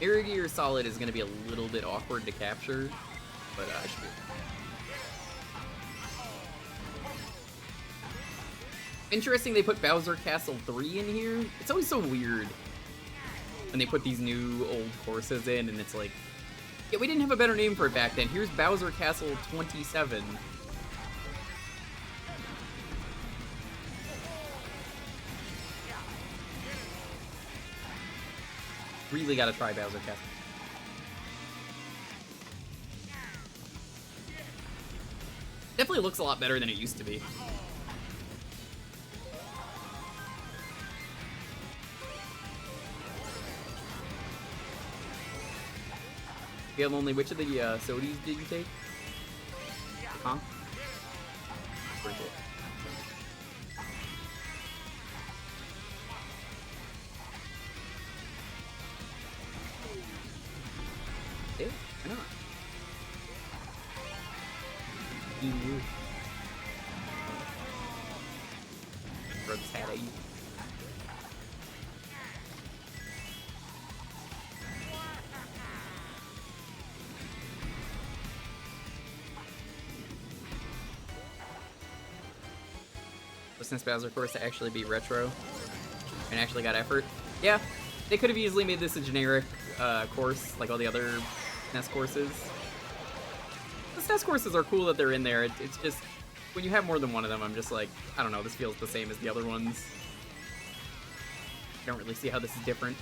Air Gear Solid is going to be a little bit awkward to capture, but I should be. Interesting they put Bowser Castle 3 in here. It's always so weird when they put these new old courses in, and it's like, yeah, we didn't have a better name for it back then. Here's Bowser Castle 27. Really gotta try Bowser Castle. Definitely looks a lot better than it used to be. Feel only which of the sodies did you take? Huh? Pretty cool. Yeah, why not? You. Throw this hat at you. Since Bowser course to actually be retro and actually got effort. Yeah, they could have easily made this a generic course like all the other SNES courses. The SNES courses are cool that they're in there. It's just when you have more than one of them, I'm just like, I don't know, this feels the same as the other ones. I don't really see how this is different.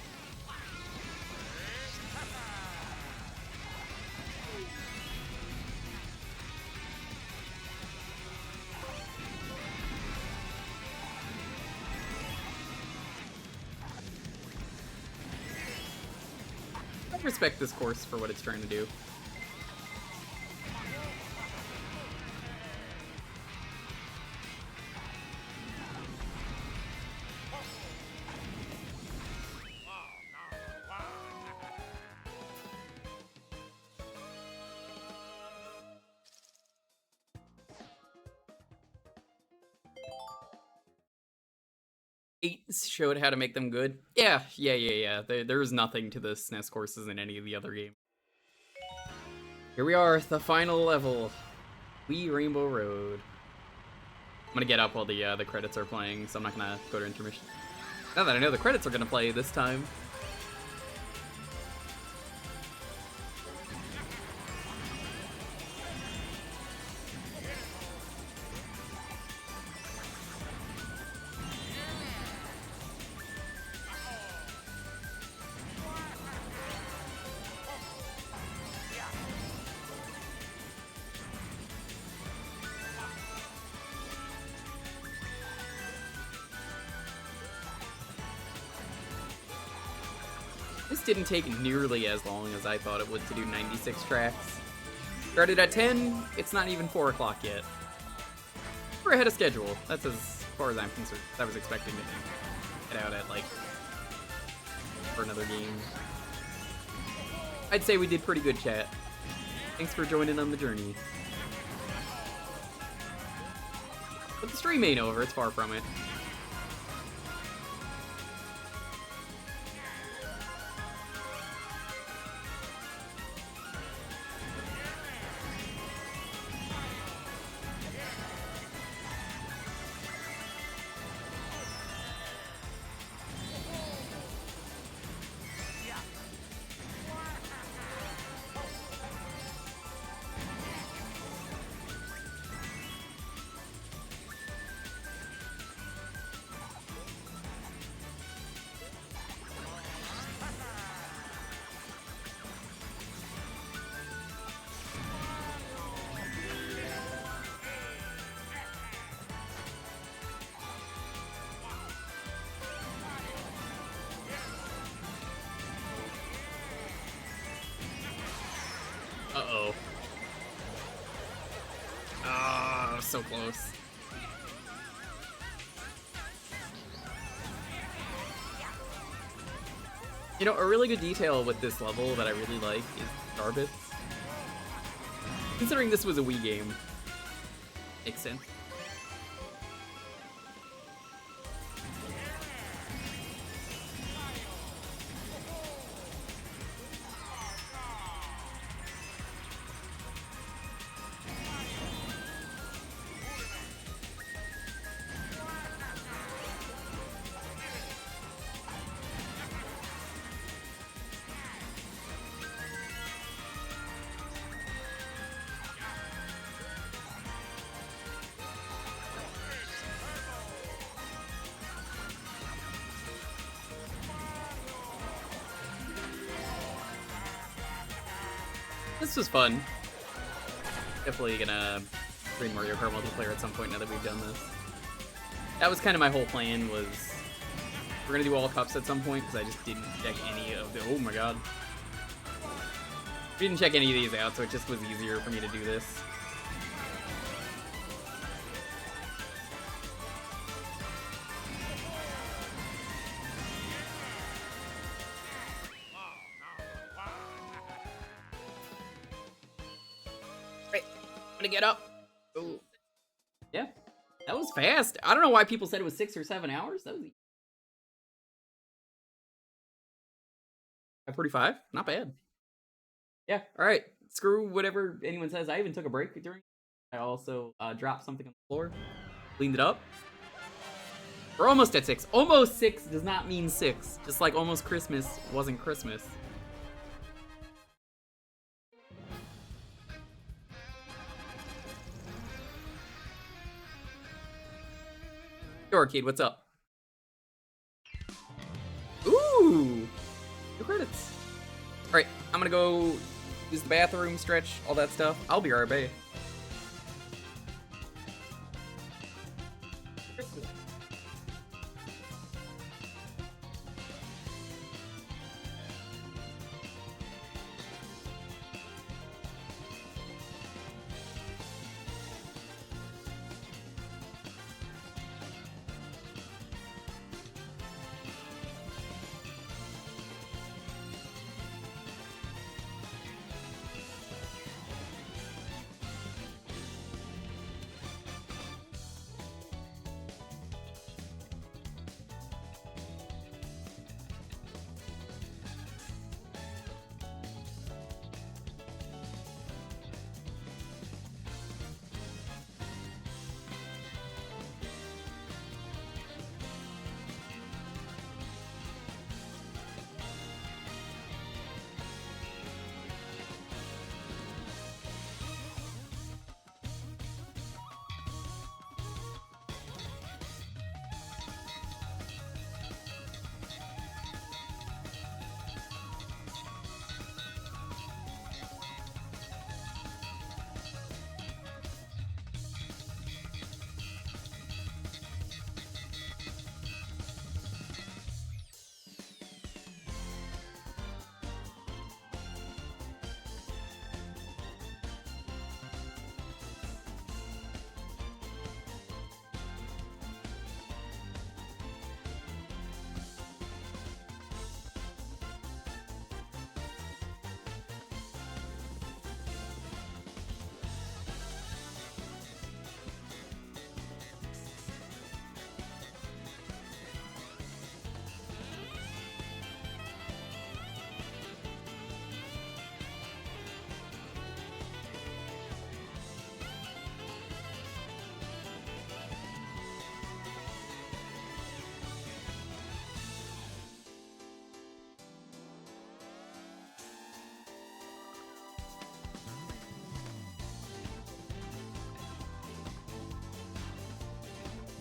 I respect this course for what it's trying to do. Showed how to make them good. Yeah. There's nothing to the SNES courses in any of the other games. Here we are, the final level. Wii Rainbow Road. I'm gonna get up while the credits are playing, so I'm not gonna go to intermission. Now that I know the credits are gonna play this time. This didn't take nearly as long as I thought it would to do 96 tracks. Started at 10, it's not even 4 o'clock yet. We're ahead of schedule. That's as far as I'm concerned. I was expecting to get out at, like, for another game. I'd say we did pretty good, chat. Thanks for joining on the journey. But the stream ain't over, it's far from it. Uh-oh. Ah, so close. You know, a really good detail with this level that I really like is star bits. Considering this was a Wii game. Makes sense. This was fun. Definitely gonna bring Mario Kart multiplayer at some point now that we've done this. That was kind of my whole plan, was we're gonna do all cups at some point, because I just didn't check any of the— oh my god. We didn't check any of these out, so it just was easier for me to do this. Get up. Oh, yeah, that was fast. I don't know why people said it was 6 or 7 hours. That was 5:45. Not bad. Yeah. All right. Screw whatever anyone says. I even took a break during. I also dropped something on the floor, cleaned it up. We're almost at 6. Almost 6 does not mean 6. Just like almost Christmas wasn't Christmas. Yo, Arcade, what's up? Ooh! 2 credits. Alright, I'm gonna go use the bathroom, stretch, all that stuff. I'll be right back.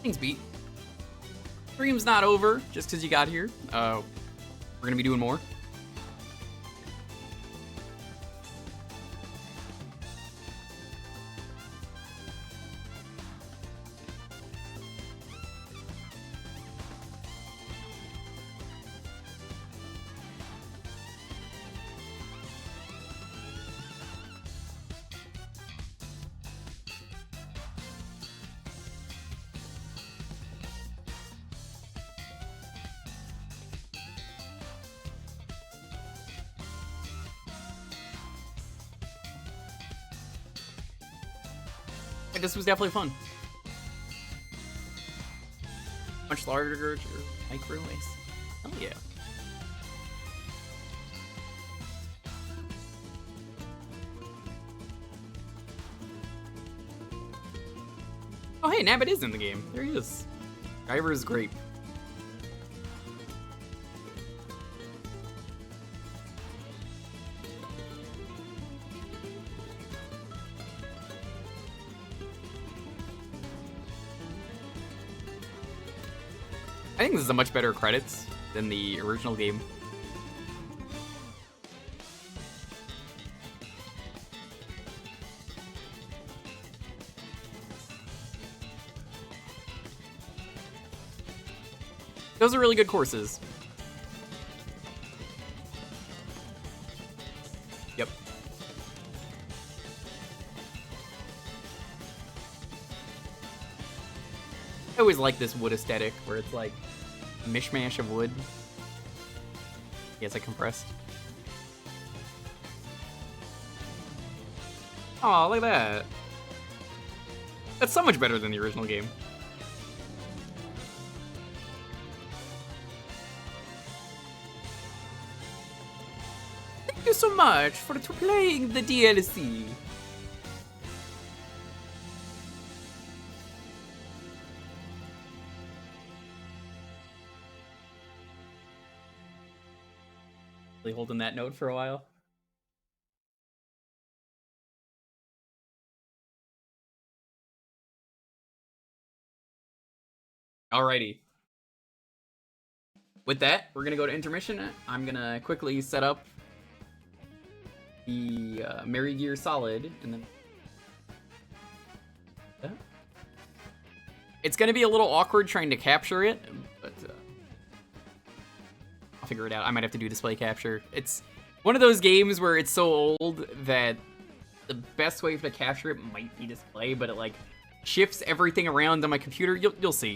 Thanks, Beat. Stream's not over just because you got here. We're gonna be doing more. This was definitely fun. Much larger micro waste. Oh yeah. Oh hey, Nabbit is in the game. There he is. Driver is great. I think this is a much better credits than the original game. Those are really good courses. Yep. I always like this wood aesthetic where it's like a mishmash of wood. Yes, I compressed. Oh, look at that. That's so much better than the original game. Thank you so much for playing the DLC. Holding that note for a while. Alrighty. With that, we're gonna go to intermission. I'm gonna quickly set up the Merry Gear Solid, and then it's gonna be a little awkward trying to capture it, but I'll figure it out. I might have to do display capture. It's one of those games where it's so old that the best way to capture it might be display, but it like shifts everything around on my computer. You'll see.